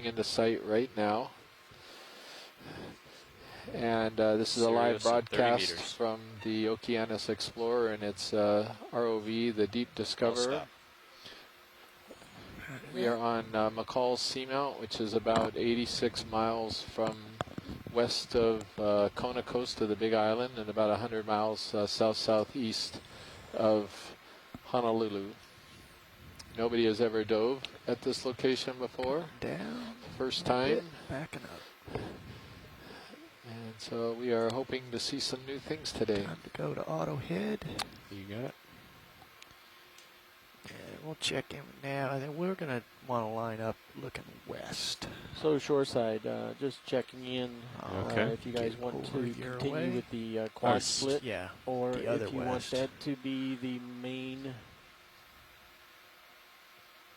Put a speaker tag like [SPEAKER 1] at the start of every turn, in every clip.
[SPEAKER 1] into sight right now. And this is a live broadcast from the Okeanos Explorer and its ROV, the Deep Discoverer. We are on McCall Seamount, which is about 86 miles from west of Kona coast to the Big Island and about 100 miles south-southeast of Honolulu. Nobody has ever dove at this location before.
[SPEAKER 2] Down.
[SPEAKER 1] First time.
[SPEAKER 2] Backing up.
[SPEAKER 1] And so we are hoping to see some new things today.
[SPEAKER 2] Time to go to auto head.
[SPEAKER 1] You got it.
[SPEAKER 2] And we'll check in now. And then we're going to want to line up looking west.
[SPEAKER 3] So shoreside, just checking in if you guys
[SPEAKER 2] Get
[SPEAKER 3] want to
[SPEAKER 2] over your
[SPEAKER 3] continue
[SPEAKER 2] way.
[SPEAKER 3] with the quad split,
[SPEAKER 2] Yeah.
[SPEAKER 3] or
[SPEAKER 2] the
[SPEAKER 3] if
[SPEAKER 2] other
[SPEAKER 3] you want
[SPEAKER 2] west.
[SPEAKER 3] that to be the main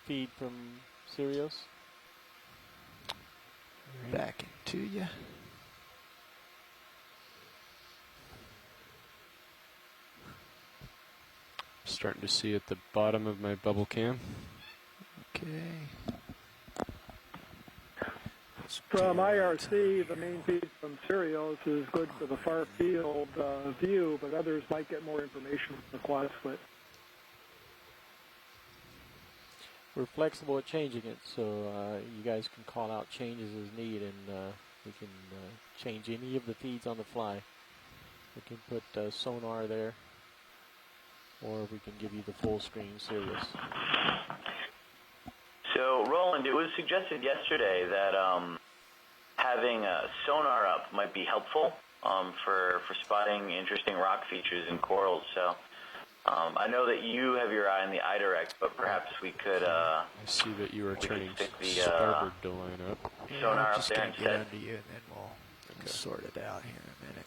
[SPEAKER 3] feed from Sirius.
[SPEAKER 2] Back into you.
[SPEAKER 4] Starting to see at the bottom of my bubble cam.
[SPEAKER 2] Okay.
[SPEAKER 5] From IRC, the main feed from Sirius is good for the far field view, but others might get more information from the quad split.
[SPEAKER 3] We're flexible at changing it, so you guys can call out changes as needed, and we can change any of the feeds on the fly. We can put sonar there, or we can give you the full screen Sirius.
[SPEAKER 6] So, Roland, it was suggested yesterday that having a sonar up might be helpful for spotting interesting rock features and corals. So, I know that you have your eye on the iDirect, but perhaps we could.
[SPEAKER 4] I see that you are turning
[SPEAKER 6] the
[SPEAKER 4] starboard to line up.
[SPEAKER 6] Sonar up
[SPEAKER 2] just
[SPEAKER 6] there
[SPEAKER 2] gonna get
[SPEAKER 6] instead.
[SPEAKER 2] under you, and then we'll sort it out here in a minute.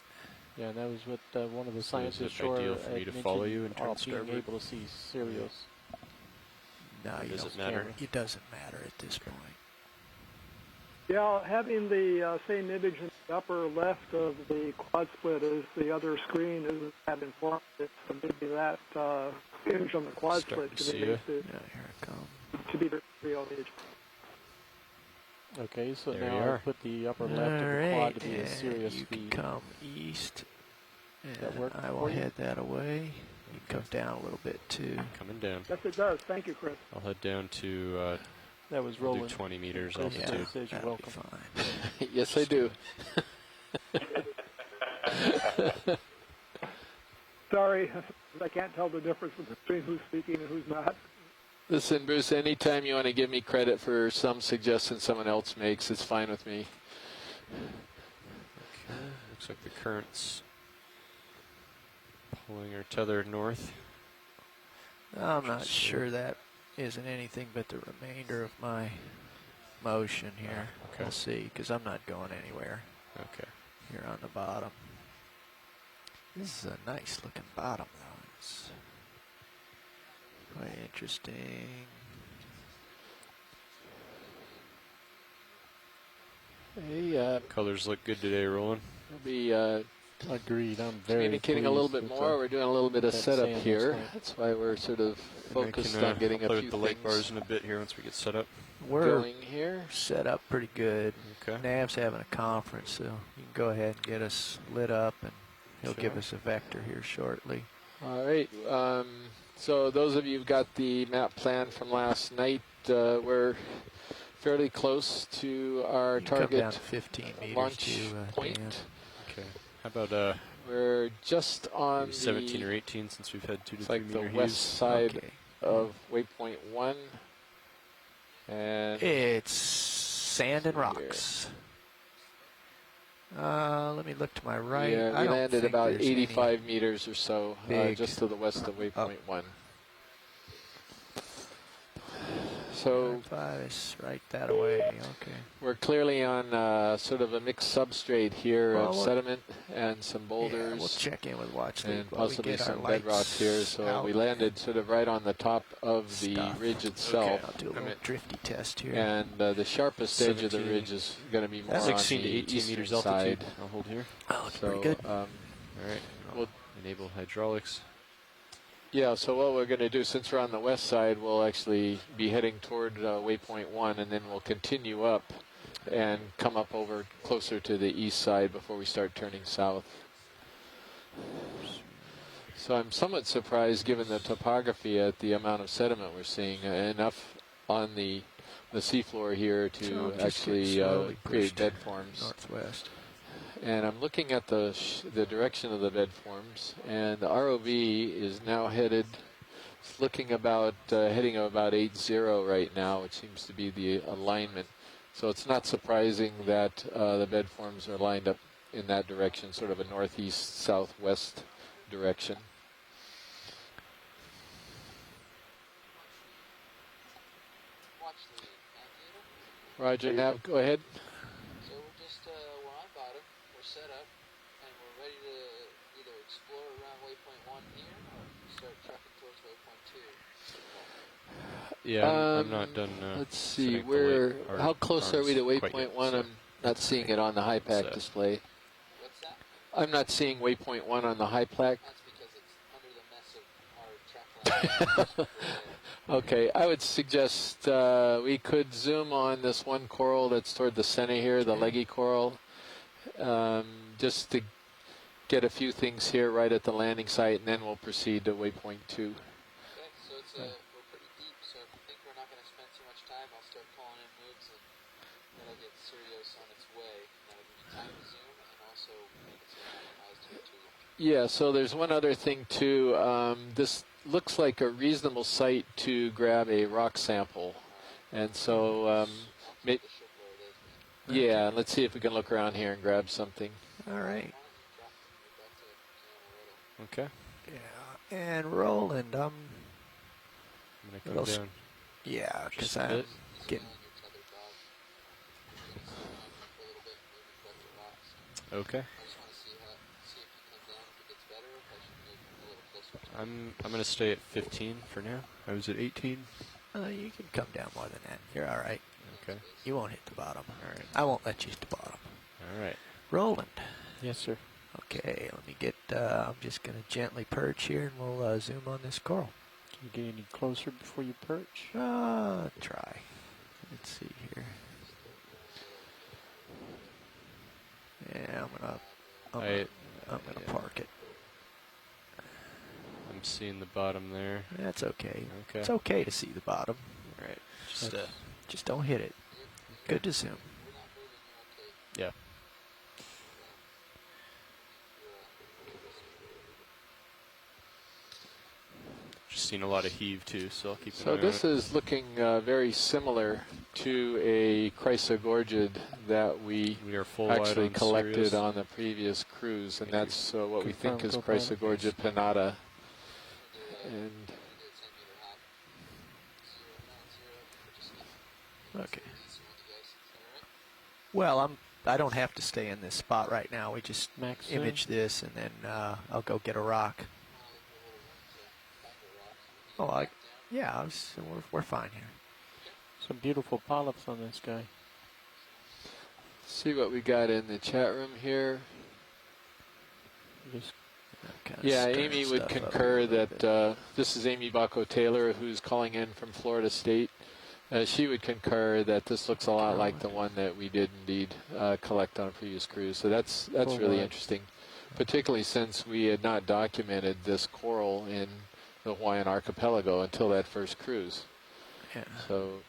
[SPEAKER 3] Yeah, and that was what one of the scientists
[SPEAKER 4] it
[SPEAKER 3] shore
[SPEAKER 4] ideal for me to follow you and turn
[SPEAKER 3] being
[SPEAKER 4] starboard?
[SPEAKER 3] able to see Sirius.
[SPEAKER 2] No, you
[SPEAKER 4] Does
[SPEAKER 2] don't
[SPEAKER 4] it matter?
[SPEAKER 2] It doesn't matter at this point.
[SPEAKER 5] Yeah, having the same image in the upper left of the quad split as the other screen isn't that informative. So maybe that image on the quad
[SPEAKER 4] Starting
[SPEAKER 5] split
[SPEAKER 4] to
[SPEAKER 5] could
[SPEAKER 4] see
[SPEAKER 5] be
[SPEAKER 4] ya.
[SPEAKER 5] used to,
[SPEAKER 2] Yeah, here it comes.
[SPEAKER 5] to be the real image.
[SPEAKER 3] Okay, so
[SPEAKER 4] There
[SPEAKER 3] now
[SPEAKER 4] you
[SPEAKER 3] I
[SPEAKER 4] are.
[SPEAKER 3] put the upper left
[SPEAKER 2] All
[SPEAKER 3] of the
[SPEAKER 2] right,
[SPEAKER 3] quad to be a
[SPEAKER 2] and
[SPEAKER 3] Sirius
[SPEAKER 2] you can
[SPEAKER 3] feed.
[SPEAKER 2] come east,
[SPEAKER 3] that
[SPEAKER 2] and
[SPEAKER 3] work
[SPEAKER 2] I will
[SPEAKER 3] for you?
[SPEAKER 2] head that away. You can come down a little bit too.
[SPEAKER 4] Coming down.
[SPEAKER 5] Yes, it does. Thank you, Chris.
[SPEAKER 4] I'll head down to
[SPEAKER 3] That was
[SPEAKER 4] we'll do
[SPEAKER 3] Roland.
[SPEAKER 4] 20 meters
[SPEAKER 3] Chris
[SPEAKER 4] altitude.
[SPEAKER 3] says you're
[SPEAKER 2] that'll be
[SPEAKER 3] welcome.
[SPEAKER 2] fine.
[SPEAKER 1] Yes, I do.
[SPEAKER 5] Sorry, I can't tell the difference between who's speaking and who's not.
[SPEAKER 1] Listen, Bruce, anytime you want to give me credit for some suggestion someone else makes, it's fine with me.
[SPEAKER 4] Okay, looks like the current's pulling our tether north.
[SPEAKER 2] I'm not sure that isn't anything but the remainder of my motion here.
[SPEAKER 4] Okay.
[SPEAKER 2] We'll see, because I'm not going anywhere
[SPEAKER 4] Okay.
[SPEAKER 2] here on the bottom. This is a nice looking bottom, though. It's quite interesting.
[SPEAKER 1] Hey,
[SPEAKER 4] Colors look good today, Roland.
[SPEAKER 1] we'll be
[SPEAKER 3] Agreed. I'm very
[SPEAKER 1] communicating a little
[SPEAKER 3] pleased
[SPEAKER 1] bit
[SPEAKER 3] with,
[SPEAKER 1] more. We're doing a little bit of
[SPEAKER 3] that
[SPEAKER 1] setup
[SPEAKER 3] sand
[SPEAKER 1] here.
[SPEAKER 3] last night.
[SPEAKER 1] That's why we're sort of focused on getting
[SPEAKER 4] I'll play
[SPEAKER 1] a few
[SPEAKER 4] with the lake bars
[SPEAKER 1] things
[SPEAKER 4] in a bit here once we get set up.
[SPEAKER 2] We're
[SPEAKER 1] going here.
[SPEAKER 2] set up pretty good.
[SPEAKER 4] Okay.
[SPEAKER 2] Nav's having a conference, so you can go ahead and get us lit up, and he'll give
[SPEAKER 4] Sure.
[SPEAKER 2] us a vector here shortly.
[SPEAKER 1] All right. So those of you who've got the map plan from last night, we're fairly close to our
[SPEAKER 2] You can come down
[SPEAKER 1] target
[SPEAKER 2] to 15 meters
[SPEAKER 1] launch
[SPEAKER 2] to
[SPEAKER 1] point.
[SPEAKER 2] Dan.
[SPEAKER 4] Okay. How about
[SPEAKER 1] We're just on
[SPEAKER 4] maybe 17
[SPEAKER 1] the,
[SPEAKER 4] or 18 since we've had 2 to
[SPEAKER 1] it's
[SPEAKER 4] 3
[SPEAKER 1] like the
[SPEAKER 4] meter
[SPEAKER 1] west
[SPEAKER 4] heaves?
[SPEAKER 1] side
[SPEAKER 2] Okay.
[SPEAKER 1] of waypoint 1. And
[SPEAKER 2] It's sand and
[SPEAKER 1] Here.
[SPEAKER 2] rocks. Let me look to my right.
[SPEAKER 1] yeah,
[SPEAKER 2] I
[SPEAKER 1] we
[SPEAKER 2] don't
[SPEAKER 1] landed
[SPEAKER 2] think
[SPEAKER 1] about
[SPEAKER 2] there's any
[SPEAKER 1] 85 meters or so,
[SPEAKER 2] big
[SPEAKER 1] just to the west of waypoint 1. So
[SPEAKER 2] 5 is right that away. Okay.
[SPEAKER 1] we're clearly on sort of a mixed substrate here
[SPEAKER 2] Well,
[SPEAKER 1] of
[SPEAKER 2] we'll-
[SPEAKER 1] sediment and some
[SPEAKER 2] Yeah,
[SPEAKER 1] boulders.
[SPEAKER 2] we'll check in with Watch League
[SPEAKER 1] And
[SPEAKER 2] while we
[SPEAKER 1] possibly
[SPEAKER 2] get our
[SPEAKER 1] some bedrock
[SPEAKER 2] lights
[SPEAKER 1] here, so
[SPEAKER 2] out
[SPEAKER 1] we landed sort of right on the top of the
[SPEAKER 2] stuff.
[SPEAKER 1] ridge itself.
[SPEAKER 2] I'll do a little drifty test here.
[SPEAKER 1] And the sharpest edge of the
[SPEAKER 4] 17,
[SPEAKER 1] ridge is going to be more on
[SPEAKER 4] 16 to
[SPEAKER 1] the
[SPEAKER 4] 18
[SPEAKER 1] eastern
[SPEAKER 4] meters altitude.
[SPEAKER 1] side.
[SPEAKER 4] I'll hold here.
[SPEAKER 2] Oh, looking
[SPEAKER 1] So,
[SPEAKER 2] pretty good.
[SPEAKER 4] All right.
[SPEAKER 1] Well-
[SPEAKER 4] Enable hydraulics.
[SPEAKER 1] yeah, so what we're going to do, since we're on the west side, we'll actually be heading toward waypoint 1, and then we'll continue up and come up over closer to the east side before we start turning south. So I'm somewhat surprised, given the topography, at the amount of sediment we're seeing. Enough on the seafloor here
[SPEAKER 2] So
[SPEAKER 1] to
[SPEAKER 2] I'm just getting
[SPEAKER 1] actually
[SPEAKER 2] slowly
[SPEAKER 1] create
[SPEAKER 2] pushed
[SPEAKER 1] bed forms.
[SPEAKER 2] northwest.
[SPEAKER 1] And I'm looking at the direction of the bed forms, and the ROV is now headed. It's looking about heading about 8-0 right now, which seems to be the alignment. So it's not surprising that the bed forms are lined up in that direction, sort of a northeast southwest direction. Roger, Nav, go ahead.
[SPEAKER 2] So we're on bottom, we're set up, and we're ready to either explore around waypoint 1 here or start trucking towards waypoint 2.
[SPEAKER 4] Yeah, I'm not done.
[SPEAKER 1] Let's see,
[SPEAKER 4] setting up the light. Our
[SPEAKER 1] how close are we to
[SPEAKER 4] arms quite
[SPEAKER 1] waypoint
[SPEAKER 4] yet,
[SPEAKER 1] 1?
[SPEAKER 4] so
[SPEAKER 1] I'm not seeing it on the high pack
[SPEAKER 4] Set.
[SPEAKER 1] display.
[SPEAKER 2] What's that?
[SPEAKER 1] I'm not seeing waypoint 1 on the high pack.
[SPEAKER 2] That's because it's under the mess of our track line.
[SPEAKER 1] Okay, I would suggest we could zoom on this one coral that's toward the center here, the leggy coral, just to get a few things here right at the landing site, and then we'll proceed to waypoint 2.
[SPEAKER 2] Okay, so we're pretty deep, so if you think we're not going to spend too much time, I'll start calling in moves, and that'll get Sirius on its way. That'll give you time to zoom, and also make it so it minimized to too long.
[SPEAKER 1] Yeah, so there's one other thing too. This looks like a reasonable site to grab a rock sample, and so yeah, let's see if we can look around here and grab something.
[SPEAKER 2] All right.
[SPEAKER 4] Okay.
[SPEAKER 2] Yeah, and Roland,
[SPEAKER 4] I'm gonna come down.
[SPEAKER 2] yeah, because
[SPEAKER 4] Just a
[SPEAKER 2] I'm
[SPEAKER 4] bit.
[SPEAKER 2] getting.
[SPEAKER 4] Okay. I'm gonna stay at 15 for now. I was at 18.
[SPEAKER 2] You can come down more than that. You're all right.
[SPEAKER 4] Okay.
[SPEAKER 2] You won't hit the bottom.
[SPEAKER 4] All right.
[SPEAKER 2] I won't let you hit the bottom.
[SPEAKER 4] All right.
[SPEAKER 2] Roland.
[SPEAKER 3] Yes, sir.
[SPEAKER 2] Okay, let me get. I'm just gonna gently perch here, and we'll zoom on this coral.
[SPEAKER 3] Can you get any closer before you perch?
[SPEAKER 2] Try. Let's see here. Yeah, I'm gonna park it.
[SPEAKER 4] I'm seeing the bottom there.
[SPEAKER 2] That's okay.
[SPEAKER 4] Okay.
[SPEAKER 2] It's okay to see the bottom.
[SPEAKER 4] All right.
[SPEAKER 2] Just don't hit it. Good to zoom.
[SPEAKER 4] Yeah. Just seen a lot of heave too, so I'll keep an eye
[SPEAKER 1] So
[SPEAKER 4] on
[SPEAKER 1] this
[SPEAKER 4] it.
[SPEAKER 1] is looking very similar to a chrysogorgid that we
[SPEAKER 4] We are full wide
[SPEAKER 1] actually
[SPEAKER 4] on
[SPEAKER 1] collected
[SPEAKER 4] Sirius.
[SPEAKER 1] on the previous cruise, and
[SPEAKER 4] Thank
[SPEAKER 1] that's what we think is
[SPEAKER 3] Confirm,
[SPEAKER 1] Chrysogorgia pinnata. And
[SPEAKER 2] Okay. Well, I don't have to stay in this spot right now. We just
[SPEAKER 3] Max
[SPEAKER 2] image this, and then I'll go get a rock. Oh, yeah, we're fine here.
[SPEAKER 3] Some beautiful polyps on this guy.
[SPEAKER 1] see what we got in the chat room here.
[SPEAKER 3] Just
[SPEAKER 2] Kinda
[SPEAKER 1] Yeah,
[SPEAKER 2] stirring
[SPEAKER 1] Amy would
[SPEAKER 2] stuff up
[SPEAKER 1] concur
[SPEAKER 2] a little
[SPEAKER 1] that
[SPEAKER 2] bit.
[SPEAKER 1] this is Amy Bacco Taylor, who's calling in from Florida State. She would concur that this looks a lot like the one that we did indeed collect on a previous cruise. So that's
[SPEAKER 3] Cool,
[SPEAKER 1] really
[SPEAKER 3] right.
[SPEAKER 1] interesting, particularly since we had not documented this coral in the Hawaiian archipelago until that first cruise.
[SPEAKER 2] Yeah.
[SPEAKER 1] So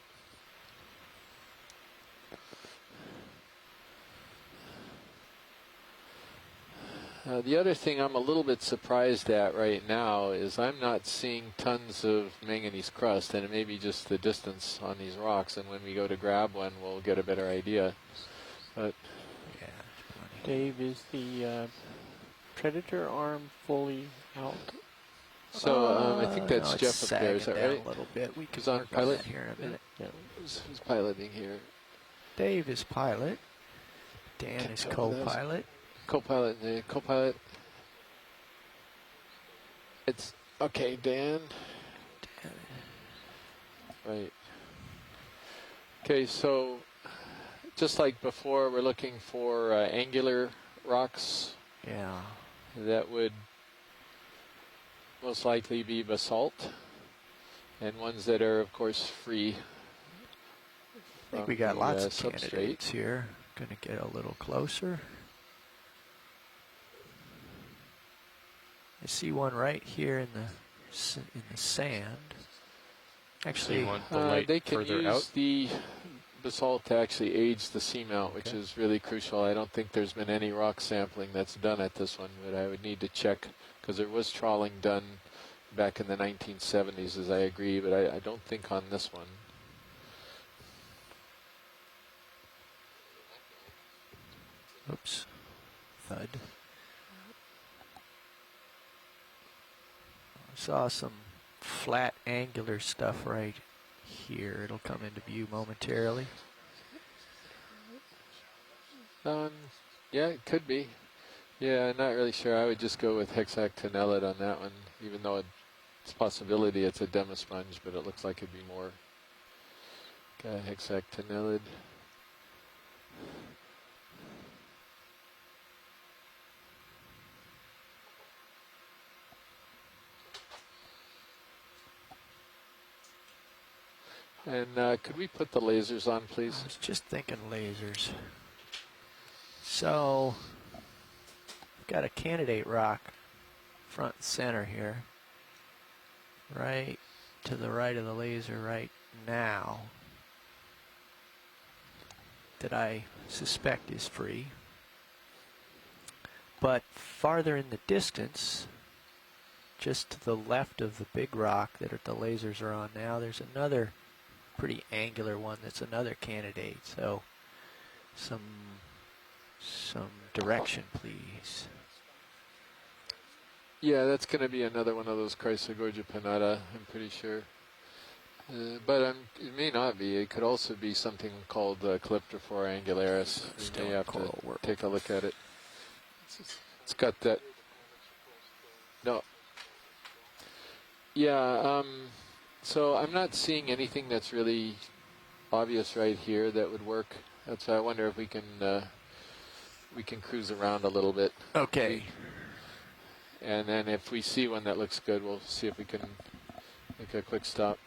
[SPEAKER 1] the other thing I'm a little bit surprised at right now is I'm not seeing tons of manganese crust, and it may be just the distance on these rocks, and when we go to grab one, we'll get a better idea. But
[SPEAKER 2] Yeah.
[SPEAKER 3] Dave, is the predator arm fully out?
[SPEAKER 1] so I think that's
[SPEAKER 2] no, it's
[SPEAKER 1] Jeff up there, is
[SPEAKER 2] sagging
[SPEAKER 1] that
[SPEAKER 2] down
[SPEAKER 1] right?
[SPEAKER 2] a little bit. We can
[SPEAKER 1] He's on
[SPEAKER 2] work
[SPEAKER 1] pilot?
[SPEAKER 2] that here in a minute.
[SPEAKER 3] Yeah.
[SPEAKER 1] Who's piloting here?
[SPEAKER 2] Dave is pilot. Dan
[SPEAKER 1] Can't
[SPEAKER 2] is
[SPEAKER 1] tell with those.
[SPEAKER 2] co-pilot.
[SPEAKER 1] Co-pilot, the co-pilot. It's okay, Dan. Right. Okay, so just like before, we're looking for angular rocks
[SPEAKER 2] Yeah.
[SPEAKER 1] that would most likely be basalt, and ones that are, of course, free
[SPEAKER 7] think
[SPEAKER 1] from
[SPEAKER 7] we got
[SPEAKER 1] the
[SPEAKER 7] lots of
[SPEAKER 1] substrate.
[SPEAKER 7] candidates here. Going to get a little closer. I see one right here in the sand.
[SPEAKER 4] So
[SPEAKER 7] Actually,
[SPEAKER 4] you want the light
[SPEAKER 1] They can
[SPEAKER 4] further
[SPEAKER 1] use
[SPEAKER 4] out?
[SPEAKER 1] the basalt to actually age the seamount, which
[SPEAKER 7] Okay.
[SPEAKER 1] is really crucial. I don't think there's been any rock sampling that's done at this one, but I would need to check because there was trawling done back in the 1970s, as I agree, but I don't think on this one.
[SPEAKER 7] oops, thud. I saw some flat angular stuff right here. It'll come into view momentarily.
[SPEAKER 1] Yeah, it could be. Yeah, I'm not really sure. I would just go with hexactinellid on that one, even though it's a possibility it's a demasponge, but it looks like it'd be more hexactinellid. And could we put the lasers on, please?
[SPEAKER 7] I was just thinking lasers. So, I've got a candidate rock front and center here. Right to the right of the laser right now. That I suspect is free. But farther in the distance, just to the left of the big rock that the lasers are on now, there's another pretty angular one that's another candidate. So some direction, please.
[SPEAKER 1] Yeah, that's going to be another one of those Chrysogorgia pinnata, I'm pretty sure. But it may not be. It could also be something called Calyptrophora angularis.
[SPEAKER 7] Still
[SPEAKER 1] We may
[SPEAKER 7] in
[SPEAKER 1] have to
[SPEAKER 7] coral world.
[SPEAKER 1] take a look at it. It's got that. No. Yeah. So I'm not seeing anything that's really obvious right here that would work. That's why I wonder if we can cruise around a little bit.
[SPEAKER 7] Okay.
[SPEAKER 1] And then if we see one that looks good, we'll see if we can make a quick stop.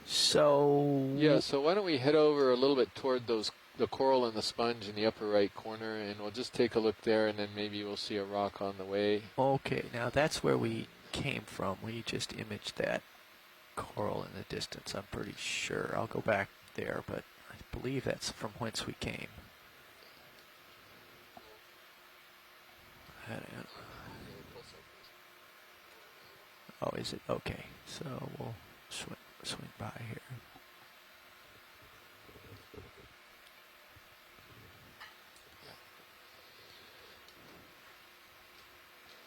[SPEAKER 7] So
[SPEAKER 1] Yeah, so why don't we head over a little bit toward the coral and the sponge in the upper right corner, and we'll just take a look there, and then maybe we'll see a rock on the way.
[SPEAKER 7] Okay, now that's where we came from. We just imaged that coral in the distance, I'm pretty sure. I'll go back there, but I believe that's from whence we came. Oh, is it? Okay, so we'll swing by here.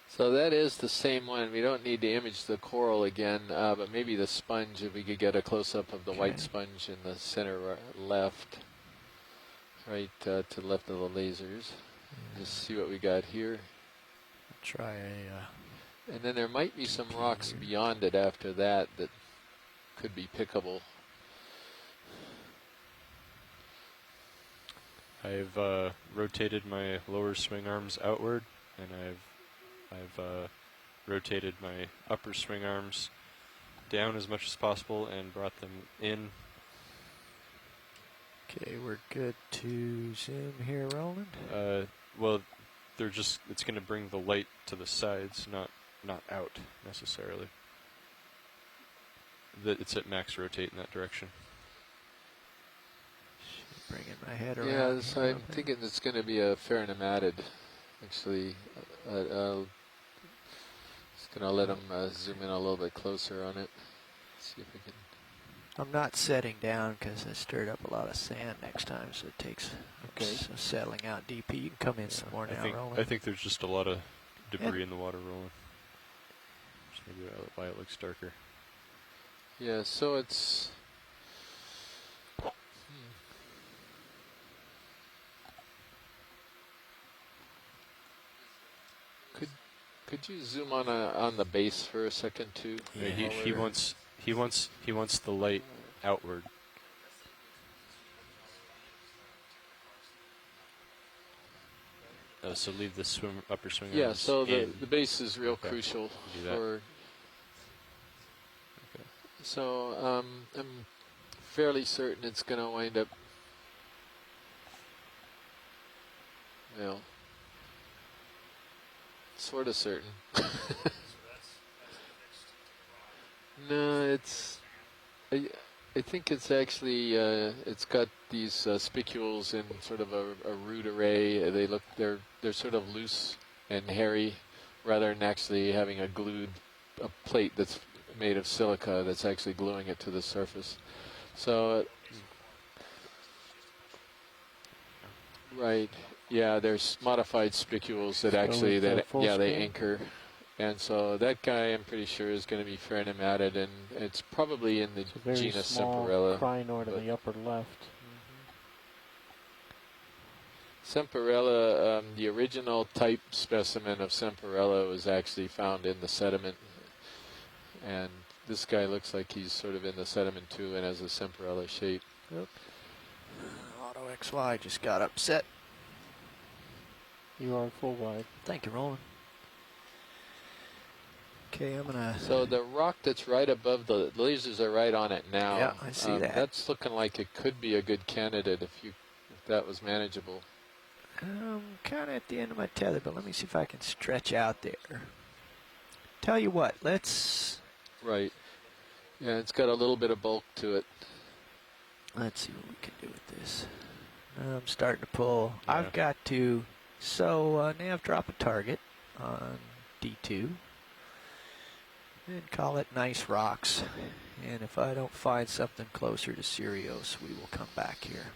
[SPEAKER 1] So that is the same one. We don't need to image the coral again, but maybe the sponge, if we could get a close-up of the white sponge in the center left, right to the left of the lasers. Just see what we got here.
[SPEAKER 7] Try a...
[SPEAKER 1] And then there might be some rocks beyond it after that that could be pickable.
[SPEAKER 4] I've rotated my lower swing arms outward, and I've rotated my upper swing arms down as much as possible and brought them in.
[SPEAKER 7] Okay, we're good to zoom here, Roland.
[SPEAKER 4] Well, it's going to bring the light to the sides, not out necessarily. It's at max rotate in that direction.
[SPEAKER 7] Bringing my head around.
[SPEAKER 1] Yeah, so I'm thinking it's going to be a ferronematid, actually. Just going to let them zoom in a little bit closer on it. See if we can.
[SPEAKER 7] I'm not setting down because I stirred up a lot of sand next time, so it takes settling out DP. You can come in some more now, Roland.
[SPEAKER 4] I think there's just a lot of debris in the water rolling. Just maybe why it looks darker.
[SPEAKER 1] Yeah, so it's. Could you zoom on the base for a second too?
[SPEAKER 4] Yeah, he wants the light outward. So leave the upper swing.
[SPEAKER 1] Yeah,
[SPEAKER 4] arms
[SPEAKER 1] so
[SPEAKER 4] in.
[SPEAKER 1] the base is real crucial
[SPEAKER 4] Do that.
[SPEAKER 1] for So I'm fairly certain it's going to wind up, well, sort of certain. No, I think it's actually it's got these spicules in sort of a root array. They're sort of loose and hairy, rather than actually having a plate that's made of silica that's actually gluing it to the surface. So, right, yeah, there's modified spicules that actually they anchor. And so that guy, I'm pretty sure, is going to be ferronematid, and it's probably in the genus Semperella.
[SPEAKER 3] Crinoid in the upper left.
[SPEAKER 1] Semperella, the original type specimen of Semperella was actually found in the sediment, and this guy looks like he's sort of in the sediment too and has a Semperella shape.
[SPEAKER 7] Yep. Auto XY just got upset.
[SPEAKER 3] You are full wide.
[SPEAKER 7] Thank you, Roland. Okay, I'm gonna.
[SPEAKER 1] So the rock that's right above the lasers are right on it now.
[SPEAKER 7] Yeah, I see that.
[SPEAKER 1] That's looking like it could be a good candidate if that was manageable.
[SPEAKER 7] I'm kind of at the end of my tether, but let me see if I can stretch out there. Tell you what, let's.
[SPEAKER 1] Right. Yeah, it's got a little bit of bulk to it.
[SPEAKER 7] Let's see what we can do with this. I'm starting to pull.
[SPEAKER 4] Yeah.
[SPEAKER 7] I've got to. So nav drop a target on D2. And call it nice rocks. And if I don't find something closer to Sirius, we will come back here.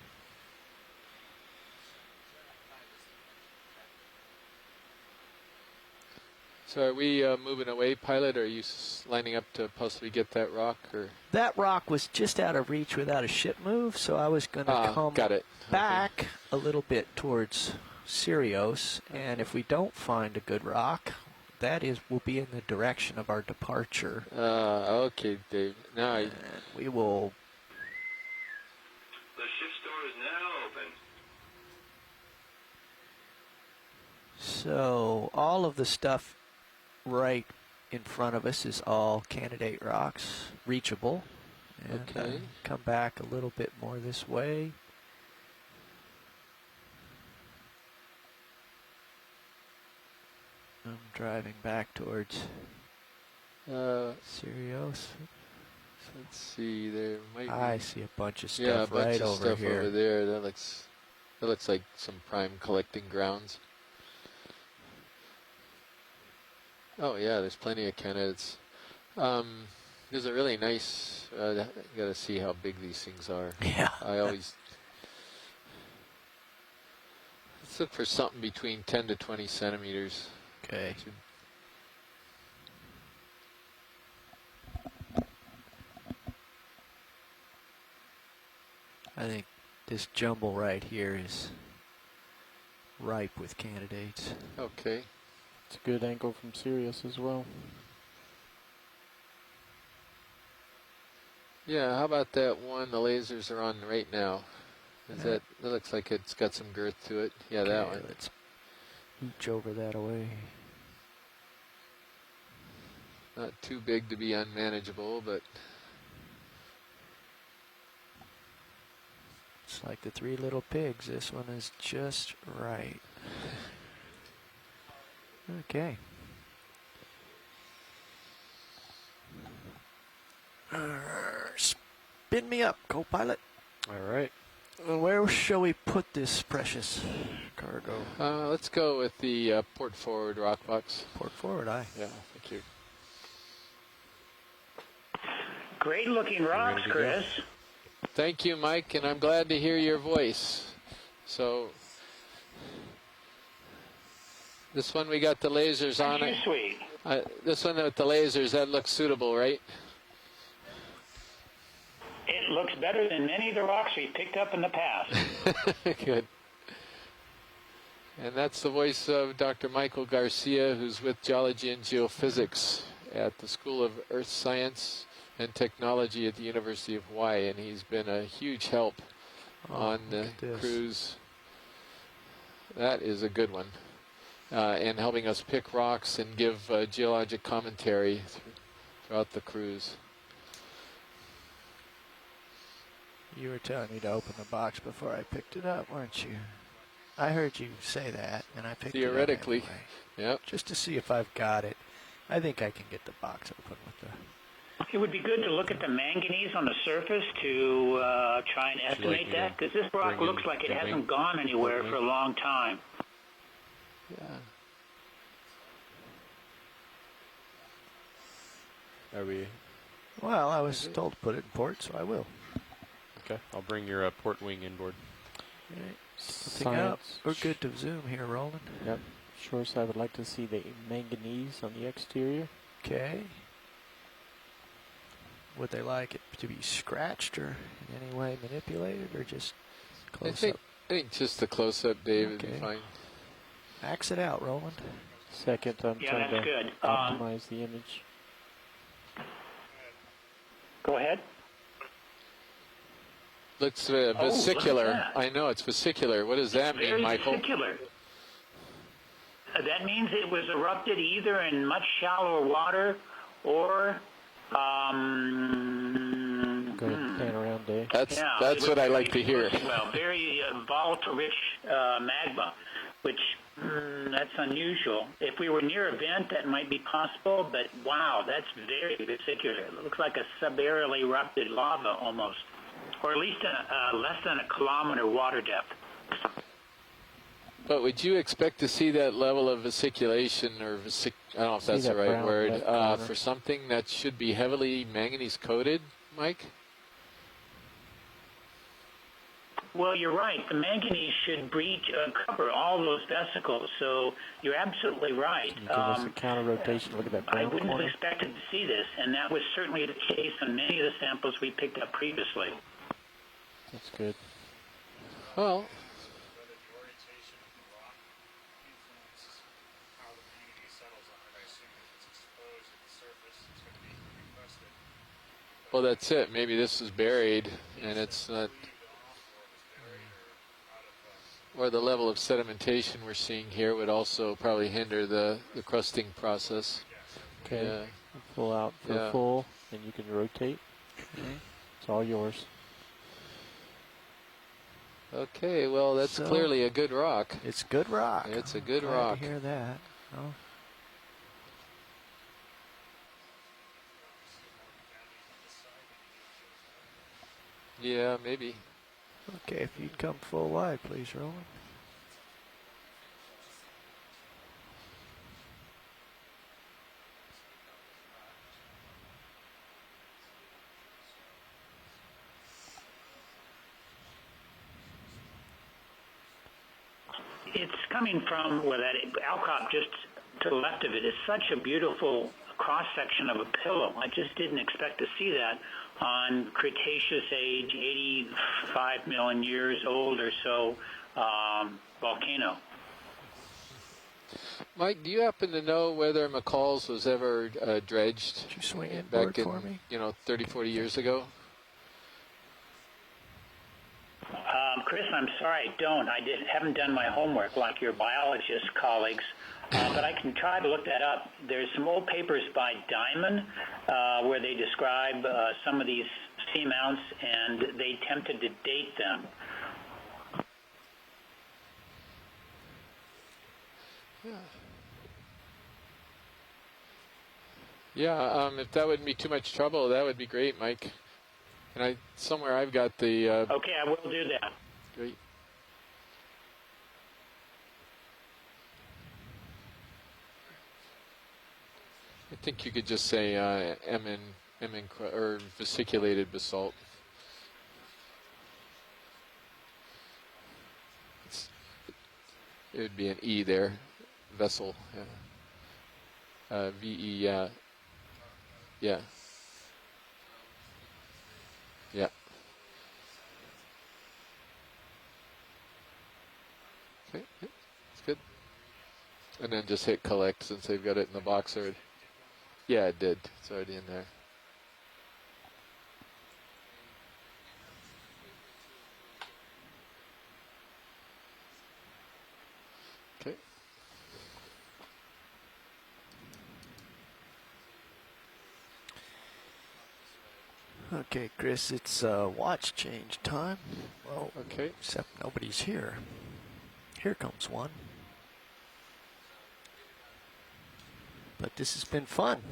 [SPEAKER 1] So are we moving away, pilot? Or are you lining up to possibly get that rock? Or
[SPEAKER 7] that rock was just out of reach without a ship move, so I was going to come back a little bit towards Sirius. And if we don't find a good rock, will be in the direction of our departure.
[SPEAKER 1] Okay, Dave. Now
[SPEAKER 7] and we will.
[SPEAKER 8] The ship's door is now open.
[SPEAKER 7] So all of the stuff right in front of us is all candidate rocks, reachable. And
[SPEAKER 1] okay.
[SPEAKER 7] Come back a little bit more this way. I'm driving back towards Sirius.
[SPEAKER 1] Let's see. There might be.
[SPEAKER 7] I see a bunch of stuff
[SPEAKER 1] yeah, a bunch
[SPEAKER 7] right
[SPEAKER 1] of
[SPEAKER 7] over
[SPEAKER 1] stuff
[SPEAKER 7] here.
[SPEAKER 1] over there. That looks like some prime collecting grounds. Oh yeah, there's plenty of candidates. There's a really nice. You got to see how big these things are.
[SPEAKER 7] Yeah.
[SPEAKER 1] I always. Let's look for something between 10 to 20 centimeters.
[SPEAKER 7] Okay. I think this jumble right here is ripe with candidates.
[SPEAKER 1] Okay.
[SPEAKER 3] It's a good angle from Sirius as well.
[SPEAKER 1] Yeah, how about that one the lasers are on right now? That looks like it's got some girth to it. Yeah,
[SPEAKER 7] okay,
[SPEAKER 1] that one.
[SPEAKER 7] Let's each over that away.
[SPEAKER 1] Not too big to be unmanageable, but
[SPEAKER 7] it's like the Three Little Pigs. This one is just right. Okay. Spin me up, co-pilot.
[SPEAKER 4] All right.
[SPEAKER 7] Where shall we put this precious cargo?
[SPEAKER 1] let's go with the port forward rock box.
[SPEAKER 7] Port forward, aye.
[SPEAKER 1] Yeah, thank you.
[SPEAKER 9] Great looking rocks, Chris.
[SPEAKER 1] Thank you, Mike, and I'm glad to hear your voice. So this one we got the lasers on it.
[SPEAKER 9] Sweet.
[SPEAKER 1] This one with the lasers, that looks suitable, right?
[SPEAKER 9] It looks better than many of the rocks we picked up in the past.
[SPEAKER 1] Good. And that's the voice of Dr. Michael Garcia, who's with Geology and Geophysics at the School of Earth Science and Technology at the University of Hawaii, and he's been a huge help on the cruise. That is a good one. And helping us pick rocks and give geologic commentary throughout the cruise.
[SPEAKER 7] You were telling me to open the box before I picked it up, weren't you? I heard you say that, and I picked
[SPEAKER 1] Theoretically,
[SPEAKER 7] it up anyway.
[SPEAKER 1] yep.
[SPEAKER 7] Just to see if I've got it. I think I can get the box open with the...
[SPEAKER 9] It would be good to look at the manganese on the surface to try and estimate that, because this rock looks like it hasn't gone anywhere for a long time.
[SPEAKER 1] Yeah.
[SPEAKER 4] Are we?
[SPEAKER 7] Well, I was told to put it in port, so I will.
[SPEAKER 4] Okay, I'll bring your port wing inboard.
[SPEAKER 7] All right. Something up. We're good to zoom here, Roland.
[SPEAKER 3] Yep. Shore side would like to see the manganese on the exterior.
[SPEAKER 7] Okay. Would they like it to be scratched or in any way manipulated, or just close up?
[SPEAKER 1] I think just the close-up, Dave, would be
[SPEAKER 7] Okay.
[SPEAKER 1] fine.
[SPEAKER 7] Max it out, Roland.
[SPEAKER 3] Second, I'm
[SPEAKER 9] Yeah,
[SPEAKER 3] trying
[SPEAKER 9] that's
[SPEAKER 3] to
[SPEAKER 9] good.
[SPEAKER 3] optimize the image.
[SPEAKER 9] Go ahead.
[SPEAKER 1] Looks
[SPEAKER 9] look at
[SPEAKER 1] vesicular.
[SPEAKER 9] that.
[SPEAKER 1] I know, it's vesicular. What does that mean,
[SPEAKER 9] Very
[SPEAKER 1] Michael?
[SPEAKER 9] vesicular. That means it was erupted either in much shallower water or
[SPEAKER 3] Go ahead and pan around, Dave.
[SPEAKER 1] That's what I like to hear.
[SPEAKER 9] Well, very volatile-rich magma, which that's unusual. If we were near a vent, that might be possible, but wow, that's very vesicular. It looks like a subaerially erupted lava almost, or at least less than a kilometer water depth.
[SPEAKER 1] But would you expect to see that level of vesiculation, or I don't know if that's the right word, for something that should be heavily manganese coated, Mike?
[SPEAKER 9] Well, you're right. The manganese should cover all those vesicles, so you're absolutely right.
[SPEAKER 3] Can you give us a counter rotation? Look at that
[SPEAKER 9] I
[SPEAKER 3] brown
[SPEAKER 9] wouldn't
[SPEAKER 3] corner.
[SPEAKER 9] have expected to see this, and that was certainly the case on many of the samples we picked up previously.
[SPEAKER 3] That's good.
[SPEAKER 1] Well, well, that's it. Maybe this is buried, and it's not, or the level of sedimentation we're seeing here would also probably hinder the crusting process.
[SPEAKER 3] Okay.
[SPEAKER 1] Yeah.
[SPEAKER 3] Pull out for full, and you can rotate.
[SPEAKER 7] Okay.
[SPEAKER 3] It's all yours.
[SPEAKER 1] Okay, well, that's clearly a good rock.
[SPEAKER 7] It's good rock.
[SPEAKER 1] It's a good
[SPEAKER 7] Glad
[SPEAKER 1] rock.
[SPEAKER 7] to hear that. Oh.
[SPEAKER 1] Yeah, maybe.
[SPEAKER 7] Okay, if you'd come full wide, please, Roland.
[SPEAKER 9] It's coming from where that outcrop just to the left of it is such a beautiful cross-section of a pillow. I just didn't expect to see that on Cretaceous age, 85 million years old or so, volcano.
[SPEAKER 1] Mike, do you happen to know whether McCall's was ever dredged
[SPEAKER 7] Did you swing in
[SPEAKER 1] back
[SPEAKER 7] board
[SPEAKER 1] in,
[SPEAKER 7] for me?
[SPEAKER 1] 30, 40 years ago?
[SPEAKER 9] Chris, I'm sorry, I don't. I haven't done my homework like your biologist colleagues, but I can try to look that up. There's some old papers by Diamond where they describe some of these seamounts, and they attempted to date them.
[SPEAKER 1] Yeah, if that wouldn't be too much trouble, that would be great, Mike. And somewhere I've got the...
[SPEAKER 9] Okay, I will do that.
[SPEAKER 1] Great. I think you could just say or vesiculated basalt. It would be an E there, vessel. Yeah. VE. Yeah. Yeah. Yeah. Okay, that's good. And then just hit collect since they've got it in the box already. Yeah, it did. It's already in there. Okay.
[SPEAKER 7] Okay, Chris, it's watch change time. Well,
[SPEAKER 1] Okay.
[SPEAKER 7] except nobody's here. Here comes one. But this has been fun.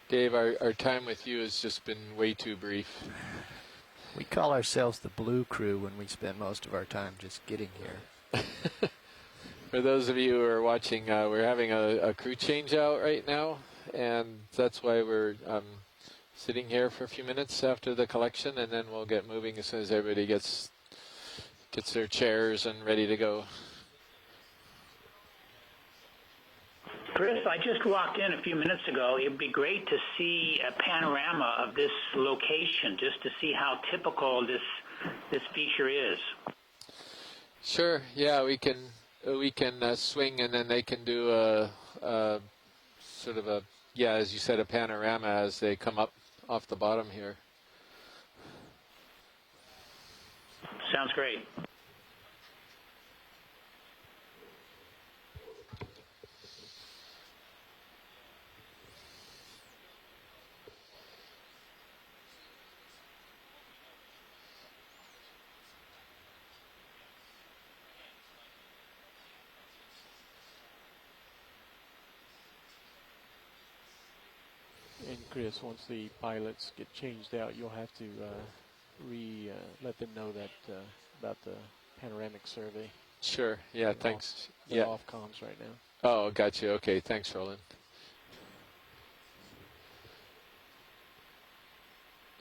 [SPEAKER 1] Dave, our time with you has just been way too brief.
[SPEAKER 7] We call ourselves the Blue Crew when we spend most of our time just getting here.
[SPEAKER 1] For those of you who are watching, we're having a crew change out right now, and that's why we're sitting here for a few minutes after the collection, and then we'll get moving as soon as everybody gets their chairs and ready to go.
[SPEAKER 9] Chris, I just walked in a few minutes ago. It would be great to see a panorama of this location, just to see how typical this feature is.
[SPEAKER 1] Sure. Yeah, we can swing, and then they can do a sort of a, yeah, as you said, a panorama as they come up off the bottom here.
[SPEAKER 9] Sounds great.
[SPEAKER 3] And Chris, once the pilots get changed out, you'll have to let them know that about the panoramic survey.
[SPEAKER 1] Sure. Yeah. Thanks.
[SPEAKER 3] They're off comms right now.
[SPEAKER 1] Oh, gotcha. Okay. Thanks, Roland.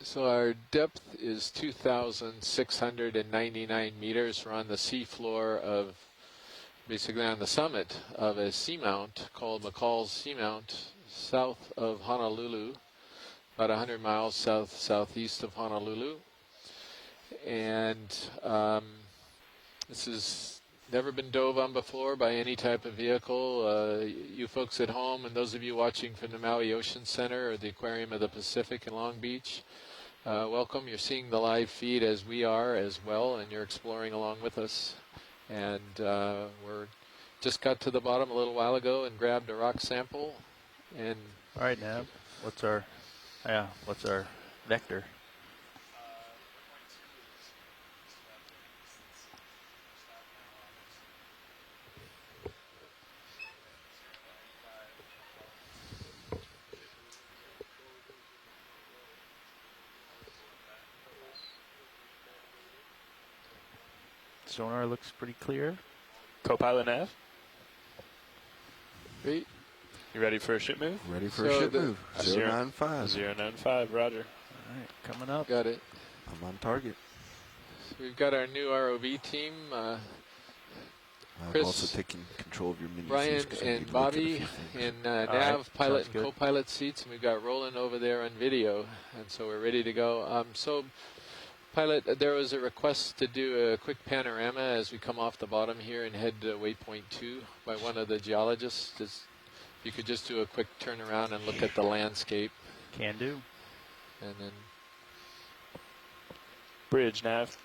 [SPEAKER 1] So our depth is 2,699 meters. We're on the seafloor of, basically on the summit of a seamount called McCall's Seamount, south of Honolulu, about 100 miles southeast of Honolulu. And this has never been dove on before by any type of vehicle. You folks at home and those of you watching from the Maui Ocean Center or the Aquarium of the Pacific in Long Beach, welcome. You're seeing the live feed as we are as well, and you're exploring along with us. And we're just got to the bottom a little while ago and grabbed a rock sample. And
[SPEAKER 10] all right, Nav, what's our vector? Sonar looks pretty clear.
[SPEAKER 4] Co-pilot Nav,
[SPEAKER 1] great.
[SPEAKER 4] you ready for a ship move?
[SPEAKER 11] Ready for a ship move. 095.
[SPEAKER 4] 095, roger.
[SPEAKER 10] All right, coming up.
[SPEAKER 1] Got it.
[SPEAKER 11] I'm on target.
[SPEAKER 1] So we've got our new ROV team.
[SPEAKER 11] I'm
[SPEAKER 1] Chris,
[SPEAKER 11] also taking control of your mini
[SPEAKER 1] Brian and Bobby in Nav,
[SPEAKER 10] right,
[SPEAKER 1] pilot
[SPEAKER 10] sounds
[SPEAKER 1] and
[SPEAKER 10] good.
[SPEAKER 1] co-pilot seats, and we've got Roland over there on video, and so we're ready to go. So, pilot, there was a request to do a quick panorama as we come off the bottom here and head to waypoint 2 by one of the geologists. If you could just do a quick turnaround and look at the landscape.
[SPEAKER 10] Can do.
[SPEAKER 1] And then
[SPEAKER 4] Bridge Nav.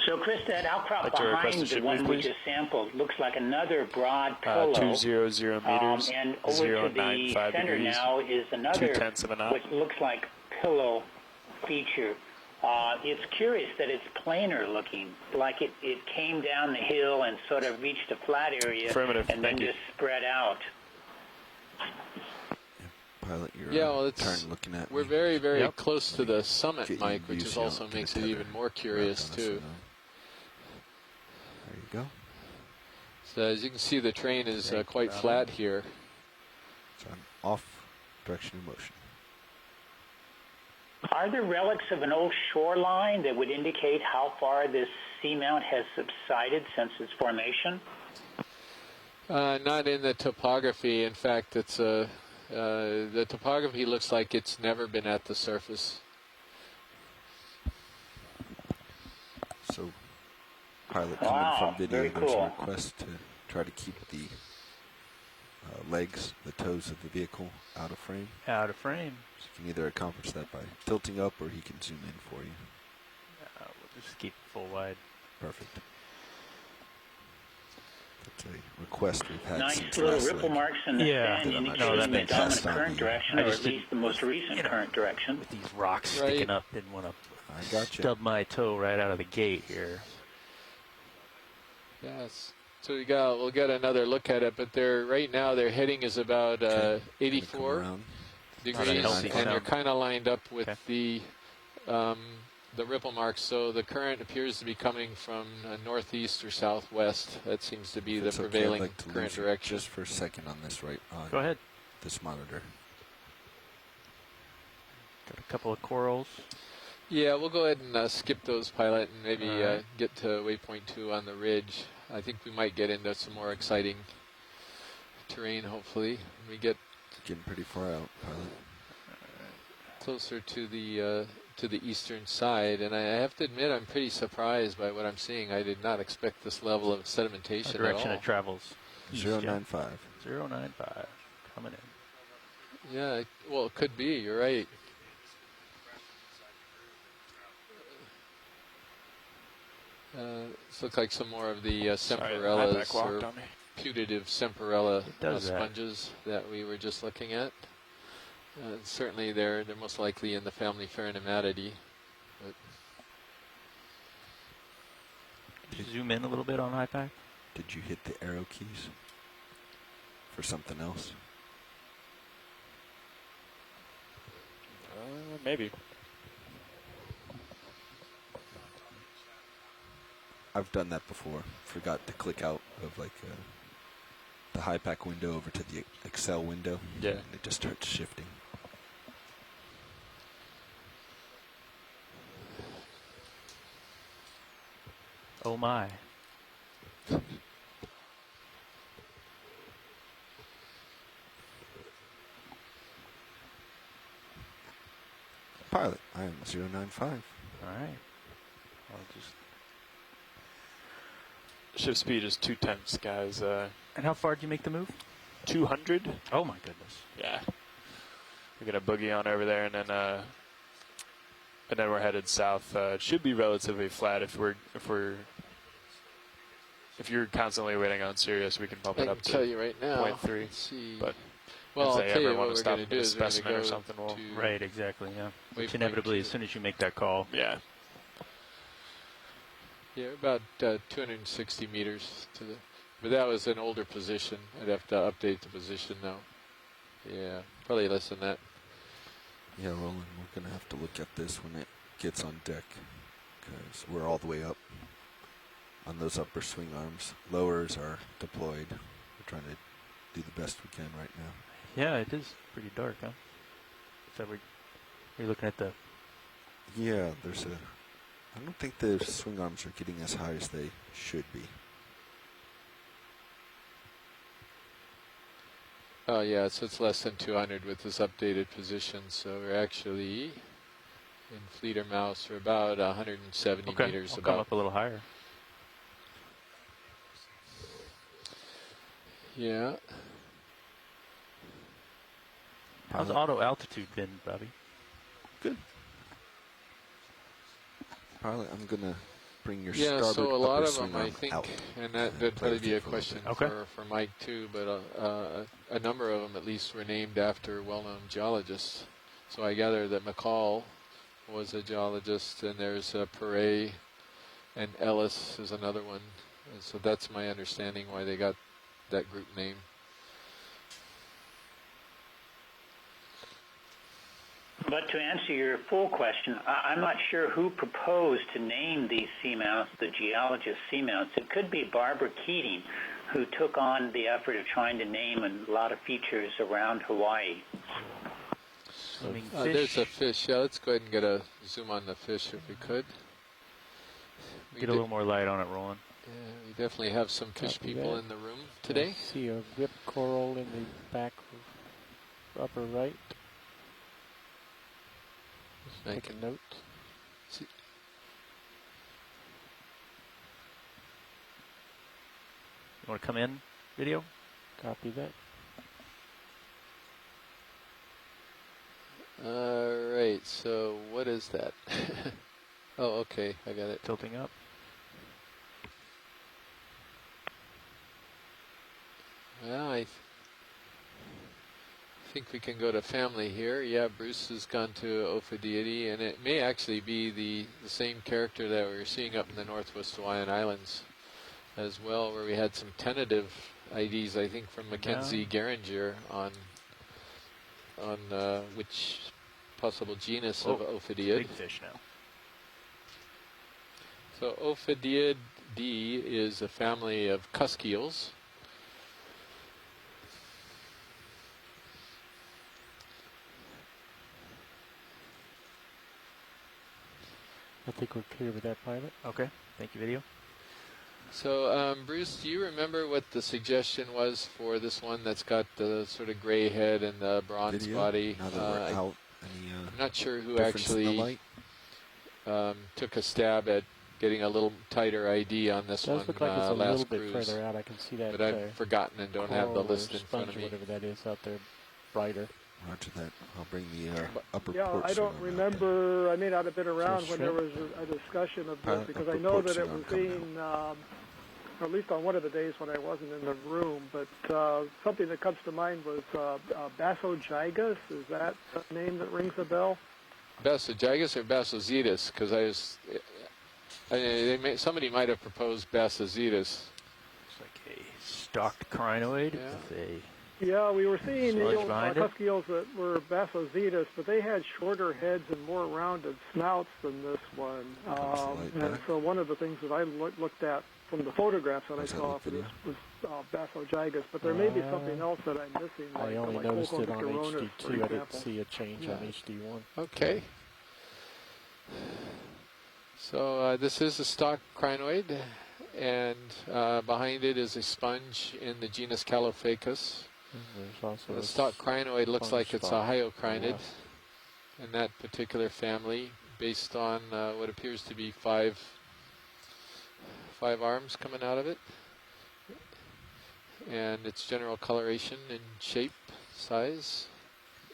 [SPEAKER 9] So, Chris, that outcrop
[SPEAKER 4] Like to request
[SPEAKER 9] behind
[SPEAKER 4] a
[SPEAKER 9] the
[SPEAKER 4] ship
[SPEAKER 9] one
[SPEAKER 4] move,
[SPEAKER 9] we
[SPEAKER 4] please?
[SPEAKER 9] just sampled looks like another broad pillow.
[SPEAKER 4] 200 meters,
[SPEAKER 9] And over to the
[SPEAKER 4] 095
[SPEAKER 9] center
[SPEAKER 4] degrees,
[SPEAKER 9] now is another
[SPEAKER 4] 0.2 of a knot.
[SPEAKER 9] what looks like pillow feature. It's curious that it's planar looking, like it came down the hill and sort of reached a flat area
[SPEAKER 4] Affirmative,
[SPEAKER 9] and then
[SPEAKER 4] thank you.
[SPEAKER 9] just spread out.
[SPEAKER 11] Pilot, your
[SPEAKER 1] well,
[SPEAKER 11] turn looking at
[SPEAKER 1] we're
[SPEAKER 11] me.
[SPEAKER 1] very, very
[SPEAKER 10] Yep.
[SPEAKER 1] close to the summit,
[SPEAKER 11] Get you
[SPEAKER 1] Mike, which
[SPEAKER 11] used
[SPEAKER 1] is
[SPEAKER 11] to
[SPEAKER 1] also
[SPEAKER 11] get a
[SPEAKER 1] makes it
[SPEAKER 11] tether
[SPEAKER 1] even more curious
[SPEAKER 11] wrapped on us,
[SPEAKER 1] too.
[SPEAKER 11] so there you go.
[SPEAKER 1] So as you can see, the terrain is
[SPEAKER 10] Thank you,
[SPEAKER 1] quite
[SPEAKER 10] Robin.
[SPEAKER 1] flat here.
[SPEAKER 11] So I'm off direction of motion.
[SPEAKER 9] Are there relics of an old shoreline that would indicate how far this seamount has subsided since its formation?
[SPEAKER 1] Not in the topography. In fact, it's the topography looks like it's never been at the surface.
[SPEAKER 11] So, pilot coming
[SPEAKER 9] Wow,
[SPEAKER 11] from video,
[SPEAKER 9] very
[SPEAKER 11] there's
[SPEAKER 9] cool.
[SPEAKER 11] a request to try to keep the legs, the toes of the vehicle out of frame.
[SPEAKER 10] Out of frame.
[SPEAKER 11] So you can either accomplish that by tilting up or he can zoom in for you.
[SPEAKER 10] We'll just keep it full wide.
[SPEAKER 11] Perfect. That's a request we've had
[SPEAKER 9] Nice
[SPEAKER 11] since
[SPEAKER 9] little
[SPEAKER 11] last
[SPEAKER 9] ripple
[SPEAKER 11] leg.
[SPEAKER 9] marks in the
[SPEAKER 10] Yeah.
[SPEAKER 9] sand
[SPEAKER 10] No,
[SPEAKER 9] indicating
[SPEAKER 10] that
[SPEAKER 9] the
[SPEAKER 10] makes
[SPEAKER 9] dominant
[SPEAKER 11] sense.
[SPEAKER 9] current direction,
[SPEAKER 10] I
[SPEAKER 9] or
[SPEAKER 10] just
[SPEAKER 9] at least the most recent current direction.
[SPEAKER 10] With these rocks
[SPEAKER 1] Right.
[SPEAKER 10] sticking up, didn't want to
[SPEAKER 11] I got you.
[SPEAKER 10] stub my toe right out of the gate here.
[SPEAKER 1] Yes. So we'll get another look at it, but right now their heading is about
[SPEAKER 11] Okay. Gonna come
[SPEAKER 1] 84
[SPEAKER 11] around.
[SPEAKER 1] degrees,
[SPEAKER 10] healthy
[SPEAKER 1] and you're
[SPEAKER 10] sound.
[SPEAKER 1] kind of lined up with
[SPEAKER 10] Okay.
[SPEAKER 1] the ripple marks. So the current appears to be coming from northeast or southwest. That seems to be
[SPEAKER 11] If
[SPEAKER 1] the
[SPEAKER 11] it's okay, I'd
[SPEAKER 1] prevailing
[SPEAKER 11] like to
[SPEAKER 1] current
[SPEAKER 11] lose you
[SPEAKER 1] direction.
[SPEAKER 11] just for a second on this
[SPEAKER 10] Go ahead.
[SPEAKER 11] this monitor.
[SPEAKER 10] Got a couple of corals.
[SPEAKER 1] Yeah, we'll go ahead and skip those, pilot, and maybe
[SPEAKER 10] All right.
[SPEAKER 1] get to waypoint 2 on the ridge. I think we might get into some more exciting terrain, hopefully. We get
[SPEAKER 11] Getting pretty far out, pilot.
[SPEAKER 1] closer to the eastern side, and I have to admit I'm pretty surprised by what I'm seeing. I did not expect this level of
[SPEAKER 10] What
[SPEAKER 1] sedimentation
[SPEAKER 10] direction
[SPEAKER 1] at all.
[SPEAKER 10] it travels? East,
[SPEAKER 11] 095.
[SPEAKER 10] 095. Coming in.
[SPEAKER 1] Yeah, well, it could be. You're right. This looks like some more of the semparellas or putative semparella
[SPEAKER 10] does that.
[SPEAKER 1] sponges that we were just looking at. Certainly, they're most likely in the family Pheronematidae. But
[SPEAKER 10] Could you zoom in a little bit on IPAC?
[SPEAKER 11] Did you hit the arrow keys for something else?
[SPEAKER 4] Maybe.
[SPEAKER 11] I've done that before. Forgot to click out of like the high pack window over to the Excel window.
[SPEAKER 4] Yeah.
[SPEAKER 11] And it just starts shifting.
[SPEAKER 10] Oh my.
[SPEAKER 11] Pilot, I am 095.
[SPEAKER 10] All right. I'll just.
[SPEAKER 4] Shift speed is 2 tenths, guys.
[SPEAKER 10] And how far did you make the move?
[SPEAKER 4] 200.
[SPEAKER 10] Oh my goodness.
[SPEAKER 4] Yeah. We're gonna boogie on over there, and then we're headed south. It should be relatively flat if you're constantly waiting on Sirius. We can bump
[SPEAKER 1] I
[SPEAKER 4] it
[SPEAKER 1] can
[SPEAKER 4] up to
[SPEAKER 1] tell you right now.
[SPEAKER 4] 0.3.
[SPEAKER 1] Let's see.
[SPEAKER 4] But
[SPEAKER 1] well,
[SPEAKER 4] if
[SPEAKER 1] I'll
[SPEAKER 4] they
[SPEAKER 1] tell
[SPEAKER 4] ever
[SPEAKER 1] you
[SPEAKER 4] want
[SPEAKER 1] what
[SPEAKER 4] to
[SPEAKER 1] we're
[SPEAKER 4] stop
[SPEAKER 1] going
[SPEAKER 4] and
[SPEAKER 1] to do
[SPEAKER 4] get a
[SPEAKER 1] is we're going to
[SPEAKER 4] specimen
[SPEAKER 1] go
[SPEAKER 4] or something, we'll
[SPEAKER 1] to
[SPEAKER 10] Right, exactly, yeah. Which
[SPEAKER 1] waypoint
[SPEAKER 10] inevitably,
[SPEAKER 1] 2.
[SPEAKER 10] as soon as you make that call.
[SPEAKER 4] yeah.
[SPEAKER 1] Yeah, about 260 meters to the. But that was an older position. I'd have to update the position now. Yeah, probably less than that.
[SPEAKER 11] Yeah, Roland, we're going to have to look at this when it gets on deck. Because we're all the way up on those upper swing arms. Lowers are deployed. We're trying to do the best we can right now.
[SPEAKER 10] Yeah, it is pretty dark, huh? So you're looking at the.
[SPEAKER 11] Yeah, I don't think the swing arms are getting as high as they should be.
[SPEAKER 1] Oh yeah, so it's less than 200 with this updated position. So we're actually in Fleeter Mouse. We're about 170
[SPEAKER 10] Okay,
[SPEAKER 1] meters.
[SPEAKER 10] I'll
[SPEAKER 1] About.
[SPEAKER 10] come up a little higher.
[SPEAKER 1] Yeah.
[SPEAKER 10] How's auto altitude been, Bobby?
[SPEAKER 11] Good. Pilot, I'm going to bring your
[SPEAKER 1] Yeah,
[SPEAKER 11] starboard
[SPEAKER 1] so a lot
[SPEAKER 11] upper
[SPEAKER 1] of
[SPEAKER 11] swing
[SPEAKER 1] them, I
[SPEAKER 11] arm
[SPEAKER 1] think,
[SPEAKER 11] out.
[SPEAKER 1] and that'd
[SPEAKER 11] play
[SPEAKER 1] probably
[SPEAKER 11] with
[SPEAKER 1] be
[SPEAKER 11] it
[SPEAKER 1] a
[SPEAKER 11] for a little
[SPEAKER 1] question
[SPEAKER 10] bit. Okay.
[SPEAKER 1] for Mike too, but a number of them at least were named after well-known geologists. So I gather that McCall was a geologist, and there's Perret, and Ellis is another one. And so that's my understanding why they got that group name.
[SPEAKER 9] But to answer your full question, I'm not sure who proposed to name these seamounts, the geologist seamounts. It could be Barbara Keating, who took on the effort of trying to name a lot of features around Hawaii.
[SPEAKER 10] Swimming
[SPEAKER 1] There's
[SPEAKER 10] fish.
[SPEAKER 1] a fish. Yeah, let's go ahead and get a zoom on the fish if we could.
[SPEAKER 10] Get a little more light on it, Roland.
[SPEAKER 1] Yeah, we definitely have some fish
[SPEAKER 3] Copy
[SPEAKER 1] people
[SPEAKER 3] that.
[SPEAKER 1] in the room today.
[SPEAKER 3] I see a rip coral in the back upper right. Just
[SPEAKER 1] I
[SPEAKER 3] take a
[SPEAKER 1] can
[SPEAKER 3] note.
[SPEAKER 1] see.
[SPEAKER 10] You want to come in, video?
[SPEAKER 3] Copy that.
[SPEAKER 1] All right, so what is that? Oh, okay, I got it.
[SPEAKER 10] Tilting up.
[SPEAKER 1] I think we can go to family here. Yeah, Bruce has gone to Ophidiidae, and it may actually be the same character that we were seeing up in the Northwest Hawaiian Islands as well, where we had some tentative IDs, I think, from Mackenzie Geringer on which possible genus of Ophidiid.
[SPEAKER 10] Big fish now.
[SPEAKER 1] So Ophidiidae is a family of cusk eels.
[SPEAKER 3] I think we're clear with that, pilot.
[SPEAKER 10] Okay. Thank you, video.
[SPEAKER 1] So, Bruce, do you remember what the suggestion was for this one that's got the sort of gray head and the bronze
[SPEAKER 11] Video?
[SPEAKER 1] body?
[SPEAKER 11] Now that we're out, any
[SPEAKER 1] I'm not sure who
[SPEAKER 11] difference in the
[SPEAKER 1] actually
[SPEAKER 11] light?
[SPEAKER 1] took a stab at getting a little tighter ID on this
[SPEAKER 3] It does
[SPEAKER 1] one
[SPEAKER 3] look like it's a
[SPEAKER 1] last
[SPEAKER 3] little bit
[SPEAKER 1] cruise.
[SPEAKER 3] further out. I can see that.
[SPEAKER 1] But I've forgotten and don't have the
[SPEAKER 3] coral or
[SPEAKER 1] list in front of
[SPEAKER 3] sponge
[SPEAKER 1] me.
[SPEAKER 3] or whatever that is out there, brighter.
[SPEAKER 11] Roger that. I'll bring the upper
[SPEAKER 5] Yeah,
[SPEAKER 11] port
[SPEAKER 5] I don't
[SPEAKER 11] sonar out
[SPEAKER 5] remember. I may not have been around when there
[SPEAKER 3] shrimp?
[SPEAKER 5] was a discussion of this
[SPEAKER 11] Pilot
[SPEAKER 5] because I
[SPEAKER 11] upper
[SPEAKER 5] know
[SPEAKER 11] port
[SPEAKER 5] that it
[SPEAKER 11] sonar
[SPEAKER 5] was
[SPEAKER 11] coming
[SPEAKER 5] being, or at least on one of the days when I wasn't in the room. But something that comes to mind was Basogygus. Is that a name that rings a bell?
[SPEAKER 1] Basogygus or Basozetus? Because somebody might have proposed Basozetus.
[SPEAKER 10] It's like a stalked crinoid
[SPEAKER 1] Yeah.
[SPEAKER 10] with a
[SPEAKER 5] Yeah, we were seeing
[SPEAKER 10] Sludge
[SPEAKER 5] eels,
[SPEAKER 10] behind it?
[SPEAKER 5] cusk eels that were Basozetus, but they had shorter heads and more rounded snouts than this one. And so one of the things that I looked at from the photographs that I saw for this was Basogygus, but there may be something else that I'm missing.
[SPEAKER 3] I only
[SPEAKER 5] like
[SPEAKER 3] noticed it on
[SPEAKER 5] Okeanos, for
[SPEAKER 3] HD2. I didn't
[SPEAKER 5] example.
[SPEAKER 3] see a change on HD1.
[SPEAKER 1] Okay. So this is a stock crinoid, and behind it is a sponge in the genus Calophacus.
[SPEAKER 3] There's also
[SPEAKER 1] The stock crinoid looks like it's a
[SPEAKER 3] sponge
[SPEAKER 1] hyocrinid in that particular family, based on what appears to be five arms coming out of it, and its general coloration and shape, size.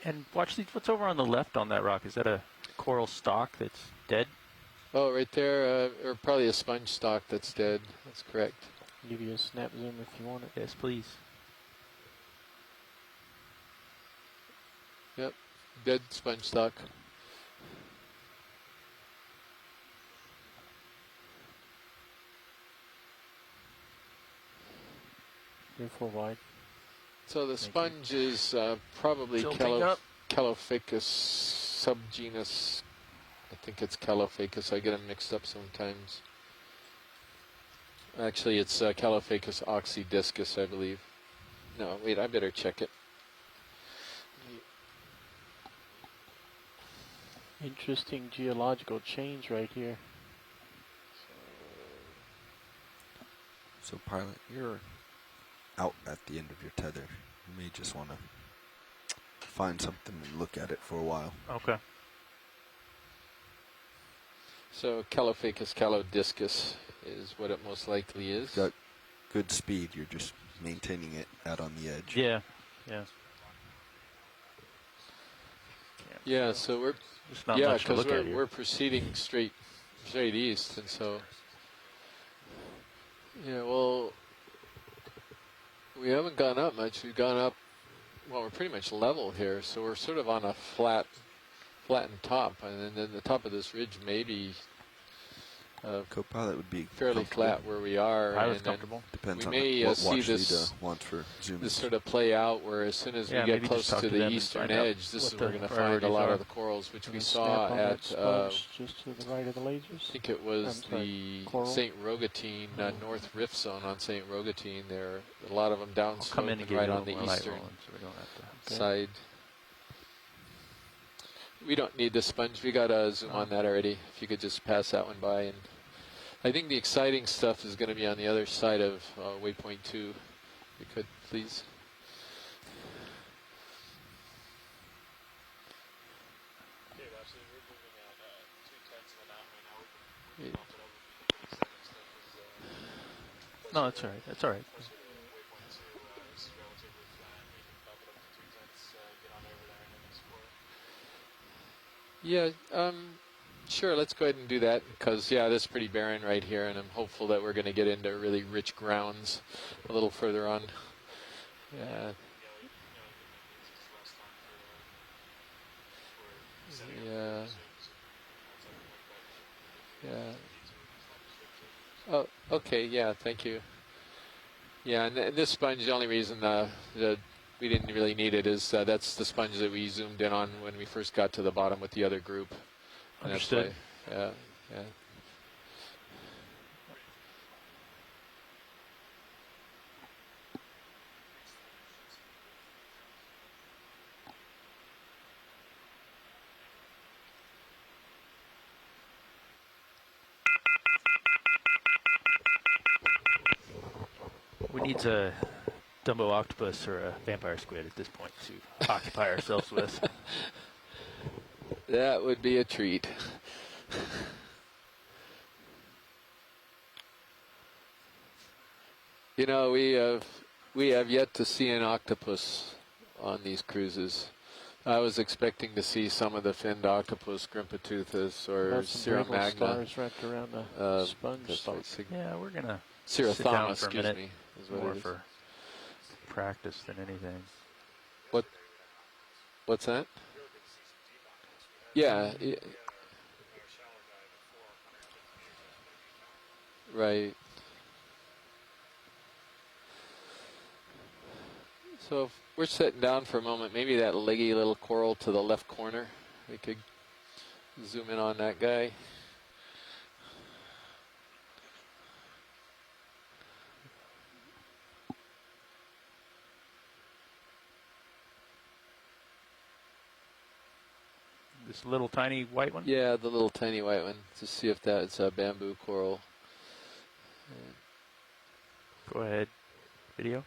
[SPEAKER 10] And watch these. What's over on the left on that rock? Is that a coral stalk that's dead?
[SPEAKER 1] Oh, right there, or probably a sponge stock that's dead. That's correct.
[SPEAKER 3] Give you a snap zoom if you want it.
[SPEAKER 10] Yes, please.
[SPEAKER 1] Yep, dead sponge stock.
[SPEAKER 3] You're full wide.
[SPEAKER 1] So the sponge is probably
[SPEAKER 10] Tilting up.
[SPEAKER 1] Calophacus subgenus. I think it's Calophacus. I get them mixed up sometimes. Actually, it's Calophacus oxydiscus, I believe. No, wait, I better check it.
[SPEAKER 3] Interesting geological change right here.
[SPEAKER 11] So, pilot, you're out at the end of your tether. You may just want to find something and look at it for a while.
[SPEAKER 10] Okay.
[SPEAKER 1] So Calophacus calodiscus is what it most likely is.
[SPEAKER 11] Got good speed. You're just maintaining it out on the edge.
[SPEAKER 10] Yeah. Yeah.
[SPEAKER 1] Yeah, so we're
[SPEAKER 10] There's not much to
[SPEAKER 1] because
[SPEAKER 10] look at here.
[SPEAKER 1] we're proceeding straight east, and so well, we haven't gone up much. We've gone up. Well, we're pretty much level here, so we're sort of on a flattened top, and then the top of this ridge may be
[SPEAKER 11] Co-pilot would be
[SPEAKER 1] fairly flat where we are.
[SPEAKER 10] Pilot's
[SPEAKER 1] and then
[SPEAKER 10] comfortable.
[SPEAKER 11] Depends
[SPEAKER 1] we
[SPEAKER 11] on
[SPEAKER 1] may
[SPEAKER 11] what
[SPEAKER 1] see
[SPEAKER 11] watch
[SPEAKER 1] this
[SPEAKER 11] lead wants for zoom.
[SPEAKER 1] this sort of play out where as soon as
[SPEAKER 10] Yeah,
[SPEAKER 1] we get
[SPEAKER 10] maybe
[SPEAKER 1] close
[SPEAKER 10] just talk
[SPEAKER 1] to
[SPEAKER 10] to
[SPEAKER 1] the
[SPEAKER 10] them and
[SPEAKER 1] eastern
[SPEAKER 10] find out
[SPEAKER 1] edge, this
[SPEAKER 10] what
[SPEAKER 1] is
[SPEAKER 10] the
[SPEAKER 1] we're going to find a
[SPEAKER 10] priorities
[SPEAKER 1] lot
[SPEAKER 10] are.
[SPEAKER 1] of the corals which we
[SPEAKER 3] And
[SPEAKER 1] saw
[SPEAKER 3] snap on that
[SPEAKER 1] at
[SPEAKER 3] sponge just to the right of the lasers.
[SPEAKER 1] I think it was
[SPEAKER 3] I'm sorry,
[SPEAKER 1] the
[SPEAKER 3] coral?
[SPEAKER 1] St. Rogatine North Rift Zone on St. Rogatine. There are a lot of them
[SPEAKER 10] I'll
[SPEAKER 1] downslope
[SPEAKER 10] come in
[SPEAKER 1] and
[SPEAKER 10] and give
[SPEAKER 1] right
[SPEAKER 10] you a
[SPEAKER 1] on the
[SPEAKER 10] little more light
[SPEAKER 1] eastern
[SPEAKER 10] rolling so we don't have to.
[SPEAKER 1] side. We don't need the sponge. We got a zoom on that already. If you could just pass that one by. And I think the exciting stuff is going to be on the other side of waypoint 2. If you could, please.
[SPEAKER 10] No, that's all right. That's all right.
[SPEAKER 1] Yeah, sure, let's go ahead and do that because, yeah, this is pretty barren right here, and I'm hopeful that we're going to get into really rich grounds a little further on. Yeah. Yeah. Yeah. Oh, okay. Yeah. Thank you. Yeah, and this sponge, the only reason that we didn't really need it is that's the sponge that we zoomed in on when we first got to the bottom with the other group. And
[SPEAKER 10] Understood.
[SPEAKER 1] That's why, yeah.
[SPEAKER 10] We need a Dumbo octopus or a vampire squid at this point to occupy ourselves with.
[SPEAKER 1] That would be a treat. You know, we have yet to see an octopus on these cruises. I was expecting to see some of the finned octopus, grimpatoothus, or Cirromagna.
[SPEAKER 3] Stars wrapped around the sponge stalk.
[SPEAKER 1] Right,
[SPEAKER 10] Yeah, we're gonna
[SPEAKER 1] Cirrothammus,
[SPEAKER 10] for a
[SPEAKER 1] excuse
[SPEAKER 10] minute,
[SPEAKER 1] me, is what
[SPEAKER 10] more
[SPEAKER 1] it is.
[SPEAKER 10] for practice than anything.
[SPEAKER 1] What's that? Yeah. Right. So if we're sitting down for a moment, maybe that leggy little coral to the left corner, we could zoom in on that guy.
[SPEAKER 10] This little tiny white one?
[SPEAKER 1] Yeah, the little tiny white one, to see if that's a bamboo coral.
[SPEAKER 10] Go ahead. Video.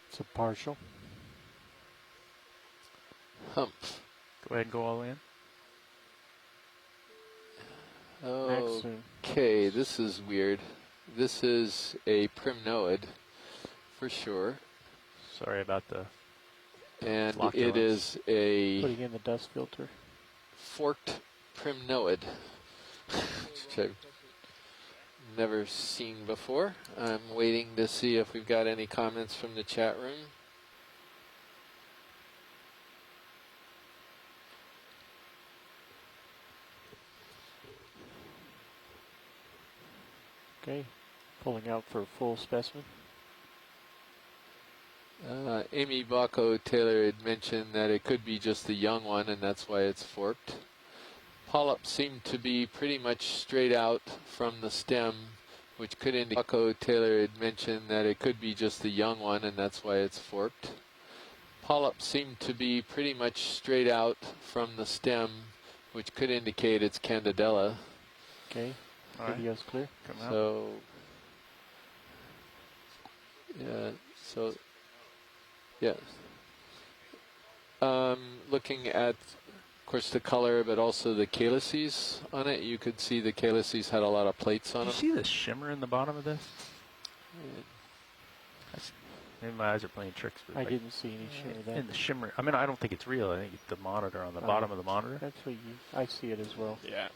[SPEAKER 3] It's a partial.
[SPEAKER 1] Hump.
[SPEAKER 10] Go ahead and go all in.
[SPEAKER 1] Okay, this is weird. This is a primnoid, for sure.
[SPEAKER 10] Sorry about the
[SPEAKER 1] And
[SPEAKER 10] flocculence.
[SPEAKER 1] it is a
[SPEAKER 3] Putting in the dust filter.
[SPEAKER 1] forked primnoid, which I've never seen before. I'm waiting to see if we've got any comments from the chat room.
[SPEAKER 3] Okay, pulling out for a full specimen.
[SPEAKER 1] Amy Bacco Taylor had mentioned that it could be just the young one, and that's why it's forked. Polyps seem to be pretty much straight out from the stem, which could indicate. Bacco Taylor had mentioned that it could be just the young one, and that's why it's forked. Polyps seem to be pretty much straight out from the stem, which could indicate it's Candidella.
[SPEAKER 3] Okay, video's clear.
[SPEAKER 10] Come out.
[SPEAKER 1] So, yeah, so, yeah. Looking at, of course, the color, but also the calyces on it, you could see the calyces had a lot of plates on
[SPEAKER 10] Do you
[SPEAKER 1] them.
[SPEAKER 10] see the shimmer in the bottom of this? Maybe my eyes are playing tricks. But
[SPEAKER 3] I
[SPEAKER 10] like,
[SPEAKER 3] didn't see any shimmer there.
[SPEAKER 10] in the shimmer. I mean, I don't think it's real. I think it's the monitor on the bottom of the monitor.
[SPEAKER 3] That's what I see it as well.
[SPEAKER 10] Yeah.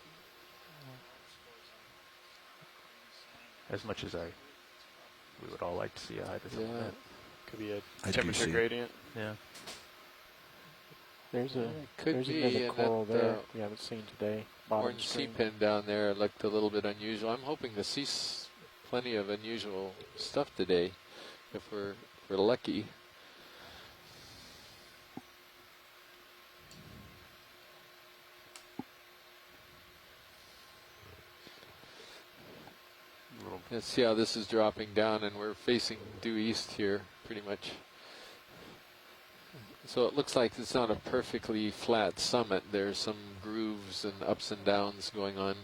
[SPEAKER 10] As much as we would all like to see a hydrothermal vent.
[SPEAKER 4] Could be a
[SPEAKER 11] I do
[SPEAKER 4] temperature
[SPEAKER 11] see.
[SPEAKER 4] gradient.
[SPEAKER 10] Yeah.
[SPEAKER 3] There's
[SPEAKER 1] Could be,
[SPEAKER 3] another
[SPEAKER 1] and
[SPEAKER 3] coral
[SPEAKER 1] that,
[SPEAKER 3] there we haven't seen today. Bottom
[SPEAKER 1] orange sea
[SPEAKER 3] screen.
[SPEAKER 1] pin down there looked a little bit unusual. I'm hoping to see plenty of unusual stuff today, if we're lucky. Let's see how this is dropping down, and we're facing due east here, pretty much. So it looks like it's not a perfectly flat summit. There's some grooves and ups and downs going on.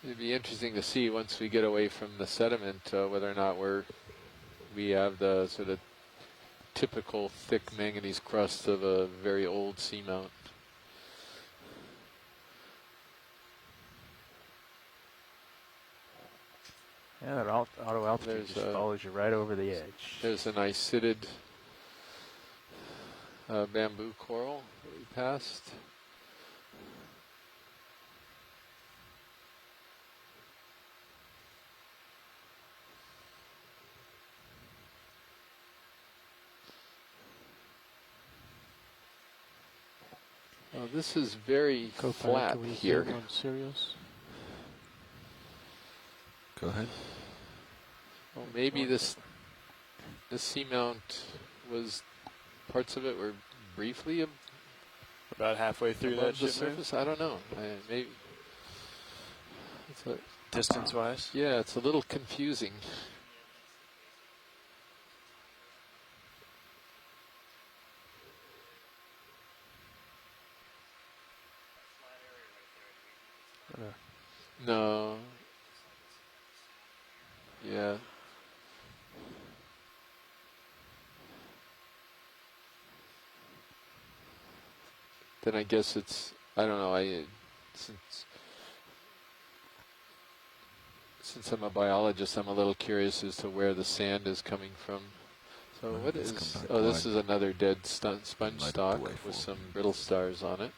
[SPEAKER 1] It'd be interesting to see once we get away from the sediment whether or not we have the sort of typical thick manganese crust of a very old seamount.
[SPEAKER 10] Yeah, that auto altitude
[SPEAKER 1] There's
[SPEAKER 10] just follows you right over the edge.
[SPEAKER 1] There's an icidid bamboo coral that we passed. Oh, this is very flat here.
[SPEAKER 3] On Sirius.
[SPEAKER 11] Go ahead.
[SPEAKER 1] Well, maybe this seamount was, parts of it were briefly
[SPEAKER 4] About halfway through that
[SPEAKER 1] above the
[SPEAKER 4] ship move?
[SPEAKER 1] surface. I don't know. Maybe.
[SPEAKER 4] Distance-wise?
[SPEAKER 1] Yeah, it's a little confusing. No. Yeah. Then I guess it's, I don't know, since I'm a biologist, I'm a little curious as to where the sand is coming from. So what is, this is another dead sponge stock with some brittle stars on it.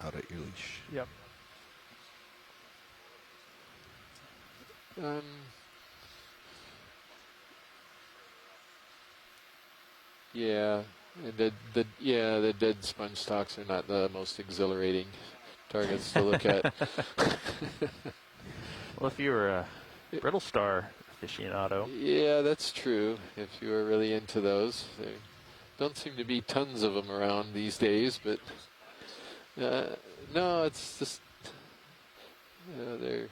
[SPEAKER 11] Out at your leash.
[SPEAKER 10] Yep.
[SPEAKER 1] Yeah, and the dead sponge stocks are not the most exhilarating targets to look at.
[SPEAKER 10] Well, if you were a brittle star aficionado.
[SPEAKER 1] Yeah, that's true. If you were really into those, there don't seem to be tons of them around these days. But no, it's just they're.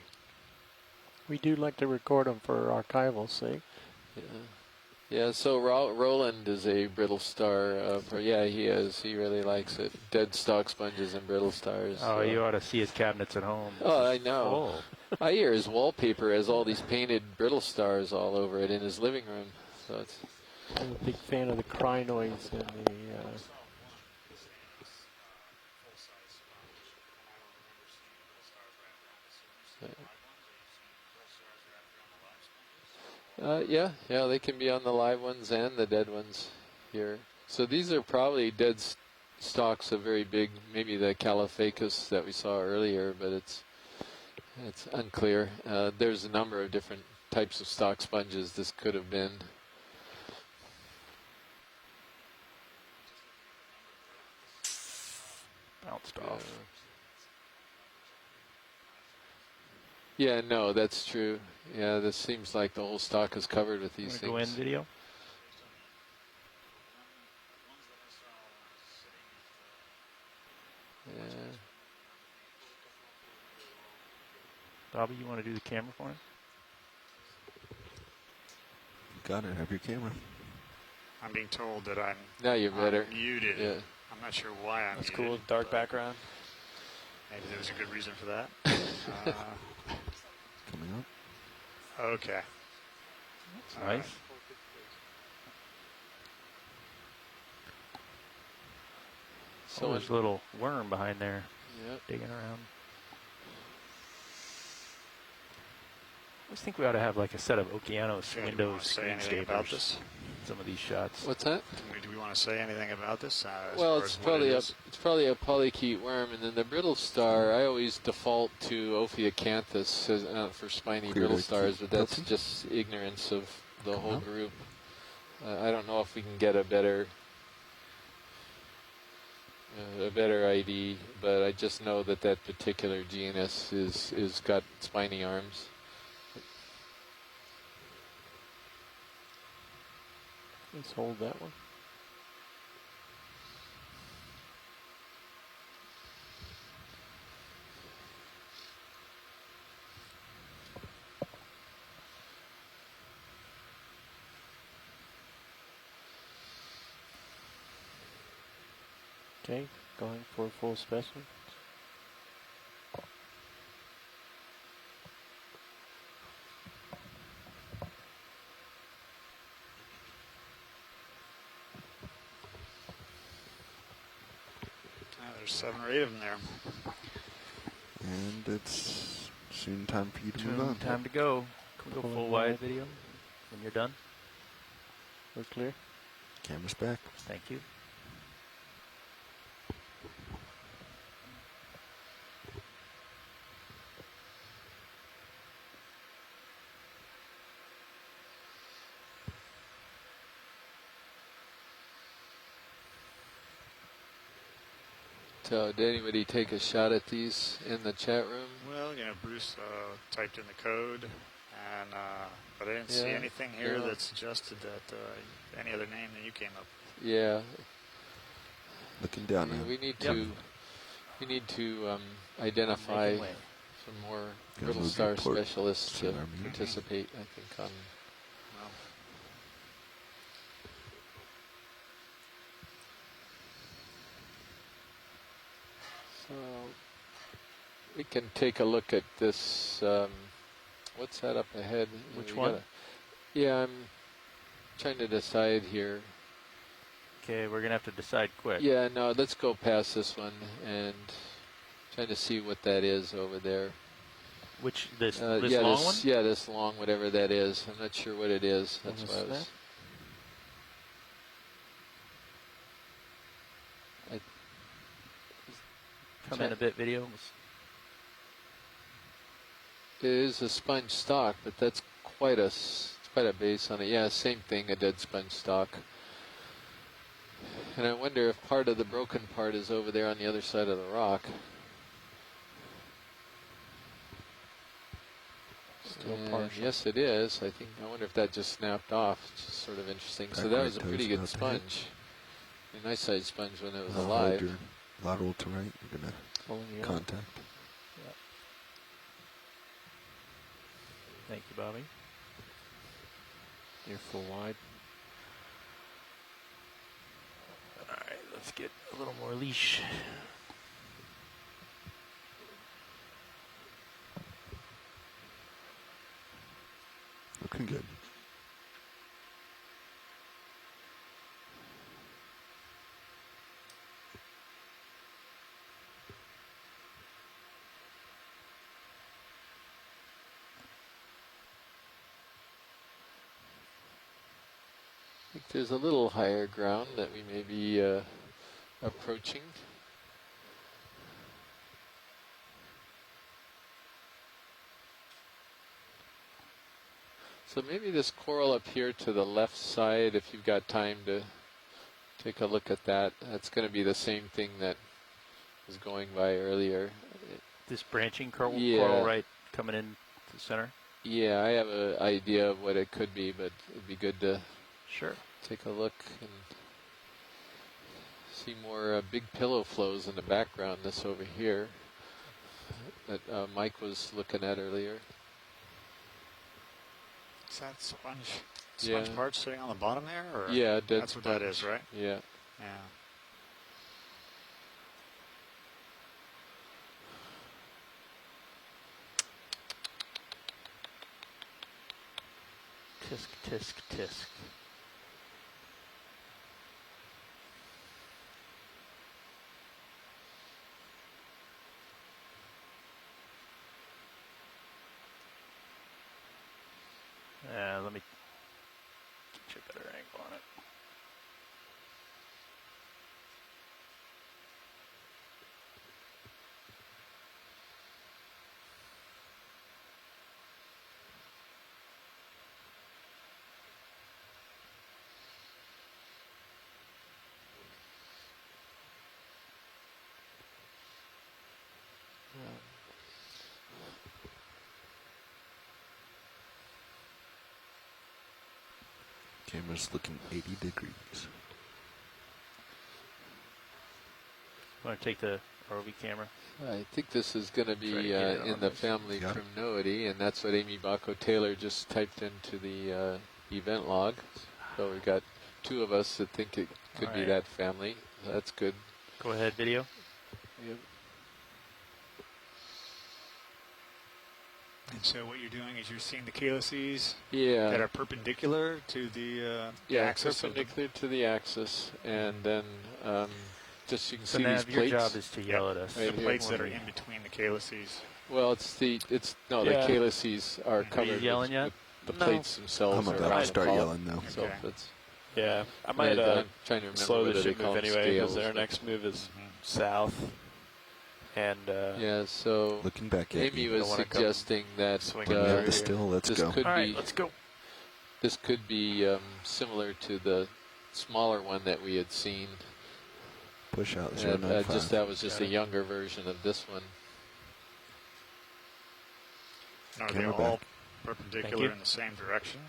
[SPEAKER 3] We do like to record them for archival sake.
[SPEAKER 1] Yeah. Yeah, so Roland is a brittle star. Yeah, he is. He really likes it. Dead stock sponges and brittle stars.
[SPEAKER 10] Oh, you ought to see his cabinets at home.
[SPEAKER 1] Oh, I know. I hear his wallpaper has all these painted brittle stars all over it in his living room. So it's.
[SPEAKER 3] I'm a big fan of the crinoids and the.
[SPEAKER 1] Yeah, they can be on the live ones and the dead ones here. So these are probably dead stalks of very big, maybe the Calophacus that we saw earlier, but it's unclear. There's a number of different types of stock sponges this could have been.
[SPEAKER 10] Bounced off.
[SPEAKER 1] Yeah, no, that's true. Yeah, this seems like the whole stock is covered with these things.
[SPEAKER 10] Go in video.
[SPEAKER 1] Yeah.
[SPEAKER 10] Bobby, you want to do the camera for him?
[SPEAKER 11] Got it. Have your camera.
[SPEAKER 12] I'm being told that I'm
[SPEAKER 1] now you're better.
[SPEAKER 12] Muted.
[SPEAKER 1] Yeah.
[SPEAKER 12] I'm not sure why I'm
[SPEAKER 4] That's
[SPEAKER 12] muted.
[SPEAKER 4] cool. Dark background.
[SPEAKER 12] Maybe there was a good reason for that.
[SPEAKER 11] Coming up.
[SPEAKER 12] Okay.
[SPEAKER 10] That's nice.
[SPEAKER 1] So
[SPEAKER 10] there's a little worm behind there.
[SPEAKER 1] Yep.
[SPEAKER 10] Digging around. I just think we ought to have like a set of Okeanos windows
[SPEAKER 12] about this?
[SPEAKER 10] Some of these shots.
[SPEAKER 1] What's that?
[SPEAKER 12] Do we want to say anything about this?
[SPEAKER 1] Well, it's probably a polychaete worm, and then the brittle star. I always default to Ophiocanthus for spiny brittle stars, but that's just ignorance of the whole group. I don't know if we can get a better ID, but I just know that particular genus is got spiny arms.
[SPEAKER 3] Let's hold that one. Okay, going for a full specimen.
[SPEAKER 12] There's 7 or 8 of them there.
[SPEAKER 11] And it's soon time for you to move on.
[SPEAKER 10] Time to go. Can we go full wide video when you're done?
[SPEAKER 3] We're clear.
[SPEAKER 11] Camera's back.
[SPEAKER 10] Thank you.
[SPEAKER 1] So, did anybody take a shot at these in the chat room?
[SPEAKER 12] Well, Bruce typed in the code, and but I didn't see
[SPEAKER 1] Yeah,
[SPEAKER 12] anything here
[SPEAKER 1] no.
[SPEAKER 12] that suggested that any other name that you came up with.
[SPEAKER 1] Yeah.
[SPEAKER 11] Looking down
[SPEAKER 1] Yeah,
[SPEAKER 11] now.
[SPEAKER 1] we need to identify
[SPEAKER 10] Making way.
[SPEAKER 1] some more
[SPEAKER 11] Got a
[SPEAKER 1] Little
[SPEAKER 11] little
[SPEAKER 1] Star
[SPEAKER 11] report.
[SPEAKER 1] specialists to
[SPEAKER 11] Seen our meeting.
[SPEAKER 1] participate, I think, on. So we can take a look at this. What's that up ahead?
[SPEAKER 10] Which
[SPEAKER 1] We
[SPEAKER 10] one?
[SPEAKER 1] Yeah, I'm trying to decide here.
[SPEAKER 10] Okay, we're gonna have to decide quick.
[SPEAKER 1] Yeah, no, let's go past this one and trying to see what that is over there.
[SPEAKER 10] Which this
[SPEAKER 1] yeah,
[SPEAKER 10] long one?
[SPEAKER 1] Yeah, this long, whatever that is. I'm not sure what it is. That's
[SPEAKER 3] On the
[SPEAKER 1] why I was.
[SPEAKER 3] snap?
[SPEAKER 10] Come in a bit, video.
[SPEAKER 1] It is a sponge stock, but that's quite a base on it. Yeah, same thing, a dead sponge stock. And I wonder if part of the broken part is over there on the other side of the rock.
[SPEAKER 3] Still
[SPEAKER 1] And
[SPEAKER 3] partial.
[SPEAKER 1] yes, it is. I wonder if that just snapped off. It's just sort of interesting. So
[SPEAKER 11] Back
[SPEAKER 1] that
[SPEAKER 11] right
[SPEAKER 1] was a
[SPEAKER 11] toes
[SPEAKER 1] pretty good
[SPEAKER 11] about to hit.
[SPEAKER 1] sponge. A nice sized sponge when it was
[SPEAKER 11] Hold
[SPEAKER 1] alive.
[SPEAKER 11] your lateral to right. You're going
[SPEAKER 3] Pulling you
[SPEAKER 11] to
[SPEAKER 3] up.
[SPEAKER 11] contact.
[SPEAKER 3] Thank you, Bobby. You're full wide.
[SPEAKER 10] All right, let's get a little more leash.
[SPEAKER 11] Looking good.
[SPEAKER 1] I think there's a little higher ground that we may be approaching. So maybe this coral up here to the left side, if you've got time to take a look at that, that's going to be the same thing that was going by earlier.
[SPEAKER 10] This branching coral,
[SPEAKER 1] Yeah.
[SPEAKER 10] coral right coming in to the center.
[SPEAKER 1] Yeah, I have an idea of what it could be, but it'd be good to
[SPEAKER 10] Sure.
[SPEAKER 1] take a look and see more big pillow flows in the background. This over here that Mike was looking at earlier.
[SPEAKER 12] Is that sponge
[SPEAKER 1] Yeah.
[SPEAKER 12] part sitting on the bottom there? Or
[SPEAKER 1] Yeah, dead
[SPEAKER 12] that's what that
[SPEAKER 1] sponge.
[SPEAKER 12] is, right?
[SPEAKER 1] Yeah.
[SPEAKER 12] Yeah.
[SPEAKER 10] Tisk, tisk, tisk. Let me get you a better angle on it.
[SPEAKER 11] Camera's looking 80 degrees.
[SPEAKER 10] Want to take the ROV camera?
[SPEAKER 1] I think this is going to
[SPEAKER 10] Try to
[SPEAKER 1] be
[SPEAKER 10] get it on
[SPEAKER 1] in the
[SPEAKER 10] this.
[SPEAKER 1] family
[SPEAKER 11] Got it.
[SPEAKER 1] Primnoidy, and that's what Amy Bacco-Taylor just typed into the event log. So we've got two of us that think it could be
[SPEAKER 10] Alright.
[SPEAKER 1] that family. So that's good.
[SPEAKER 10] Go ahead, video.
[SPEAKER 1] Yep.
[SPEAKER 12] And so what you're doing is you're seeing the calyces
[SPEAKER 1] Yeah.
[SPEAKER 12] that are perpendicular to the
[SPEAKER 1] Yeah,
[SPEAKER 12] axis.
[SPEAKER 1] perpendicular to the axis, and then just you can
[SPEAKER 10] So
[SPEAKER 1] see
[SPEAKER 10] Nav,
[SPEAKER 1] these
[SPEAKER 10] your
[SPEAKER 1] plates.
[SPEAKER 10] job is to yell at us.
[SPEAKER 1] Right
[SPEAKER 12] The
[SPEAKER 1] here.
[SPEAKER 12] plates that are in between the calyces.
[SPEAKER 1] Well, the
[SPEAKER 4] Yeah.
[SPEAKER 1] calyces are covered
[SPEAKER 10] yelling yet?
[SPEAKER 1] with the
[SPEAKER 4] No.
[SPEAKER 1] plates themselves.
[SPEAKER 11] I'm
[SPEAKER 1] are
[SPEAKER 11] about
[SPEAKER 1] around
[SPEAKER 11] to start
[SPEAKER 1] the column.
[SPEAKER 11] yelling now.
[SPEAKER 1] So
[SPEAKER 12] Okay.
[SPEAKER 1] it's
[SPEAKER 4] Yeah, I might
[SPEAKER 1] I'm trying to remember
[SPEAKER 4] slow the
[SPEAKER 1] whether they
[SPEAKER 4] ship
[SPEAKER 1] call
[SPEAKER 4] move
[SPEAKER 1] them
[SPEAKER 4] anyway because
[SPEAKER 1] scales,
[SPEAKER 4] our
[SPEAKER 1] but-
[SPEAKER 4] next move is south. And
[SPEAKER 1] Yeah, so
[SPEAKER 11] Looking back at
[SPEAKER 1] Amy
[SPEAKER 11] you.
[SPEAKER 1] was
[SPEAKER 4] Don't wanna come
[SPEAKER 1] suggesting that
[SPEAKER 4] swing
[SPEAKER 11] When we
[SPEAKER 4] over
[SPEAKER 11] have the
[SPEAKER 4] here.
[SPEAKER 11] still, let's
[SPEAKER 1] this
[SPEAKER 11] go.
[SPEAKER 1] could
[SPEAKER 4] All right,
[SPEAKER 1] be
[SPEAKER 4] let's go.
[SPEAKER 1] this could be similar to the smaller one that we had seen.
[SPEAKER 11] Push out
[SPEAKER 1] And,
[SPEAKER 11] 095.
[SPEAKER 1] just that was just
[SPEAKER 4] Got
[SPEAKER 1] a
[SPEAKER 4] it.
[SPEAKER 1] younger version of this one.
[SPEAKER 12] Are they
[SPEAKER 11] Camera
[SPEAKER 12] all
[SPEAKER 11] back.
[SPEAKER 12] perpendicular in the same direction?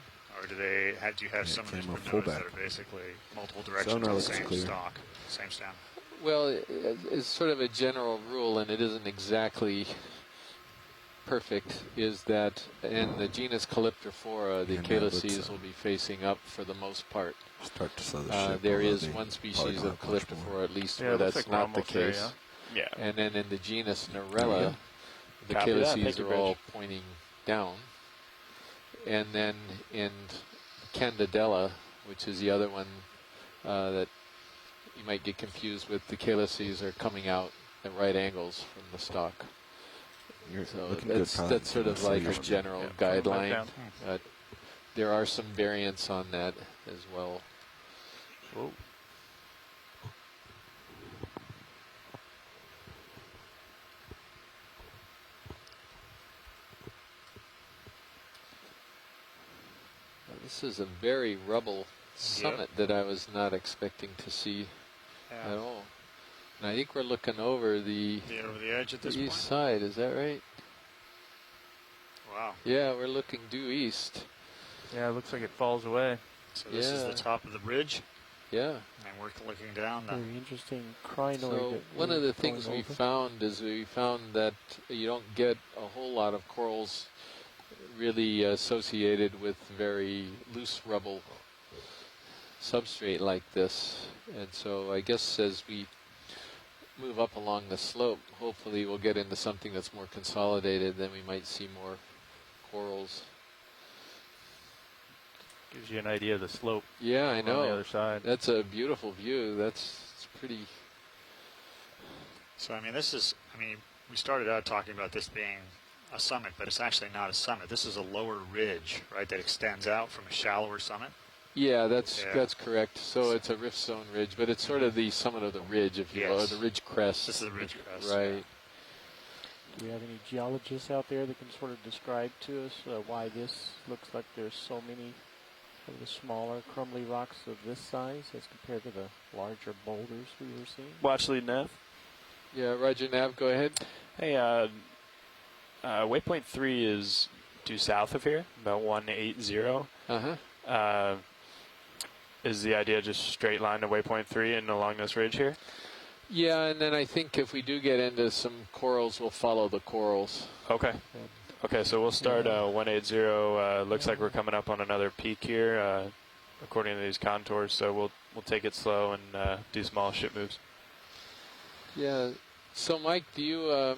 [SPEAKER 12] Or do you have some of these
[SPEAKER 11] camera full
[SPEAKER 12] windows that
[SPEAKER 11] back.
[SPEAKER 12] are basically multiple directions
[SPEAKER 11] Sonar
[SPEAKER 12] on the
[SPEAKER 11] looks
[SPEAKER 12] same
[SPEAKER 11] clear.
[SPEAKER 12] stock, same stand?
[SPEAKER 1] Well, it's sort of a general rule, and it isn't exactly perfect, is that in the genus Calyptrophora, the
[SPEAKER 11] And,
[SPEAKER 1] calyces
[SPEAKER 11] let's,
[SPEAKER 1] will be facing up for the most part.
[SPEAKER 11] Start to slow the ship.
[SPEAKER 1] There
[SPEAKER 11] although
[SPEAKER 1] is
[SPEAKER 11] they
[SPEAKER 1] one
[SPEAKER 11] probably
[SPEAKER 1] species
[SPEAKER 11] don't
[SPEAKER 1] of
[SPEAKER 11] have much more.
[SPEAKER 1] Calyptrophora, at least,
[SPEAKER 10] Yeah,
[SPEAKER 1] where
[SPEAKER 10] it looks
[SPEAKER 1] that's
[SPEAKER 10] like we're
[SPEAKER 1] not the
[SPEAKER 10] almost there,
[SPEAKER 1] case.
[SPEAKER 4] Yeah.
[SPEAKER 1] And then in the genus
[SPEAKER 11] There we
[SPEAKER 1] Narella,
[SPEAKER 11] go.
[SPEAKER 1] the
[SPEAKER 4] Copy that.
[SPEAKER 1] calyces
[SPEAKER 4] Thank you,
[SPEAKER 1] are all
[SPEAKER 4] Rich.
[SPEAKER 1] pointing down. And then in Candidella, which is the other one that you might get confused with, the calyces are coming out at right angles from the stock.
[SPEAKER 11] You're
[SPEAKER 1] So
[SPEAKER 11] looking good,
[SPEAKER 1] that's
[SPEAKER 11] pilot.
[SPEAKER 1] sort of
[SPEAKER 11] So
[SPEAKER 1] like
[SPEAKER 11] you're-
[SPEAKER 1] a general
[SPEAKER 4] Yeah, coming back
[SPEAKER 1] guideline.
[SPEAKER 4] down.
[SPEAKER 1] But there are some variants on that as well.
[SPEAKER 10] Whoa.
[SPEAKER 1] This is a very rubble summit that I was not expecting to see at all. And I think we're looking over the
[SPEAKER 12] Over the edge at this
[SPEAKER 1] east
[SPEAKER 12] point?
[SPEAKER 1] side, is that right?
[SPEAKER 12] Wow.
[SPEAKER 1] Yeah, we're looking due east.
[SPEAKER 10] Yeah, it looks like it falls away.
[SPEAKER 12] So this is
[SPEAKER 1] Yeah.
[SPEAKER 12] the top of the ridge,
[SPEAKER 1] Yeah.
[SPEAKER 12] and we're looking down.
[SPEAKER 3] Very interesting crinoid.
[SPEAKER 1] So
[SPEAKER 3] that
[SPEAKER 1] one
[SPEAKER 3] we're
[SPEAKER 1] of the
[SPEAKER 3] going
[SPEAKER 1] things we
[SPEAKER 3] over.
[SPEAKER 1] found is we found that you don't get a whole lot of corals really associated with very loose rubble substrate like this. And so I guess as we move up along the slope, hopefully we'll get into something that's more consolidated, then we might see more corals.
[SPEAKER 10] Gives you an idea of the slope.
[SPEAKER 1] Yeah, I
[SPEAKER 10] on the
[SPEAKER 1] know.
[SPEAKER 10] other side.
[SPEAKER 1] That's a beautiful view. It's pretty.
[SPEAKER 12] So, I mean, we started out talking about this being a summit, but it's actually not a summit. This is a lower ridge, right, that extends out from a shallower summit.
[SPEAKER 1] Yeah, that's
[SPEAKER 12] Yeah.
[SPEAKER 1] correct. So it's a rift zone ridge, but it's sort of the summit of the ridge, if you will, or
[SPEAKER 12] Yes.
[SPEAKER 1] the ridge crest.
[SPEAKER 12] This is the ridge crest.
[SPEAKER 1] Right.
[SPEAKER 3] Do we have any geologists out there that can sort of describe to us why this looks like there's so many of the smaller crumbly rocks of this size as compared to the larger boulders we were seeing?
[SPEAKER 4] Watch lead nav.
[SPEAKER 1] Yeah, Roger Nav, go ahead.
[SPEAKER 4] Hey, waypoint 3 is due south of here, about 180.
[SPEAKER 1] Uh-huh.
[SPEAKER 4] Is the idea just straight line to waypoint 3 and along this ridge here?
[SPEAKER 1] Yeah, and then I think if we do get into some corals, we'll follow the corals.
[SPEAKER 4] Okay. Okay, so we'll start 180. Looks like we're coming up on another peak here, according to these contours. So we'll take it slow and do small ship moves.
[SPEAKER 1] Yeah. So Mike,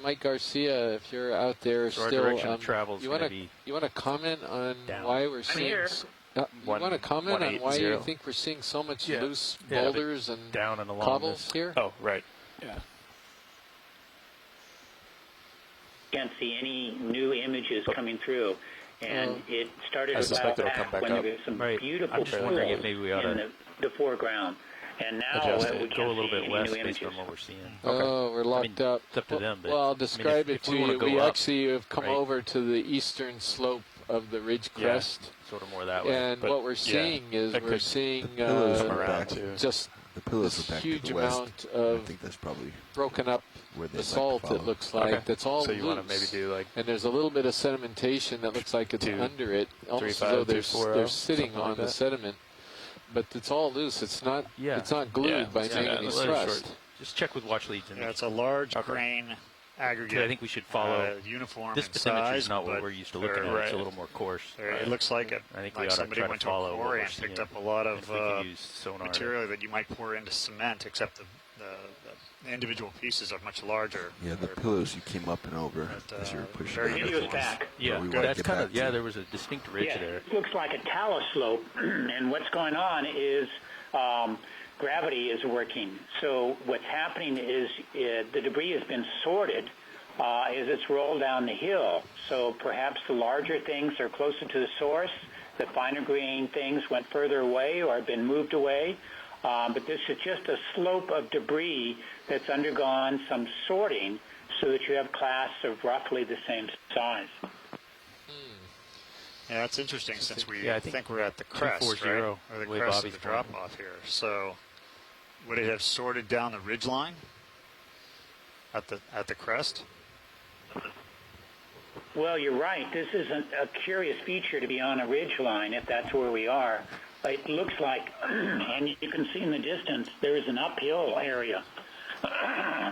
[SPEAKER 1] Mike Garcia, if you're out there
[SPEAKER 10] So our
[SPEAKER 1] still,
[SPEAKER 10] direction of travel is
[SPEAKER 1] you
[SPEAKER 10] going to
[SPEAKER 1] want to
[SPEAKER 10] be
[SPEAKER 1] you want to comment on
[SPEAKER 10] down.
[SPEAKER 1] why we're seeing?
[SPEAKER 9] here.
[SPEAKER 1] You want to comment on why you
[SPEAKER 4] 180.
[SPEAKER 1] think we're seeing so much
[SPEAKER 10] Yeah.
[SPEAKER 1] loose
[SPEAKER 10] Yeah, but
[SPEAKER 1] boulders and
[SPEAKER 10] down and along
[SPEAKER 1] cobbles
[SPEAKER 10] this.
[SPEAKER 1] here?
[SPEAKER 4] Oh, right. Yeah.
[SPEAKER 9] Can't see any new images coming through. And it started
[SPEAKER 4] I suspect
[SPEAKER 9] about
[SPEAKER 4] it'll come back
[SPEAKER 9] when
[SPEAKER 4] up.
[SPEAKER 9] there was some
[SPEAKER 10] Right.
[SPEAKER 9] beautiful
[SPEAKER 10] I'm just wondering if
[SPEAKER 9] pools
[SPEAKER 10] maybe we ought
[SPEAKER 9] in
[SPEAKER 10] to
[SPEAKER 9] the foreground. And now
[SPEAKER 4] adjust it.
[SPEAKER 9] we
[SPEAKER 10] Go a
[SPEAKER 9] can't
[SPEAKER 10] little
[SPEAKER 9] see
[SPEAKER 10] bit
[SPEAKER 9] any
[SPEAKER 10] west
[SPEAKER 9] new
[SPEAKER 10] based
[SPEAKER 9] images.
[SPEAKER 10] on what we're seeing.
[SPEAKER 1] Oh, we're locked up.
[SPEAKER 10] It's up to them. But
[SPEAKER 1] Well, I'll
[SPEAKER 10] I mean,
[SPEAKER 1] describe
[SPEAKER 10] if
[SPEAKER 1] it to
[SPEAKER 10] we wanna
[SPEAKER 1] you.
[SPEAKER 10] go
[SPEAKER 1] We
[SPEAKER 10] up,
[SPEAKER 1] actually have come
[SPEAKER 10] right?
[SPEAKER 1] over to the eastern slope of the ridge
[SPEAKER 4] Yeah.
[SPEAKER 1] crest.
[SPEAKER 10] Sort of more that way.
[SPEAKER 1] And
[SPEAKER 4] But,
[SPEAKER 1] what we're
[SPEAKER 4] yeah,
[SPEAKER 1] seeing is
[SPEAKER 4] that
[SPEAKER 1] we're
[SPEAKER 4] could-
[SPEAKER 1] seeing
[SPEAKER 11] pillars
[SPEAKER 4] Come
[SPEAKER 11] are
[SPEAKER 4] around
[SPEAKER 11] back.
[SPEAKER 4] too.
[SPEAKER 1] just
[SPEAKER 11] The pillars
[SPEAKER 1] this
[SPEAKER 11] are back
[SPEAKER 1] huge
[SPEAKER 11] to the west.
[SPEAKER 1] amount
[SPEAKER 11] I
[SPEAKER 1] of
[SPEAKER 11] think that's probably
[SPEAKER 1] broken up
[SPEAKER 11] where they
[SPEAKER 1] basalt,
[SPEAKER 11] like to
[SPEAKER 1] it
[SPEAKER 11] follow.
[SPEAKER 1] looks like.
[SPEAKER 4] Okay.
[SPEAKER 1] That's all
[SPEAKER 4] So you
[SPEAKER 1] loose.
[SPEAKER 4] want to maybe do like
[SPEAKER 1] And there's a little bit of sedimentation that looks like it's
[SPEAKER 4] 2,
[SPEAKER 1] under it, almost as
[SPEAKER 4] 3.5,
[SPEAKER 1] though
[SPEAKER 4] 3.40,
[SPEAKER 1] they're sitting
[SPEAKER 4] something like
[SPEAKER 1] on the
[SPEAKER 4] that.
[SPEAKER 1] sediment. But it's all loose. It's not.
[SPEAKER 10] Yeah.
[SPEAKER 1] It's not glued
[SPEAKER 4] Yeah,
[SPEAKER 1] by
[SPEAKER 4] let's do that.
[SPEAKER 1] manganese
[SPEAKER 4] Let's do it
[SPEAKER 1] thrust.
[SPEAKER 4] short.
[SPEAKER 10] Just check with watch leads. And
[SPEAKER 12] Yeah, it's a large
[SPEAKER 4] Okay.
[SPEAKER 12] grain aggregate.
[SPEAKER 10] I think we should follow.
[SPEAKER 12] Uniform
[SPEAKER 10] This
[SPEAKER 12] in
[SPEAKER 10] bathymetry
[SPEAKER 12] size,
[SPEAKER 10] is not what
[SPEAKER 12] but
[SPEAKER 10] we're used to looking at.
[SPEAKER 12] they're-
[SPEAKER 10] It's a little more coarse.
[SPEAKER 12] It looks like
[SPEAKER 10] I think we
[SPEAKER 12] like
[SPEAKER 10] ought to
[SPEAKER 12] somebody
[SPEAKER 10] try to
[SPEAKER 12] went to a
[SPEAKER 10] follow what
[SPEAKER 12] quarry
[SPEAKER 10] we're
[SPEAKER 12] and picked
[SPEAKER 10] seeing.
[SPEAKER 12] up a lot
[SPEAKER 10] And
[SPEAKER 12] of
[SPEAKER 10] if we can use sonar to-
[SPEAKER 12] material that you might pour into cement, except the individual pieces are much larger.
[SPEAKER 11] Yeah, the
[SPEAKER 12] They're-
[SPEAKER 11] pillars you came up and over
[SPEAKER 12] But,
[SPEAKER 11] as you were pushing.
[SPEAKER 12] very
[SPEAKER 11] down.
[SPEAKER 9] Video's back.
[SPEAKER 10] Yeah,
[SPEAKER 11] Where we wanna
[SPEAKER 10] that's
[SPEAKER 11] get
[SPEAKER 10] kind of
[SPEAKER 11] back to.
[SPEAKER 10] there was a distinct ridge
[SPEAKER 9] Yeah,
[SPEAKER 10] there.
[SPEAKER 9] it looks like a talus slope, and what's going on is gravity is working. So what's happening is the debris has been sorted as it's rolled down the hill. So perhaps the larger things are closer to the source, the finer grain things went further away or have been moved away. But this is just a slope of debris that's undergone some sorting so that you have clasts of roughly the same size.
[SPEAKER 12] Yeah, that's interesting since we think we're at the crest,
[SPEAKER 10] 240,
[SPEAKER 12] right? Or the
[SPEAKER 10] way
[SPEAKER 12] crest
[SPEAKER 10] Bobby's
[SPEAKER 12] of the drop-off here. So would it have sorted down the ridge line at the crest?
[SPEAKER 9] Well, you're right. This is a curious feature to be on a ridge line if that's where we are. It looks like, and you can see in the distance, there is an uphill area.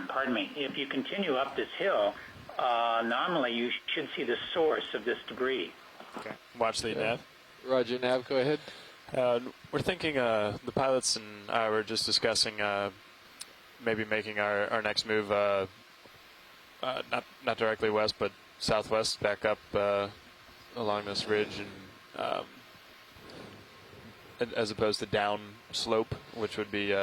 [SPEAKER 9] Pardon me. If you continue up this hill, nominally you should see the source of this debris.
[SPEAKER 4] Okay. Watch the nav.
[SPEAKER 1] Roger, Nav, go ahead.
[SPEAKER 4] We're thinking the pilots and I were just discussing maybe making our next move not directly west, but southwest, back up along this ridge, and as opposed to down slope, which would be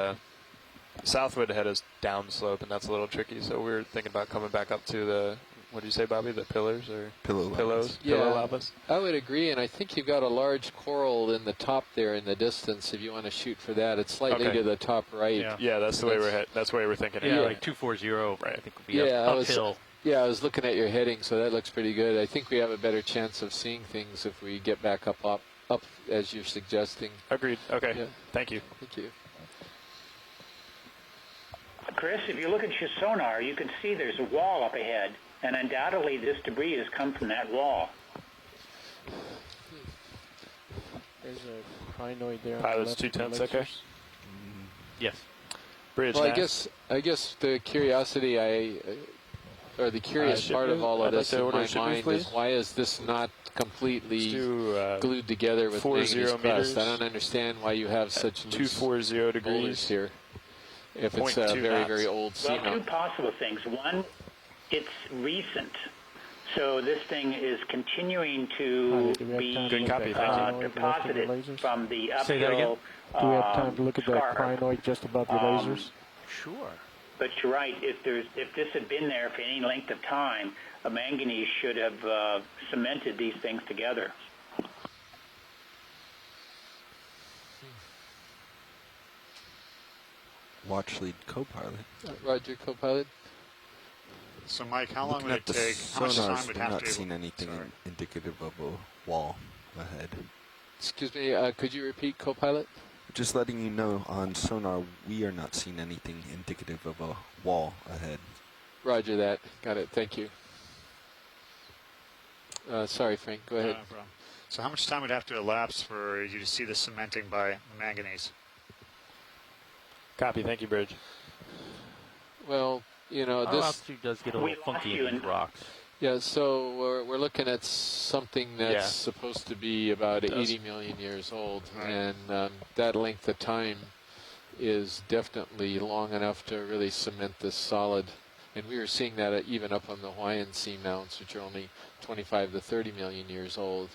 [SPEAKER 4] south would head us down slope, and that's a little tricky. So we're thinking about coming back up to the, what do you say, Bobby? The pillars or pillows?
[SPEAKER 1] Yeah,
[SPEAKER 4] Pillow lavas?
[SPEAKER 1] I would agree, and I think you've got a large coral in the top there in the distance. If you want to shoot for that, it's slightly to the top right.
[SPEAKER 4] Yeah, that's the way that's the way we're thinking.
[SPEAKER 10] Yeah, like 240, right. I think would be uphill.
[SPEAKER 1] I was looking at your heading, so that looks pretty good. I think we have a better chance of seeing things if we get back up as you're suggesting.
[SPEAKER 4] Agreed. Okay.
[SPEAKER 1] Yeah.
[SPEAKER 4] Thank you.
[SPEAKER 1] Thank you.
[SPEAKER 9] Chris, if you look at your sonar, you can see there's a wall up ahead, and undoubtedly this debris has come from that wall.
[SPEAKER 3] There's a crinoid there.
[SPEAKER 4] Pilots 210, okay?
[SPEAKER 10] Yes.
[SPEAKER 4] Bridge.
[SPEAKER 1] Well, I guess the curiosity or the curious part of all of this in my mind is why is this not completely glued together with manganese crust? I don't understand why you have such
[SPEAKER 4] 240 degrees
[SPEAKER 1] here. If it's a very, very old seamount.
[SPEAKER 9] Well, two possible things. One, it's recent. So this thing is continuing to be deposited from the uphill.
[SPEAKER 3] Say that again? Do we have time to look at that crinoid just above the lasers?
[SPEAKER 10] Sure.
[SPEAKER 9] But you're right. If this had been there for any length of time, a manganese should have cemented these things together.
[SPEAKER 11] Watch lead co-pilot.
[SPEAKER 1] Roger, co-pilot.
[SPEAKER 12] So, Mike, how long
[SPEAKER 11] Looking
[SPEAKER 12] would
[SPEAKER 11] at
[SPEAKER 12] it
[SPEAKER 11] the
[SPEAKER 12] take? How much time
[SPEAKER 11] sonars,
[SPEAKER 12] would
[SPEAKER 11] we're
[SPEAKER 12] have
[SPEAKER 11] not
[SPEAKER 12] to?
[SPEAKER 11] seeing anything indicative of a wall ahead.
[SPEAKER 1] Excuse me, could you repeat, co-pilot?
[SPEAKER 11] Just letting you know, on sonar, we are not seeing anything indicative of a wall ahead.
[SPEAKER 1] Roger that. Got it. Thank you. Sorry, Frank. Go ahead.
[SPEAKER 12] No problem. So how much time would have to elapse for you to see the cementing by manganese?
[SPEAKER 4] Copy. Thank you, Bridge.
[SPEAKER 1] Well, you know,
[SPEAKER 10] Our altitude does get a little funky in these rocks.
[SPEAKER 1] Yeah, so we're looking at something that's supposed to be about 80 million years old, and that length of time is definitely long enough to really cement this solid. And we were seeing that even up on the Hawaiian seamounts, which are only 25 to 30 million years old.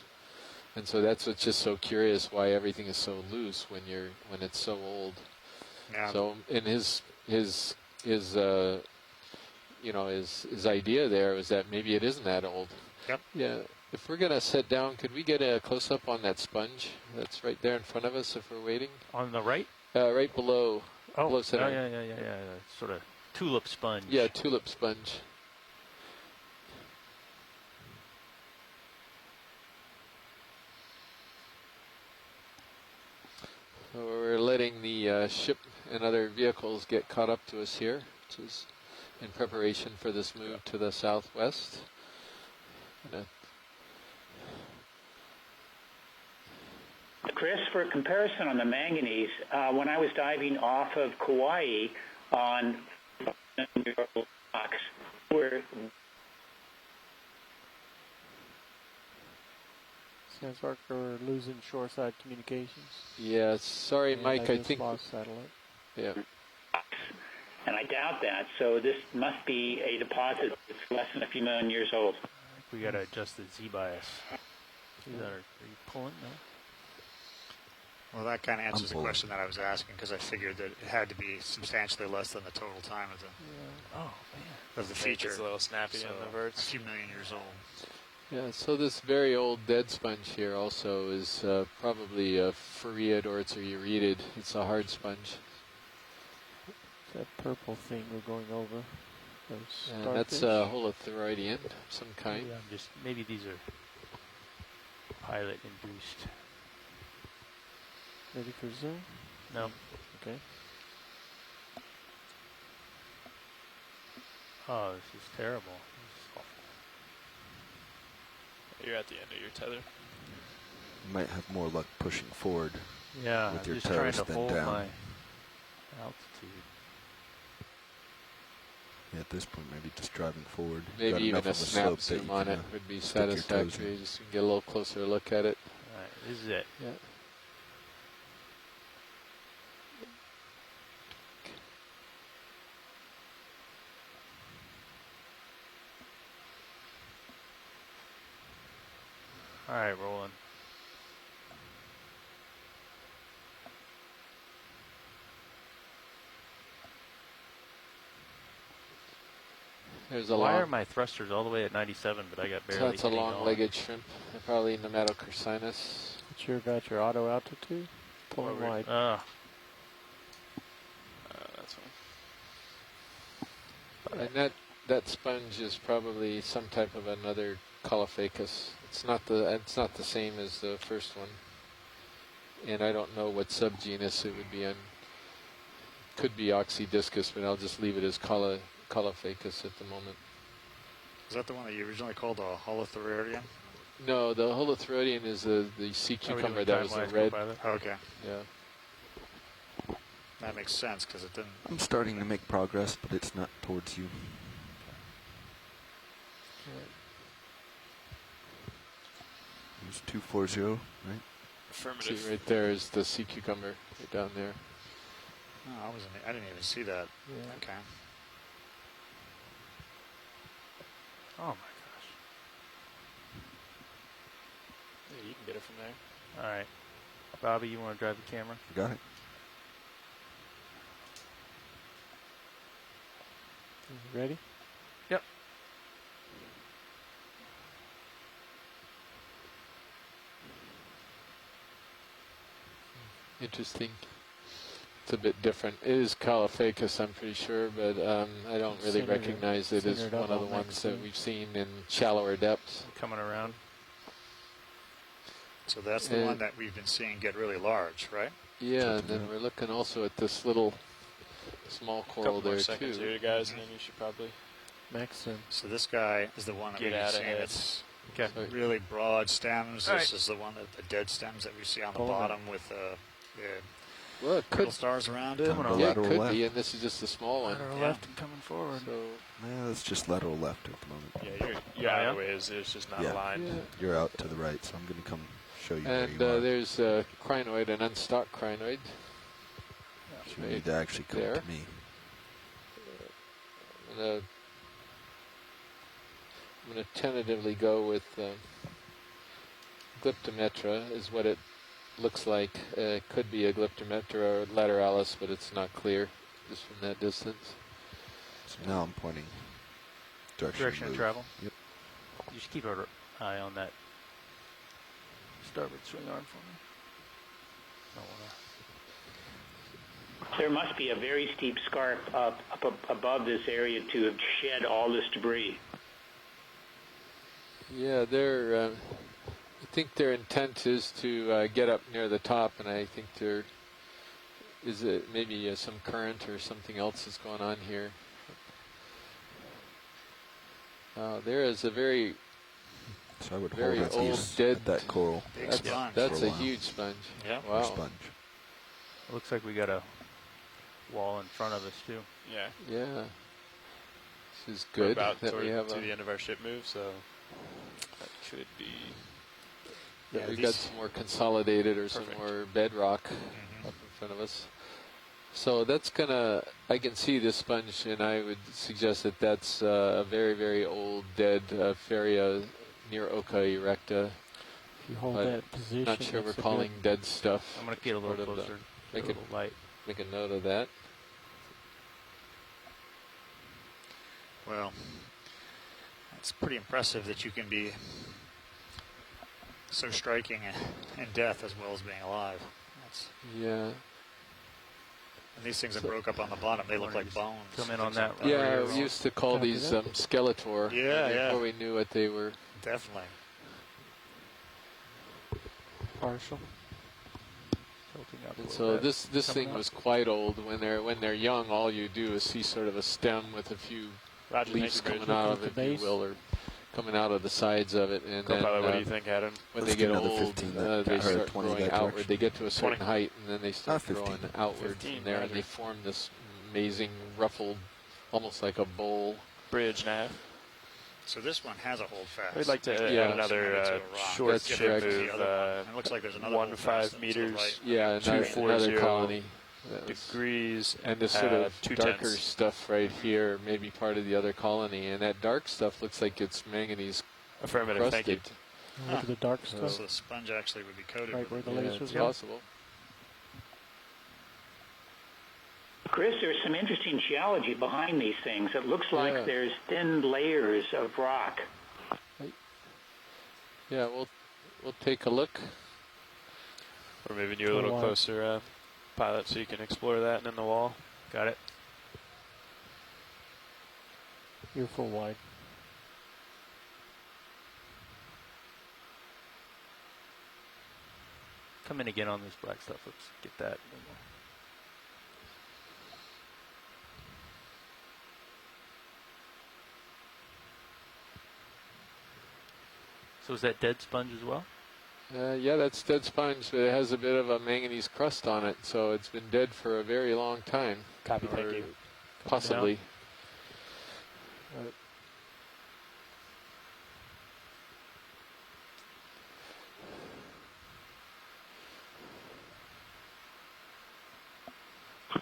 [SPEAKER 1] And so that's what's just so curious, why everything is so loose when it's so old.
[SPEAKER 12] Yeah.
[SPEAKER 1] So in his idea there was that maybe it isn't that old.
[SPEAKER 12] Yep.
[SPEAKER 1] Yeah. If we're gonna sit down, could we get a close up on that sponge that's right there in front of us if we're waiting?
[SPEAKER 10] On the right?
[SPEAKER 1] Right below. Below center.
[SPEAKER 10] Yeah. Sort of tulip sponge.
[SPEAKER 1] Yeah, tulip sponge. So we're letting the ship and other vehicles get caught up to us here, which is in preparation for this move to the southwest.
[SPEAKER 9] Chris, for a comparison on the manganese, when I was diving off of Kauai on rocks, where
[SPEAKER 3] Sounds like we're losing shoreside communications.
[SPEAKER 1] Yeah, sorry,
[SPEAKER 3] And
[SPEAKER 1] Mike. I think
[SPEAKER 3] lost satellite.
[SPEAKER 1] Yeah.
[SPEAKER 9] And I doubt that. So this must be a deposit that's less than a few million years old.
[SPEAKER 10] We got to adjust the Z bias. Are you pulling? No.
[SPEAKER 12] Well, that kind of answers the
[SPEAKER 11] pulling.
[SPEAKER 12] question that I was asking, because I figured that it had to be substantially less than the total time of the
[SPEAKER 10] Oh man.
[SPEAKER 12] of the
[SPEAKER 4] Make
[SPEAKER 12] feature.
[SPEAKER 4] it's a little snappy
[SPEAKER 12] So,
[SPEAKER 4] on the
[SPEAKER 12] a
[SPEAKER 4] verts.
[SPEAKER 12] few million years old.
[SPEAKER 1] Yeah, so this very old dead sponge here also is probably a farreid or it's a euretid. It's a hard sponge.
[SPEAKER 3] That purple thing we're going over. Those
[SPEAKER 1] And that's
[SPEAKER 3] starfish.
[SPEAKER 1] holothuroidian of some kind.
[SPEAKER 10] Maybe, maybe these are pilot induced.
[SPEAKER 3] Ready for zoom?
[SPEAKER 10] No.
[SPEAKER 3] Okay.
[SPEAKER 10] Oh, this is terrible. This is awful.
[SPEAKER 4] You're at the end of your tether.
[SPEAKER 11] You might have more luck pushing forward
[SPEAKER 10] Yeah,
[SPEAKER 11] with
[SPEAKER 10] I'm
[SPEAKER 11] your
[SPEAKER 10] just trying
[SPEAKER 11] toes
[SPEAKER 10] to
[SPEAKER 11] than
[SPEAKER 10] hold
[SPEAKER 11] down.
[SPEAKER 10] my altitude.
[SPEAKER 11] Yeah, at this point, maybe just driving forward. You
[SPEAKER 1] Maybe
[SPEAKER 11] got
[SPEAKER 1] even
[SPEAKER 11] enough
[SPEAKER 1] a
[SPEAKER 11] of
[SPEAKER 1] snap
[SPEAKER 11] slope that
[SPEAKER 1] zoom
[SPEAKER 11] you
[SPEAKER 1] on
[SPEAKER 11] can,
[SPEAKER 1] it would be
[SPEAKER 11] stick your toes
[SPEAKER 1] satisfactory.
[SPEAKER 11] in.
[SPEAKER 1] Just so you can get a little closer look at it.
[SPEAKER 10] All right, this is it.
[SPEAKER 1] Yeah.
[SPEAKER 10] All right, rolling.
[SPEAKER 1] There's a
[SPEAKER 10] Why
[SPEAKER 1] long.
[SPEAKER 10] are my thrusters all the way at 97, but I got
[SPEAKER 1] So
[SPEAKER 10] barely
[SPEAKER 1] that's a
[SPEAKER 10] hitting on?
[SPEAKER 1] long-legged shrimp, probably nematochrysinus.
[SPEAKER 3] But you got your auto altitude? Pulling wide.
[SPEAKER 4] That's fine.
[SPEAKER 1] And that sponge is probably some type of another Caulophacus. It's not the same as the first one. And I don't know what subgenus it would be in. Could be Oxydiscus, but I'll just leave it as Caulophacus at the moment.
[SPEAKER 12] Is that the one that you originally called a holothuroidian?
[SPEAKER 1] No, the holothuroidian is the sea cucumber that was the red.
[SPEAKER 12] Oh, okay.
[SPEAKER 1] Yeah.
[SPEAKER 12] That makes sense, because it didn't...
[SPEAKER 11] I'm starting to make progress, but it's not towards you. It was 240, right?
[SPEAKER 4] Affirmative.
[SPEAKER 1] See, right there is the sea cucumber right down there.
[SPEAKER 12] Oh, I didn't even see that.
[SPEAKER 3] Yeah.
[SPEAKER 12] Okay.
[SPEAKER 10] Oh my gosh.
[SPEAKER 4] Yeah, you can get it from there.
[SPEAKER 10] All right. Bobby, you want to drive the camera?
[SPEAKER 11] You got it.
[SPEAKER 3] Ready?
[SPEAKER 10] Yep.
[SPEAKER 1] Interesting. It's a bit different. It is Caulophacus, I'm pretty sure, but I don't really
[SPEAKER 3] Centered-
[SPEAKER 1] recognize it as
[SPEAKER 3] centered
[SPEAKER 1] one
[SPEAKER 3] up
[SPEAKER 1] of the
[SPEAKER 3] on
[SPEAKER 1] ones
[SPEAKER 3] next
[SPEAKER 1] that
[SPEAKER 3] to-
[SPEAKER 1] we've seen in shallower depths.
[SPEAKER 10] Coming around.
[SPEAKER 12] So that's the one that we've been seeing get really large, right?
[SPEAKER 1] Yeah, and then we're looking also at this little small coral
[SPEAKER 4] Couple more
[SPEAKER 1] there
[SPEAKER 4] seconds
[SPEAKER 1] too.
[SPEAKER 4] here, guys, and then you should probably
[SPEAKER 3] Maxim.
[SPEAKER 12] So this guy is the one that
[SPEAKER 4] Get
[SPEAKER 12] we've
[SPEAKER 4] out
[SPEAKER 12] seen.
[SPEAKER 4] ahead.
[SPEAKER 12] It's
[SPEAKER 10] Okay.
[SPEAKER 12] really broad stems.
[SPEAKER 10] All
[SPEAKER 12] This
[SPEAKER 10] right.
[SPEAKER 12] is the one that the dead stems that we see on the
[SPEAKER 3] Hold it.
[SPEAKER 12] bottom with the
[SPEAKER 1] Well, it
[SPEAKER 12] little
[SPEAKER 1] could,
[SPEAKER 12] stars around it.
[SPEAKER 11] Coming on.
[SPEAKER 1] yeah, it
[SPEAKER 11] Lateral
[SPEAKER 1] could
[SPEAKER 11] left.
[SPEAKER 1] be, and this is just a small one.
[SPEAKER 10] Lateral
[SPEAKER 12] Yeah.
[SPEAKER 10] left and coming forward.
[SPEAKER 1] So
[SPEAKER 11] Yeah, that's just lateral left at the moment.
[SPEAKER 4] Yeah, your
[SPEAKER 10] Yeah.
[SPEAKER 4] outer ways is just not
[SPEAKER 11] Yeah.
[SPEAKER 4] aligned.
[SPEAKER 1] yeah.
[SPEAKER 11] You're out to the right, so I'm going to come show you where
[SPEAKER 1] And
[SPEAKER 11] you are.
[SPEAKER 1] there's a crinoid, an unstocked crinoid.
[SPEAKER 11] You need to actually come
[SPEAKER 1] there.
[SPEAKER 11] to me.
[SPEAKER 1] I'm gonna tentatively go with Glyptometra is what it looks like. It could be a Glyptometra or lateralis, but it's not clear just from that distance.
[SPEAKER 11] So now I'm pointing
[SPEAKER 10] Direction of
[SPEAKER 11] move.
[SPEAKER 10] travel.
[SPEAKER 11] Yep.
[SPEAKER 10] You just keep an eye on that starboard swing arm for me. Don't wanna.
[SPEAKER 9] There must be a very steep scarp up above this area to have shed all this debris.
[SPEAKER 1] Yeah, I think their intent is to get up near the top, and I think there is maybe some current or something else is going on here. There is a very
[SPEAKER 11] So I would
[SPEAKER 1] very
[SPEAKER 11] hold
[SPEAKER 1] old
[SPEAKER 11] these
[SPEAKER 1] dead.
[SPEAKER 11] at that coral.
[SPEAKER 12] Big sponge.
[SPEAKER 1] That's
[SPEAKER 11] For a
[SPEAKER 1] a
[SPEAKER 11] while.
[SPEAKER 1] huge sponge.
[SPEAKER 12] Yeah.
[SPEAKER 11] Or
[SPEAKER 1] Wow.
[SPEAKER 11] sponge.
[SPEAKER 10] It looks like we got a wall in front of us too.
[SPEAKER 4] Yeah.
[SPEAKER 1] Yeah. This is
[SPEAKER 4] We're
[SPEAKER 1] good
[SPEAKER 4] about
[SPEAKER 1] that we have
[SPEAKER 4] to the end of our ship move, so that could be.
[SPEAKER 1] that
[SPEAKER 12] Yeah,
[SPEAKER 1] we've
[SPEAKER 12] these-
[SPEAKER 1] got some more consolidated or some
[SPEAKER 4] Perfect.
[SPEAKER 1] more bedrock up in front of us. So that's I can see this sponge, and I would suggest that that's a very, very old dead Pharia near Oka erecta
[SPEAKER 3] You hold
[SPEAKER 1] But
[SPEAKER 3] that position.
[SPEAKER 1] not sure we're
[SPEAKER 3] that's a
[SPEAKER 1] calling
[SPEAKER 3] good-
[SPEAKER 1] dead stuff.
[SPEAKER 10] I'm going to get a little
[SPEAKER 1] Sort of the-
[SPEAKER 10] closer,
[SPEAKER 1] Make
[SPEAKER 10] a
[SPEAKER 1] it
[SPEAKER 10] little light.
[SPEAKER 1] make a note of that.
[SPEAKER 12] Well, it's pretty impressive that you can be so striking in death as well as being alive. That's,
[SPEAKER 1] Yeah.
[SPEAKER 12] and these things that broke up on the bottom, they look like bones.
[SPEAKER 10] Come in on
[SPEAKER 12] things
[SPEAKER 10] that
[SPEAKER 12] like
[SPEAKER 1] Yeah, we used to call
[SPEAKER 3] Copy
[SPEAKER 1] these
[SPEAKER 3] that.
[SPEAKER 1] Skeletor.
[SPEAKER 12] Yeah, yeah.
[SPEAKER 1] Before we knew what they were.
[SPEAKER 12] Definitely.
[SPEAKER 3] Partial.
[SPEAKER 10] Tilting up a
[SPEAKER 1] And
[SPEAKER 10] little
[SPEAKER 1] so
[SPEAKER 10] bit.
[SPEAKER 1] this
[SPEAKER 10] Coming
[SPEAKER 1] thing
[SPEAKER 10] up.
[SPEAKER 1] was quite old. When they're young, all you do is see sort of a stem with a few
[SPEAKER 4] Roger,
[SPEAKER 1] leaves
[SPEAKER 4] thank you,
[SPEAKER 1] coming out of
[SPEAKER 3] Looking
[SPEAKER 1] it,
[SPEAKER 3] at the
[SPEAKER 1] if you
[SPEAKER 3] base.
[SPEAKER 1] will, or coming out of the sides of it. And then
[SPEAKER 4] Co-pilot, what do you think, Adam?
[SPEAKER 1] when
[SPEAKER 11] Let's
[SPEAKER 1] they get
[SPEAKER 11] get another
[SPEAKER 1] old,
[SPEAKER 11] 15
[SPEAKER 1] they
[SPEAKER 11] or
[SPEAKER 1] start
[SPEAKER 11] 20
[SPEAKER 1] growing
[SPEAKER 11] that
[SPEAKER 1] outward.
[SPEAKER 11] direction.
[SPEAKER 1] They get to a certain
[SPEAKER 4] 20.
[SPEAKER 1] height, and then they start
[SPEAKER 11] 15.
[SPEAKER 1] growing outward
[SPEAKER 4] 15,
[SPEAKER 1] from there, and
[SPEAKER 4] Roger.
[SPEAKER 1] they form this amazing ruffled, almost like a bowl.
[SPEAKER 4] Bridge nav.
[SPEAKER 12] So this one has a hold fast.
[SPEAKER 4] We'd like to
[SPEAKER 1] Yeah.
[SPEAKER 4] add another
[SPEAKER 12] Submitted to a rock.
[SPEAKER 4] short
[SPEAKER 1] That's
[SPEAKER 4] ship
[SPEAKER 1] correct.
[SPEAKER 4] move,
[SPEAKER 12] The other one. And it looks like there's another hold
[SPEAKER 4] 1 to
[SPEAKER 12] fast
[SPEAKER 4] 5
[SPEAKER 12] that's to the
[SPEAKER 4] meters,
[SPEAKER 12] right.
[SPEAKER 1] Yeah, another
[SPEAKER 4] 240
[SPEAKER 1] colony. That was-
[SPEAKER 4] degrees,
[SPEAKER 1] And this sort of
[SPEAKER 4] 2
[SPEAKER 1] darker
[SPEAKER 4] tenths.
[SPEAKER 1] stuff right here may be part of the other colony, and that dark stuff looks like it's manganese
[SPEAKER 4] Affirmative, thank you.
[SPEAKER 1] crusted.
[SPEAKER 3] Look at the dark
[SPEAKER 12] So
[SPEAKER 3] stuff.
[SPEAKER 12] the sponge actually would be coated
[SPEAKER 3] Right
[SPEAKER 12] with
[SPEAKER 3] where the
[SPEAKER 1] Yeah,
[SPEAKER 3] lasers
[SPEAKER 1] it's
[SPEAKER 3] go.
[SPEAKER 1] possible.
[SPEAKER 9] Chris, there's some interesting geology behind these things. It looks like
[SPEAKER 1] Yeah.
[SPEAKER 9] there's thin layers of rock.
[SPEAKER 1] Yeah, we'll take a look.
[SPEAKER 4] We're moving you a little
[SPEAKER 3] Full wide.
[SPEAKER 4] closer, pilot, so you can explore that and in the wall. Got it?
[SPEAKER 3] You're full wide.
[SPEAKER 10] Come in again on this black stuff. Let's get that. So is that dead sponge as well?
[SPEAKER 1] Yeah, that's dead sponge, but it has a bit of a manganese crust on it, so it's been dead for a very long time.
[SPEAKER 4] Copy, thank
[SPEAKER 1] Or
[SPEAKER 4] you.
[SPEAKER 1] Possibly.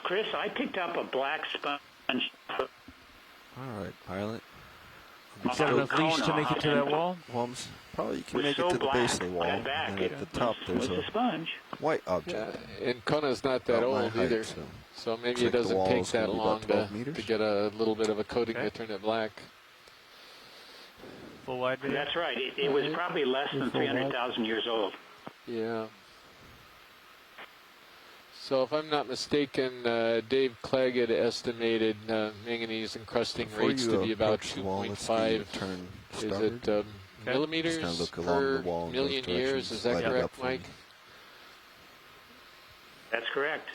[SPEAKER 9] Chris, I picked up a black sponge.
[SPEAKER 11] All right, pilot.
[SPEAKER 10] You got enough leash to make it to that wall?
[SPEAKER 11] Worms. Probably you can
[SPEAKER 9] Was
[SPEAKER 11] make
[SPEAKER 9] so
[SPEAKER 11] it to the
[SPEAKER 9] black,
[SPEAKER 11] base of the wall,
[SPEAKER 9] got
[SPEAKER 11] and
[SPEAKER 9] back,
[SPEAKER 11] then
[SPEAKER 9] it
[SPEAKER 11] at the top there's
[SPEAKER 9] was
[SPEAKER 11] a
[SPEAKER 9] a sponge.
[SPEAKER 11] white
[SPEAKER 1] Yeah,
[SPEAKER 11] object.
[SPEAKER 1] and Kona's not that
[SPEAKER 11] About my
[SPEAKER 1] old
[SPEAKER 11] height,
[SPEAKER 1] either,
[SPEAKER 11] so
[SPEAKER 1] so maybe
[SPEAKER 11] looks
[SPEAKER 1] it
[SPEAKER 11] like the
[SPEAKER 1] doesn't
[SPEAKER 11] wall
[SPEAKER 1] take
[SPEAKER 11] is gonna
[SPEAKER 1] that
[SPEAKER 11] be about
[SPEAKER 1] long
[SPEAKER 11] 12
[SPEAKER 1] to
[SPEAKER 11] meters.
[SPEAKER 1] get a little bit of a coating
[SPEAKER 10] Okay.
[SPEAKER 1] to turn it black.
[SPEAKER 10] Full wide video?
[SPEAKER 9] That's right. It was probably less than
[SPEAKER 3] You're full wide.
[SPEAKER 9] 300,000 years old.
[SPEAKER 1] Yeah. So if I'm not mistaken, Dave Clegg had estimated manganese encrusting
[SPEAKER 11] Before
[SPEAKER 1] rates
[SPEAKER 11] you
[SPEAKER 1] to be about
[SPEAKER 11] approach the wall, let's get you
[SPEAKER 1] 2.5.
[SPEAKER 11] to turn
[SPEAKER 1] Is
[SPEAKER 11] starboard.
[SPEAKER 1] it millimeters
[SPEAKER 11] Just kinda look along
[SPEAKER 1] per
[SPEAKER 11] the wall in
[SPEAKER 1] million
[SPEAKER 11] both
[SPEAKER 1] years?
[SPEAKER 11] directions.
[SPEAKER 1] Is that
[SPEAKER 11] Light it up
[SPEAKER 1] correct,
[SPEAKER 11] for
[SPEAKER 1] Mike?
[SPEAKER 11] me.
[SPEAKER 9] That's correct.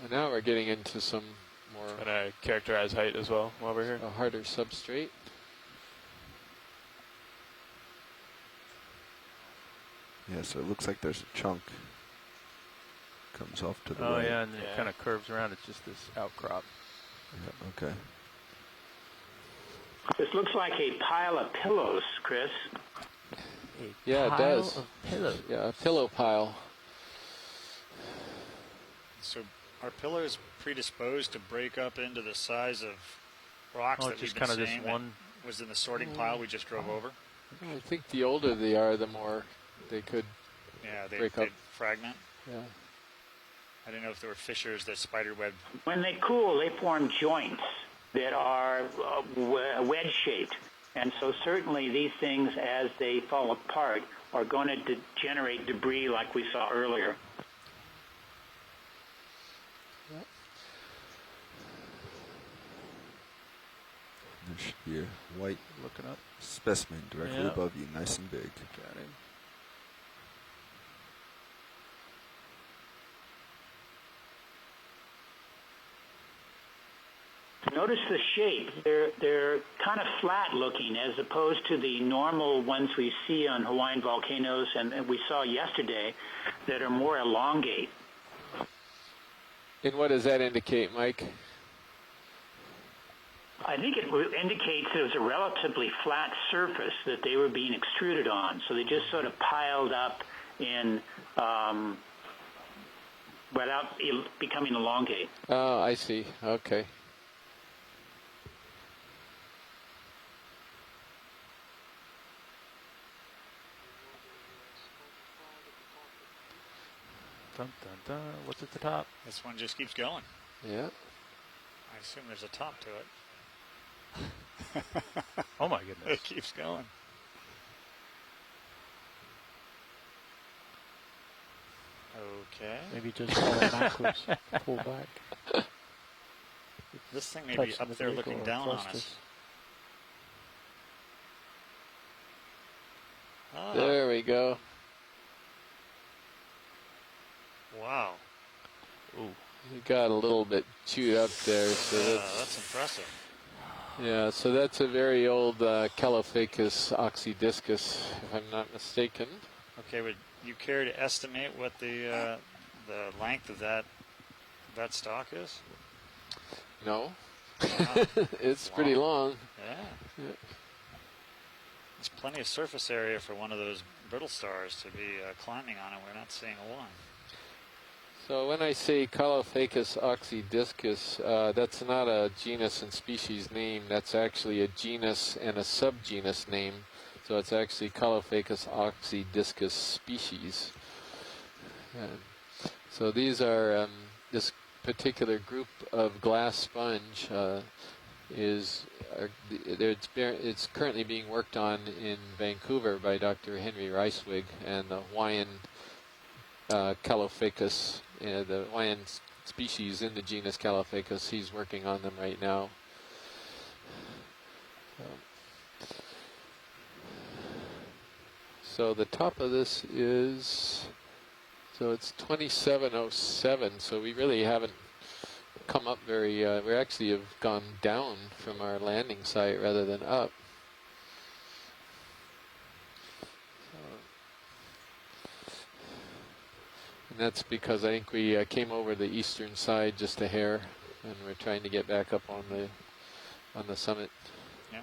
[SPEAKER 1] And now we're getting into some more
[SPEAKER 4] And characterize height as well while we're here.
[SPEAKER 1] a harder substrate.
[SPEAKER 11] Yeah, so it looks like there's a chunk comes off to the
[SPEAKER 10] Oh
[SPEAKER 11] right.
[SPEAKER 10] yeah, and it
[SPEAKER 4] Yeah.
[SPEAKER 10] kind of curves around. It's just this outcrop.
[SPEAKER 11] Yeah, okay.
[SPEAKER 9] This looks like a pile of pillows, Chris.
[SPEAKER 10] A
[SPEAKER 1] Yeah, it
[SPEAKER 10] pile
[SPEAKER 1] does.
[SPEAKER 10] of pillows.
[SPEAKER 1] Yeah, a pillow pile.
[SPEAKER 12] So are pillars predisposed to break up into the size of rocks
[SPEAKER 10] Oh,
[SPEAKER 12] that
[SPEAKER 10] it's
[SPEAKER 12] we've
[SPEAKER 10] just
[SPEAKER 12] been
[SPEAKER 10] kind of this
[SPEAKER 12] seeing that
[SPEAKER 10] one.
[SPEAKER 12] was in the sorting pile we just drove over?
[SPEAKER 1] I think the older they are, the more they could.
[SPEAKER 12] Yeah,
[SPEAKER 1] Break
[SPEAKER 12] they'd
[SPEAKER 1] up.
[SPEAKER 12] fragment.
[SPEAKER 1] Yeah.
[SPEAKER 12] I didn't know if there were fissures that spiderweb.
[SPEAKER 9] When they cool, they form joints that are wedge-shaped. And so certainly these things, as they fall apart, are going to generate debris like we saw earlier.
[SPEAKER 11] There should be a white
[SPEAKER 10] Looking up.
[SPEAKER 11] specimen directly
[SPEAKER 10] Yeah.
[SPEAKER 11] above you, nice and big.
[SPEAKER 10] Got him.
[SPEAKER 9] Notice the shape. They're kind of flat looking as opposed to the normal ones we see on Hawaiian volcanoes and we saw yesterday that are more elongate.
[SPEAKER 1] And what does that indicate, Mike?
[SPEAKER 9] I think it indicates it was a relatively flat surface that they were being extruded on. So they just sort of piled up in without becoming elongate.
[SPEAKER 1] Oh, I see. Okay.
[SPEAKER 10] Dun, dun, dun. What's at the top?
[SPEAKER 12] This one just keeps going.
[SPEAKER 1] Yeah.
[SPEAKER 12] I assume there's a top to it.
[SPEAKER 10] Oh my goodness.
[SPEAKER 12] It keeps going. Okay.
[SPEAKER 3] Maybe just fall backwards, pull back.
[SPEAKER 12] This thing may be
[SPEAKER 3] Touching
[SPEAKER 12] up
[SPEAKER 3] the
[SPEAKER 12] there
[SPEAKER 3] vehicle
[SPEAKER 12] looking
[SPEAKER 3] or
[SPEAKER 12] down on us.
[SPEAKER 3] thrusters.
[SPEAKER 12] Ah,
[SPEAKER 1] There we go.
[SPEAKER 12] wow.
[SPEAKER 10] Ooh.
[SPEAKER 1] You got a little bit chewed up there. So
[SPEAKER 12] That's impressive.
[SPEAKER 1] yeah, so that's a very old Calophacus oxydiscus, if I'm not mistaken.
[SPEAKER 12] Okay, would you care to estimate what the length of that stalk is?
[SPEAKER 1] No.
[SPEAKER 12] Wow.
[SPEAKER 1] It's pretty long.
[SPEAKER 12] Yeah. There's plenty of surface area for one of those brittle stars to be climbing on, and we're not seeing a one.
[SPEAKER 1] So when I say Calophacus oxydiscus, that's not a genus and species name. That's actually a genus and a subgenus name. So it's actually Calophacus oxydiscus species. And so these this particular group of glass sponge it's currently being worked on in Vancouver by Dr. Henry Reiswig and the Hawaiian Calophacus, the Hawaiian species in the genus Calophacus. He's working on them right now. So the top of this is, so it's 2707, so we really haven't come up very, we actually have gone down from our landing site rather than up. And that's because I think we came over the eastern side just a hair, and we're trying to get back up on the summit.
[SPEAKER 12] Yeah.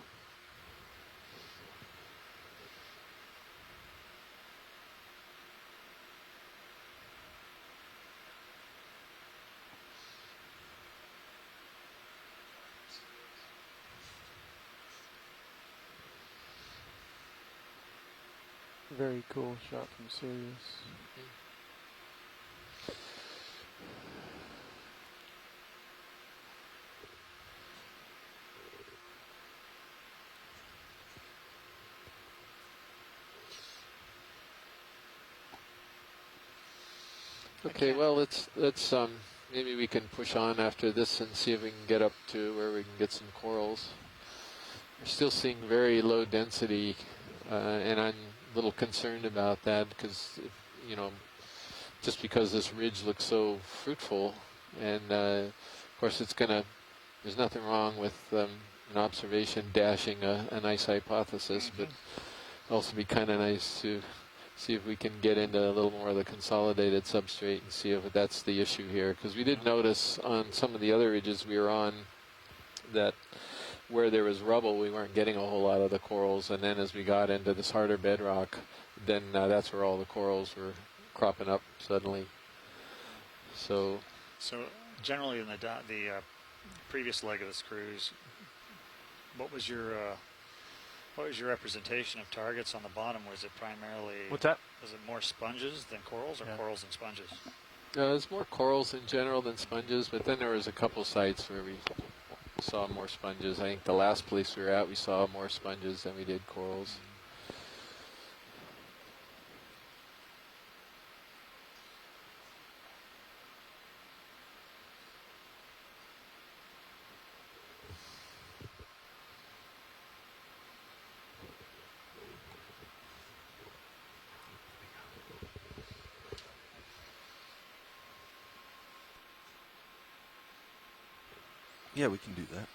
[SPEAKER 3] Very cool shot from Sirius.
[SPEAKER 1] Okay, well let's maybe we can push on after this and see if we can get up to where we can get some corals. We're still seeing very low density, and I'm a little concerned about that because, just because this ridge looks so fruitful, and of course there's nothing wrong with an observation dashing a nice hypothesis, but also be kind of nice to see if we can get into a little more of the consolidated substrate and see if that's the issue here. Because we did notice on some of the other ridges we were on that where there was rubble, we weren't getting a whole lot of the corals. And then as we got into this harder bedrock, then that's where all the corals were cropping up suddenly. So
[SPEAKER 12] generally in the previous leg of this cruise, what was your representation of targets on the bottom? Was it primarily...
[SPEAKER 10] What's that?
[SPEAKER 12] Was it more sponges than corals, or corals and sponges?
[SPEAKER 1] There's more corals in general than sponges, but then there was a couple sites where we saw more sponges. I think the last place we were at, we saw more sponges than we did corals.
[SPEAKER 11] Yeah, we can do that.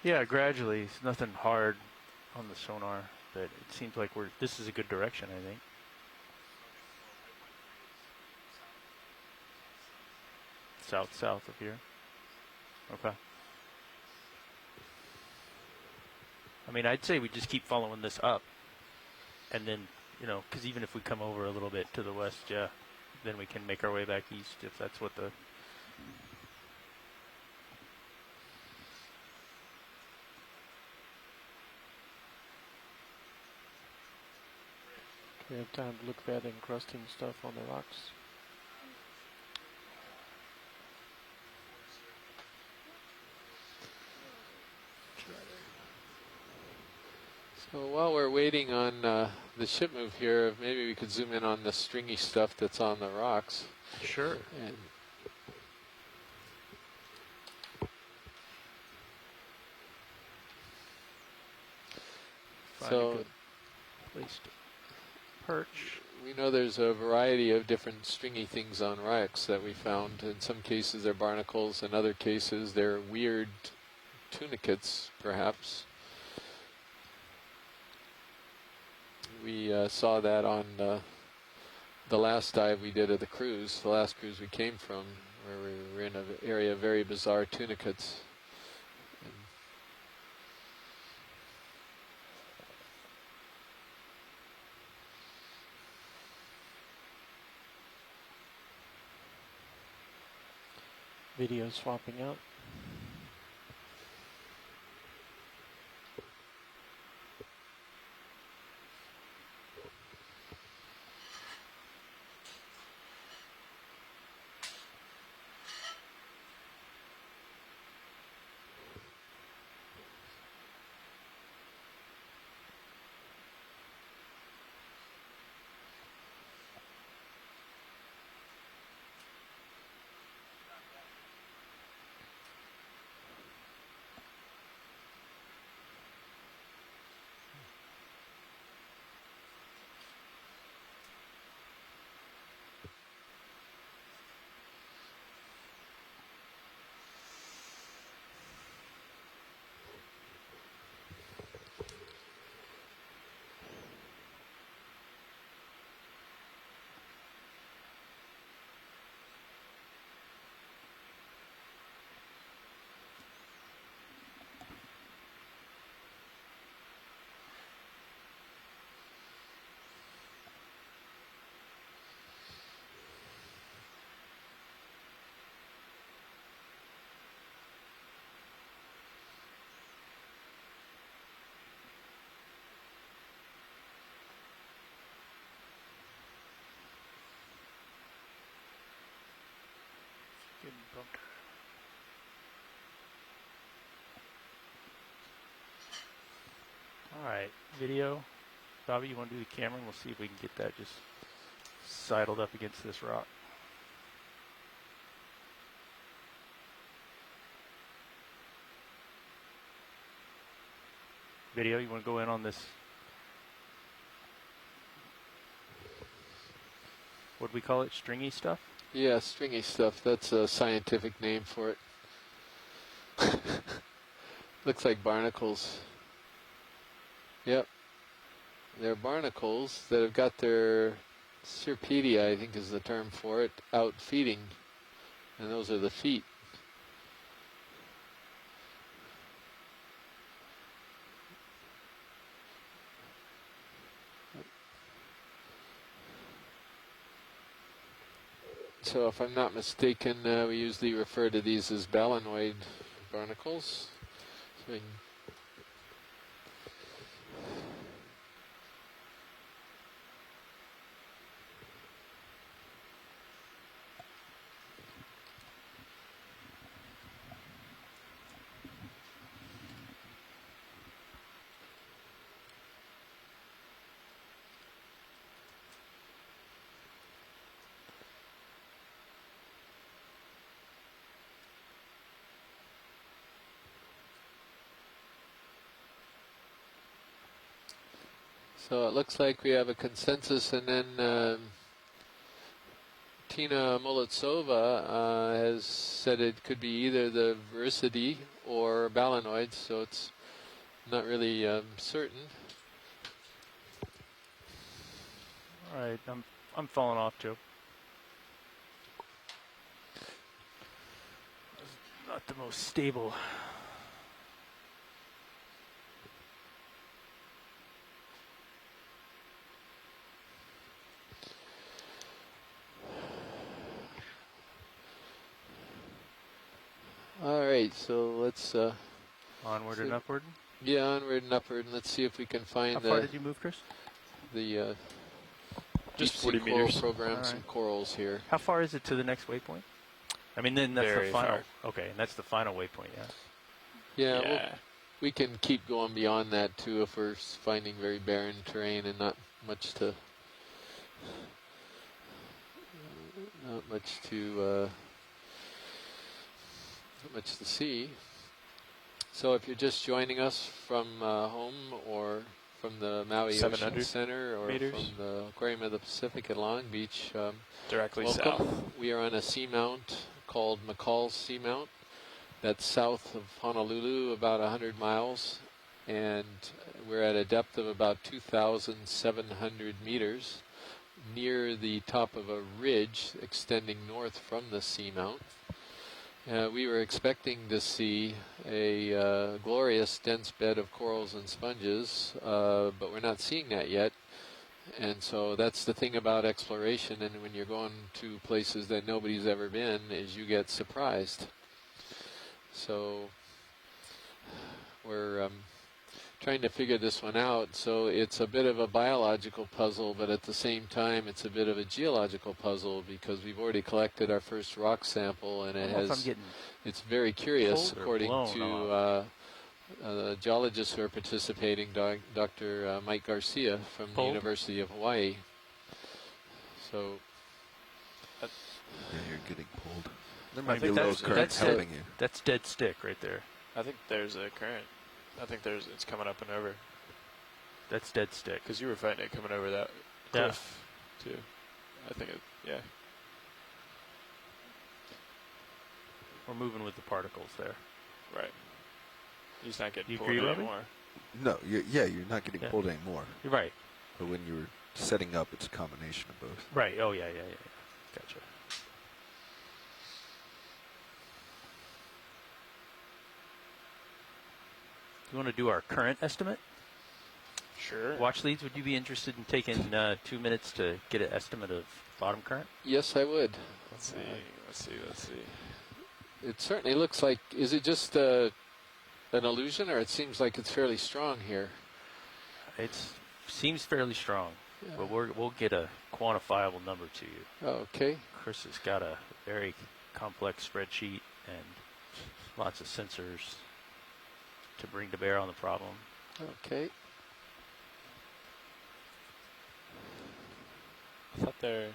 [SPEAKER 10] Yeah, gradually. It's nothing hard on the sonar, but it seems like this is a good direction, I think. South of here. Okay. I mean, I'd say we just keep following this up, and then, because even if we come over a little bit to the west, then we can make our way back east if that's what the...
[SPEAKER 3] We have time to look for that encrusting stuff on the rocks.
[SPEAKER 1] So while we're waiting on the ship move here, maybe we could zoom in on the stringy stuff that's on the rocks.
[SPEAKER 10] Sure.
[SPEAKER 1] And
[SPEAKER 10] Find
[SPEAKER 1] so
[SPEAKER 10] a good place to perch.
[SPEAKER 1] we know there's a variety of different stringy things on wrecks that we found. In some cases they're barnacles, in other cases they're weird tunicates, perhaps. We saw that on the last dive we did of the cruise, the last cruise we came from, where we were in an area of very bizarre tunicates. And
[SPEAKER 3] Video swapping out. Good bunker.
[SPEAKER 10] All right, video. Bobby, you want to do the camera? And we'll see if we can get that just sidled up against this rock. Video, you want to go in on this? What do we call it? Stringy stuff?
[SPEAKER 1] yeah, stringy stuff, that's a scientific name for it. Looks like barnacles. Yep. They're barnacles that have got their cirpedia, I think is the term for it, out feeding. And those are the feet. So if I'm not mistaken, we usually refer to these as balanoid barnacles. So we can So it looks like we have a consensus, and then Tina Molitsova has said it could be either the Vericidae or balanoids, so it's not really certain.
[SPEAKER 10] All right, I'm falling off, Joe. Not the most stable.
[SPEAKER 1] All right, so let's
[SPEAKER 10] Onward and upward.
[SPEAKER 1] yeah, onward and upward, and let's see if we can find
[SPEAKER 10] How far did you move, Chris?
[SPEAKER 1] the deep
[SPEAKER 4] Just
[SPEAKER 1] sea
[SPEAKER 4] 40
[SPEAKER 1] coral
[SPEAKER 4] meters.
[SPEAKER 1] program
[SPEAKER 10] All
[SPEAKER 1] some
[SPEAKER 10] right.
[SPEAKER 1] corals here.
[SPEAKER 10] How far is it to the next waypoint? I mean, then that's
[SPEAKER 4] Very
[SPEAKER 10] the final.
[SPEAKER 4] far.
[SPEAKER 10] Okay, and that's the final waypoint, yeah.
[SPEAKER 1] Yeah,
[SPEAKER 4] Yeah.
[SPEAKER 1] we can keep going beyond that too if we're finding very barren terrain and not much to see. So if you're just joining us from home or from the Maui Ocean
[SPEAKER 4] 700
[SPEAKER 1] Center or
[SPEAKER 4] meters.
[SPEAKER 1] from the Aquarium of the Pacific at Long Beach,
[SPEAKER 4] Directly
[SPEAKER 1] welcome.
[SPEAKER 4] south.
[SPEAKER 1] We are on a seamount called McCall Seamount. That's south of Honolulu, about 100 miles, and we're at a depth of about 2,700 meters near the top of a ridge extending north from the seamount. We were expecting to see a glorious dense bed of corals and sponges, but we're not seeing that yet. And so that's the thing about exploration, and when you're going to places that nobody's ever been, is you get surprised. So we're trying to figure this one out. So it's a bit of a biological puzzle, but at the same time it's a bit of a geological puzzle because we've already collected our first rock sample, and it's very curious according to the geologists who are participating, Dr. Mike Garcia from the University of Hawaii. So
[SPEAKER 11] yeah, you're getting pulled. There
[SPEAKER 10] I
[SPEAKER 11] might be a
[SPEAKER 10] think
[SPEAKER 11] little current helping you.
[SPEAKER 10] That's dead stick right there.
[SPEAKER 4] I think there's a current. I think it's coming up and over.
[SPEAKER 10] That's dead stick.
[SPEAKER 4] Because you were fighting it coming over that cliff, too. I think yeah.
[SPEAKER 10] We're moving with the particles there.
[SPEAKER 4] Right. He's not getting
[SPEAKER 10] You
[SPEAKER 4] pulled
[SPEAKER 10] agree, Robbie?
[SPEAKER 4] anymore.
[SPEAKER 11] No, you're not getting pulled anymore.
[SPEAKER 10] You're right.
[SPEAKER 11] But when you're setting up, it's a combination of both.
[SPEAKER 10] Right. Oh, yeah. Gotcha. You want to do our current estimate?
[SPEAKER 4] Sure.
[SPEAKER 10] Watch leads, would you be interested in taking 2 minutes to get an estimate of bottom current?
[SPEAKER 1] yes, I would.
[SPEAKER 4] Let's see.
[SPEAKER 1] It certainly looks like, is it just an illusion, or it seems like it's fairly strong here?
[SPEAKER 10] It seems fairly strong, but we'll get a quantifiable number to you.
[SPEAKER 1] Okay.
[SPEAKER 10] Chris has got a very complex spreadsheet and lots of sensors to bring to bear on the problem.
[SPEAKER 1] Okay.
[SPEAKER 4] I thought there,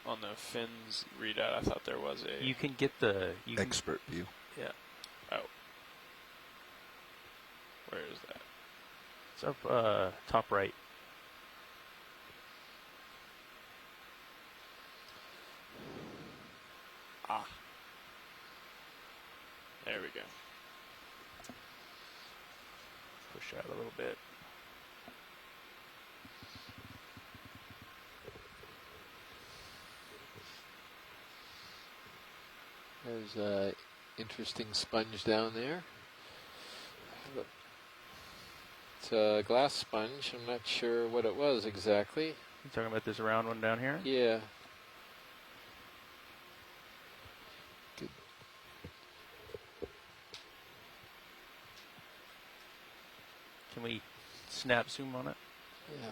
[SPEAKER 4] on the fins readout, I thought there was a...
[SPEAKER 10] You can get the...
[SPEAKER 11] Expert view.
[SPEAKER 10] Yeah.
[SPEAKER 4] Oh. Where is that?
[SPEAKER 10] It's up top right.
[SPEAKER 4] Ah. There we go.
[SPEAKER 10] Push out a little bit.
[SPEAKER 1] There's a interesting sponge down there. It's a glass sponge. I'm not sure what it was exactly.
[SPEAKER 10] You talking about this round one down here?
[SPEAKER 1] Yeah. Good.
[SPEAKER 10] Can we snap zoom on it?
[SPEAKER 1] Yeah.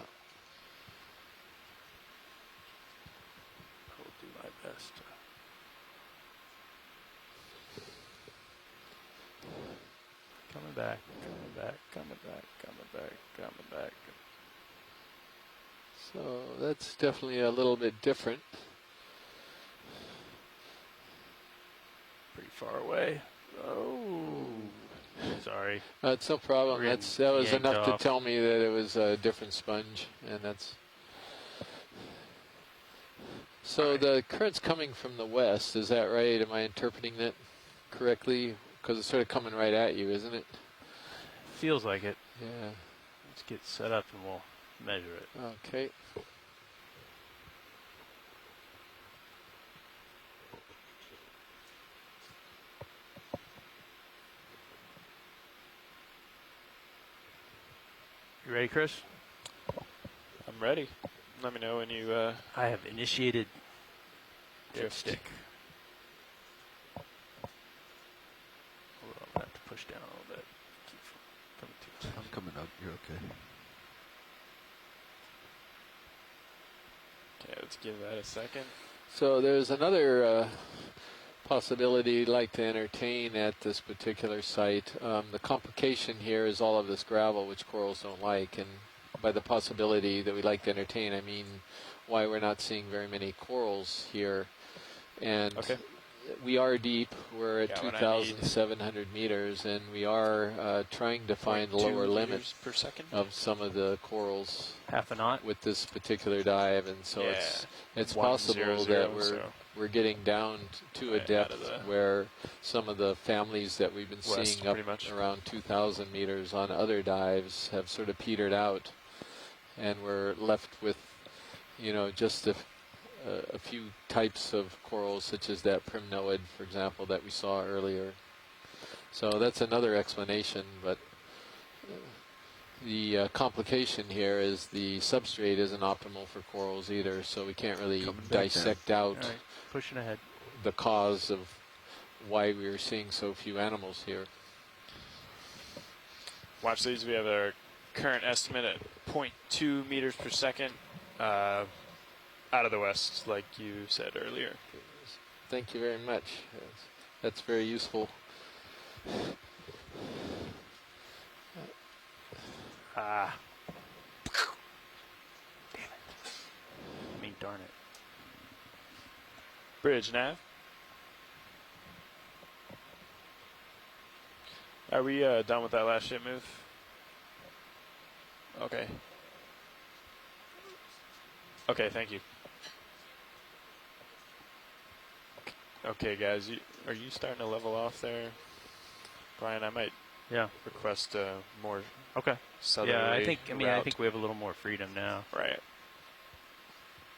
[SPEAKER 10] I'll do my best. Coming back.
[SPEAKER 1] So that's definitely a little bit different.
[SPEAKER 10] Pretty far away. Oh. Sorry.
[SPEAKER 1] It's no problem.
[SPEAKER 10] We're
[SPEAKER 1] That was
[SPEAKER 10] yanked
[SPEAKER 1] enough to
[SPEAKER 10] off.
[SPEAKER 1] tell me that it was a different sponge, and that's... So the current's coming from the west, is that right? Am I interpreting that correctly? Because it's sort of coming right at you, isn't it?
[SPEAKER 10] Feels like it.
[SPEAKER 1] Yeah.
[SPEAKER 10] Let's get set up and we'll measure it.
[SPEAKER 1] Okay.
[SPEAKER 10] You ready, Chris?
[SPEAKER 4] I'm ready. Let me know when you...
[SPEAKER 10] I have initiated
[SPEAKER 4] Drift.
[SPEAKER 10] dipstick. Hold on, I'm going to have to push down a little bit. Keep from coming too
[SPEAKER 11] I'm coming up. You're okay.
[SPEAKER 4] Let's give that a second.
[SPEAKER 1] So there's another possibility you'd like to entertain at this particular site. The complication here is all of this gravel, which corals don't like, and by the possibility that we'd like to entertain, I mean why we're not seeing very many corals here. And we are deep. We're at 2,700 meters, and we are trying to find lower limits
[SPEAKER 4] per second
[SPEAKER 1] of some of the corals.
[SPEAKER 10] Half a knot
[SPEAKER 1] with this particular dive, and so it's possible that we're getting down to a depth where some of the families that we've been seeing up around 2,000 meters on other dives have sort of petered out, and we're left with, you know, just a few types of corals, such as that primnoid, for example, that we saw earlier. So that's another explanation, but the complication here is the substrate isn't optimal for corals either, so we can't really dissect out
[SPEAKER 10] pushing ahead
[SPEAKER 1] the cause of why we are seeing so few animals here.
[SPEAKER 4] Watch these. We have our current estimate at 0.2 meters per second out of the west, like you said earlier.
[SPEAKER 1] Thank you very much. That's very useful.
[SPEAKER 10] Damn it. I mean, darn it.
[SPEAKER 4] Bridge nav. Are we done with that last ship move? Okay. Okay, thank you. Okay, guys, are you starting to level off there? Brian, I might request more southerly
[SPEAKER 10] I think
[SPEAKER 4] route.
[SPEAKER 10] we have a little more freedom now.
[SPEAKER 4] Right.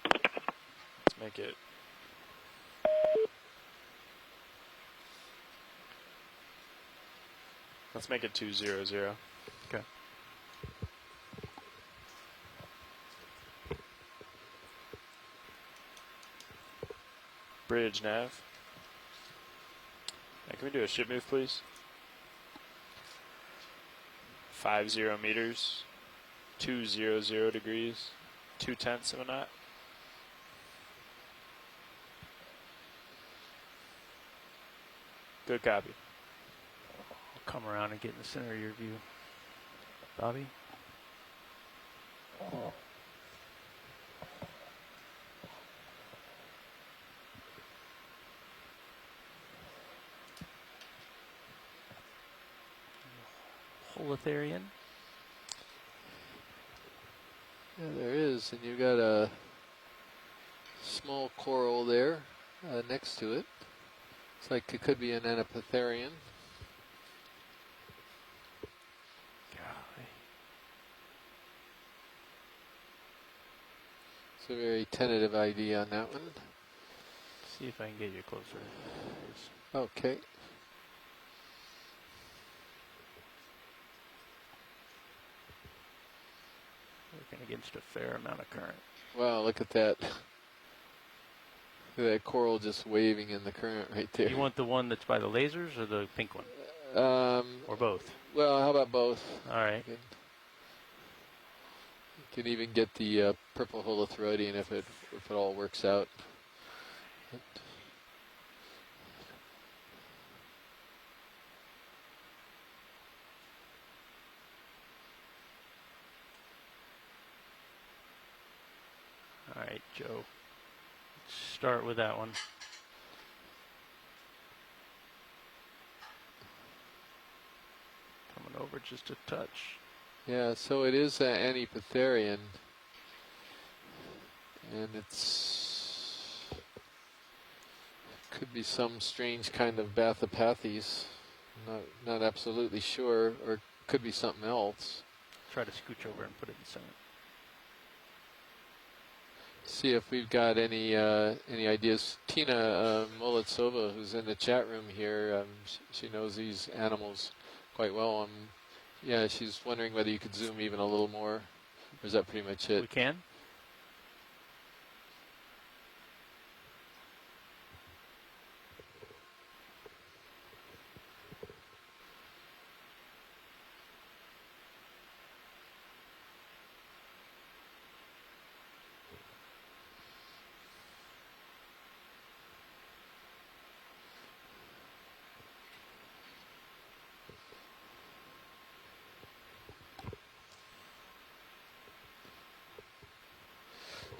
[SPEAKER 4] Let's make it. Let's make it 200.
[SPEAKER 10] Okay.
[SPEAKER 4] Bridge nav. Can we do a ship move, please? 50 meters, 200 degrees, 0.2 of a knot. Good copy.
[SPEAKER 10] I'll come around and get in the center of your view, Bobby. Holitharian.
[SPEAKER 1] Yeah, there is, and you've got a small coral there next to it. It's like it could be an Anapitherian.
[SPEAKER 10] Golly.
[SPEAKER 1] It's a very tentative ID on that one.
[SPEAKER 10] See if I can get you closer.
[SPEAKER 1] Okay.
[SPEAKER 10] Working against a fair amount of current.
[SPEAKER 1] Wow, look at that. Look at that coral just waving in the current right there.
[SPEAKER 10] You want the one that's by the lasers or the pink one? Or both?
[SPEAKER 1] Well, how about both?
[SPEAKER 10] All right.
[SPEAKER 1] You can even get the purple holothrodian if it all works out.
[SPEAKER 10] All right, Joe. Let's start with that one. Coming over just a touch.
[SPEAKER 1] Yeah, so it is an Anapitherian, and could be some strange kind of Bathopathes. Not absolutely sure, or could be something else.
[SPEAKER 10] Try to scooch over and put it in center.
[SPEAKER 1] See if we've got any ideas. Tina Molitsova, who's in the chat room here, she knows these animals quite well. Yeah, she's wondering whether you could zoom even a little more, or is that pretty much it?
[SPEAKER 10] We can.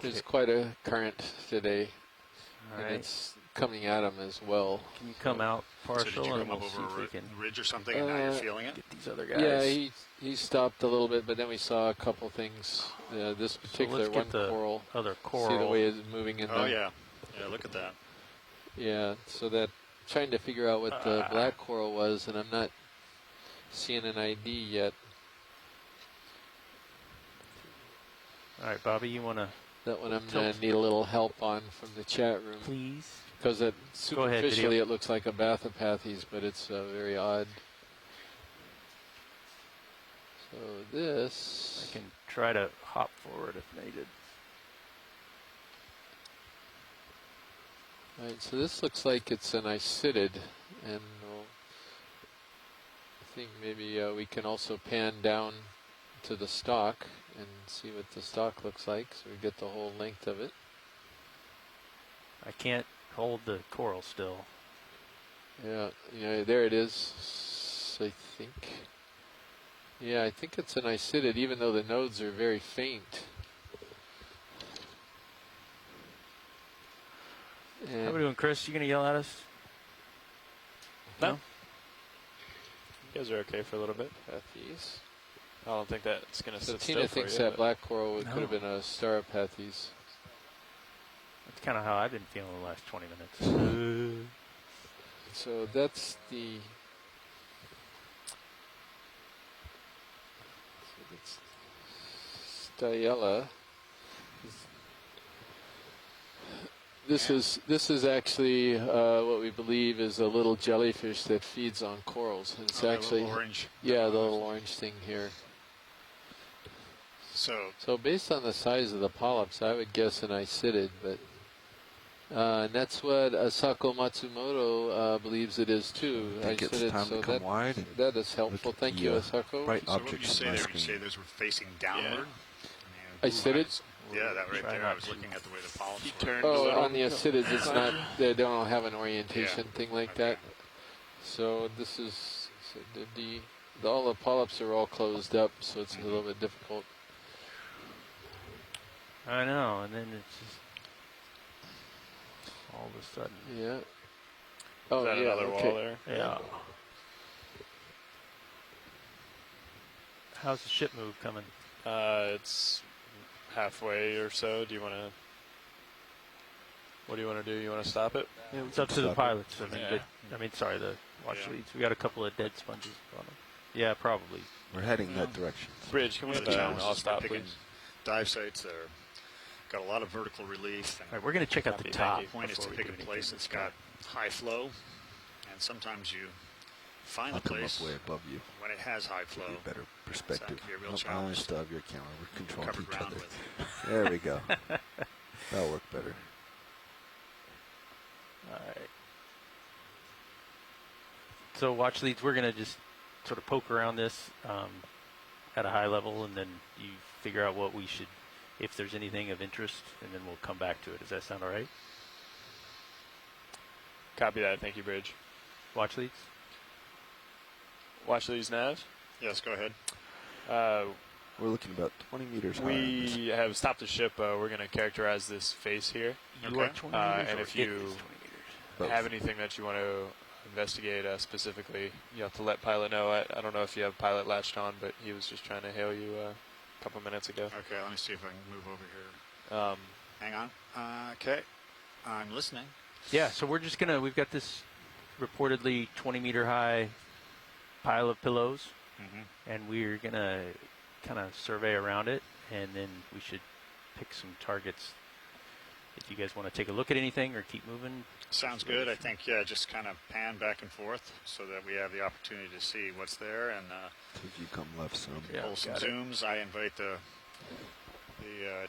[SPEAKER 1] There's quite a current today,
[SPEAKER 10] All
[SPEAKER 1] and
[SPEAKER 10] right.
[SPEAKER 1] it's coming at them as well.
[SPEAKER 10] Can you come out
[SPEAKER 12] So did
[SPEAKER 10] partial
[SPEAKER 12] you
[SPEAKER 10] and
[SPEAKER 12] come up
[SPEAKER 10] we'll see
[SPEAKER 12] over
[SPEAKER 10] if we
[SPEAKER 12] a
[SPEAKER 10] can
[SPEAKER 12] ridge or something, and now you're feeling it?
[SPEAKER 10] get these other guys?
[SPEAKER 1] Yeah, he stopped a little bit, but then we saw a couple things. This
[SPEAKER 10] So
[SPEAKER 1] particular
[SPEAKER 10] let's
[SPEAKER 1] one
[SPEAKER 10] get the
[SPEAKER 1] coral.
[SPEAKER 10] other
[SPEAKER 1] See the
[SPEAKER 10] coral.
[SPEAKER 1] way it's moving in
[SPEAKER 12] Oh
[SPEAKER 1] the.
[SPEAKER 12] yeah, yeah. Look at that.
[SPEAKER 1] Yeah, so that trying to figure out what the black coral was, and I'm not seeing an ID yet.
[SPEAKER 10] All right, Bobby, you want to
[SPEAKER 1] That one I'm
[SPEAKER 10] Tilt.
[SPEAKER 1] going to need a little help on from the chat room.
[SPEAKER 10] please?
[SPEAKER 1] Because it
[SPEAKER 10] Go ahead, video.
[SPEAKER 1] superficially it looks like a Bathypathes, but it's very odd. So this.
[SPEAKER 10] I can try to hop forward if needed.
[SPEAKER 1] Right, so this looks like it's an isidid, and I think maybe we can also pan down to the stalk and see what the stalk looks like, so we get the whole length of it.
[SPEAKER 10] I can't hold the coral still.
[SPEAKER 1] Yeah, there it is, I think. Yeah, I think it's an isidid, even though the nodes are very faint. And
[SPEAKER 10] How are we doing, Chris? You gonna yell at us?
[SPEAKER 4] No. You guys are okay for a little bit.
[SPEAKER 1] Pathes.
[SPEAKER 4] I don't think that's going to
[SPEAKER 1] So
[SPEAKER 4] sit
[SPEAKER 1] Tina
[SPEAKER 4] still for
[SPEAKER 1] thinks
[SPEAKER 4] you,
[SPEAKER 1] that
[SPEAKER 4] but-
[SPEAKER 1] black coral
[SPEAKER 10] No.
[SPEAKER 1] could have been a Staropathes.
[SPEAKER 10] That's kind of how I've been feeling the last 20 minutes.
[SPEAKER 1] So that's the. So that's Stiella. This is actually what we believe is a little jellyfish that feeds on corals. And it's
[SPEAKER 12] Oh, that
[SPEAKER 1] actually
[SPEAKER 12] little orange.
[SPEAKER 1] yeah, the little orange thing here.
[SPEAKER 12] So
[SPEAKER 1] based on the size of the polyps, I would guess an isidid, but and that's what Asako Matsumoto believes it is too.
[SPEAKER 11] I think it's
[SPEAKER 1] Isidid,
[SPEAKER 11] time
[SPEAKER 1] so
[SPEAKER 11] to come wide. And
[SPEAKER 1] that is helpful.
[SPEAKER 11] look at
[SPEAKER 1] Thank
[SPEAKER 11] the,
[SPEAKER 1] you, Asako.
[SPEAKER 11] bright
[SPEAKER 12] So what would you
[SPEAKER 11] objects
[SPEAKER 12] say
[SPEAKER 11] on my
[SPEAKER 12] there? Would you say
[SPEAKER 11] screen.
[SPEAKER 12] those were facing downward?
[SPEAKER 1] I said it.
[SPEAKER 12] Yeah, that right
[SPEAKER 10] Try
[SPEAKER 12] there.
[SPEAKER 10] not
[SPEAKER 12] I was
[SPEAKER 10] to.
[SPEAKER 12] looking at the way the polyps
[SPEAKER 4] He
[SPEAKER 12] were.
[SPEAKER 4] turned a
[SPEAKER 1] Oh,
[SPEAKER 4] little.
[SPEAKER 1] on the acidids, it's not. They don't have an orientation
[SPEAKER 12] Yeah.
[SPEAKER 1] thing like
[SPEAKER 12] Okay.
[SPEAKER 1] that. So this is so all the polyps are all closed up, so it's a little bit difficult.
[SPEAKER 10] I know, and then it's just all of a sudden.
[SPEAKER 1] Yeah.
[SPEAKER 4] Is
[SPEAKER 1] Oh
[SPEAKER 4] that
[SPEAKER 1] yeah.
[SPEAKER 4] another
[SPEAKER 1] Okay.
[SPEAKER 4] wall there?
[SPEAKER 10] Yeah. How's the ship move coming?
[SPEAKER 4] It's halfway or so. Do you want to? What do you want to do? You want to stop it?
[SPEAKER 11] Yeah, we
[SPEAKER 10] It's
[SPEAKER 11] can
[SPEAKER 10] up to the
[SPEAKER 11] stop it.
[SPEAKER 10] pilots. I mean,
[SPEAKER 4] Yeah.
[SPEAKER 10] sorry, the watch
[SPEAKER 12] Yeah.
[SPEAKER 10] leads. We got a couple of dead sponges on them. Yeah, probably.
[SPEAKER 11] We're heading that direction.
[SPEAKER 4] Bridge, can we
[SPEAKER 12] One of
[SPEAKER 4] have
[SPEAKER 12] the
[SPEAKER 4] an
[SPEAKER 12] challenges
[SPEAKER 4] all
[SPEAKER 12] with
[SPEAKER 4] stop,
[SPEAKER 12] picking
[SPEAKER 4] please?
[SPEAKER 12] dive sites that are got a lot of vertical relief.
[SPEAKER 10] All
[SPEAKER 12] And
[SPEAKER 10] right, we're going to check out the
[SPEAKER 4] Copy,
[SPEAKER 10] top.
[SPEAKER 4] thank
[SPEAKER 12] the point is to
[SPEAKER 10] before we
[SPEAKER 12] pick
[SPEAKER 10] do
[SPEAKER 12] a
[SPEAKER 10] anything
[SPEAKER 12] place
[SPEAKER 10] with
[SPEAKER 12] that's
[SPEAKER 10] the
[SPEAKER 12] got high flow, and sometimes you find
[SPEAKER 11] I'll
[SPEAKER 12] the
[SPEAKER 11] come up
[SPEAKER 12] place
[SPEAKER 11] way above you.
[SPEAKER 12] when it has high
[SPEAKER 11] Give
[SPEAKER 12] flow.
[SPEAKER 11] you a better perspective.
[SPEAKER 12] can be a real
[SPEAKER 11] I
[SPEAKER 12] challenge.
[SPEAKER 11] still have your camera. We're controlling
[SPEAKER 12] Cover
[SPEAKER 11] each
[SPEAKER 12] ground
[SPEAKER 11] other.
[SPEAKER 12] with.
[SPEAKER 11] There we go. That'll work better.
[SPEAKER 10] All right. So watch leads, we're going to just sort of poke around this at a high level, and then you figure out what we should, if there's anything of interest, and then we'll come back to it. Does that sound all right?
[SPEAKER 4] Copy that. Thank you, Bridge.
[SPEAKER 10] Watch leads?
[SPEAKER 4] Watch these nav.
[SPEAKER 12] Yes, go ahead.
[SPEAKER 11] We're looking about 20 meters high. on this.
[SPEAKER 4] We have stopped the ship. We're going to characterize this face here.
[SPEAKER 10] You
[SPEAKER 12] Okay.
[SPEAKER 10] are 20 meters,
[SPEAKER 4] And
[SPEAKER 10] or
[SPEAKER 4] if
[SPEAKER 10] it
[SPEAKER 4] you
[SPEAKER 10] is 20 meters?
[SPEAKER 11] Both.
[SPEAKER 4] have anything that you want to investigate specifically, you have to let pilot know. I don't know if you have pilot latched on, but he was just trying to hail you a couple minutes ago.
[SPEAKER 12] Okay, let me see if I can move over here. Hang on. Okay, I'm listening.
[SPEAKER 10] Yeah, so we're just going to, we've got this reportedly 20-meter high pile of pillows, and we're going to kind of survey around it, and then we should pick some targets. If you guys want to take a look at anything or keep moving.
[SPEAKER 12] Sounds good. I think, yeah, just kind of pan back and forth so that we have the opportunity to see what's there and
[SPEAKER 11] If you come left some.
[SPEAKER 10] Yeah,
[SPEAKER 12] pull some
[SPEAKER 10] got it.
[SPEAKER 12] zooms. I invite the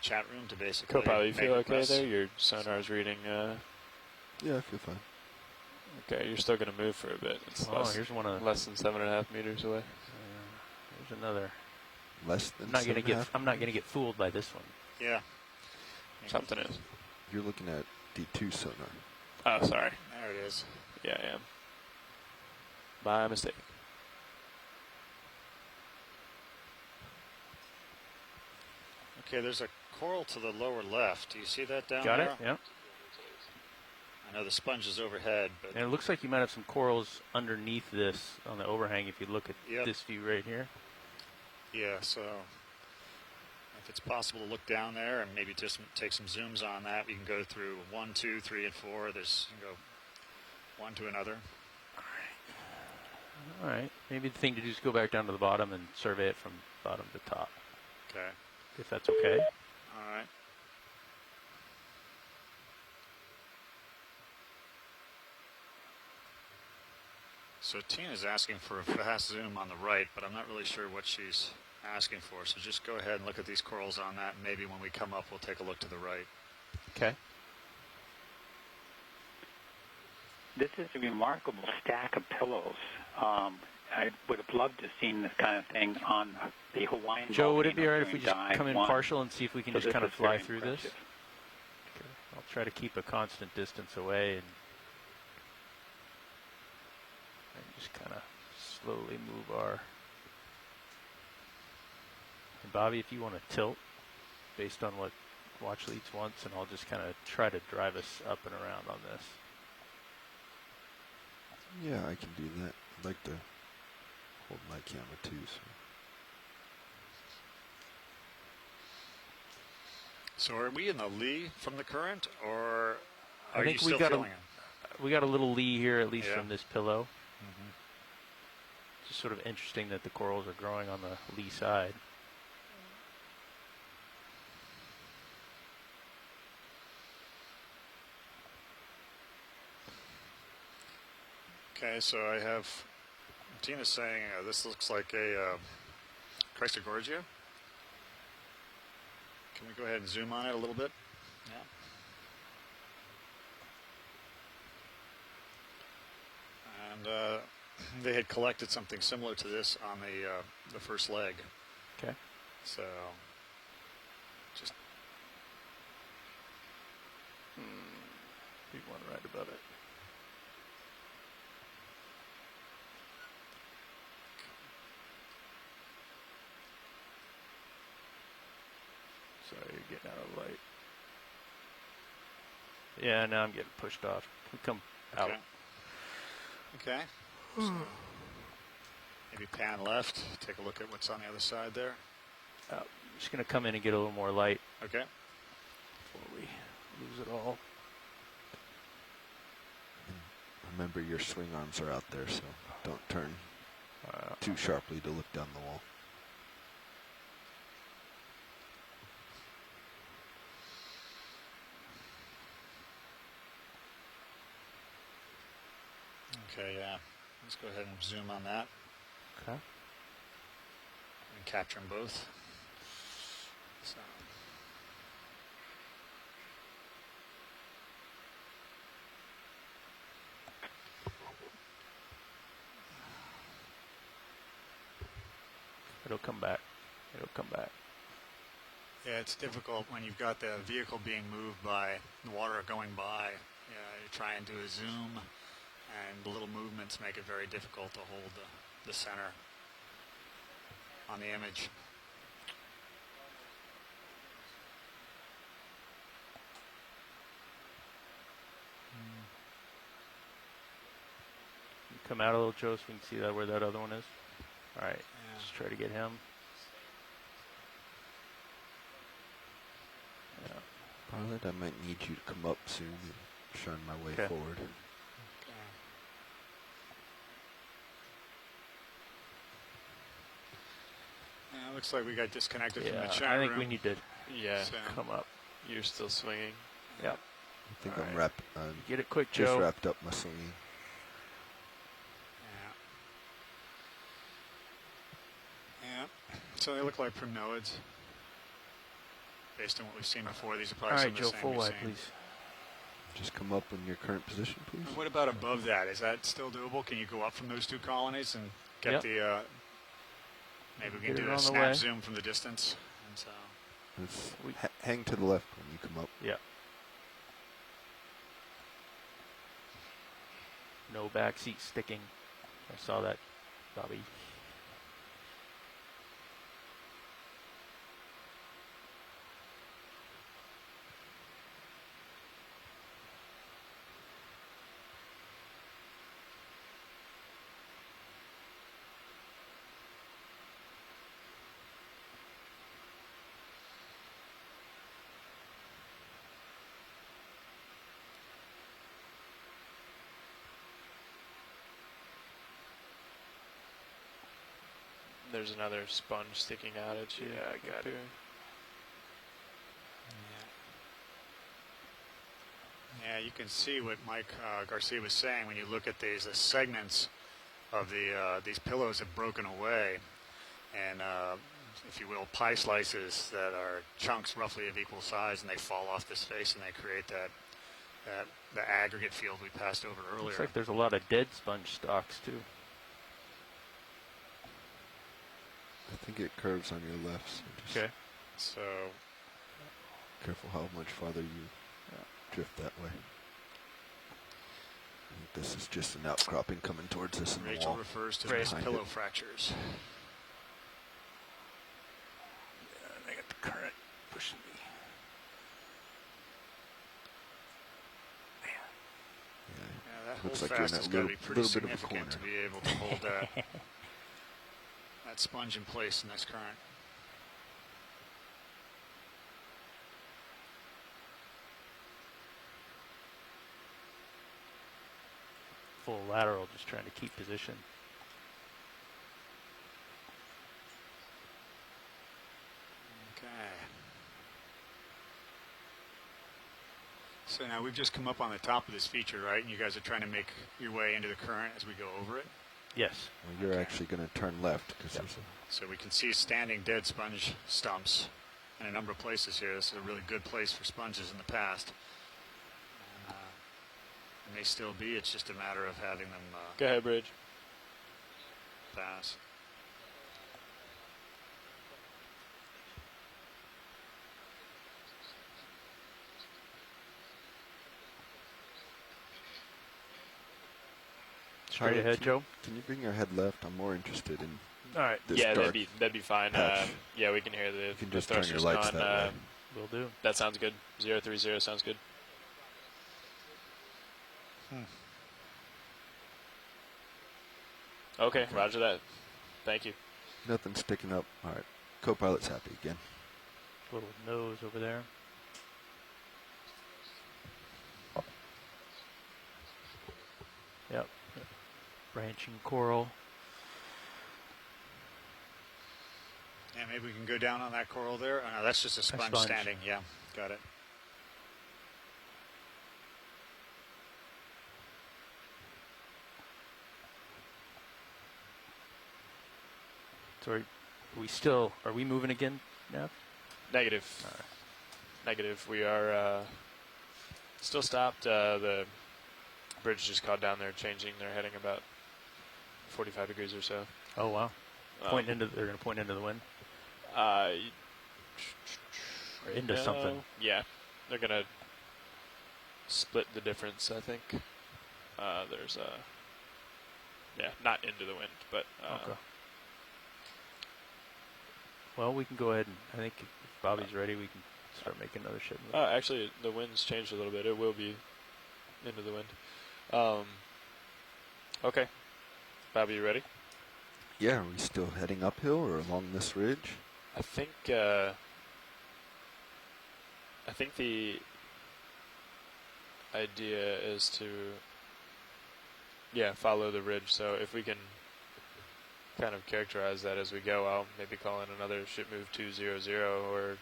[SPEAKER 12] chat room to basically
[SPEAKER 4] Co-pilot, you
[SPEAKER 12] make
[SPEAKER 4] feel okay
[SPEAKER 12] requests.
[SPEAKER 4] there? Your sonar's reading.
[SPEAKER 11] Yeah, I feel fine.
[SPEAKER 4] Okay, you're still going to move for a bit. It's
[SPEAKER 10] Oh, here's one of,
[SPEAKER 4] less than 7.5 meters away.
[SPEAKER 10] there's another.
[SPEAKER 11] Less than
[SPEAKER 10] I'm not going to
[SPEAKER 11] 7.5?
[SPEAKER 10] I'm not going to get fooled by this one.
[SPEAKER 12] Yeah.
[SPEAKER 4] Something is.
[SPEAKER 11] You're looking at D2 sonar.
[SPEAKER 4] Oh, sorry.
[SPEAKER 12] There it is.
[SPEAKER 4] Yeah, I am. By mistake.
[SPEAKER 12] Okay, there's a coral to the lower left. Do you see that down
[SPEAKER 10] Got
[SPEAKER 12] there?
[SPEAKER 10] it? Yeah.
[SPEAKER 12] I know the sponge is overhead, but
[SPEAKER 10] And it looks like you might have some corals underneath this on the overhang if you look at
[SPEAKER 12] Yep.
[SPEAKER 10] this view right here.
[SPEAKER 12] yeah, so if it's possible to look down there and maybe just take some zooms on that, we can go through 1, 2, 3, and 4. There's you can go one to another.
[SPEAKER 10] All right. Maybe the thing to do is go back down to the bottom and survey it from bottom to top,
[SPEAKER 12] Okay.
[SPEAKER 10] if that's okay.
[SPEAKER 12] All right. So Tina's asking for a fast zoom on the right, but I'm not really sure what she's asking for. So just go ahead and look at these corals on that, and maybe when we come up, we'll take a look to the right.
[SPEAKER 10] Okay.
[SPEAKER 9] This is a remarkable stack of pillows. I would have loved to have seen this kind of thing on the Hawaiian.
[SPEAKER 10] Joe, would it be all right if
[SPEAKER 9] volcano
[SPEAKER 10] we just
[SPEAKER 9] during
[SPEAKER 10] come in
[SPEAKER 9] dive 1.
[SPEAKER 10] partial and see if we can
[SPEAKER 9] So
[SPEAKER 10] just
[SPEAKER 9] this
[SPEAKER 10] kind of
[SPEAKER 9] is
[SPEAKER 10] fly
[SPEAKER 9] very
[SPEAKER 10] through this?
[SPEAKER 9] impressive.
[SPEAKER 10] Okay. I'll try to keep a constant distance away and just kind of slowly move our... And Bobby, if you want to tilt based on what Watch Leads wants, and I'll just kind of try to drive us up and around on this.
[SPEAKER 11] Yeah, I can do that. I'd like to hold my camera too.
[SPEAKER 12] So are we in the lee from the current, or
[SPEAKER 10] I
[SPEAKER 12] are
[SPEAKER 10] think
[SPEAKER 12] you
[SPEAKER 10] we
[SPEAKER 12] still
[SPEAKER 10] got
[SPEAKER 12] feeling it?
[SPEAKER 10] we got a little lee here, at least
[SPEAKER 12] Yeah.
[SPEAKER 10] from this pillow.
[SPEAKER 12] Mm-hmm.
[SPEAKER 10] Just sort of interesting that the corals are growing on the lee side.
[SPEAKER 12] Okay, so I have Tina's saying this looks like a Christogorgia. Can we go ahead and zoom on it a little bit? Yeah. And they had collected something similar to this on the first leg.
[SPEAKER 10] Okay.
[SPEAKER 12] So just
[SPEAKER 10] Big one right above it. Sorry, you're getting out of light. Yeah, now I'm getting pushed off. We come out.
[SPEAKER 12] Okay. So maybe pan left. Take a look at what's on the other side there.
[SPEAKER 10] I'm just going to come in and get a little more light
[SPEAKER 12] Okay.
[SPEAKER 10] before we lose it all.
[SPEAKER 11] Remember, your swing arms are out there, so don't turn too sharply to look down the wall.
[SPEAKER 12] Okay, yeah. Let's go ahead and zoom on that
[SPEAKER 10] Okay.
[SPEAKER 12] and capture them both. So.
[SPEAKER 10] It'll come back. It'll come back.
[SPEAKER 12] Yeah, it's difficult when you've got the vehicle being moved by the water going by. You try and do a zoom, and the little movements make it very difficult to hold the center on the image.
[SPEAKER 10] You come out a little, Joe, so we can see that where that other one is. All right.
[SPEAKER 12] Yeah.
[SPEAKER 10] Just try to get him. Yeah.
[SPEAKER 11] Pilot, I might need you to come up soon and shine my way
[SPEAKER 10] Okay.
[SPEAKER 11] forward.
[SPEAKER 12] Yeah, looks like we got disconnected from the
[SPEAKER 10] Yeah,
[SPEAKER 12] chat
[SPEAKER 10] I think
[SPEAKER 12] room.
[SPEAKER 10] we need to
[SPEAKER 1] Yeah,
[SPEAKER 12] So,
[SPEAKER 10] come up.
[SPEAKER 1] you're still swinging.
[SPEAKER 10] Yep.
[SPEAKER 11] I think
[SPEAKER 10] All
[SPEAKER 11] I'm
[SPEAKER 10] right.
[SPEAKER 11] I'm
[SPEAKER 10] Get it quick,
[SPEAKER 11] just
[SPEAKER 10] Joe.
[SPEAKER 11] wrapped up my swinging.
[SPEAKER 12] yeah. So they look like primnoids. Based on what we've seen before, these are
[SPEAKER 10] All
[SPEAKER 12] probably
[SPEAKER 10] right,
[SPEAKER 12] some of the
[SPEAKER 10] Joe,
[SPEAKER 12] same
[SPEAKER 10] full
[SPEAKER 12] we've
[SPEAKER 10] wide,
[SPEAKER 12] seen.
[SPEAKER 10] please.
[SPEAKER 11] Just come up in your current position, please.
[SPEAKER 12] And what about above that? Is that still doable? Can you go up from those two colonies and get
[SPEAKER 10] Yep.
[SPEAKER 12] the? Maybe we can
[SPEAKER 10] Get it
[SPEAKER 12] do
[SPEAKER 10] on
[SPEAKER 12] a
[SPEAKER 10] the
[SPEAKER 12] snap
[SPEAKER 10] way.
[SPEAKER 12] zoom from the distance. And so,
[SPEAKER 11] Just
[SPEAKER 10] We-
[SPEAKER 11] hang to the left when you come up.
[SPEAKER 10] Yeah. No backseat sticking. I saw that, Bobby.
[SPEAKER 4] There's another sponge sticking out at you. Yeah, I got it.
[SPEAKER 12] Yeah, you can see what Mike Garcia was saying when you look at these segments of these pillows have broken away, and if you will, pie slices that are chunks roughly of equal size, and they fall off this face, and they create the aggregate field we passed over earlier.
[SPEAKER 10] Looks like there's a lot of dead sponge stalks too.
[SPEAKER 11] I think it curves on your left. So just
[SPEAKER 4] Okay.
[SPEAKER 12] So
[SPEAKER 11] careful how much farther you drift that way. I think this is just an outcropping coming towards us in the
[SPEAKER 12] Rachel
[SPEAKER 11] wall.
[SPEAKER 12] refers to
[SPEAKER 11] Right
[SPEAKER 12] these
[SPEAKER 11] behind
[SPEAKER 12] pillow
[SPEAKER 11] it.
[SPEAKER 12] fractures.
[SPEAKER 10] I got the current pushing me.
[SPEAKER 12] Yeah, that
[SPEAKER 11] Looks
[SPEAKER 12] hold
[SPEAKER 11] like you're in
[SPEAKER 12] fast has
[SPEAKER 11] that
[SPEAKER 12] got to
[SPEAKER 11] little,
[SPEAKER 12] be pretty
[SPEAKER 11] little bit of a
[SPEAKER 12] significant
[SPEAKER 11] corner.
[SPEAKER 12] to be able to hold that sponge in place in this current.
[SPEAKER 10] Full lateral, just trying to keep position.
[SPEAKER 12] Okay. So now we've just come up on the top of this feature, right? And you guys are trying to make your way into the current as we go over it.
[SPEAKER 10] Yes.
[SPEAKER 11] Well, you're actually going to turn left because there's
[SPEAKER 12] So we can see standing dead sponge stumps in a number of places here. This is a really good place for sponges in the past. It may still be. It's just a matter of having them
[SPEAKER 4] Go ahead, Bridge.
[SPEAKER 12] pass.
[SPEAKER 10] Straight ahead, Joe.
[SPEAKER 11] Can you bring your head left? I'm more interested in
[SPEAKER 4] All right.
[SPEAKER 11] this
[SPEAKER 4] Yeah,
[SPEAKER 11] dark
[SPEAKER 4] that'd be fine.
[SPEAKER 11] patch.
[SPEAKER 4] Yeah, we can hear the.
[SPEAKER 11] You can
[SPEAKER 4] the
[SPEAKER 11] just turn your
[SPEAKER 4] thrusters
[SPEAKER 11] lights
[SPEAKER 4] on,
[SPEAKER 11] that way.
[SPEAKER 10] Will do.
[SPEAKER 4] That sounds good. 030 sounds good. Okay, roger that. Thank you.
[SPEAKER 11] Nothing sticking up. All right. Co-pilot's happy again.
[SPEAKER 10] Little nose over there. Yep. Branching coral.
[SPEAKER 12] Yeah, maybe we can go down on that coral there. Oh, no, that's just a sponge
[SPEAKER 10] sponge.
[SPEAKER 12] standing. Yeah, got it.
[SPEAKER 10] So are we moving again now?
[SPEAKER 4] Negative. Negative. We are still stopped. The bridge just caught down there, changing. They're heading about 45 degrees or so.
[SPEAKER 10] Oh wow. They're going to point into the wind.
[SPEAKER 4] Or
[SPEAKER 10] into something.
[SPEAKER 4] Yeah, they're gonna split the difference. I think there's not into the wind, but
[SPEAKER 10] Okay. Well, we can go ahead and I think if Bobby's ready, we can start making another ship move.
[SPEAKER 4] actually, the wind's changed a little bit. It will be into the wind. Okay, Bobby, you ready?
[SPEAKER 11] Yeah, are we still heading uphill or along this ridge?
[SPEAKER 4] I think the idea is to follow the ridge. So if we can kind of characterize that as we go, I'll maybe call in another ship move 200 or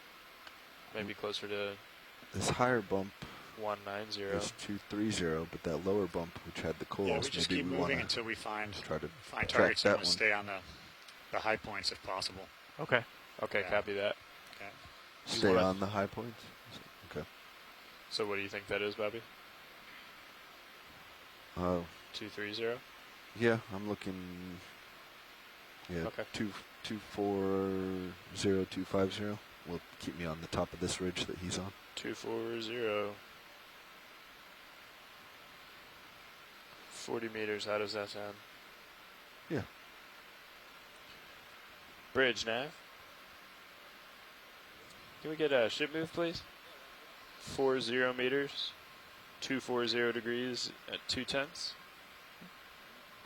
[SPEAKER 4] maybe closer to
[SPEAKER 11] This higher bump
[SPEAKER 4] 190.
[SPEAKER 11] is 230, but that lower bump, which had the coals,
[SPEAKER 12] Yeah, we just
[SPEAKER 11] maybe
[SPEAKER 12] keep
[SPEAKER 11] we
[SPEAKER 12] moving
[SPEAKER 11] want
[SPEAKER 12] until we find
[SPEAKER 11] try to
[SPEAKER 12] targets
[SPEAKER 11] track
[SPEAKER 12] and
[SPEAKER 11] that
[SPEAKER 12] we'll
[SPEAKER 11] one.
[SPEAKER 12] stay on the high points if possible.
[SPEAKER 10] Okay.
[SPEAKER 4] Okay,
[SPEAKER 12] Yeah.
[SPEAKER 4] copy that.
[SPEAKER 12] Okay.
[SPEAKER 11] Stay on the high points? Okay.
[SPEAKER 4] So what do you think that is, Bobby? 230?
[SPEAKER 11] Yeah, I'm looking. Yeah,
[SPEAKER 4] Okay.
[SPEAKER 11] 240250 will keep me on the top of this ridge that he's on.
[SPEAKER 4] 240. 40 meters, how does that sound?
[SPEAKER 11] Yeah.
[SPEAKER 4] Bridge, nav. Can we get a ship move, please? 40 meters, 240 degrees at 2/10.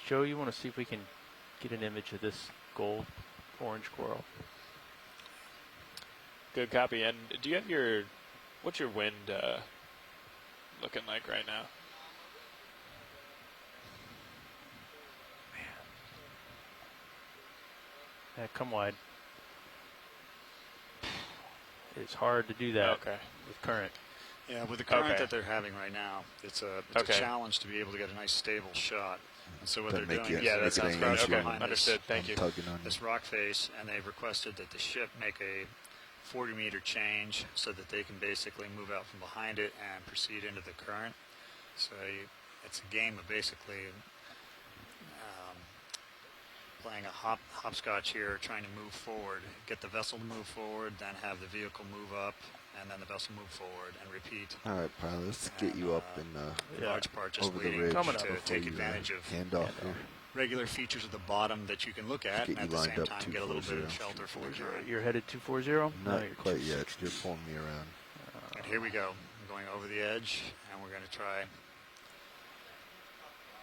[SPEAKER 10] Joe, you want to see if we can get an image of this gold orange coral?
[SPEAKER 4] Good copy. And do you have what's your wind looking like right now?
[SPEAKER 10] Come wide. It's hard to do that
[SPEAKER 4] Okay.
[SPEAKER 10] with current.
[SPEAKER 12] Yeah, with the current
[SPEAKER 4] Okay.
[SPEAKER 12] that they're having right now, it's a
[SPEAKER 4] Okay.
[SPEAKER 12] challenge to be able to get a nice stable shot. And so what
[SPEAKER 11] Don't
[SPEAKER 12] they're
[SPEAKER 11] make
[SPEAKER 12] doing
[SPEAKER 11] it-
[SPEAKER 12] is
[SPEAKER 4] Yeah, that
[SPEAKER 11] make it
[SPEAKER 4] sounds
[SPEAKER 11] an
[SPEAKER 4] good.
[SPEAKER 11] issue
[SPEAKER 4] Okay,
[SPEAKER 11] when
[SPEAKER 4] understood. Thank
[SPEAKER 11] I'm
[SPEAKER 4] you.
[SPEAKER 11] tugging on
[SPEAKER 12] this rock face, and they've requested that the ship make a 40-meter change so that they can basically move out from behind it and proceed into the current. So it's a game of basically playing a hopscotch here, trying to move forward, get the vessel to move forward, then have the vehicle move up, and then the vessel move forward, and repeat.
[SPEAKER 11] All right, pilot, let's get you up in
[SPEAKER 12] Large part just
[SPEAKER 11] over the
[SPEAKER 12] waiting
[SPEAKER 11] ridge
[SPEAKER 12] to
[SPEAKER 11] before
[SPEAKER 12] take
[SPEAKER 11] you,
[SPEAKER 12] advantage of
[SPEAKER 11] hand off here.
[SPEAKER 12] regular features at the bottom that you can look at,
[SPEAKER 11] Get
[SPEAKER 12] and
[SPEAKER 11] you
[SPEAKER 12] at the
[SPEAKER 11] lined
[SPEAKER 12] same
[SPEAKER 11] up
[SPEAKER 12] time get a little bit of
[SPEAKER 11] 240.
[SPEAKER 12] shelter for the current.
[SPEAKER 10] You're headed 240?
[SPEAKER 11] Not
[SPEAKER 10] you're
[SPEAKER 11] quite yet. You're pulling me around.
[SPEAKER 12] And here we go. I'm going over the edge, and we're going to try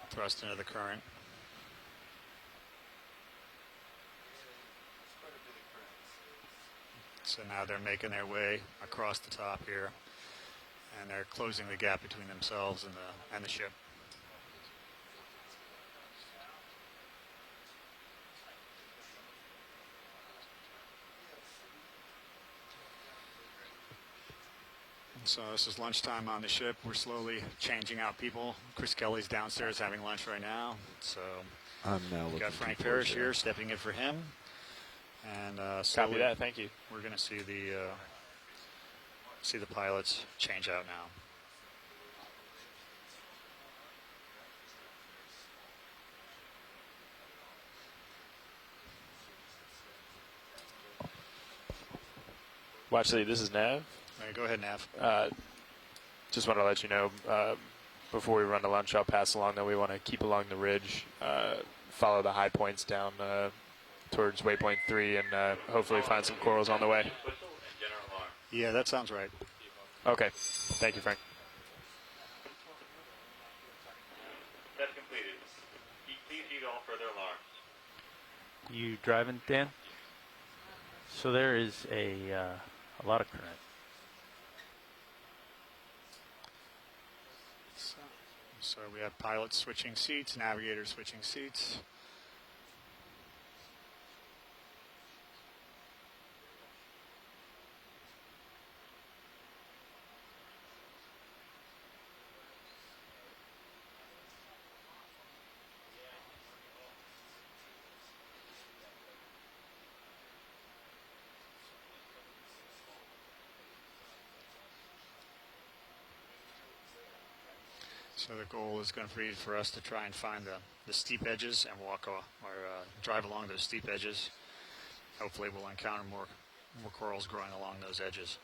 [SPEAKER 12] thrust into the current. So now they're making their way across the top here, and they're closing the gap between themselves and the ship. So this is lunchtime on the ship. We're slowly changing out people. Chris Kelly's downstairs having lunch right now. So
[SPEAKER 11] I'm now
[SPEAKER 12] we've
[SPEAKER 11] looking.
[SPEAKER 12] got Frank Parrish here stepping in for him. And
[SPEAKER 4] Copy that. Thank you.
[SPEAKER 12] we're going to see the pilots change out now.
[SPEAKER 4] Watch, this is Nav.
[SPEAKER 12] All right, go ahead, Nav.
[SPEAKER 4] Just want to let you know, before we run to lunch, I'll pass along that we want to keep along the ridge, follow the high points down towards waypoint 3, and hopefully find some corals on the way.
[SPEAKER 12] Yeah, that sounds right.
[SPEAKER 4] Okay. Thank you, Frank.
[SPEAKER 8] That's completed. Please heed all further alarms.
[SPEAKER 10] You driving, Dan? So there is a lot of current.
[SPEAKER 12] So we have pilots switching seats, navigators switching seats. So the goal is going to be for us to try and find the steep edges and walk or drive along those steep edges. Hopefully we'll encounter more corals growing along those edges.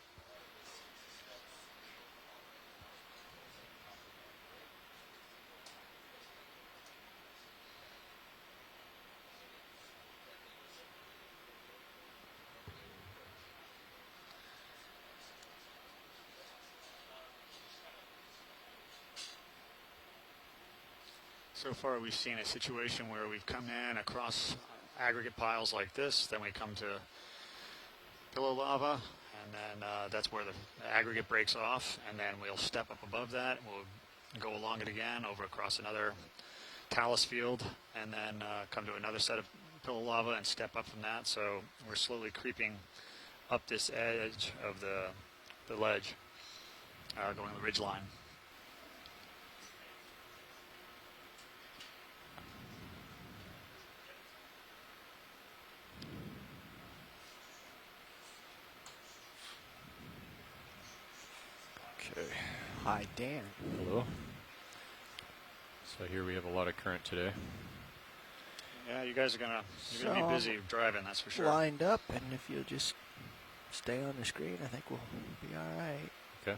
[SPEAKER 12] So far we've seen a situation where we've come in across aggregate piles like this, then we come to pillow lava, and then that's where the aggregate breaks off, and then we'll step up above that, we'll go along it again, over across another talus field, and then come to another set of pillow lava and step up from that. So we're slowly creeping up this edge of the ledge, going the ridge line.
[SPEAKER 1] Okay.
[SPEAKER 7] Hi, Dan.
[SPEAKER 1] Hello. So here we have a lot of current today.
[SPEAKER 12] Yeah, you guys are gonna be busy driving, that's for sure.
[SPEAKER 7] Lined up, and if you'll just stay on the screen, I think we'll be all right.
[SPEAKER 1] Okay.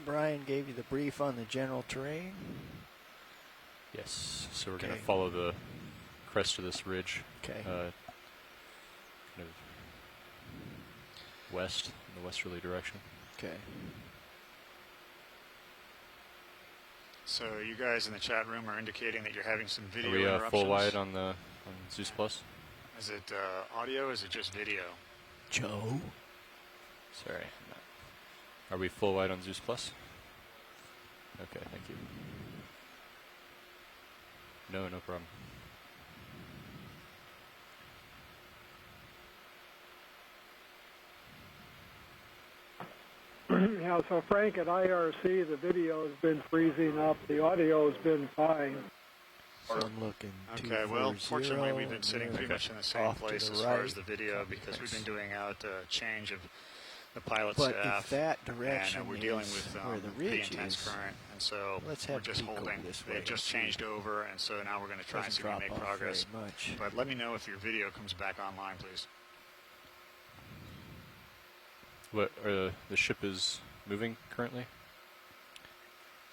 [SPEAKER 7] Brian gave you the brief on the general terrain.
[SPEAKER 1] Yes. So we're
[SPEAKER 7] Okay.
[SPEAKER 1] going to follow the crest of this ridge.
[SPEAKER 7] Okay.
[SPEAKER 1] Kind of west, in the westerly direction.
[SPEAKER 7] Okay.
[SPEAKER 12] So you guys in the chat room are indicating that you're having some video
[SPEAKER 1] Are we
[SPEAKER 12] interruptions.
[SPEAKER 1] full wide on Zeus Plus?
[SPEAKER 12] Is it audio or is it just video?
[SPEAKER 7] Joe?
[SPEAKER 1] Sorry. Are we full wide on Zeus Plus? Okay, thank you. No problem.
[SPEAKER 5] Yeah, so Frank, at IRC, the video has been freezing up. The audio has been fine.
[SPEAKER 7] So I'm looking.
[SPEAKER 12] Okay, well, fortunately, we've been sitting pretty much in the same place as far as the video because we've been doing out a change of the pilot
[SPEAKER 7] but
[SPEAKER 12] staff.
[SPEAKER 7] if that direction
[SPEAKER 12] and we're dealing
[SPEAKER 7] is
[SPEAKER 12] with
[SPEAKER 7] where the
[SPEAKER 12] pretty
[SPEAKER 7] ridge
[SPEAKER 12] intense
[SPEAKER 7] is,
[SPEAKER 12] current, and so
[SPEAKER 7] let's
[SPEAKER 12] we're
[SPEAKER 7] have
[SPEAKER 12] just
[SPEAKER 7] Pete go
[SPEAKER 12] holding.
[SPEAKER 7] this way
[SPEAKER 12] They
[SPEAKER 7] and
[SPEAKER 12] just
[SPEAKER 7] see.
[SPEAKER 12] changed over, and so now we're going to try and
[SPEAKER 7] Doesn't
[SPEAKER 12] see if we can
[SPEAKER 7] drop
[SPEAKER 12] make
[SPEAKER 7] off
[SPEAKER 12] progress.
[SPEAKER 7] very much.
[SPEAKER 12] But let me know if your video comes back online, please.
[SPEAKER 4] What the ship is moving currently?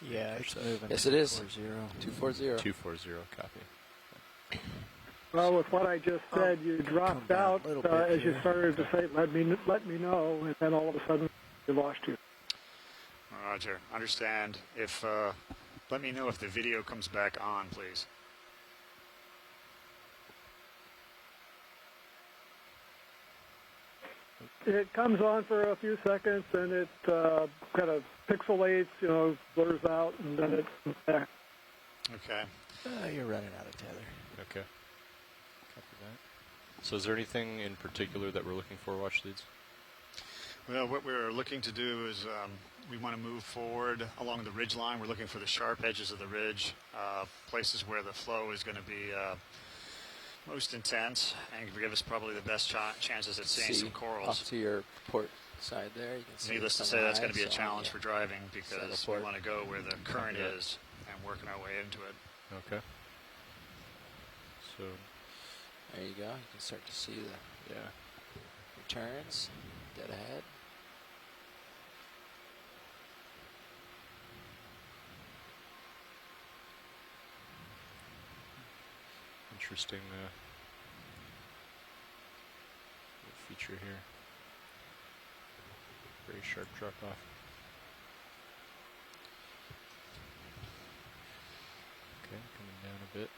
[SPEAKER 7] Yeah, it's moving.
[SPEAKER 2] Yes, it is.
[SPEAKER 7] 240.
[SPEAKER 2] 240.
[SPEAKER 4] 240, copy.
[SPEAKER 5] Well, with what I just said, you dropped out
[SPEAKER 7] a little bit
[SPEAKER 5] as you
[SPEAKER 7] here.
[SPEAKER 5] started to say, let me know, and then all of a sudden we lost you.
[SPEAKER 12] Roger. Understand. If let me know if the video comes back on, please.
[SPEAKER 5] It comes on for a few seconds, and it kind of pixelates, blurs out, and then it comes back.
[SPEAKER 12] Okay.
[SPEAKER 7] You're running out of tether.
[SPEAKER 4] Okay. Copy that. So is there anything in particular that we're looking for, watch leads?
[SPEAKER 12] Well, what we're looking to do is we want to move forward along the ridge line. We're looking for the sharp edges of the ridge, places where the flow is going to be most intense and give us probably the best chances at seeing some corals.
[SPEAKER 2] Off to your port side there, you can see.
[SPEAKER 12] Needless to say, that's going to be a challenge for driving because we want to go where the current is and working our way into it.
[SPEAKER 4] Okay. So
[SPEAKER 2] there you go. You can start to see the returns dead ahead.
[SPEAKER 4] interesting feature here. Very sharp drop off. Okay, coming down a bit.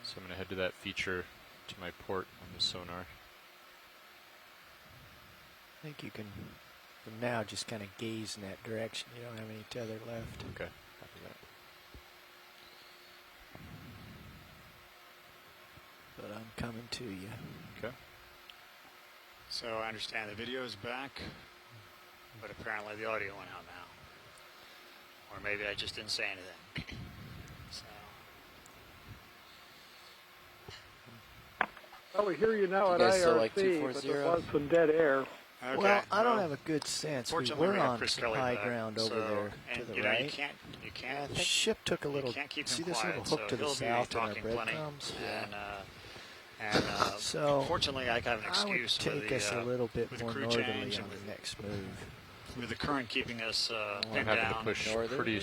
[SPEAKER 4] So I'm going to head to that feature to my port on the sonar.
[SPEAKER 7] I think you can, from now, just kind of gaze in that direction. You don't have any tether left.
[SPEAKER 4] Okay, copy that.
[SPEAKER 7] But I'm coming to you.
[SPEAKER 4] Okay.
[SPEAKER 12] So I understand the video is back, but apparently the audio went out now. Or maybe I just didn't say anything. So.
[SPEAKER 5] Well, we hear you now at
[SPEAKER 2] guys
[SPEAKER 5] IRC,
[SPEAKER 2] still like
[SPEAKER 5] but
[SPEAKER 2] 240?
[SPEAKER 5] there was some dead air.
[SPEAKER 12] Okay.
[SPEAKER 7] Well, I don't have a good sense. We
[SPEAKER 12] Fortunately,
[SPEAKER 7] were
[SPEAKER 12] we have
[SPEAKER 7] on
[SPEAKER 12] Chris
[SPEAKER 7] some
[SPEAKER 12] Kelly
[SPEAKER 7] high
[SPEAKER 12] back,
[SPEAKER 7] ground over
[SPEAKER 12] so,
[SPEAKER 7] there
[SPEAKER 12] and
[SPEAKER 7] to the
[SPEAKER 12] you know,
[SPEAKER 7] right.
[SPEAKER 12] you can't.
[SPEAKER 7] The ship took a little.
[SPEAKER 12] Can't keep
[SPEAKER 7] See
[SPEAKER 12] him
[SPEAKER 7] this
[SPEAKER 12] quiet,
[SPEAKER 7] little hook
[SPEAKER 12] so
[SPEAKER 7] to the
[SPEAKER 12] he'll be
[SPEAKER 7] south in our
[SPEAKER 12] talking plenty.
[SPEAKER 7] breadcrumbs?
[SPEAKER 12] And
[SPEAKER 7] So
[SPEAKER 12] fortunately, I have an
[SPEAKER 7] I would
[SPEAKER 12] excuse
[SPEAKER 7] take
[SPEAKER 12] with
[SPEAKER 7] us
[SPEAKER 12] the
[SPEAKER 7] a little bit
[SPEAKER 12] with the
[SPEAKER 7] more
[SPEAKER 12] crew
[SPEAKER 7] northerly
[SPEAKER 12] change
[SPEAKER 7] on
[SPEAKER 12] and
[SPEAKER 7] the next move.
[SPEAKER 12] with the current keeping us
[SPEAKER 4] I'm
[SPEAKER 12] pinned
[SPEAKER 4] having
[SPEAKER 12] down.
[SPEAKER 4] to push
[SPEAKER 2] northern?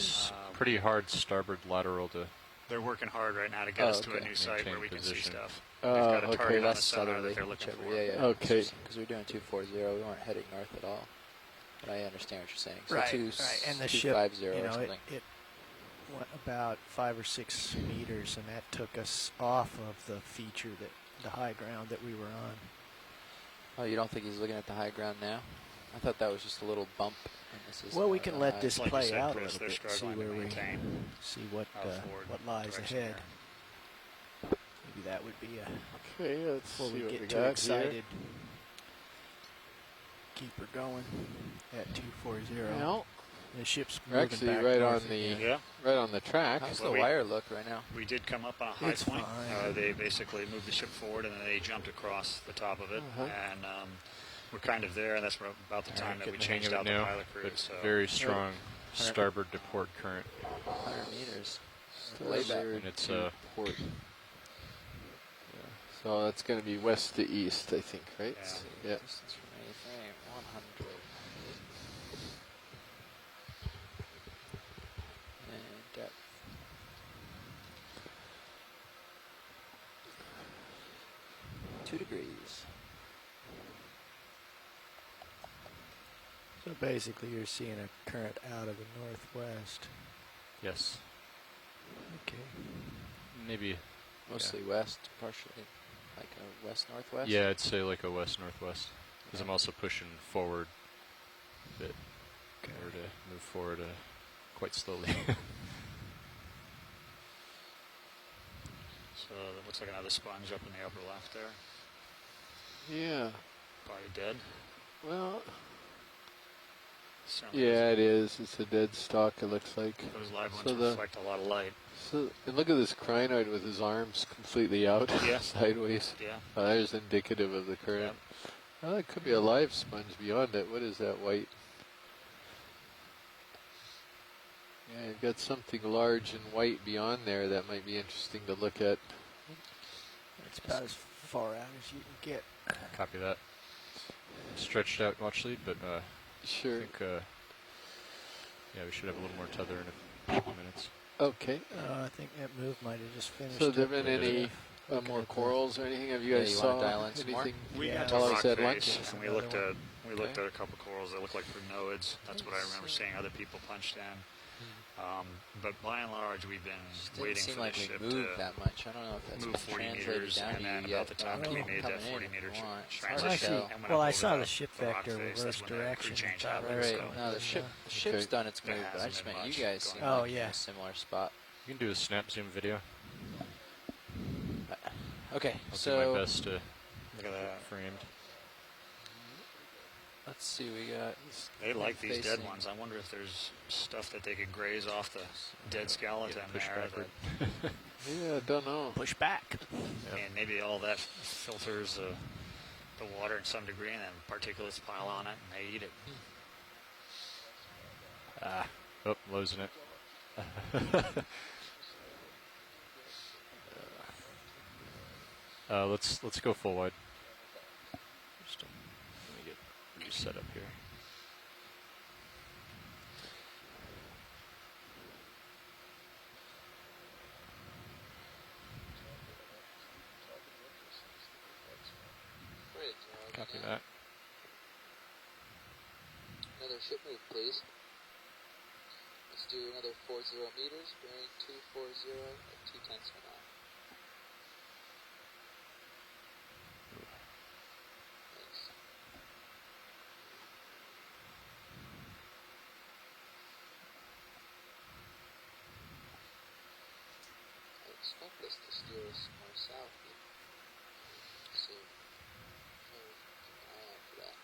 [SPEAKER 4] pretty hard starboard lateral to
[SPEAKER 12] They're working hard right now to get us to a new site where
[SPEAKER 4] Maintain
[SPEAKER 12] we can see
[SPEAKER 4] position.
[SPEAKER 12] stuff. We've got a
[SPEAKER 2] okay,
[SPEAKER 12] target on the
[SPEAKER 2] less
[SPEAKER 12] sonar
[SPEAKER 2] southerly.
[SPEAKER 12] that they're looking
[SPEAKER 2] Whichever,
[SPEAKER 12] for.
[SPEAKER 2] yeah.
[SPEAKER 1] Okay.
[SPEAKER 2] Because we were doing 240, we weren't heading north at all. But I understand what you're saying. So
[SPEAKER 7] Right,
[SPEAKER 2] two,
[SPEAKER 7] right. And the ship,
[SPEAKER 2] 250
[SPEAKER 7] you
[SPEAKER 2] or
[SPEAKER 7] know,
[SPEAKER 2] something.
[SPEAKER 7] it went about 5 or 6 meters, and that took us off of the feature that the high ground that we were on.
[SPEAKER 2] Oh, you don't think he's looking at the high ground now? I thought that was just a little bump. And this is
[SPEAKER 7] Well, we
[SPEAKER 2] more
[SPEAKER 7] can
[SPEAKER 2] the
[SPEAKER 7] let
[SPEAKER 2] high.
[SPEAKER 7] this
[SPEAKER 12] Like you
[SPEAKER 7] play
[SPEAKER 12] said,
[SPEAKER 7] out a
[SPEAKER 12] Chris,
[SPEAKER 7] little
[SPEAKER 12] they're
[SPEAKER 7] bit, see
[SPEAKER 12] struggling
[SPEAKER 7] where
[SPEAKER 12] to
[SPEAKER 7] we
[SPEAKER 12] maintain
[SPEAKER 7] see what
[SPEAKER 12] forward
[SPEAKER 7] lies
[SPEAKER 12] direction
[SPEAKER 7] ahead.
[SPEAKER 12] there.
[SPEAKER 7] Maybe that would be a
[SPEAKER 1] Okay, let's
[SPEAKER 7] before
[SPEAKER 1] see
[SPEAKER 7] we
[SPEAKER 1] what
[SPEAKER 7] get
[SPEAKER 1] we
[SPEAKER 7] too
[SPEAKER 1] got
[SPEAKER 7] excited.
[SPEAKER 1] here.
[SPEAKER 7] Keep her going at 240.
[SPEAKER 1] Well,
[SPEAKER 7] The ship's
[SPEAKER 1] we're
[SPEAKER 7] moving
[SPEAKER 1] actually
[SPEAKER 7] back
[SPEAKER 1] right
[SPEAKER 7] north
[SPEAKER 1] on the
[SPEAKER 7] again.
[SPEAKER 1] right on the track.
[SPEAKER 2] How's
[SPEAKER 12] Well,
[SPEAKER 2] the wire look right now?
[SPEAKER 12] We did come up on a high
[SPEAKER 7] It's
[SPEAKER 12] point.
[SPEAKER 7] fine.
[SPEAKER 12] They basically moved the ship forward and then they jumped across the top of it. And we're kind of there, and that's about the time that we
[SPEAKER 4] Getting the hang
[SPEAKER 12] changed
[SPEAKER 4] of
[SPEAKER 12] out
[SPEAKER 4] it
[SPEAKER 12] the
[SPEAKER 4] now,
[SPEAKER 12] pilot crew.
[SPEAKER 4] but
[SPEAKER 12] So.
[SPEAKER 4] very strong starboard to port current.
[SPEAKER 2] 100 meters. Layback.
[SPEAKER 1] And
[SPEAKER 4] it's
[SPEAKER 1] port. Yeah. So that's going to be west to east, I think, right?
[SPEAKER 12] Yeah.
[SPEAKER 1] Yeah.
[SPEAKER 2] Distance from anything, 100. And depth. Two degrees.
[SPEAKER 7] So basically, you're seeing a current out of the northwest.
[SPEAKER 4] Yes.
[SPEAKER 7] Okay.
[SPEAKER 4] Maybe.
[SPEAKER 2] Mostly west, partially. Like a west-northwest?
[SPEAKER 4] Yeah, I'd say like a west-northwest. Because I'm also pushing forward a bit.
[SPEAKER 7] Okay.
[SPEAKER 4] Or to move forward
[SPEAKER 13] quite slowly.
[SPEAKER 12] So that looks like another sponge up in the upper left there.
[SPEAKER 1] Yeah.
[SPEAKER 12] Probably dead.
[SPEAKER 1] Well,
[SPEAKER 12] Certainly
[SPEAKER 1] yeah, it is. It's a dead stalk, it looks like.
[SPEAKER 12] those live ones reflect a lot of light.
[SPEAKER 1] So, and look at this crinoid with his arms completely out,
[SPEAKER 12] Yeah.
[SPEAKER 1] sideways.
[SPEAKER 12] Yeah.
[SPEAKER 1] There's indicative of the current. Well, it could be a live sponge beyond it. What is that white? Yeah, you've got something large and white beyond there that might be interesting to look at.
[SPEAKER 7] It's about as far out as you can get.
[SPEAKER 13] Copy that. Stretched out watch lead, but
[SPEAKER 1] sure.
[SPEAKER 13] I think yeah, we should have a little more tether in a couple minutes.
[SPEAKER 1] Okay.
[SPEAKER 7] I think that move might have just finished.
[SPEAKER 1] So there been any more corals or anything? Have you guys
[SPEAKER 2] you
[SPEAKER 1] saw
[SPEAKER 2] wanna dial in some more?
[SPEAKER 1] anything?
[SPEAKER 12] We got
[SPEAKER 1] while I
[SPEAKER 12] to
[SPEAKER 1] was
[SPEAKER 12] rock
[SPEAKER 1] at lunch?
[SPEAKER 12] face, and we looked at a couple corals that looked like prinoids. That's what I remember seeing other people punched in. But by and large, we've been waiting
[SPEAKER 2] Didn't seem
[SPEAKER 12] for
[SPEAKER 2] like
[SPEAKER 12] the
[SPEAKER 2] we
[SPEAKER 12] ship
[SPEAKER 2] moved
[SPEAKER 12] to
[SPEAKER 2] that much. I don't know if that's
[SPEAKER 12] move
[SPEAKER 2] been
[SPEAKER 12] 40
[SPEAKER 2] translated
[SPEAKER 12] meters,
[SPEAKER 2] down
[SPEAKER 12] and
[SPEAKER 2] to
[SPEAKER 12] then
[SPEAKER 2] you
[SPEAKER 12] about
[SPEAKER 2] yet,
[SPEAKER 12] the
[SPEAKER 2] but
[SPEAKER 12] time that we
[SPEAKER 2] I'm
[SPEAKER 12] made that
[SPEAKER 2] coming
[SPEAKER 12] 40
[SPEAKER 2] in
[SPEAKER 12] meter
[SPEAKER 2] if you want. It's hard
[SPEAKER 12] transition,
[SPEAKER 2] to
[SPEAKER 7] I see.
[SPEAKER 2] tell.
[SPEAKER 12] and went
[SPEAKER 7] Well,
[SPEAKER 12] up
[SPEAKER 7] I
[SPEAKER 12] over
[SPEAKER 7] saw the ship
[SPEAKER 12] the rock
[SPEAKER 7] vector
[SPEAKER 12] face,
[SPEAKER 7] reverse
[SPEAKER 12] that's when the
[SPEAKER 7] direction.
[SPEAKER 12] crew change
[SPEAKER 7] and
[SPEAKER 12] happened.
[SPEAKER 7] thought,
[SPEAKER 2] Right.
[SPEAKER 12] So
[SPEAKER 2] No, the ship's
[SPEAKER 1] Okay.
[SPEAKER 2] done its
[SPEAKER 12] There
[SPEAKER 2] move, but I
[SPEAKER 12] hasn't
[SPEAKER 2] just
[SPEAKER 12] been
[SPEAKER 2] meant you
[SPEAKER 12] much
[SPEAKER 2] guys
[SPEAKER 12] going
[SPEAKER 2] seem
[SPEAKER 7] on. Oh,
[SPEAKER 2] like you're in
[SPEAKER 7] yeah.
[SPEAKER 2] a similar spot.
[SPEAKER 13] You can do a snap zoom video.
[SPEAKER 2] Okay,
[SPEAKER 13] I'll
[SPEAKER 2] so
[SPEAKER 13] do my best to
[SPEAKER 12] look at that.
[SPEAKER 13] framed.
[SPEAKER 2] let's see. We got.
[SPEAKER 12] They like these dead
[SPEAKER 2] facing-
[SPEAKER 12] ones. I wonder if there's stuff that they could graze off the dead skeleton
[SPEAKER 13] Push
[SPEAKER 12] there.
[SPEAKER 13] backward.
[SPEAKER 1] Yeah, I don't know.
[SPEAKER 7] Push back.
[SPEAKER 12] And maybe all that filters the water in some degree, and then particulates pile on it, and they eat it.
[SPEAKER 13] Oh, losing it. Let's go full wide. Just let me get reset up here.
[SPEAKER 2] Great.
[SPEAKER 13] Copy that.
[SPEAKER 2] Another ship move, please. Let's do another 40 meters, bearing 240 at 2/10 of a knot. Thanks. I expect this to steer us more south. So, keep an eye out for that.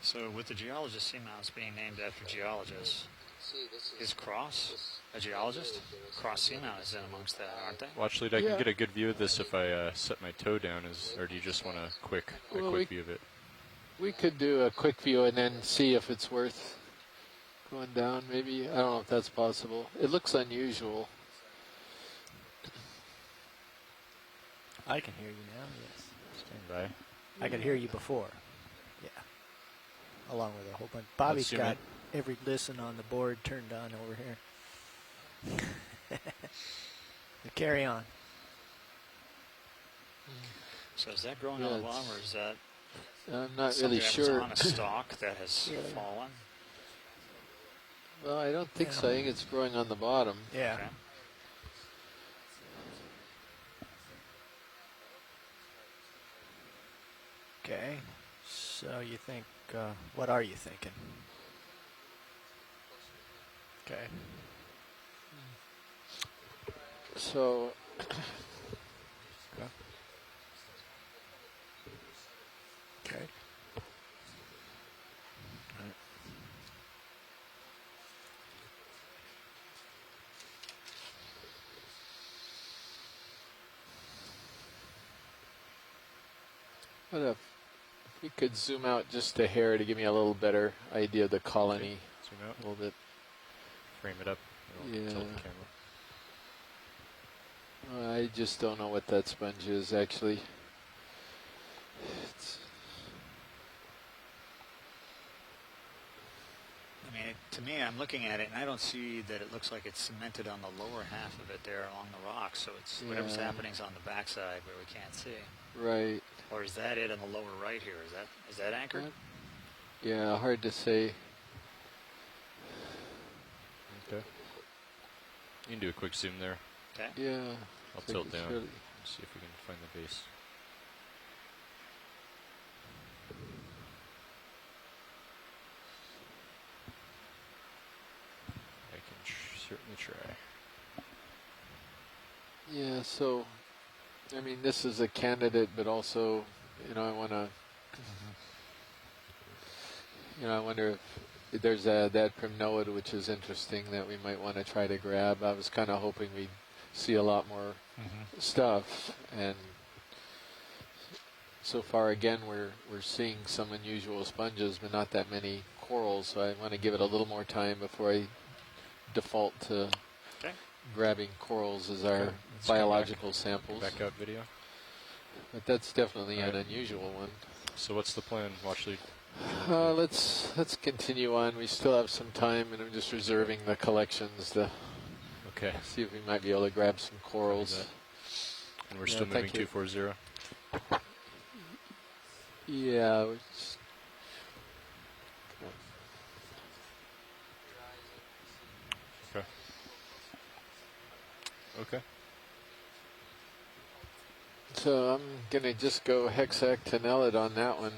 [SPEAKER 12] So with the geologist Seamount's being named after geologists,
[SPEAKER 2] See, this
[SPEAKER 12] is Cross a geologist? Cross Seamount is in amongst that, aren't they?
[SPEAKER 13] Watch lead. I
[SPEAKER 1] Yeah.
[SPEAKER 13] can get a good view of this if I set my toe down. Or do you just want a quick view of it?
[SPEAKER 1] We could do a quick view and then see if it's worth going down, maybe. I don't know if that's possible. It looks unusual.
[SPEAKER 7] I can hear you now. Yes.
[SPEAKER 13] Stand by.
[SPEAKER 7] I could hear you before. Yeah. Along with a whole bunch. Bobby's
[SPEAKER 13] zoom
[SPEAKER 7] got every listen on the board turned on over here. Carry on.
[SPEAKER 12] So is that growing on the bottom, or is that
[SPEAKER 1] I'm not
[SPEAKER 12] something
[SPEAKER 1] really
[SPEAKER 12] that
[SPEAKER 1] sure.
[SPEAKER 12] was on a stalk that has fallen?
[SPEAKER 1] Well, I don't think so. I think it's growing on the bottom.
[SPEAKER 7] Yeah.
[SPEAKER 12] Okay.
[SPEAKER 7] Okay. So you think, what are you thinking? Okay.
[SPEAKER 1] So,
[SPEAKER 7] Okay.
[SPEAKER 1] what if we could zoom out just a hair to give me a little better idea of the colony?
[SPEAKER 13] Zoom out.
[SPEAKER 1] A little bit.
[SPEAKER 13] Frame it up. It'll
[SPEAKER 1] Yeah.
[SPEAKER 13] tilt the camera.
[SPEAKER 1] I just don't know what that sponge is, actually.
[SPEAKER 12] I mean, to me, I'm looking at it, and I don't see that it looks like it's cemented on the lower half of it there along the rock. So it's whatever's
[SPEAKER 1] Yeah.
[SPEAKER 12] happening is on the backside where we can't see.
[SPEAKER 1] Right.
[SPEAKER 12] Or is that it on the lower right here? Is that anchored?
[SPEAKER 1] Yeah, hard to say.
[SPEAKER 13] Okay. You can do a quick zoom there.
[SPEAKER 12] Okay.
[SPEAKER 1] Yeah.
[SPEAKER 13] I'll
[SPEAKER 1] I think
[SPEAKER 13] tilt
[SPEAKER 1] it's
[SPEAKER 13] down.
[SPEAKER 1] really-
[SPEAKER 13] See if we can find the base. try.
[SPEAKER 1] Yeah, so, I mean, this is a candidate, but also, I want to, I wonder if there's that primnoid, which is interesting, that we might want to try to grab. I was kind of hoping we'd see a lot more stuff, and so far, again, we're seeing some unusual sponges, but not that many corals, so I want to give it a little more time before I default to grabbing corals as our biological samples.
[SPEAKER 13] Back out video.
[SPEAKER 1] But that's definitely an unusual one.
[SPEAKER 13] So what's the plan? Watch lead.
[SPEAKER 1] Let's continue on. We still have some time, and I'm just reserving the collections to see if we might be able to grab some corals.
[SPEAKER 13] And we're still moving 240.
[SPEAKER 1] Yeah. We're just,
[SPEAKER 13] Okay.
[SPEAKER 1] So I'm gonna just go hexactinellid on that one.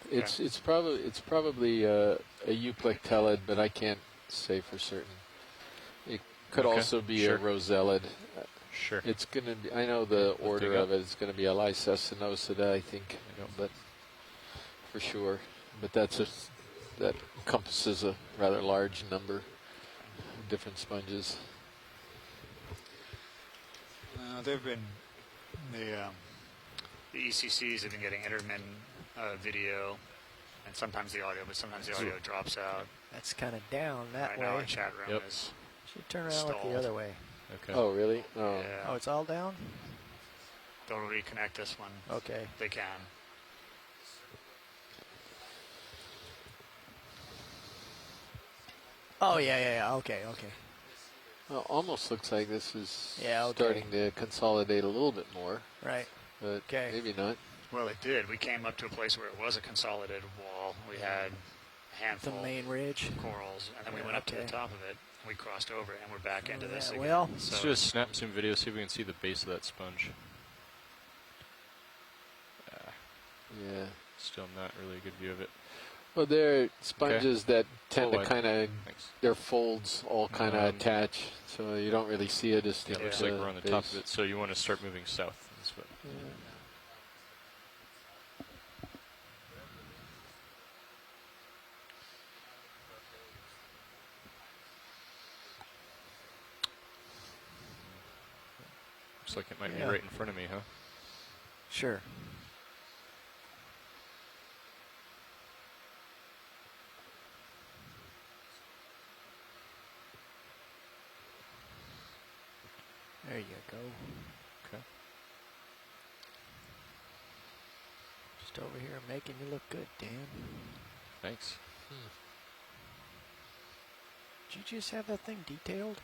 [SPEAKER 1] It's probably a euplectellid, but I can't say for certain. It could also be a rosellid.
[SPEAKER 13] Sure.
[SPEAKER 1] It's gonna be. I know the order of it. It's gonna be a Lycessinosida, I think, but for sure. But that encompasses a rather large number of different sponges.
[SPEAKER 12] They've been the ECCs have been getting intermittent video, and sometimes the audio, but sometimes the audio drops out.
[SPEAKER 7] That's kind of down that way.
[SPEAKER 12] Now our chat room is
[SPEAKER 7] should turn around look the other way.
[SPEAKER 13] Okay.
[SPEAKER 1] Oh, really? Oh.
[SPEAKER 12] Yeah.
[SPEAKER 7] Oh, it's all down?
[SPEAKER 12] They'll reconnect this one.
[SPEAKER 7] Okay.
[SPEAKER 12] They can.
[SPEAKER 7] Oh, yeah. Okay.
[SPEAKER 1] Well, almost looks like this is
[SPEAKER 7] starting
[SPEAKER 1] to consolidate a little bit more.
[SPEAKER 7] Right.
[SPEAKER 1] But maybe not.
[SPEAKER 12] Well, it did. We came up to a place where it was a consolidated wall. We had a handful
[SPEAKER 7] the main ridge
[SPEAKER 12] of corals, and then we went up to the top of it. We crossed over, and we're back into this again.
[SPEAKER 7] Well,
[SPEAKER 13] let's do a snap zoom video, see if we can see the base of that sponge.
[SPEAKER 1] Yeah.
[SPEAKER 13] Still not really a good view of it.
[SPEAKER 1] Well, they're sponges that tend to kind of,
[SPEAKER 13] Thanks.
[SPEAKER 1] their folds all kind of attach, so you don't really see a distinct
[SPEAKER 13] It looks like we're on the
[SPEAKER 1] base.
[SPEAKER 13] top of it, so you want to start moving south. That's what. Looks like it might be right in front of me, huh?
[SPEAKER 7] Sure. There you go.
[SPEAKER 13] Okay.
[SPEAKER 7] Just over here making you look good, Dan.
[SPEAKER 13] Thanks.
[SPEAKER 7] Did you just have that thing detailed?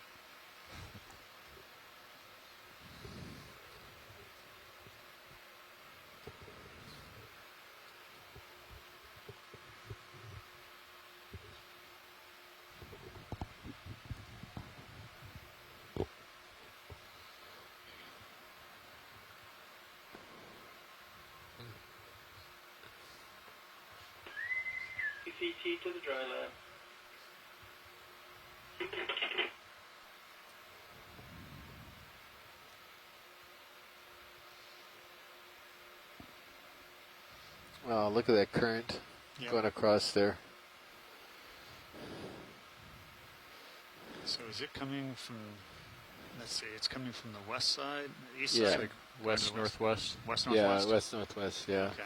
[SPEAKER 14] CT to the dry lab.
[SPEAKER 1] Wow, look at that current going across there.
[SPEAKER 12] So is it coming from, let's see, it's coming from the west side, east
[SPEAKER 1] Yeah.
[SPEAKER 12] side?
[SPEAKER 13] Like west, northwest?
[SPEAKER 12] West, northwest?
[SPEAKER 1] Yeah, west-northwest, yeah.
[SPEAKER 12] Okay.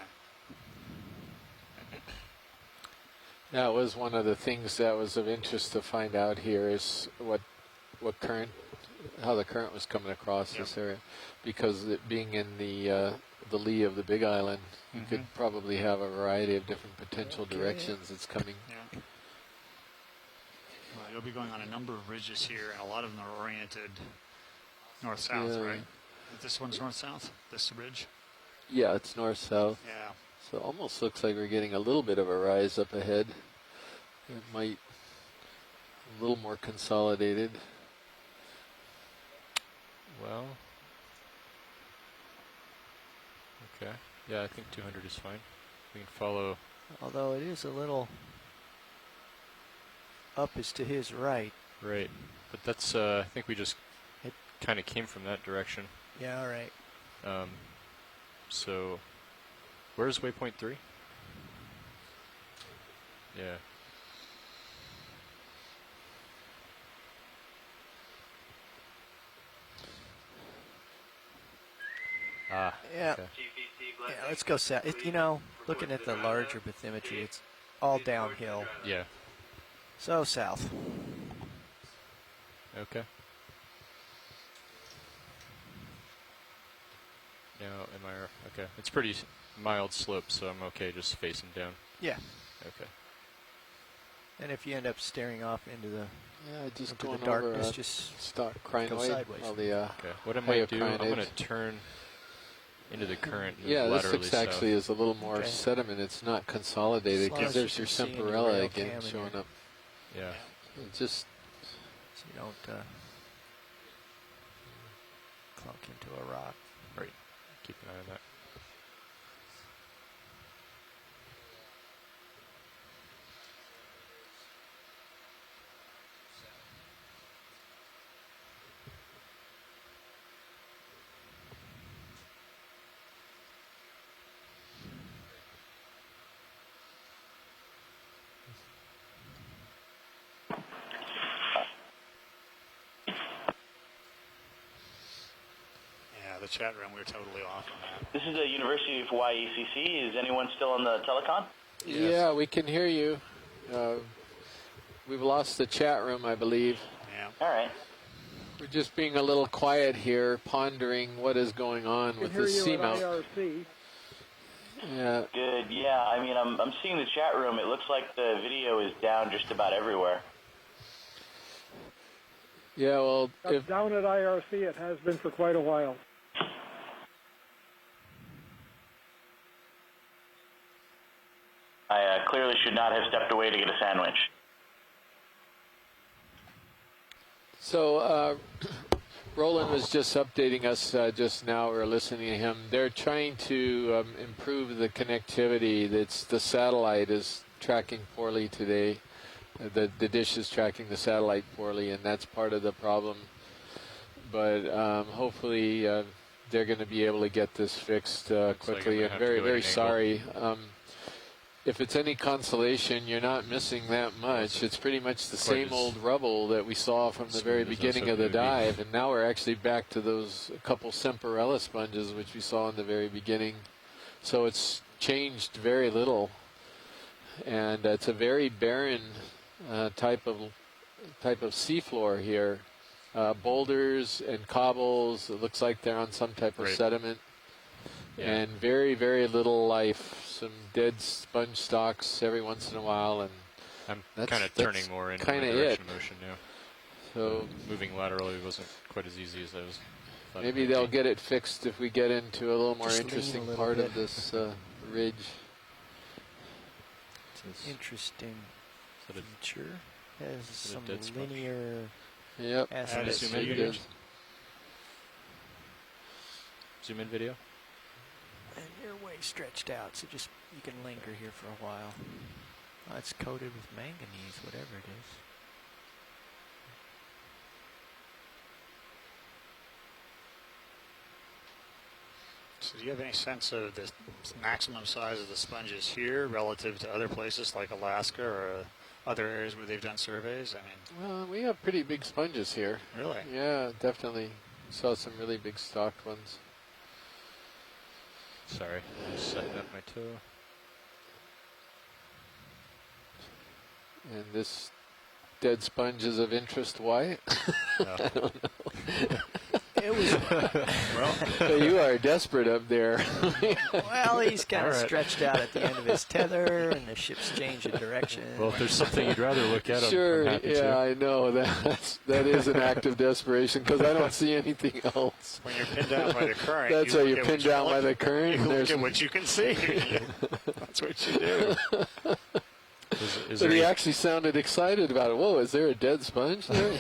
[SPEAKER 1] That was one of the things that was of interest to find out here is what current, how the current was coming across this area, because it being in the lee of the Big Island, you could probably have a variety of different potential directions it's coming.
[SPEAKER 12] Yeah. Well, you'll be going on a number of ridges here, and a lot of them are oriented north-south, right? This one's north-south, this ridge?
[SPEAKER 1] Yeah, it's north-south.
[SPEAKER 12] Yeah.
[SPEAKER 1] So it almost looks like we're getting a little bit of a rise up ahead. It might a little more consolidated.
[SPEAKER 13] Well, okay. Yeah, I think 200 is fine. We can follow.
[SPEAKER 7] Although it is a little up is to his right.
[SPEAKER 13] Right. But that's, I think we just kind of came from that direction.
[SPEAKER 7] Yeah, all right.
[SPEAKER 13] So, where's waypoint 3? Yeah. Ah,
[SPEAKER 7] Yeah.
[SPEAKER 13] okay.
[SPEAKER 7] Yeah, let's go south. Looking at the larger bathymetry, it's all downhill.
[SPEAKER 13] Yeah.
[SPEAKER 7] So south.
[SPEAKER 13] Okay. Now, okay. It's pretty mild slope, so I'm okay just facing down.
[SPEAKER 7] Yeah.
[SPEAKER 13] Okay.
[SPEAKER 7] And if you end up staring off into the
[SPEAKER 1] just
[SPEAKER 7] into
[SPEAKER 1] going
[SPEAKER 7] the darkness,
[SPEAKER 1] over
[SPEAKER 7] just
[SPEAKER 1] stock
[SPEAKER 7] go
[SPEAKER 1] crinoid.
[SPEAKER 7] sideways.
[SPEAKER 13] Okay. What I might do, I'm going to turn into the current. And
[SPEAKER 1] Yeah, this
[SPEAKER 13] laterally
[SPEAKER 1] looks actually is a little more
[SPEAKER 7] Okay.
[SPEAKER 1] sediment. It's not consolidated
[SPEAKER 7] As long
[SPEAKER 1] because
[SPEAKER 7] as you
[SPEAKER 1] there's your
[SPEAKER 7] can see into the
[SPEAKER 1] Semperella
[SPEAKER 7] rail
[SPEAKER 1] again
[SPEAKER 7] cam in
[SPEAKER 1] showing
[SPEAKER 7] your-
[SPEAKER 1] up.
[SPEAKER 13] Yeah.
[SPEAKER 1] It just
[SPEAKER 7] so you don't clunk into a rock.
[SPEAKER 13] Right. Keep an eye on that.
[SPEAKER 12] Yeah, the chat room, we're totally off on that.
[SPEAKER 6] This is the University of Hawaii ECC. Is anyone still on the telecon?
[SPEAKER 1] Yes. Yeah, we can hear you. We've lost the chat room, I believe.
[SPEAKER 12] Yeah.
[SPEAKER 6] All right.
[SPEAKER 1] We're just being a little quiet here, pondering what is going on with the Seamount.
[SPEAKER 5] IRC.
[SPEAKER 1] Yeah.
[SPEAKER 6] Good. Yeah, I mean, I'm seeing the chat room. It looks like the video is down just about everywhere.
[SPEAKER 1] Yeah, well,
[SPEAKER 5] That's down at IRC. It has been for quite a while.
[SPEAKER 6] I clearly should not have stepped away to get a sandwich.
[SPEAKER 1] So, Roland was just updating us just now. We were listening to him. They're trying to improve the connectivity. The satellite is tracking poorly today. The dish is tracking the satellite poorly, and that's part of the problem. But hopefully they're going to be able to get this fixed quickly. And very, very sorry. If it's any consolation, you're not missing that much. It's pretty much the same old rubble that we saw from the very beginning of the dive, and now we're actually back to those couple Semperella sponges which we saw in the very beginning. So it's changed very little, and it's a very barren type of seafloor here. Boulders and cobbles. It looks like they're on some type of sediment. Yeah. And very, very little life. Some dead sponge stalks every once in a while, and
[SPEAKER 13] I'm kind of turning more into my direction of motion now.
[SPEAKER 1] So
[SPEAKER 13] moving laterally wasn't quite as easy as I was.
[SPEAKER 1] Maybe they'll get it fixed if we get into a little more interesting part of this ridge.
[SPEAKER 7] It's an interesting feature. Has some linear.
[SPEAKER 1] Yep.
[SPEAKER 13] Zoom in. Zoom in video.
[SPEAKER 7] And you're way stretched out, so just you can linger here for a while. Oh, it's coated with manganese, whatever it is.
[SPEAKER 12] So do you have any sense of the maximum size of the sponges here relative to other places like Alaska or other areas where they've done surveys? I mean,
[SPEAKER 1] well, we have pretty big sponges here.
[SPEAKER 12] Really?
[SPEAKER 1] Yeah, definitely. Saw some really big stocked ones.
[SPEAKER 13] Sorry, I'm just setting up my toe.
[SPEAKER 1] And this dead sponge is of interest. Why? I don't know.
[SPEAKER 7] It was
[SPEAKER 1] so you are desperate up there.
[SPEAKER 7] Well, he's kind of stretched out at the end of his tether, and the ship's changing direction.
[SPEAKER 13] Well, if there's something you'd rather look at,
[SPEAKER 1] sure.
[SPEAKER 13] I'm happy
[SPEAKER 1] yeah,
[SPEAKER 13] to.
[SPEAKER 1] I know that is an act of desperation because I don't see anything else.
[SPEAKER 12] When you're pinned down by the current,
[SPEAKER 1] that's why you're pinned down by the current.
[SPEAKER 12] You look at what you can see. That's what you do.
[SPEAKER 13] Is
[SPEAKER 1] But
[SPEAKER 13] there
[SPEAKER 1] he
[SPEAKER 13] any-
[SPEAKER 1] actually sounded excited about it. Whoa, is there a dead sponge there?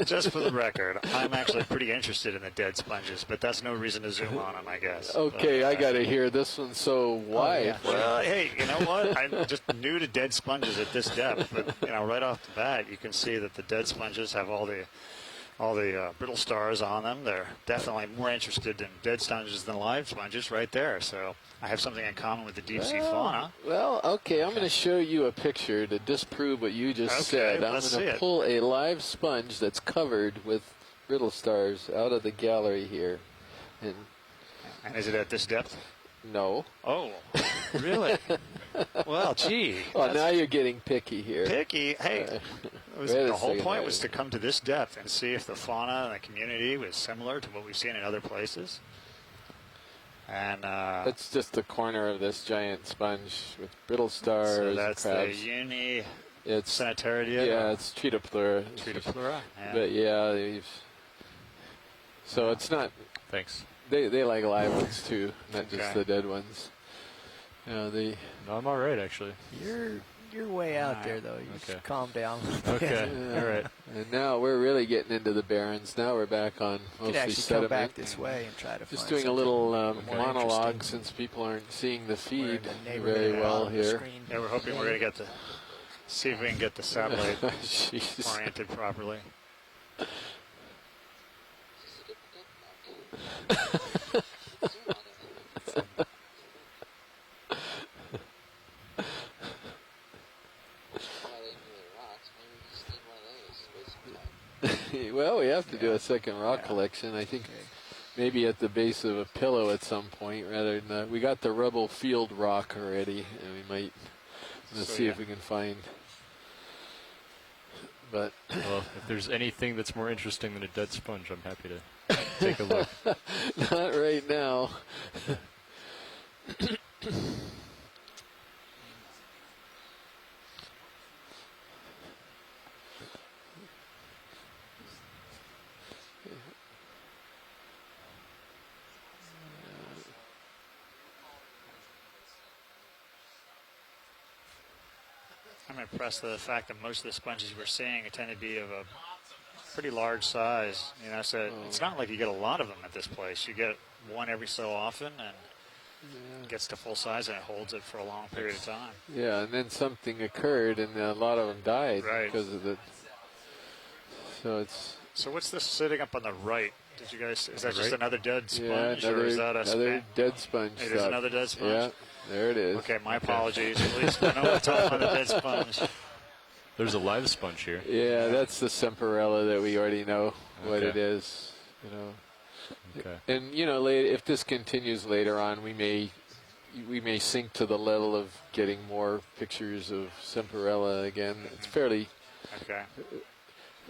[SPEAKER 12] Just for the record, I'm actually pretty interested in the dead sponges, but that's no reason to zoom on them, I guess.
[SPEAKER 1] Okay, I got to hear this one. So why?
[SPEAKER 7] yeah.
[SPEAKER 12] Well, hey, you know what? I'm just new to dead sponges at this depth, but right off the bat, you can see that the dead sponges have all the brittle stars on them. They're definitely more interested in dead sponges than live sponges, right there. So I have something in common with the deep sea fauna.
[SPEAKER 1] Well, okay, I'm going to show you a picture to disprove what you just said. I'm
[SPEAKER 12] let's
[SPEAKER 1] going
[SPEAKER 12] see
[SPEAKER 1] to
[SPEAKER 12] it.
[SPEAKER 1] pull a live sponge that's covered with brittle stars out of the gallery here. And
[SPEAKER 12] is it at this depth?
[SPEAKER 1] no.
[SPEAKER 12] Oh, really? Well, gee.
[SPEAKER 1] Oh, now you're getting picky here.
[SPEAKER 12] Picky? Hey, the whole point was to come to this depth and see if the fauna and the community was similar to what we've seen in other places. And
[SPEAKER 1] that's just the corner of this giant sponge with brittle stars.
[SPEAKER 12] So that's
[SPEAKER 1] crabs.
[SPEAKER 12] the
[SPEAKER 1] It's
[SPEAKER 12] Sanitaridia.
[SPEAKER 1] Yeah, it's Tretopleura.
[SPEAKER 12] Tretopleura. Yeah.
[SPEAKER 1] But yeah, so it's not.
[SPEAKER 13] Thanks.
[SPEAKER 1] They like live ones too, not just the dead ones. No,
[SPEAKER 13] I'm all right actually.
[SPEAKER 7] You're way out there though. You just calm down.
[SPEAKER 13] Okay. All right.
[SPEAKER 1] And now we're really getting into the barrens. Now we're back on
[SPEAKER 7] You
[SPEAKER 1] mostly
[SPEAKER 7] could actually
[SPEAKER 1] sediment.
[SPEAKER 7] come back this way and try to
[SPEAKER 1] Just
[SPEAKER 7] find
[SPEAKER 1] doing a
[SPEAKER 7] something
[SPEAKER 1] little
[SPEAKER 7] more
[SPEAKER 1] monologue
[SPEAKER 7] interesting.
[SPEAKER 1] since people aren't seeing the
[SPEAKER 7] We're
[SPEAKER 1] feed
[SPEAKER 7] in the neighborhood
[SPEAKER 1] very
[SPEAKER 7] of the
[SPEAKER 1] well
[SPEAKER 7] bottom of the
[SPEAKER 1] here.
[SPEAKER 7] screen.
[SPEAKER 12] Yeah, we're hoping we're going to see if we can get the satellite
[SPEAKER 1] Jeez.
[SPEAKER 12] oriented properly.
[SPEAKER 1] Well, we have to do a second rock collection. I think maybe at the base of a pillow at some point rather than we got the Rebel Field rock already, and we might see if we can find. But
[SPEAKER 13] well, if there's anything that's more interesting than a dead sponge, I'm happy to take a look.
[SPEAKER 1] Not right now.
[SPEAKER 12] I'm impressed with the fact that most of the sponges we're seeing tend to be of a pretty large size. So it's not like you get a lot of them at this place. You get one every so often, and it gets to full size, and it holds it for a long period of time.
[SPEAKER 1] Yeah, and then something occurred, and a lot of them died because of it. So it's.
[SPEAKER 12] So what's this sitting up on the right? Did you guys? Is that just
[SPEAKER 1] Right?
[SPEAKER 12] another dead sponge,
[SPEAKER 1] Yeah,
[SPEAKER 12] or is that
[SPEAKER 1] another dead sponge?
[SPEAKER 12] Hey, there's
[SPEAKER 1] stuff.
[SPEAKER 12] another dead sponge.
[SPEAKER 1] Yeah, there it is.
[SPEAKER 12] Okay, my apologies. At least I know what's on the dead sponge.
[SPEAKER 13] There's a live sponge here.
[SPEAKER 1] Yeah, that's the Semperella that we already know what
[SPEAKER 13] Okay.
[SPEAKER 1] it is.
[SPEAKER 13] Okay.
[SPEAKER 1] And if this continues later on, we may sink to the level of getting more pictures of Semperella again. It's fairly.
[SPEAKER 12] Okay.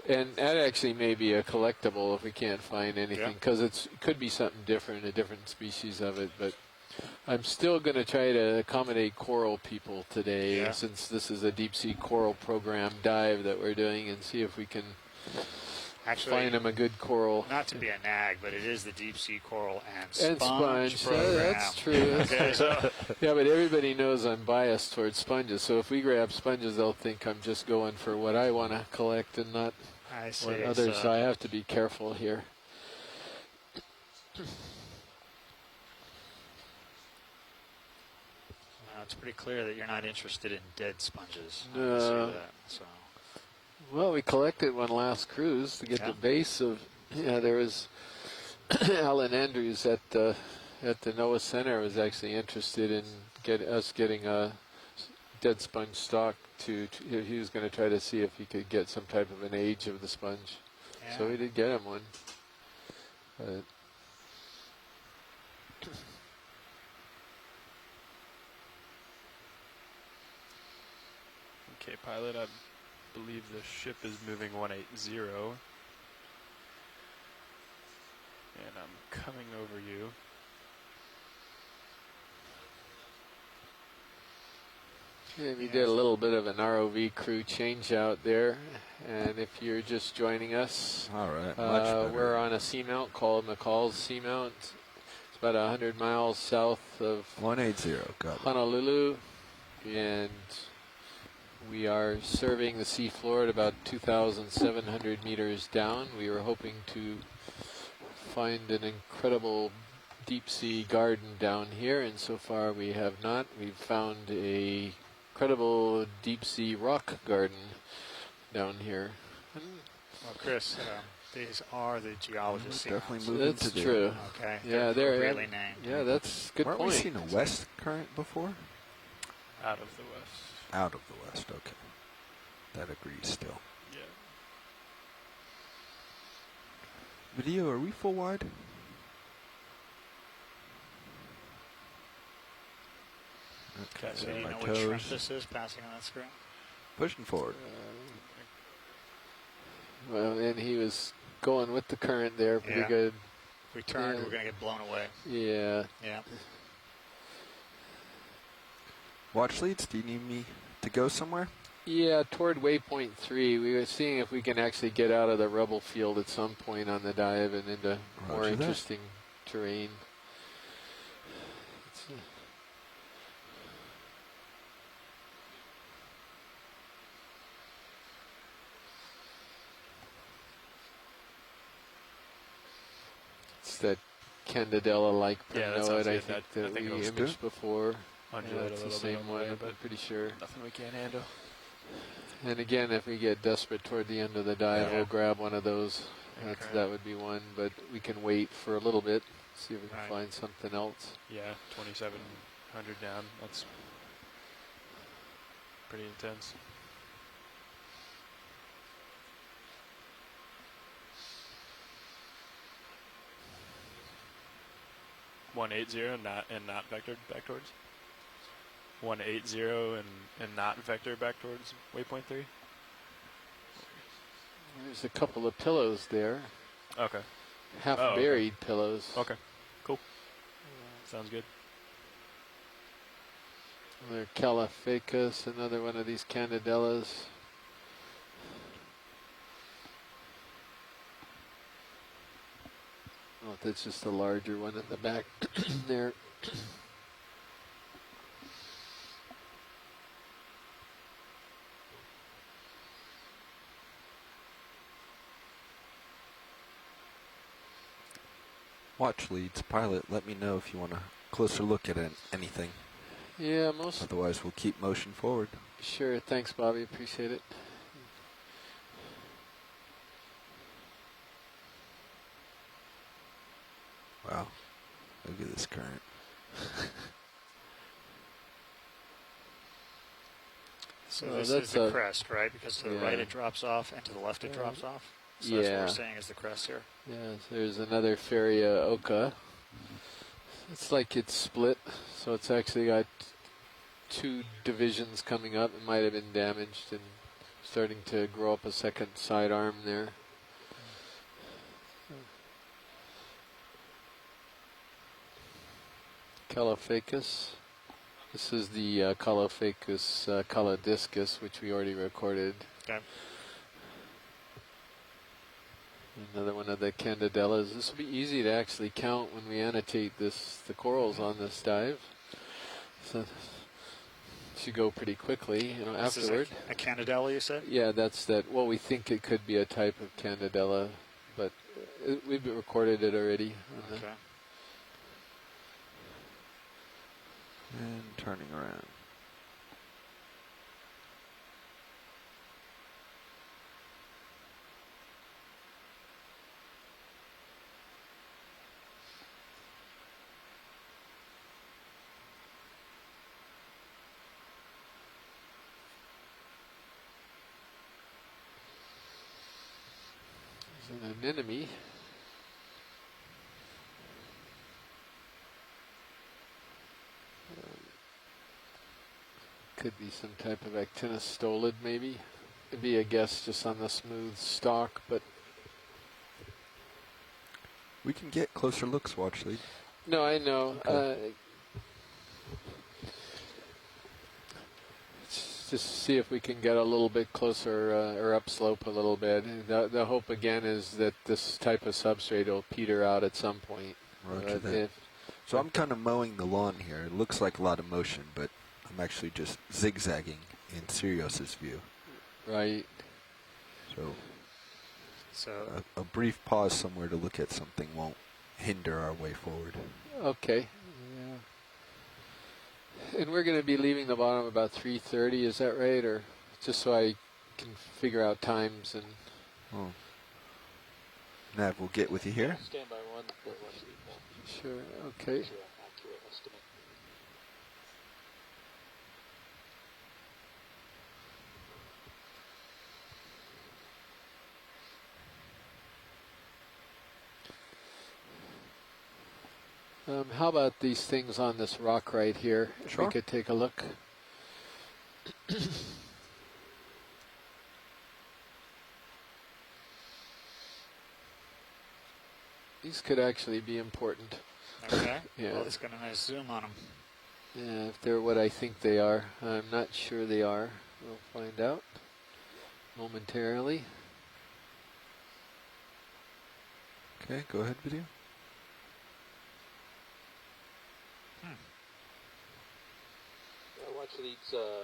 [SPEAKER 1] And that actually may be a collectible if we can't find anything, because it could be something different, a different species of it. But I'm still going to try to accommodate coral people today, since this is a deep sea coral program dive that we're doing, and see if we can find them a good coral.
[SPEAKER 12] Not to be a nag, but it is the deep sea coral and
[SPEAKER 1] sponge
[SPEAKER 12] program.
[SPEAKER 1] That's true.
[SPEAKER 12] Okay, so
[SPEAKER 1] yeah, but everybody knows I'm biased towards sponges. So if we grab sponges, they'll think I'm just going for what I want to collect and not what others. So I have to be careful here.
[SPEAKER 12] It's pretty clear that you're not interested in dead sponges. I
[SPEAKER 1] No.
[SPEAKER 12] see that, so.
[SPEAKER 1] Well, we collected one last cruise to get the base of. Yeah, there was Alan Andrews at the NOAA Center was actually interested in getting a dead sponge stock. He was going to try to see if he could get some type of an age of the sponge.
[SPEAKER 12] Yeah.
[SPEAKER 1] So we did get him one. But
[SPEAKER 13] Okay, pilot, I believe the ship is moving 180. And I'm coming over you.
[SPEAKER 1] yeah, we did a little bit of an ROV crew change out there. And if you're just joining us,
[SPEAKER 11] all right, much better.
[SPEAKER 1] We're on a seamount called McCall's Seamount. It's about 100 miles south of
[SPEAKER 11] 180. Got it.
[SPEAKER 1] Honolulu. and we are surveying the seafloor at about 2,700 meters down. We were hoping to find an incredible deep sea garden down here, and so far we have not. We've found a incredible deep sea rock garden down here.
[SPEAKER 12] Well, Chris, these are the geologist
[SPEAKER 11] definitely
[SPEAKER 12] seamounts.
[SPEAKER 11] moving
[SPEAKER 1] That's
[SPEAKER 11] to
[SPEAKER 1] true.
[SPEAKER 12] Okay.
[SPEAKER 1] Yeah,
[SPEAKER 12] they're
[SPEAKER 1] they're
[SPEAKER 12] really named.
[SPEAKER 1] Yeah, that's a good
[SPEAKER 11] Weren't
[SPEAKER 1] point.
[SPEAKER 11] we seen a west current before?
[SPEAKER 4] Out of the west.
[SPEAKER 11] Out of the west, okay. That agrees still.
[SPEAKER 4] Yeah.
[SPEAKER 11] Video, are we full wide? Okay,
[SPEAKER 12] So do you
[SPEAKER 11] my
[SPEAKER 12] know what shrimp
[SPEAKER 11] toes.
[SPEAKER 12] this is passing on that screen?
[SPEAKER 11] Pushing forward.
[SPEAKER 1] Well, and he was going with the current there pretty
[SPEAKER 12] Yeah.
[SPEAKER 1] good.
[SPEAKER 12] If we turn,
[SPEAKER 1] Yeah.
[SPEAKER 12] we're going to get blown away.
[SPEAKER 1] Yeah.
[SPEAKER 12] Yeah.
[SPEAKER 11] Watch leads, do you need me to go somewhere?
[SPEAKER 1] Yeah, toward waypoint 3. We were seeing if we can actually get out of the rubble field at some point on the dive and into more
[SPEAKER 11] Roger that.
[SPEAKER 1] interesting terrain. It's that Candidella-like
[SPEAKER 4] Yeah, that
[SPEAKER 1] Pernod,
[SPEAKER 4] sounds
[SPEAKER 1] I
[SPEAKER 4] good.
[SPEAKER 1] think,
[SPEAKER 4] I
[SPEAKER 1] that
[SPEAKER 4] think
[SPEAKER 1] we
[SPEAKER 4] it looks
[SPEAKER 1] imaged before.
[SPEAKER 4] Undulate
[SPEAKER 1] It's
[SPEAKER 4] a
[SPEAKER 1] the
[SPEAKER 4] little
[SPEAKER 1] same
[SPEAKER 4] bit on the
[SPEAKER 1] one,
[SPEAKER 4] way,
[SPEAKER 1] I'm
[SPEAKER 4] but
[SPEAKER 1] pretty sure.
[SPEAKER 4] nothing we can't handle.
[SPEAKER 1] And again, if we get desperate toward the end of the dive,
[SPEAKER 4] Yeah.
[SPEAKER 1] we'll grab one of those.
[SPEAKER 4] Okay.
[SPEAKER 1] That would be one, but we can wait for a little bit, see if we can
[SPEAKER 12] Right.
[SPEAKER 1] find something else.
[SPEAKER 4] Yeah, 2,700 down. That's pretty intense. .180 not vectored back towards. 180 and not vector back towards waypoint 3.
[SPEAKER 1] There's a couple of pillows there.
[SPEAKER 4] Okay.
[SPEAKER 1] Half
[SPEAKER 4] Oh, okay.
[SPEAKER 1] buried pillows.
[SPEAKER 4] Okay. Cool. Sounds good.
[SPEAKER 1] Another Caliphacus, another one of these Candidellas. Oh, that's just a larger one in the back there.
[SPEAKER 11] Watch leads, pilot, let me know if you want a closer look at anything.
[SPEAKER 1] Yeah, most.
[SPEAKER 11] Otherwise, we'll keep motion forward.
[SPEAKER 1] Sure, thanks, Bobby. Appreciate it.
[SPEAKER 11] Wow, look at this current.
[SPEAKER 12] So
[SPEAKER 1] Oh,
[SPEAKER 12] this
[SPEAKER 1] that's
[SPEAKER 12] is the
[SPEAKER 1] a-
[SPEAKER 12] crest, right? Because to the
[SPEAKER 1] yeah.
[SPEAKER 12] right it drops off, and to the left it drops off. So
[SPEAKER 1] Yeah.
[SPEAKER 12] that's what we're saying is the crest here.
[SPEAKER 1] Yes, there's another Feria Oka. It's like it's split, so it's actually got two divisions coming up. It might have been damaged and starting to grow up a second side arm there. Caliphacus. This is the Caliphacus calodiscus, which we already recorded.
[SPEAKER 12] Okay.
[SPEAKER 1] Another one of the Candidellas. This will be easy to actually count when we annotate this, the corals on this dive. So it should go pretty quickly, you know,
[SPEAKER 12] This is
[SPEAKER 1] afterward.
[SPEAKER 12] a Candidella, you said?
[SPEAKER 1] Yeah, that's that. Well, we think it could be a type of Candidella, but we've recorded it already. On the
[SPEAKER 12] Okay.
[SPEAKER 11] And turning around.
[SPEAKER 1] There's an anemone. Could be some type of actinostolid, maybe. It'd be a guess just on the smooth stalk, but
[SPEAKER 11] We can get closer looks, watch lead.
[SPEAKER 1] no, I know.
[SPEAKER 11] Okay.
[SPEAKER 1] Just see if we can get a little bit closer or upslope a little bit. The hope again is that this type of substrate will peter out at some point.
[SPEAKER 11] Roger
[SPEAKER 1] But
[SPEAKER 11] that.
[SPEAKER 1] if
[SPEAKER 11] So I'm kind of mowing the lawn here. It looks like a lot of motion, but I'm actually just zigzagging in Sirius's view.
[SPEAKER 1] Right.
[SPEAKER 11] So a brief pause somewhere to look at something won't hinder our way forward.
[SPEAKER 1] Okay. Yeah. And we're going to be leaving the bottom about 3:30. Is that right, or just so I can figure out times and?
[SPEAKER 11] Oh. Nav will get with you here.
[SPEAKER 3] Stand by one.
[SPEAKER 1] Sure. Okay.
[SPEAKER 3] Accurate estimate.
[SPEAKER 1] How about these things on this rock right here?
[SPEAKER 11] Sure.
[SPEAKER 1] We could take a look. These could actually be important.
[SPEAKER 12] Okay.
[SPEAKER 1] Yeah.
[SPEAKER 12] Well, let's get a nice zoom on them.
[SPEAKER 1] Yeah, if they're what I think they are. I'm not sure they are. We'll find out momentarily.
[SPEAKER 11] Okay, go ahead, video.
[SPEAKER 3] Watch these. The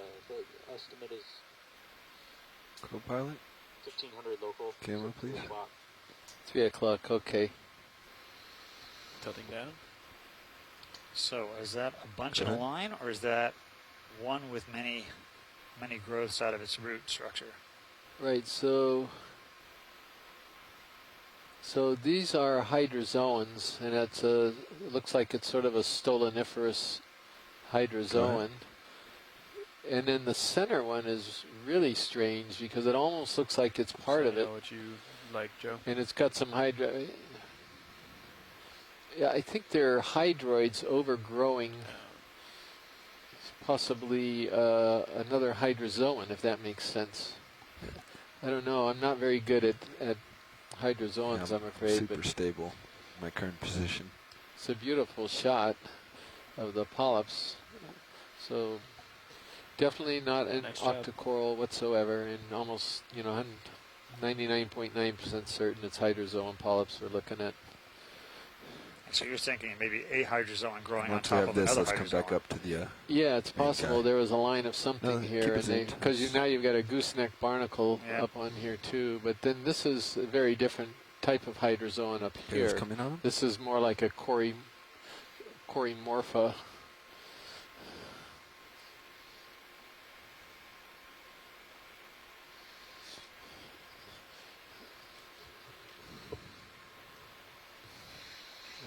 [SPEAKER 3] estimate is
[SPEAKER 11] Co-pilot.
[SPEAKER 3] 1500 local.
[SPEAKER 11] Camera,
[SPEAKER 3] so
[SPEAKER 11] please.
[SPEAKER 3] 3 o'clock.
[SPEAKER 1] 3 o'clock, okay.
[SPEAKER 13] Tilting down.
[SPEAKER 12] So is that a bunch in a line, or is that one with many growths out of its root structure?
[SPEAKER 1] Right, so these are hydrozoans, and it's it looks like it's sort of a stoloniferous hydrozoan. And then the center one is really strange because it almost looks like it's part of it.
[SPEAKER 4] I know what you like, Joe.
[SPEAKER 1] And it's got some yeah, I think they're hydroids overgrowing possibly another hydrozoan, if that makes sense. I don't know. I'm not very good at hydrozoans,
[SPEAKER 11] Yeah,
[SPEAKER 1] I'm afraid.
[SPEAKER 11] Super
[SPEAKER 1] but
[SPEAKER 11] stable, my current position.
[SPEAKER 1] it's a beautiful shot of the polyps. So definitely not an
[SPEAKER 13] Nice job.
[SPEAKER 1] octocoral whatsoever, and almost, 99.9% certain it's hydrozoan polyps we're looking at.
[SPEAKER 12] So you're thinking maybe a hydrozoan growing on
[SPEAKER 11] Once we
[SPEAKER 12] top
[SPEAKER 11] have
[SPEAKER 12] of
[SPEAKER 11] this,
[SPEAKER 12] another
[SPEAKER 11] let's come back
[SPEAKER 12] hydrozoan.
[SPEAKER 11] up to the.
[SPEAKER 1] Yeah, it's possible.
[SPEAKER 11] guy.
[SPEAKER 1] There was a line of something
[SPEAKER 11] No,
[SPEAKER 1] here,
[SPEAKER 11] keep
[SPEAKER 1] and
[SPEAKER 11] us in.
[SPEAKER 1] because now you've got a gooseneck barnacle
[SPEAKER 12] Yeah.
[SPEAKER 1] up on here too. But then this is a very different type of hydrozoan up
[SPEAKER 11] Okay, it's
[SPEAKER 1] here.
[SPEAKER 11] coming on.
[SPEAKER 1] This is more like a corymorpha.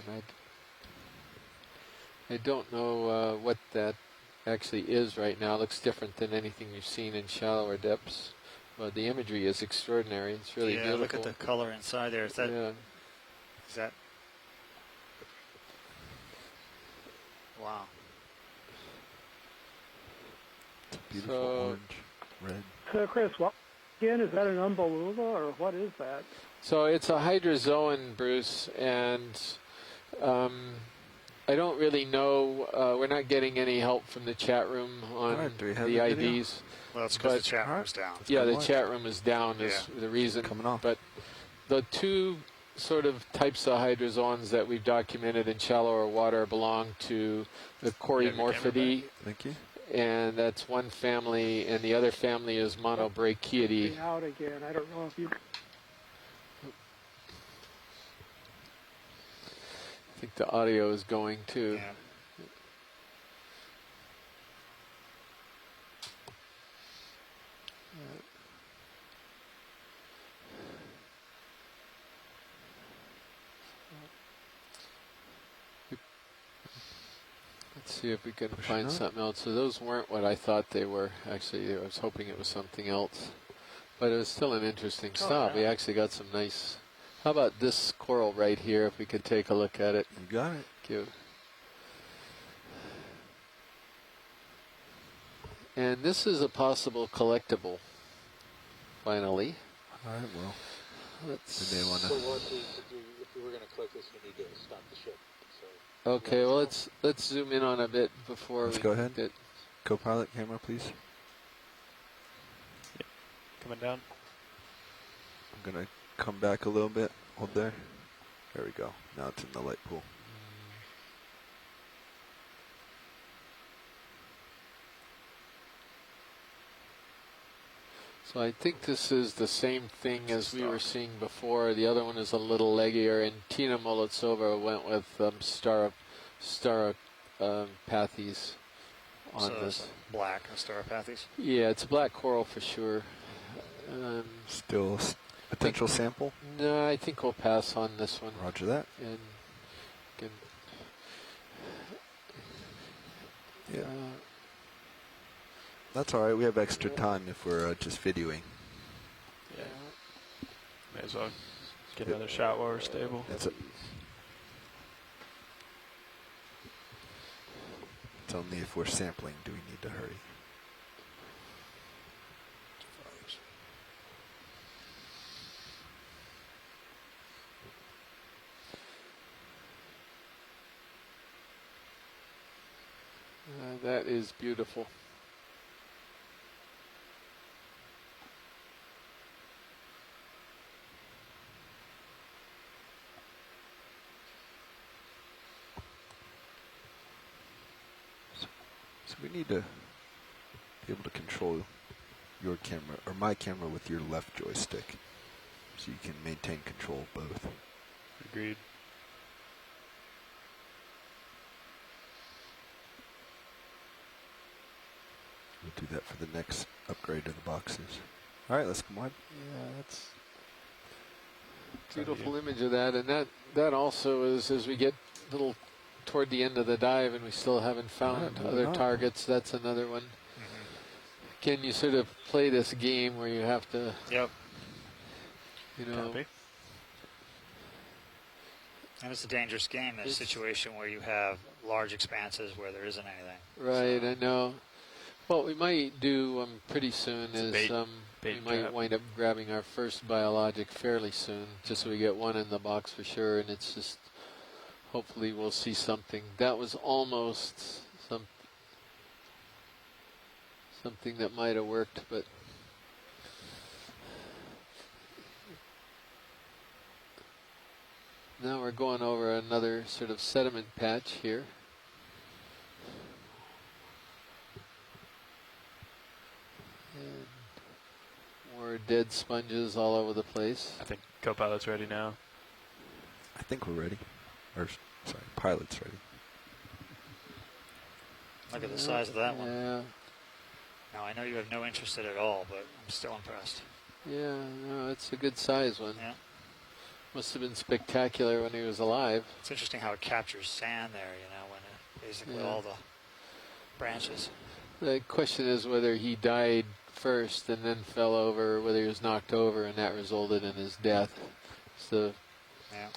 [SPEAKER 1] And I don't know what that actually is right now. It looks different than anything you've seen in shallower depths. But the imagery is extraordinary. It's really
[SPEAKER 12] Yeah,
[SPEAKER 1] beautiful.
[SPEAKER 12] look at the color inside there. Is that?
[SPEAKER 1] Yeah.
[SPEAKER 12] Is that? Wow.
[SPEAKER 11] Beautiful
[SPEAKER 1] So-
[SPEAKER 11] orange, red.
[SPEAKER 5] So, Chris, what again? Is that an umbellula, or what is that?
[SPEAKER 1] So it's a hydrozoan, Bruce, and I don't really know. We're not getting any help from the chat room on
[SPEAKER 11] Alright, do we have
[SPEAKER 1] the
[SPEAKER 11] the video?
[SPEAKER 1] IDs.
[SPEAKER 12] Well, it's because the
[SPEAKER 1] But-
[SPEAKER 12] chat room's down.
[SPEAKER 1] Yeah, the
[SPEAKER 11] watch.
[SPEAKER 1] chat room is down is
[SPEAKER 12] Yeah.
[SPEAKER 1] the reason.
[SPEAKER 11] Coming off.
[SPEAKER 1] But the two sort of types of hydrozoans that we've documented in shallower water belong to the Corymorphidae,
[SPEAKER 11] Thank you.
[SPEAKER 1] and that's one family, and the other family is Monobrachioidae.
[SPEAKER 5] Out again. I don't know if you.
[SPEAKER 1] I think the audio is going too.
[SPEAKER 12] Yeah.
[SPEAKER 1] Let's see if we can
[SPEAKER 11] Push it
[SPEAKER 1] find
[SPEAKER 11] up.
[SPEAKER 1] something else. So those weren't what I thought they were. Actually, I was hoping it was something else. But it was still an interesting stop. We actually got some nice... How about this coral right here, if we could take a look at it?
[SPEAKER 11] You got it.
[SPEAKER 1] Thank you. And this is a possible collectible, finally.
[SPEAKER 11] All right, well.
[SPEAKER 1] Let's...
[SPEAKER 11] Did they want
[SPEAKER 3] So
[SPEAKER 11] to?
[SPEAKER 3] what if we were going to click this, we need to stop the ship. So
[SPEAKER 1] Okay, well, let's zoom in on a bit before
[SPEAKER 11] Let's
[SPEAKER 1] we
[SPEAKER 11] go ahead.
[SPEAKER 1] get...
[SPEAKER 11] Co-pilot camera, please.
[SPEAKER 4] Coming down.
[SPEAKER 11] I'm gonna come back a little bit. Hold there. There we go. Now it's in the light pool.
[SPEAKER 1] So I think this is the same thing as we were seeing before. The other one is a little leggier, and Tina Molitsova went with Staropathes on
[SPEAKER 12] So
[SPEAKER 1] this.
[SPEAKER 12] it's black Staropathes.
[SPEAKER 1] Yeah, it's black coral for sure.
[SPEAKER 11] Still potential sample?
[SPEAKER 1] No, I think we'll pass on this one.
[SPEAKER 11] Roger that.
[SPEAKER 1] And can,
[SPEAKER 11] yeah. That's all right. We have extra time if we're just videoing.
[SPEAKER 4] Yeah. May as well get another shot while we're stable.
[SPEAKER 11] That's it. It's only if we're sampling do we need to hurry.
[SPEAKER 1] That is beautiful.
[SPEAKER 11] So we need to be able to control your camera, or my camera, with your left joystick, so you can maintain control of both.
[SPEAKER 4] Agreed.
[SPEAKER 11] We'll do that for the next upgrade of the boxes. All right, let's come on.
[SPEAKER 1] Yeah, that's beautiful image of that, and that also is as we get a little toward the end of the dive, and we still haven't found other targets. That's another one. Can you sort of play this game where you have to?
[SPEAKER 12] Yep.
[SPEAKER 1] You know.
[SPEAKER 12] Copy. And it's a dangerous game in a situation where you have large expanses where there isn't anything.
[SPEAKER 1] Right, I know. What we might do pretty soon is we might wind up grabbing our first biologic fairly soon, just so we get one in the box for sure, and it's just hopefully we'll see something. That was almost something that might have worked, but now we're going over another sort of sediment patch here. And more dead sponges all over the place.
[SPEAKER 4] I think co-pilot's ready now.
[SPEAKER 11] I think we're ready. Or, sorry, pilot's ready.
[SPEAKER 12] Look at the size of that one.
[SPEAKER 1] Yeah.
[SPEAKER 12] Now, I know you have no interest in it at all, but I'm still impressed.
[SPEAKER 1] Yeah, no, it's a good size one.
[SPEAKER 12] Yeah.
[SPEAKER 1] Must have been spectacular when he was alive.
[SPEAKER 12] It's interesting how it captures sand there, you know, when basically all the branches.
[SPEAKER 1] The question is whether he died first and then fell over, or whether he was knocked over and that resulted in his death. So
[SPEAKER 12] yeah.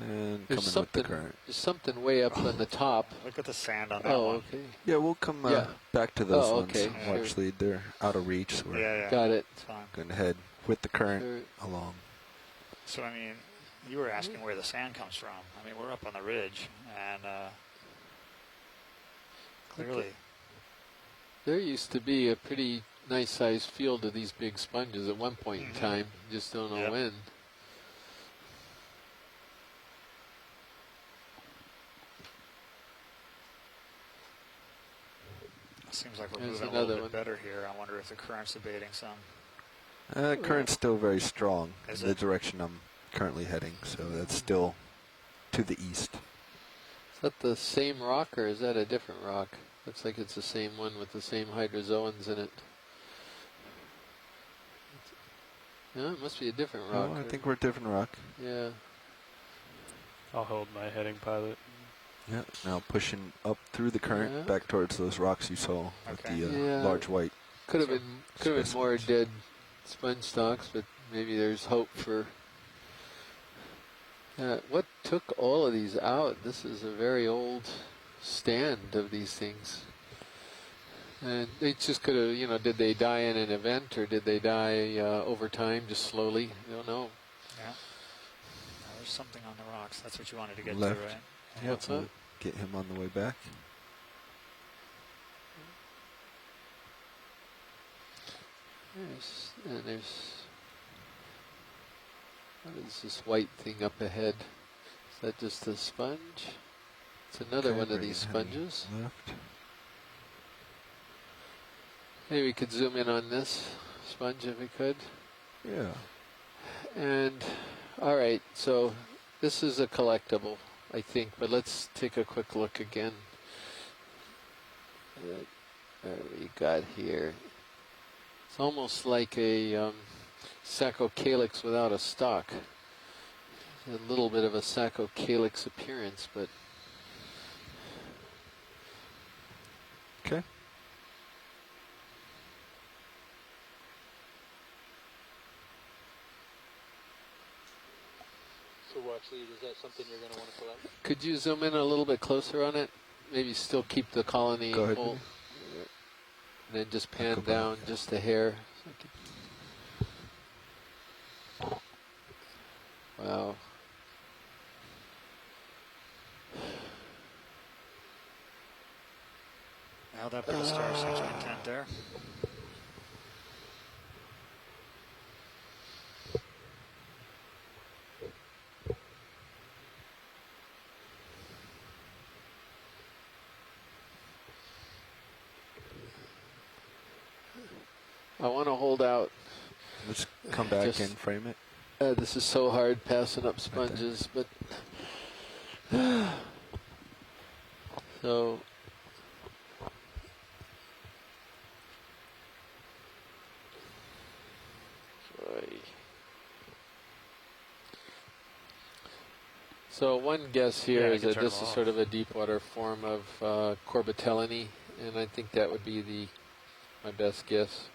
[SPEAKER 11] And coming with the current.
[SPEAKER 1] There's something way up on the top.
[SPEAKER 12] Look at the sand on that one.
[SPEAKER 1] Oh, okay.
[SPEAKER 11] Yeah, we'll come back to those ones.
[SPEAKER 1] Okay,
[SPEAKER 11] Watch lead. They're out of reach. So we're
[SPEAKER 1] Got it.
[SPEAKER 11] going to head with the current along.
[SPEAKER 12] So, I mean, you were asking where the sand comes from. I mean, we're up on the ridge, and clearly.
[SPEAKER 1] There used to be a pretty nice sized field of these big sponges at one point in time. Just don't know when.
[SPEAKER 12] Seems like we're
[SPEAKER 1] There's
[SPEAKER 12] moving a little bit better here. I wonder if the current's abating some.
[SPEAKER 11] Current's still very strong
[SPEAKER 12] Is
[SPEAKER 11] in the
[SPEAKER 12] it?
[SPEAKER 11] direction I'm currently heading, so that's still to the east.
[SPEAKER 1] Is that the same rock or is that a different rock? Looks like it's the same one with the same hydrozoans in it. No, it must be a different rock.
[SPEAKER 11] Oh, I think we're a different rock.
[SPEAKER 1] Yeah.
[SPEAKER 4] I'll hold my heading pilot.
[SPEAKER 11] Yeah, now pushing up through the current back towards those rocks you saw with the large white.
[SPEAKER 1] Could have been more dead sponge stalks, but maybe there's hope for. What took all of these out? This is a very old stand of these things, and they just could have. You know, did they die in an event or did they die over time, just slowly? I don't know.
[SPEAKER 12] Yeah. There's something on the rocks. That's what you wanted to get
[SPEAKER 11] Left.
[SPEAKER 12] to, right?
[SPEAKER 11] Yeah, we'll get him on the way back.
[SPEAKER 1] There's what is this white thing up ahead? Is that just a sponge? It's another one of these sponges.
[SPEAKER 11] Left.
[SPEAKER 1] Maybe we could zoom in on this sponge if we could.
[SPEAKER 11] Yeah.
[SPEAKER 1] And all right, so this is a collectible, I think, but let's take a quick look again. What we got here? It's almost like a Saccocalyx without a stalk. A little bit of a Saccocalyx appearance, but
[SPEAKER 11] okay.
[SPEAKER 2] So watch lead, is that something you're going to want to collect?
[SPEAKER 1] could you zoom in a little bit closer on it? Maybe still keep the colony
[SPEAKER 11] Go ahead,
[SPEAKER 1] whole.
[SPEAKER 11] Vinny.
[SPEAKER 1] And then just
[SPEAKER 11] Go
[SPEAKER 1] pan
[SPEAKER 11] back.
[SPEAKER 1] down just a hair. Wow.
[SPEAKER 12] Now that the star seems content there.
[SPEAKER 1] I want to hold out.
[SPEAKER 11] Let's come back
[SPEAKER 1] Just-
[SPEAKER 11] and frame it.
[SPEAKER 1] This is so hard passing up sponges, but so sorry. So one guess here
[SPEAKER 4] Yeah, I
[SPEAKER 1] is
[SPEAKER 4] can
[SPEAKER 1] that
[SPEAKER 4] turn
[SPEAKER 1] this
[SPEAKER 4] them
[SPEAKER 1] is
[SPEAKER 4] off.
[SPEAKER 1] sort of a deep water form of Corbitellini, and I think that would be my best guess.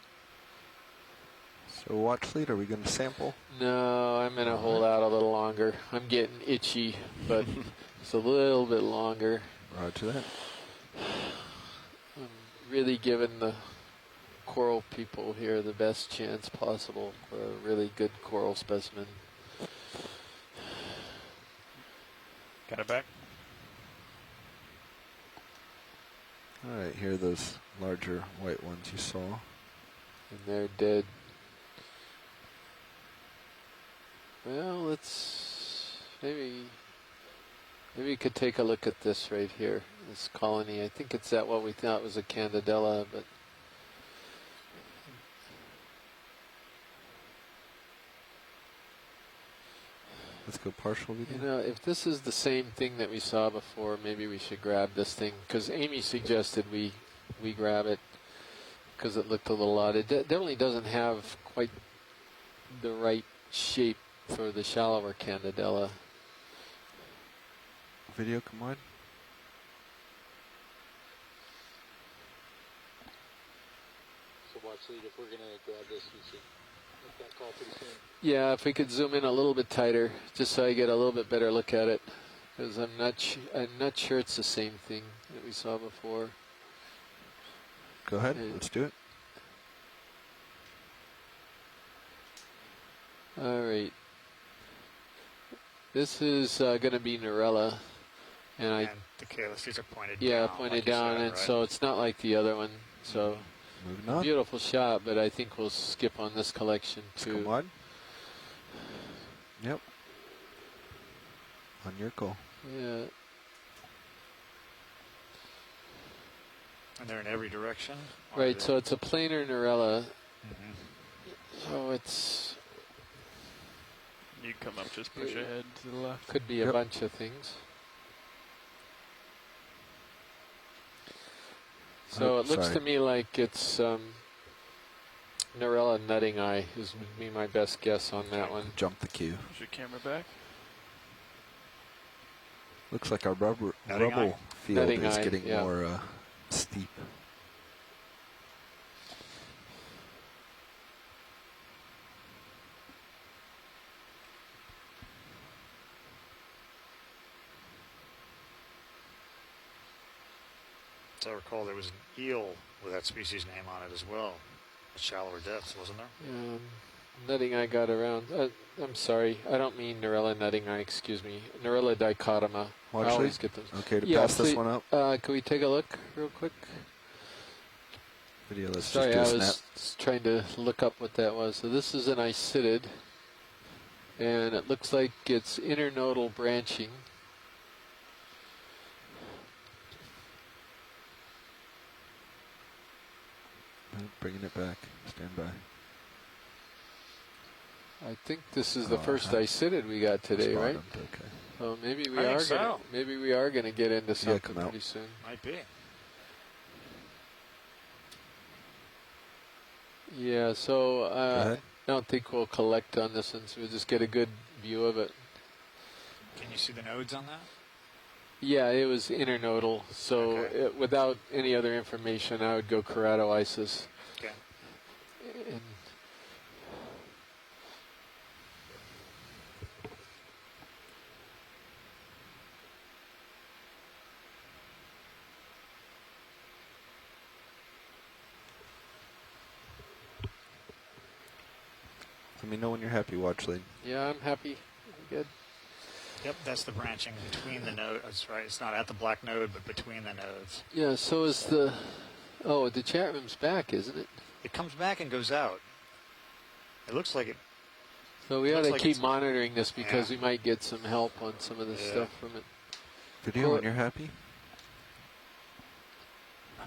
[SPEAKER 11] So watch lead, are we going to sample?
[SPEAKER 1] No, I'm going to hold out a little longer. I'm getting itchy, but it's a little bit longer.
[SPEAKER 11] Roger that.
[SPEAKER 1] I'm really giving the coral people here the best chance possible for a really good coral specimen.
[SPEAKER 4] Got it back.
[SPEAKER 11] All right, here are those larger white ones you saw.
[SPEAKER 1] And they're dead. Well, let's maybe we could take a look at this right here, this colony. I think it's at what we thought was a Candidella, but
[SPEAKER 11] Let's go partial video.
[SPEAKER 1] you know, if this is the same thing that we saw before, maybe we should grab this thing, because Amy suggested we grab it because it looked a little odd. It definitely doesn't have quite the right shape for the shallower Candidella.
[SPEAKER 11] Video, come on.
[SPEAKER 2] So watch lead, if we're going to grab this, we should make that call pretty soon.
[SPEAKER 1] Yeah, if we could zoom in a little bit tighter, just so I get a little bit better look at it, because I'm not sure it's the same thing that we saw before.
[SPEAKER 11] Go ahead, let's do it.
[SPEAKER 1] All right. This is going to be Narella, and
[SPEAKER 12] the calyces are pointed
[SPEAKER 1] yeah,
[SPEAKER 12] down.
[SPEAKER 1] pointed
[SPEAKER 12] like you
[SPEAKER 1] down,
[SPEAKER 12] said,
[SPEAKER 1] and
[SPEAKER 12] right?
[SPEAKER 1] so it's not like the other one. So
[SPEAKER 11] moving on.
[SPEAKER 1] Beautiful shot, but I think we'll skip on this collection too.
[SPEAKER 11] Come on. Yep. On your call.
[SPEAKER 1] Yeah.
[SPEAKER 12] And they're in every direction.
[SPEAKER 1] Right. So it's a planar Narella. So it's.
[SPEAKER 4] You come up, just push ahead to the left.
[SPEAKER 1] Could be a bunch of things. So it looks to me like it's Narella nutting eye is would be my best guess on that one.
[SPEAKER 11] Jump the cue.
[SPEAKER 4] Push your camera back.
[SPEAKER 11] Looks like our rubble
[SPEAKER 12] eye.
[SPEAKER 11] field
[SPEAKER 1] Nutting
[SPEAKER 11] is
[SPEAKER 1] eye,
[SPEAKER 11] getting
[SPEAKER 1] yeah.
[SPEAKER 11] more steep.
[SPEAKER 12] As I recall, there was an eel with that species name on it as well. At shallower depths, wasn't there?
[SPEAKER 1] Nutting eye got around. I'm sorry, I don't mean Narella nutting eye. Excuse me, Narella dichotoma. I always get those.
[SPEAKER 11] Okay, to pass this one up.
[SPEAKER 1] Can we take a look real quick?
[SPEAKER 11] Video. Let's
[SPEAKER 1] Sorry,
[SPEAKER 11] just
[SPEAKER 1] I
[SPEAKER 11] do a snap.
[SPEAKER 1] was trying to look up what that was. So this is an icidid, and it looks like it's internodal branching.
[SPEAKER 11] Bringing it back. Stand by.
[SPEAKER 1] I think this is the first I-sitted we got today, right?
[SPEAKER 11] Okay.
[SPEAKER 1] So maybe we
[SPEAKER 12] I think
[SPEAKER 1] are
[SPEAKER 12] so.
[SPEAKER 1] gonna maybe we are gonna get into something
[SPEAKER 11] come out.
[SPEAKER 1] pretty soon.
[SPEAKER 12] Might be.
[SPEAKER 1] Yeah. So
[SPEAKER 11] ahead.
[SPEAKER 1] I don't think we'll collect on this one. So we'll just get a good view of it.
[SPEAKER 12] Can you see the nodes on that?
[SPEAKER 1] Yeah, it was internodal. So
[SPEAKER 12] Okay.
[SPEAKER 1] without any other information, I would go Corrado ISIS.
[SPEAKER 12] Okay.
[SPEAKER 1] And
[SPEAKER 11] Let me know when you're happy, watch lead.
[SPEAKER 1] yeah, I'm happy. Good.
[SPEAKER 12] Yep, that's the branching between the nodes. That's right. It's not at the black node, but between the nodes.
[SPEAKER 1] Yeah. So is the. Oh, the chat room's back, isn't it?
[SPEAKER 12] It comes back and goes out. It looks like it.
[SPEAKER 1] So we ought
[SPEAKER 12] Looks
[SPEAKER 1] to
[SPEAKER 12] like
[SPEAKER 1] keep
[SPEAKER 12] it's-
[SPEAKER 1] monitoring this because
[SPEAKER 12] Yeah.
[SPEAKER 1] we might get some help on some of the
[SPEAKER 12] Yeah.
[SPEAKER 1] stuff from it.
[SPEAKER 11] Video when you're happy.
[SPEAKER 12] Yeah.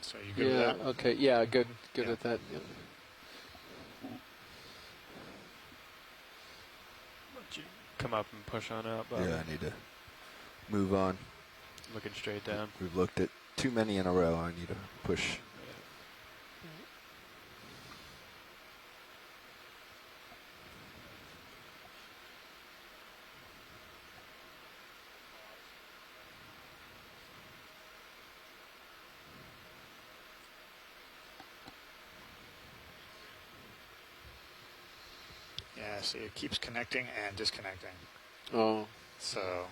[SPEAKER 12] So you good
[SPEAKER 1] Yeah.
[SPEAKER 12] with that?
[SPEAKER 1] Okay. Yeah. Good. Good
[SPEAKER 12] Yeah.
[SPEAKER 1] with that. Yeah.
[SPEAKER 4] Come up and push on up.
[SPEAKER 11] Yeah, I need to move on.
[SPEAKER 4] Looking straight down.
[SPEAKER 11] We've looked at too many in a row. I need to push.
[SPEAKER 12] Yeah. See, it keeps connecting and disconnecting.
[SPEAKER 1] Oh.
[SPEAKER 12] So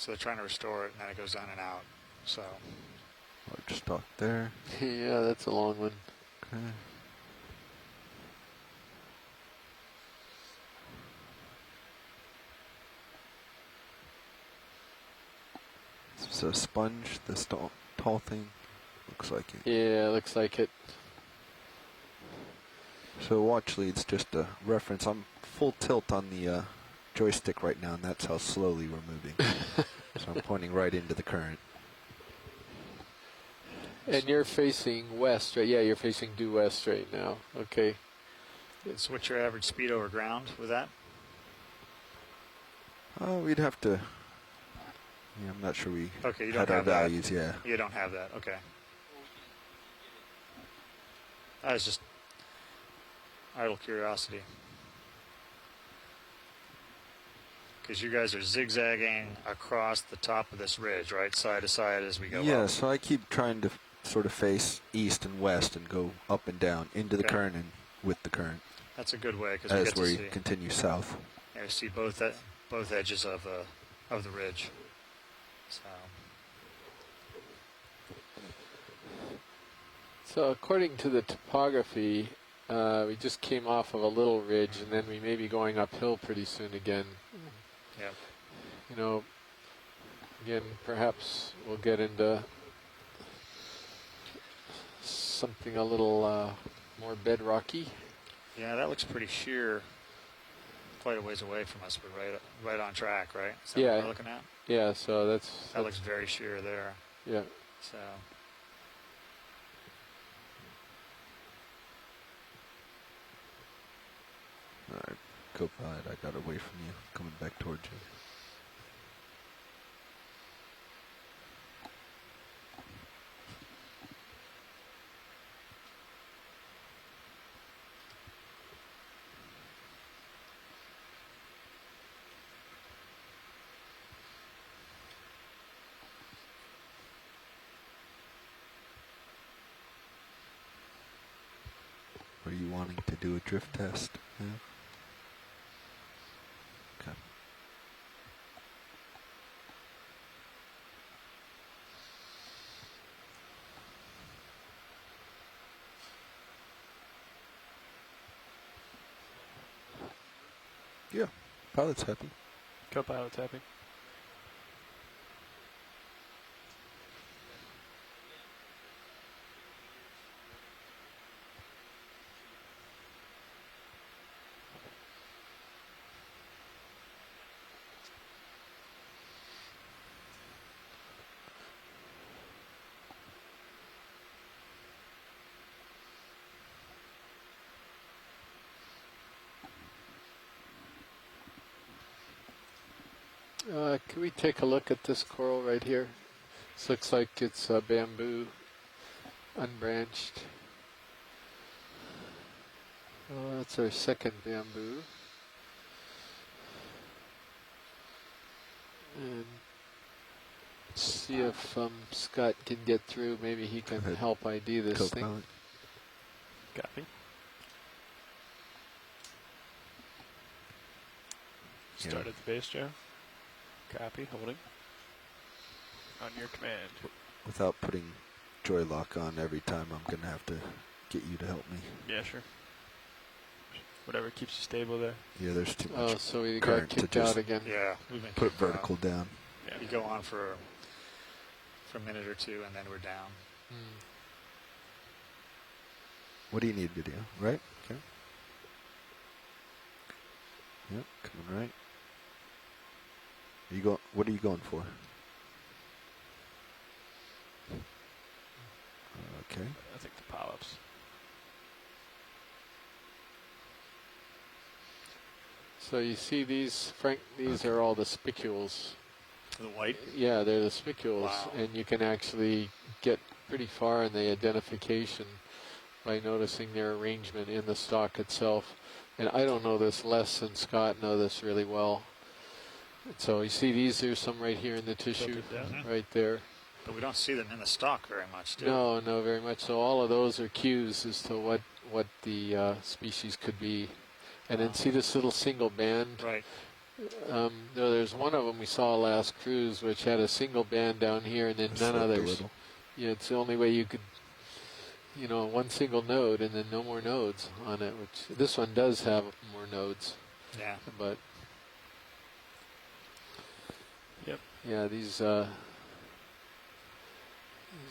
[SPEAKER 12] they're trying to restore it, and then it goes in and out. So
[SPEAKER 11] Large stock there.
[SPEAKER 1] Yeah, that's a long one.
[SPEAKER 11] Okay. It's a sponge, this tall thing. Looks like it.
[SPEAKER 1] Yeah, looks like it.
[SPEAKER 11] So watch lead's just a reference. I'm full tilt on the joystick right now, and that's how slowly we're moving. So I'm pointing right into the current.
[SPEAKER 1] And you're facing west, right? Yeah, you're facing due west right now. Okay.
[SPEAKER 12] so what's your average speed over ground with that?
[SPEAKER 11] We'd have to. Yeah, I'm not sure we
[SPEAKER 12] Okay, you don't
[SPEAKER 11] had our
[SPEAKER 12] have that.
[SPEAKER 11] values. Yeah.
[SPEAKER 12] You don't have that. Okay. That was just idle curiosity. Because you guys are zigzagging across the top of this ridge, right? Side to side as we go
[SPEAKER 11] Yeah,
[SPEAKER 12] up.
[SPEAKER 11] so I keep trying to sort of face east and west and go up and down into the
[SPEAKER 12] Okay.
[SPEAKER 11] current and with the current.
[SPEAKER 12] That's a good way because we
[SPEAKER 11] As
[SPEAKER 12] get to
[SPEAKER 11] we
[SPEAKER 12] see.
[SPEAKER 11] continue south.
[SPEAKER 12] Yeah, we see both edges of the ridge. So
[SPEAKER 1] So according to the topography, we just came off of a little ridge, and then we may be going uphill pretty soon again.
[SPEAKER 12] yeah,
[SPEAKER 1] You know, again, perhaps we'll get into something a little more bedrocky.
[SPEAKER 12] yeah, that looks pretty sheer. Quite a ways away from us, but right on track, right? Is that
[SPEAKER 1] Yeah.
[SPEAKER 12] what we're looking at?
[SPEAKER 1] Yeah, so
[SPEAKER 12] That looks very sheer there.
[SPEAKER 1] yeah.
[SPEAKER 12] So
[SPEAKER 11] Alright, co-pilot, I got away from you, coming back towards you. Were you wanting to do a drift test? Yeah. Okay. Yeah, pilot's happy.
[SPEAKER 4] Co-pilot's happy.
[SPEAKER 1] Can we take a look at this coral right here? This looks like it's bamboo, unbranched. Oh, that's our second bamboo. And see if Scott can get through. Maybe he can help ID this thing.
[SPEAKER 4] Copy. Start at the base, Joe. Copy, holding. On your command.
[SPEAKER 11] Without putting joy lock on every time, I'm going to have to get you to help me.
[SPEAKER 4] Yeah, sure. Whatever keeps you stable there.
[SPEAKER 11] Yeah, there's too much
[SPEAKER 1] so we got
[SPEAKER 11] current to
[SPEAKER 1] kicked
[SPEAKER 11] just
[SPEAKER 1] out again.
[SPEAKER 12] Yeah,
[SPEAKER 11] put vertical down.
[SPEAKER 12] Yeah. You go on for a minute or two, and then we're down.
[SPEAKER 11] What do you need, video? Right? Okay. Yep, coming right. What are you going for? Okay.
[SPEAKER 4] I think the polyps.
[SPEAKER 1] So you see these, Frank, these are all the spicules.
[SPEAKER 12] The white?
[SPEAKER 1] Yeah, they're the spicules.
[SPEAKER 12] Wow.
[SPEAKER 1] And you can actually get pretty far in the identification by noticing their arrangement in the stalk itself. And I don't know this, Les and Scott know this really well. And so you see these, there's some right here in the tissue, right there.
[SPEAKER 12] But we don't see them in the stalk very much, do we?
[SPEAKER 1] No, very much. So all of those are cues as to what the species could be. And then see this little single band?
[SPEAKER 12] Right.
[SPEAKER 1] There's one of them we saw last cruise, which had a single band down here and then none others. Yeah, it's the only way you could, one single node and then no more nodes on it. Which this one does have more nodes.
[SPEAKER 12] Yeah.
[SPEAKER 1] But
[SPEAKER 4] yep.
[SPEAKER 1] Yeah, these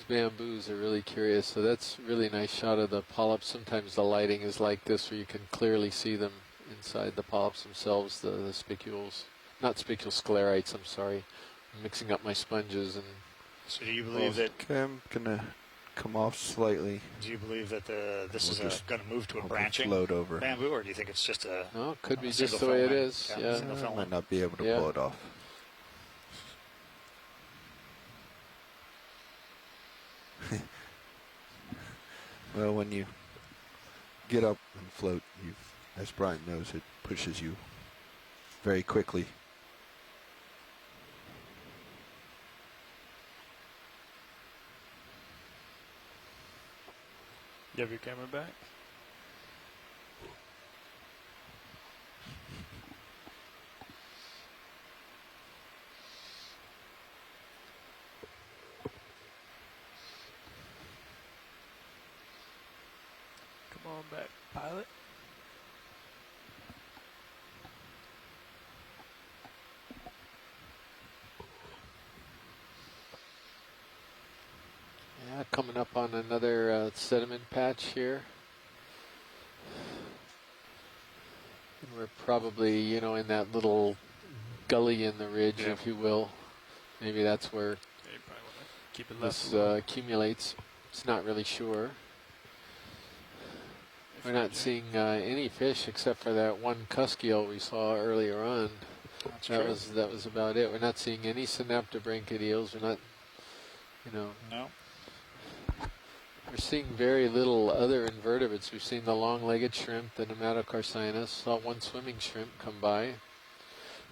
[SPEAKER 1] bamboos are really curious. So that's a really nice shot of the polyps. Sometimes the lighting is like this where you can clearly see them inside the polyps themselves, the spicules. Not spicules, sclerites, I'm sorry. I'm mixing up my sponges. And
[SPEAKER 12] so do you believe that...
[SPEAKER 11] Okay, I'm going to come off slightly.
[SPEAKER 12] Do you believe that this is going to move to a branching
[SPEAKER 11] float over.
[SPEAKER 12] bamboo, or do you think it's just a...
[SPEAKER 1] No, it could be just the way it is. Yeah.
[SPEAKER 11] I might not be able to pull it off. Well, when you get up and float, as Brian knows, it pushes you very quickly.
[SPEAKER 4] You have your camera back? Come on back, pilot.
[SPEAKER 1] Yeah, coming up on another sediment patch here. And we're probably, in that little gully in the ridge, if you will. Maybe that's where
[SPEAKER 4] keep it
[SPEAKER 1] this accumulates. It's not really sure. We're not seeing any fish except for that one cusk eel we saw earlier on. That was about it. We're not seeing any synaptobranchid eels. We're not,
[SPEAKER 12] No.
[SPEAKER 1] We're seeing very little other invertebrates. We've seen the long-legged shrimp, the nematocarcinus. Saw one swimming shrimp come by.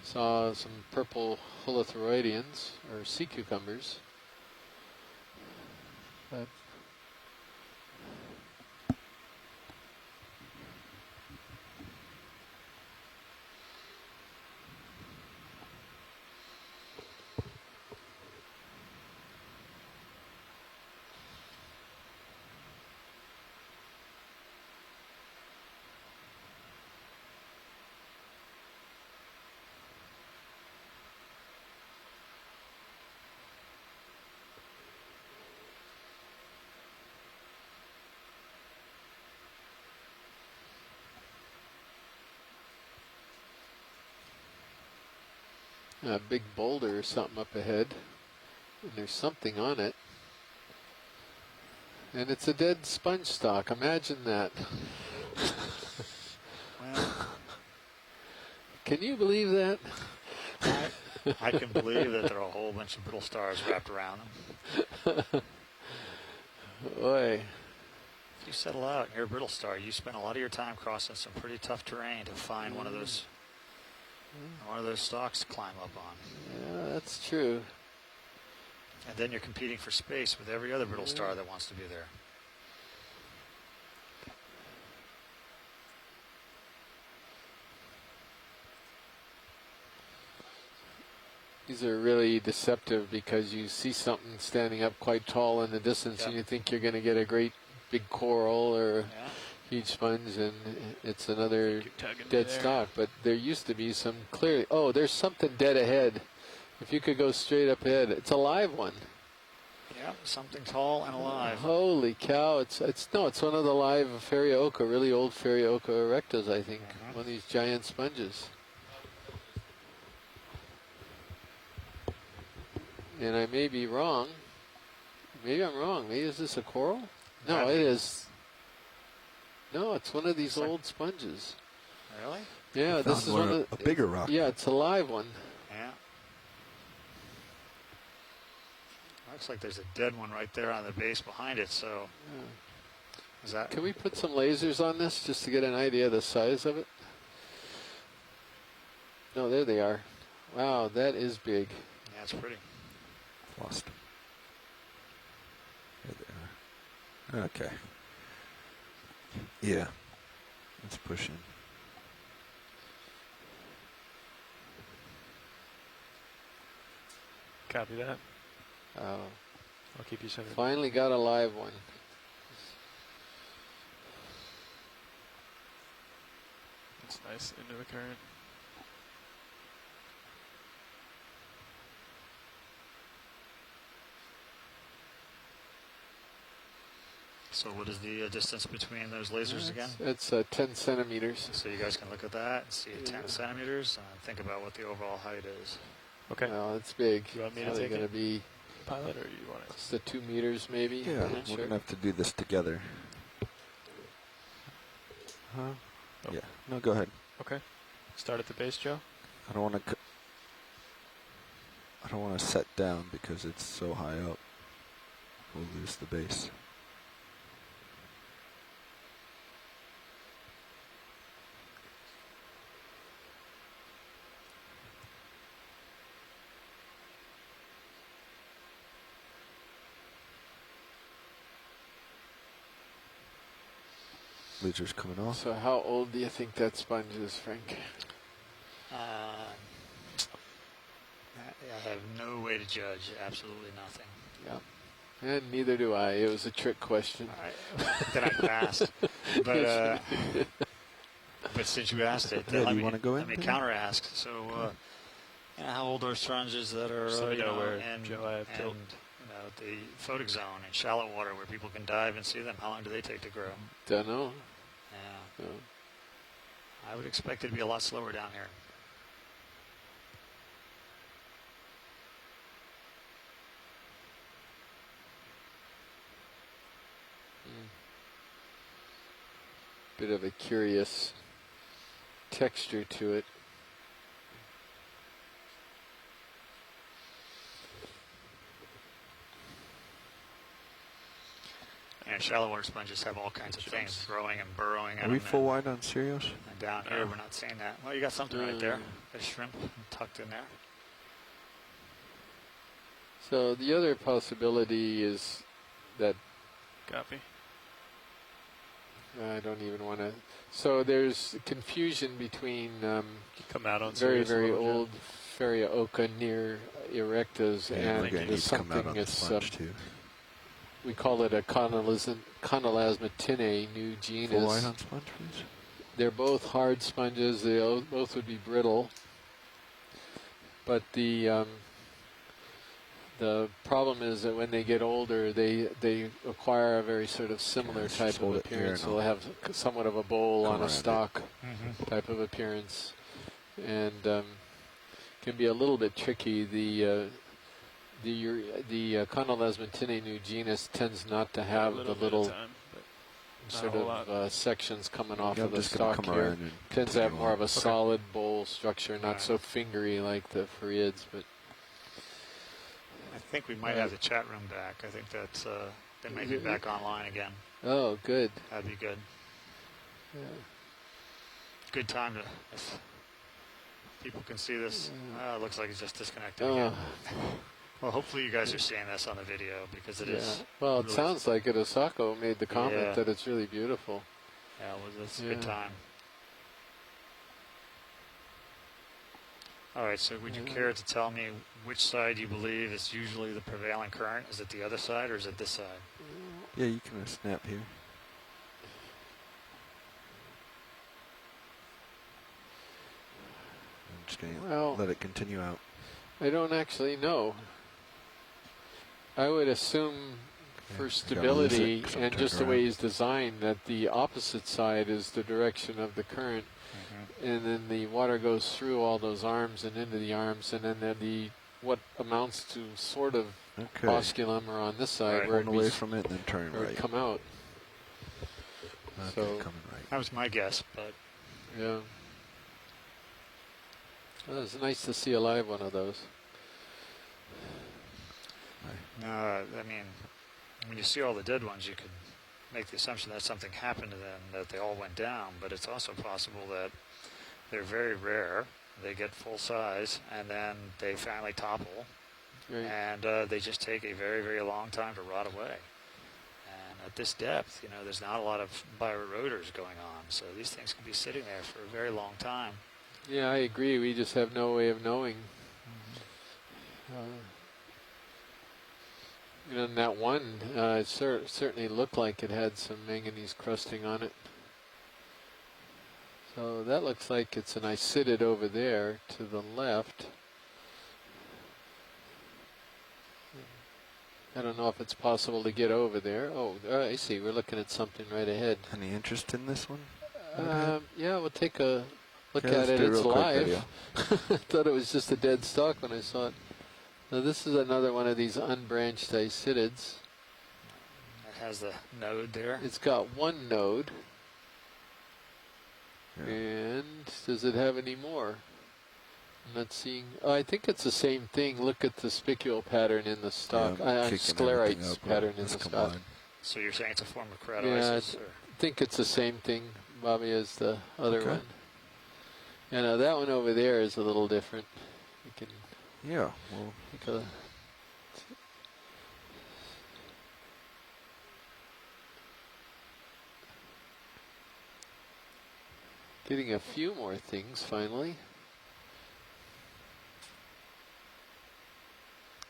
[SPEAKER 1] Saw some purple holothroidians, or sea cucumbers. But a big boulder or something up ahead, and there's something on it. And it's a dead sponge stalk. Imagine that.
[SPEAKER 12] Well,
[SPEAKER 1] can you believe that?
[SPEAKER 12] I can believe that there are a whole bunch of brittle stars wrapped around them.
[SPEAKER 1] Boy.
[SPEAKER 12] If you settle out near a brittle star, you spend a lot of your time crossing some pretty tough terrain to find one of those stalks to climb up on.
[SPEAKER 1] Yeah, that's true.
[SPEAKER 12] And then you're competing for space with every other brittle star that wants to be there.
[SPEAKER 1] These are really deceptive because you see something standing up quite tall in the distance and you think you're going to get a great big coral or huge sponge, and it's another dead stalk. But there used to be some clearly. Oh, there's something dead ahead. If you could go straight up ahead, it's a live one.
[SPEAKER 12] Yeah, something tall and alive.
[SPEAKER 1] Holy cow! It's one of the live Ferrioca, really old Ferrioca erectas, I think. One of these giant sponges. And I may be wrong. Maybe I'm wrong. Maybe is this a coral? No, it is. No, it's one of these old sponges.
[SPEAKER 12] Really?
[SPEAKER 1] Yeah, this is one of
[SPEAKER 11] a bigger rock.
[SPEAKER 1] Yeah, it's a live one.
[SPEAKER 12] Yeah. Looks like there's a dead one right there on the base behind it. So, is that?
[SPEAKER 1] Can we put some lasers on this just to get an idea of the size of it? No, there they are. Wow, that is big.
[SPEAKER 12] Yeah, it's pretty.
[SPEAKER 11] Lost. There they are. Okay. Yeah. Let's push in.
[SPEAKER 4] Copy that.
[SPEAKER 1] Oh.
[SPEAKER 4] I'll keep you centered.
[SPEAKER 1] Finally got a live one.
[SPEAKER 4] That's nice into the current.
[SPEAKER 12] So what is the distance between those lasers again?
[SPEAKER 1] It's 10 centimeters.
[SPEAKER 12] So you guys can look at that and see 10 centimeters and think about what the overall height is.
[SPEAKER 4] Okay.
[SPEAKER 1] Well, it's big.
[SPEAKER 4] You want me
[SPEAKER 1] It's
[SPEAKER 4] to take
[SPEAKER 1] going
[SPEAKER 4] it?
[SPEAKER 1] to be
[SPEAKER 4] Pilot, or you want it?
[SPEAKER 1] it's the 2 meters maybe.
[SPEAKER 11] Yeah,
[SPEAKER 1] I'm not
[SPEAKER 11] we're
[SPEAKER 1] sure.
[SPEAKER 11] going to have to do this together. Huh?
[SPEAKER 4] Oh.
[SPEAKER 11] Yeah. No, go ahead.
[SPEAKER 4] Okay. Start at the base, Joe.
[SPEAKER 11] I don't want to. I don't want to set down because it's so high up. We'll lose the base. Lasers coming off.
[SPEAKER 1] So how old do you think that sponge is, Frank?
[SPEAKER 12] I have no way to judge. Absolutely nothing.
[SPEAKER 1] Yeah. And neither do I. It was a trick question.
[SPEAKER 12] Then I passed. But since you asked it,
[SPEAKER 11] Yeah, do you want to go in?
[SPEAKER 12] let me counter ask. So, how old are sponges that are
[SPEAKER 4] So I know where,
[SPEAKER 12] and,
[SPEAKER 4] Joe, I have
[SPEAKER 12] and
[SPEAKER 4] tilt.
[SPEAKER 12] the photic zone and shallow water where people can dive and see them? How long do they take to grow?
[SPEAKER 1] Don't know.
[SPEAKER 12] Yeah. I would expect it to be a lot slower down here.
[SPEAKER 1] Bit of a curious texture to it.
[SPEAKER 12] And shallow water sponges have all kinds of things growing and burrowing.
[SPEAKER 11] Are we full wide on Sirius?
[SPEAKER 12] And down here, we're not seeing that. Well, you got something right there. A shrimp tucked in there.
[SPEAKER 1] So the other possibility is that
[SPEAKER 4] Copy.
[SPEAKER 1] I don't even want to. So there's confusion between
[SPEAKER 4] Come out on
[SPEAKER 1] very,
[SPEAKER 4] Sirius
[SPEAKER 1] very
[SPEAKER 4] a little, Joe.
[SPEAKER 1] old Ferrioca near Erectas
[SPEAKER 11] Yeah,
[SPEAKER 1] and
[SPEAKER 11] we're going to
[SPEAKER 1] there's
[SPEAKER 11] need to come out
[SPEAKER 1] something
[SPEAKER 11] on the
[SPEAKER 1] that's
[SPEAKER 11] sponge too.
[SPEAKER 1] we call it a Conolasmatinae, new genus.
[SPEAKER 11] Full wide on sponge, please.
[SPEAKER 1] They're both hard sponges. They both would be brittle. But the problem is that when they get older, they acquire a very sort of similar type of appearance. So they'll have somewhat of a bowl on a stalk type of appearance, and can be a little bit tricky. The Conolasmatinae new genus tends not to have the little sort of sections coming off
[SPEAKER 11] Yeah,
[SPEAKER 1] of
[SPEAKER 11] I'm
[SPEAKER 1] the
[SPEAKER 11] just gonna
[SPEAKER 1] stock
[SPEAKER 11] come
[SPEAKER 1] here.
[SPEAKER 11] around and
[SPEAKER 1] Tends to have
[SPEAKER 11] continue
[SPEAKER 1] more
[SPEAKER 11] on.
[SPEAKER 1] of a solid bowl structure, not
[SPEAKER 12] Right.
[SPEAKER 1] so fingery like the Farids, but
[SPEAKER 12] I think we might have the chat room back. I think that's they might be back online again.
[SPEAKER 1] oh, good.
[SPEAKER 12] That'd be good.
[SPEAKER 1] Yeah.
[SPEAKER 12] Good time to. If people can see this. It looks like it's just disconnected
[SPEAKER 1] Oh.
[SPEAKER 12] again. Well, hopefully you guys are seeing this on the video because it is.
[SPEAKER 1] Well, it
[SPEAKER 12] really,
[SPEAKER 1] sounds like it. Osako made the comment
[SPEAKER 12] Yeah.
[SPEAKER 1] that it's really beautiful.
[SPEAKER 12] Yeah, it's a good time. All right, so would you care to tell me which side you believe is usually the prevailing current? Is it the other side or is it this side?
[SPEAKER 11] Yeah, you can snap here. I'm just going to let it continue out.
[SPEAKER 1] I don't actually know. I would assume for stability and just the way he's designed that the opposite side is the direction of the current. And then the water goes through all those arms and into the arms, and then the what amounts to sort of osculum are on this side where
[SPEAKER 11] Pulling away from it and then turning right.
[SPEAKER 1] Come out.
[SPEAKER 11] Okay, coming right.
[SPEAKER 12] That was my guess, but
[SPEAKER 1] yeah, well, it was nice to see a live one of those.
[SPEAKER 12] no, I mean, when you see all the dead ones, you could make the assumption that something happened to them, that they all went down. But it's also possible that they're very rare. They get full size, and then they finally topple, and they just take a very, very long time to rot away. And at this depth, there's not a lot of bioeroders going on, so these things can be sitting there for a very long time.
[SPEAKER 1] Yeah, I agree. We just have no way of knowing. And that one, it certainly looked like it had some manganese crusting on it. So that looks like it's an isidid over there to the left. I don't know if it's possible to get over there. Oh, I see. We're looking at something right ahead.
[SPEAKER 11] Any interest in this one?
[SPEAKER 1] Yeah, we'll take a look
[SPEAKER 11] Yeah,
[SPEAKER 1] at it. It's live.
[SPEAKER 11] video.
[SPEAKER 1] I thought it was just a dead stalk when I saw it. Now this is another one of these unbranched isidids.
[SPEAKER 12] It has the node there.
[SPEAKER 1] It's got one node. Yeah. And does it have any more? I'm not seeing. Oh, I think it's the same thing. Look at the spicule pattern in the stock. Sclerites pattern in the stock.
[SPEAKER 12] So you're saying it's a form of keratosis?
[SPEAKER 1] Yeah, I think it's the same thing, Bobby, as the other one. And that one over there is a little different. You can.
[SPEAKER 11] Yeah. Well.
[SPEAKER 1] Getting a few more things finally.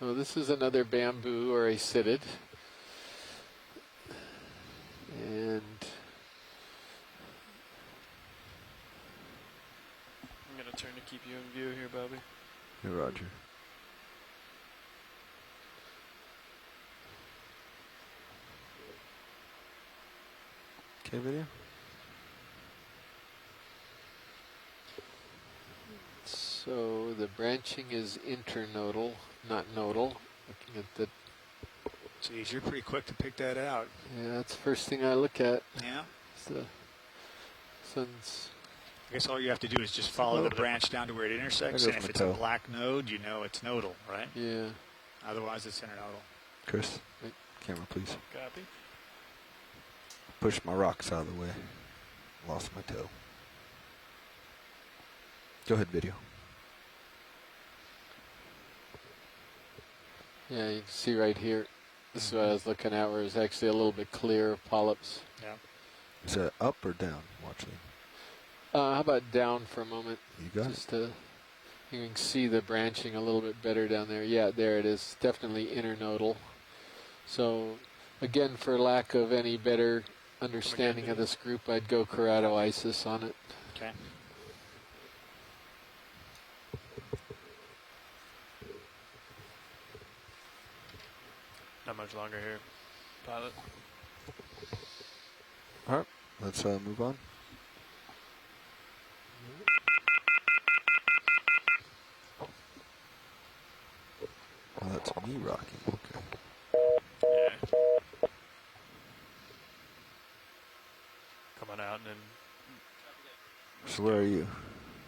[SPEAKER 1] Oh, this is another bamboo or isidid. And
[SPEAKER 13] I'm going to turn to keep you in view here, Bobby.
[SPEAKER 11] Hey, Roger. Okay, video.
[SPEAKER 1] So the branching is internodal, not nodal. Looking at the.
[SPEAKER 12] Geez, you're pretty quick to pick that out.
[SPEAKER 1] Yeah, that's the first thing I look at.
[SPEAKER 12] Yeah.
[SPEAKER 1] It's the sun's.
[SPEAKER 12] I guess all you have to do is just follow the branch down to where it intersects, and if it's a black node, you know it's nodal, right?
[SPEAKER 1] Yeah.
[SPEAKER 12] Otherwise, it's internodal.
[SPEAKER 11] Chris, camera, please.
[SPEAKER 13] Copy.
[SPEAKER 11] Push my rocks out of the way. Lost my toe. Go ahead, video.
[SPEAKER 1] Yeah, you can see right here. This is what I was looking at, where it's actually a little bit clear of polyps.
[SPEAKER 12] Yeah.
[SPEAKER 11] Is that up or down? Watch it.
[SPEAKER 1] How about down for a moment?
[SPEAKER 11] You got
[SPEAKER 1] it. You can see the branching a little bit better down there. Yeah, there it is. Definitely internodal. So, again, for lack of any better understanding of this group, I'd go keratoisis on it.
[SPEAKER 12] Okay.
[SPEAKER 13] Not much longer here, pilot.
[SPEAKER 11] All right, let's move on. Oh, that's me rocking. Okay.
[SPEAKER 13] Yeah.
[SPEAKER 4] and
[SPEAKER 11] So where are you?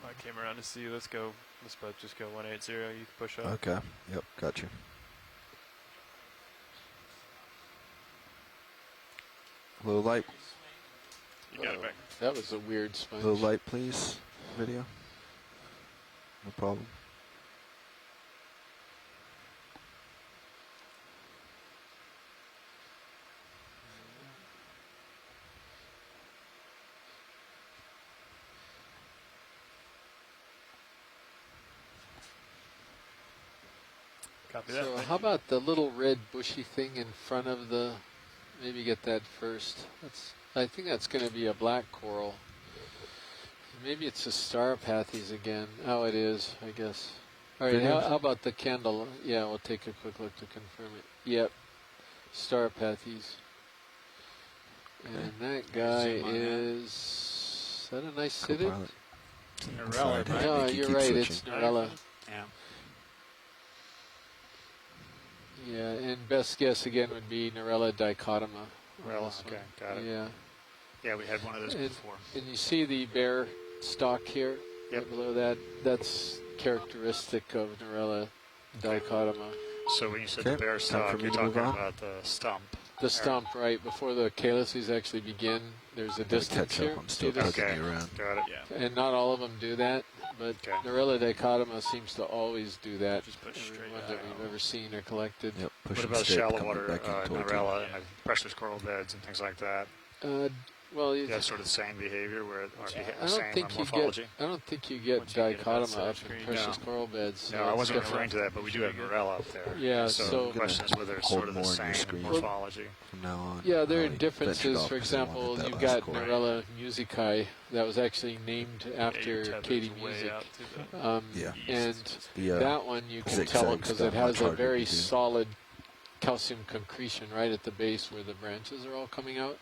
[SPEAKER 4] I came around to see. Let's go. Let's both just go 180. You can push up.
[SPEAKER 11] Okay. Yep. Got you. Low light.
[SPEAKER 4] You got it back.
[SPEAKER 1] That was a weird sponge.
[SPEAKER 11] Low light, please. Video. No problem.
[SPEAKER 4] Copy that.
[SPEAKER 1] So how about the little red bushy thing in front of the, maybe get that first. I think that's going to be a black coral. Maybe it's the star pathies again. Oh, it is, I guess. All right, how about the candle? Yeah, we'll take a quick look to confirm it. Yep, star pathies. And that guy is that a nice citted?
[SPEAKER 12] Norella, right?
[SPEAKER 1] No, you're right, it's Norella.
[SPEAKER 12] Yeah.
[SPEAKER 1] Yeah, and best guess again would be Norella dichotoma.
[SPEAKER 12] Norella, okay, got it.
[SPEAKER 1] Yeah.
[SPEAKER 12] Yeah, we had one of those before.
[SPEAKER 1] And you see the bare stalk here?
[SPEAKER 12] Yep.
[SPEAKER 1] Right below that? That's characteristic of Norella dichotoma.
[SPEAKER 12] So when you said the bare stalk, you're talking about the stump.
[SPEAKER 1] The stump, right, before the calyces actually begin, there's a distance here.
[SPEAKER 11] I'm still
[SPEAKER 12] okay,
[SPEAKER 11] around.
[SPEAKER 12] Got it.
[SPEAKER 4] Yeah.
[SPEAKER 1] And not all of them do that, but Norella dichotoma seems to always do that.
[SPEAKER 4] Just push
[SPEAKER 1] Every
[SPEAKER 4] straight
[SPEAKER 1] one
[SPEAKER 4] out.
[SPEAKER 1] that we've ever seen or collected.
[SPEAKER 11] Yep.
[SPEAKER 12] What about shallow water Norella and precious coral beds and things like that?
[SPEAKER 1] Well,
[SPEAKER 12] You have sort of the same behavior where
[SPEAKER 1] I don't think you get dichotoma up in precious coral beds. So
[SPEAKER 12] no, I wasn't referring to that, but we do have Norella up there.
[SPEAKER 1] Yeah,
[SPEAKER 12] so the question is whether it's sort of the same morphology.
[SPEAKER 11] From now on.
[SPEAKER 1] Yeah, there are differences. For example, you've got Norella musicae that was actually named after Katie Music. And that one you can tell because it has a very solid calcium concretion right at the base where the branches are all coming out.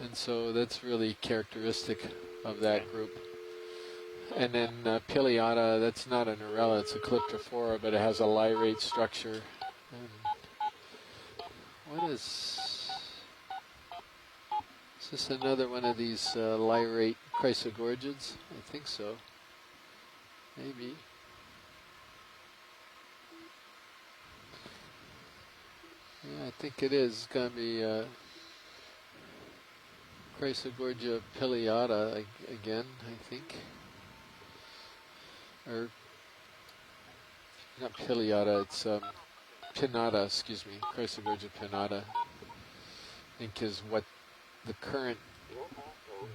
[SPEAKER 1] And so that's really characteristic of that group. And then Pileata, that's not a Norella, it's a Calyptrophora, but it has a lyrate structure. And what is this another one of these lyrate chrysogorgids? I think so. Maybe. Yeah, I think it is. It's going to be Chrysogorgia pileata again, I think. Or, not pileata, it's pinnata, excuse me. Chrysogorgia pinnata, I think is what the current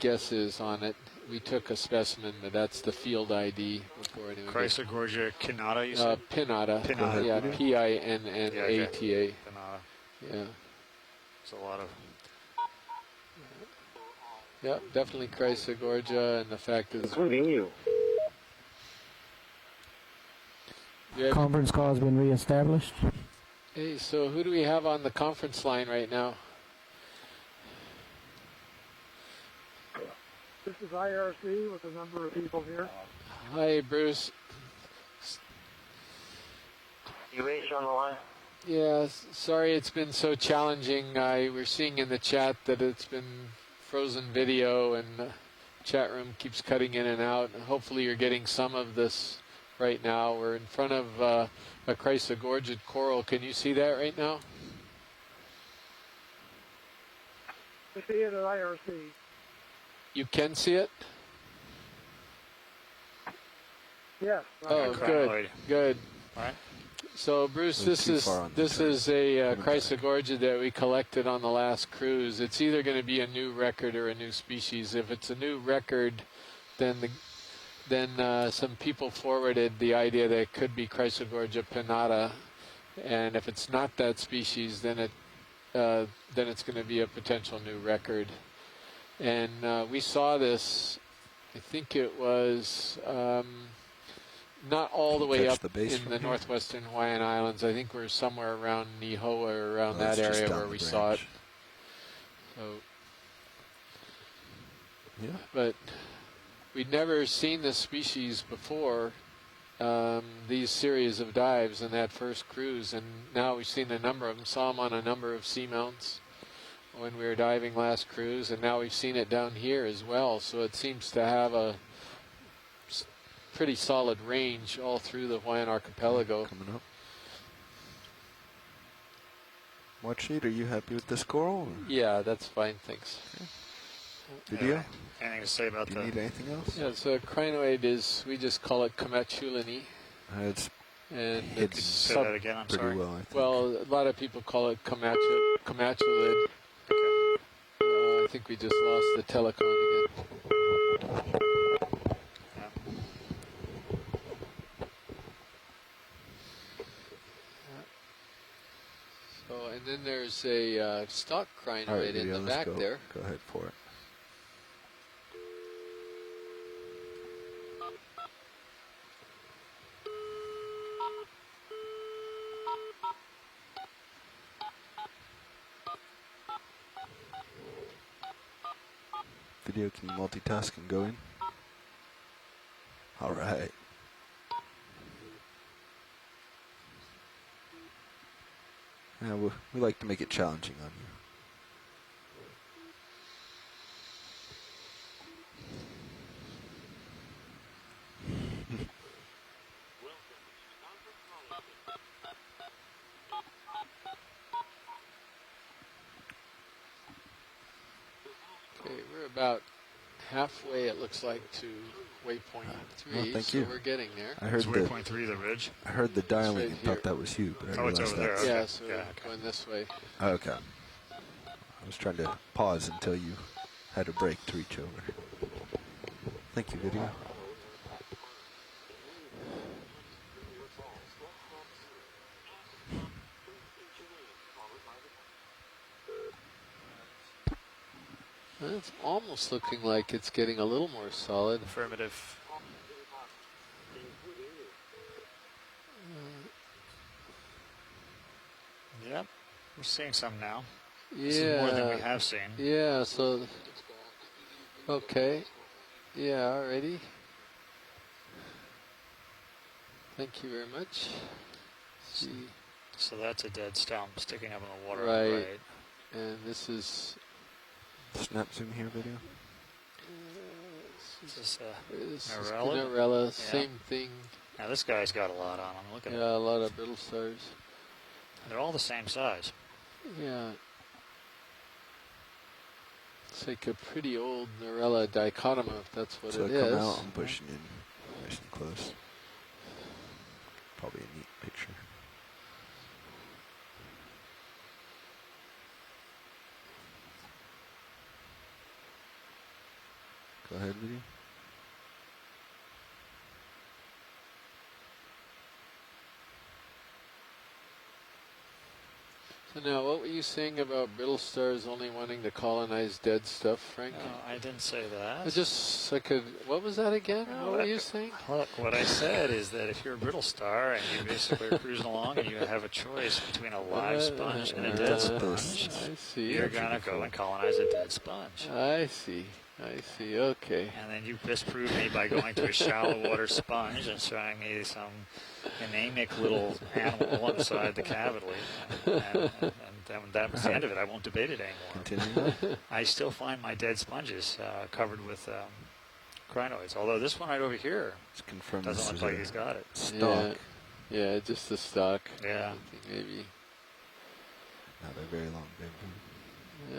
[SPEAKER 1] guess is on it. We took a specimen, but that's the field ID before anyone.
[SPEAKER 12] Chrysogorgia pinnata, you said?
[SPEAKER 1] Pinnata.
[SPEAKER 12] Pinnata.
[SPEAKER 1] Yeah, Pinnata. Yeah.
[SPEAKER 12] There's a lot of...
[SPEAKER 1] Yeah, definitely Chrysogorgia, and the fact is...
[SPEAKER 15] Including you.
[SPEAKER 16] Conference call has been reestablished.
[SPEAKER 1] Hey, so who do we have on the conference line right now?
[SPEAKER 5] This is IRC with a number of people here.
[SPEAKER 1] Hi, Bruce.
[SPEAKER 15] UH on the line?
[SPEAKER 1] Yeah, sorry it's been so challenging. We're seeing in the chat that it's been frozen video and the chat room keeps cutting in and out. Hopefully you're getting some of this right now. We're in front of a chrysogorgid coral. Can you see that right now?
[SPEAKER 5] I see it at IRC.
[SPEAKER 1] You can see it?
[SPEAKER 5] Yes.
[SPEAKER 1] Oh, good, good.
[SPEAKER 12] All right.
[SPEAKER 1] So, Bruce, this is a chrysogorgid that we collected on the last cruise. It's either going to be a new record or a new species. If it's a new record, then some people forwarded the idea that it could be Chrysogorgia pinnata, and if it's not that species, then it's going to be a potential new record. And we saw this. I think it was. Not all the way up in the northwestern Hawaiian Islands. I think we're somewhere around Nihoa or around that area where we saw it. So,
[SPEAKER 11] yeah.
[SPEAKER 1] But we'd never seen this species before, these series of dives in that first cruise, and now we've seen a number of them. Saw them on a number of seamounts. when we were diving last cruise, and now we've seen it down here as well. So it seems to have a pretty solid range all through the Hawaiian archipelago.
[SPEAKER 11] Coming up. Watch sheet, are you happy with this coral? Or?
[SPEAKER 1] Yeah, that's fine, thanks.
[SPEAKER 11] Okay. Video?
[SPEAKER 12] Anything to say about
[SPEAKER 11] Do you need anything else?
[SPEAKER 1] Yeah, so crinoid is, we just call it Kamachulini.
[SPEAKER 11] It's
[SPEAKER 1] and
[SPEAKER 11] hidden.
[SPEAKER 12] Say that again, I'm
[SPEAKER 11] pretty
[SPEAKER 12] sorry.
[SPEAKER 11] well, I think.
[SPEAKER 1] Well, a lot of people call it Kamachulid.
[SPEAKER 12] Okay.
[SPEAKER 1] I think we just lost the telecon again. So, and then there's a stock crinoid
[SPEAKER 11] All right,
[SPEAKER 1] in
[SPEAKER 11] video,
[SPEAKER 1] the
[SPEAKER 11] let's
[SPEAKER 1] back
[SPEAKER 11] go.
[SPEAKER 1] there.
[SPEAKER 11] Go ahead for it. Video, can you multitask and go in? All right. Yeah, we like to make it challenging on you.
[SPEAKER 1] Okay, we're about halfway, it looks like, to waypoint 3.
[SPEAKER 11] Oh, thank
[SPEAKER 1] so
[SPEAKER 11] you.
[SPEAKER 1] we're getting there.
[SPEAKER 11] I heard
[SPEAKER 12] It's waypoint 3, the ridge.
[SPEAKER 11] I heard the dialing
[SPEAKER 1] right
[SPEAKER 11] and
[SPEAKER 1] here.
[SPEAKER 11] thought that was you, but I
[SPEAKER 12] Oh, it's
[SPEAKER 11] realized
[SPEAKER 12] over there.
[SPEAKER 11] that's
[SPEAKER 12] Okay.
[SPEAKER 1] Yeah, so
[SPEAKER 12] Yeah,
[SPEAKER 1] we're
[SPEAKER 12] okay.
[SPEAKER 1] going this way.
[SPEAKER 11] okay. I was trying to pause until you had a break to reach over. Thank you, video.
[SPEAKER 1] Well, it's almost looking like it's getting a little more solid.
[SPEAKER 4] Affirmative.
[SPEAKER 12] Yep. We're seeing some now.
[SPEAKER 1] Yeah.
[SPEAKER 12] This is more than we have seen.
[SPEAKER 1] Yeah, so, okay. Yeah, alrighty. Thank you very much. See.
[SPEAKER 12] So that's a dead stump sticking up in the water.
[SPEAKER 1] Right. And this is...
[SPEAKER 11] Snap zoom here, video.
[SPEAKER 12] Is this
[SPEAKER 1] This is
[SPEAKER 12] Narella?
[SPEAKER 1] Narella,
[SPEAKER 12] Yeah.
[SPEAKER 1] same thing.
[SPEAKER 12] Now this guy's got a lot on him. Look at
[SPEAKER 1] Yeah,
[SPEAKER 12] him.
[SPEAKER 1] a lot of brittle stars.
[SPEAKER 12] They're all the same size.
[SPEAKER 1] Yeah. It's like a pretty old Narella dichotoma, if that's what
[SPEAKER 11] So
[SPEAKER 1] it
[SPEAKER 11] come
[SPEAKER 1] is.
[SPEAKER 11] out, I'm pushing in nice and close. Probably a neat picture. Go ahead, video.
[SPEAKER 1] So now, what were you saying about brittle stars only wanting to colonize dead stuff, Frank?
[SPEAKER 12] I didn't say that.
[SPEAKER 1] I just, I could, what was that again?
[SPEAKER 12] No,
[SPEAKER 1] What were you saying?
[SPEAKER 12] Look, what I said is that if you're a brittle star and you basically are cruising along and you have a choice between a live sponge and a dead sponge,
[SPEAKER 1] I see.
[SPEAKER 12] you're going to go and colonize a dead sponge.
[SPEAKER 1] I see. I see. Okay.
[SPEAKER 12] And then you disproved me by going to a shallow water sponge and showing me some anemic little animal inside the cavity. And that was the end of it. I won't debate it anymore.
[SPEAKER 11] Continue.
[SPEAKER 12] I still find my dead sponges covered with crinoids. Although this one right over here
[SPEAKER 11] Let's confirm
[SPEAKER 12] doesn't
[SPEAKER 11] this
[SPEAKER 12] look
[SPEAKER 11] is
[SPEAKER 12] like
[SPEAKER 11] a
[SPEAKER 12] he's got it.
[SPEAKER 11] stock.
[SPEAKER 1] Yeah, just the stock.
[SPEAKER 12] Yeah.
[SPEAKER 1] I think maybe.
[SPEAKER 11] Not a very long bamboo.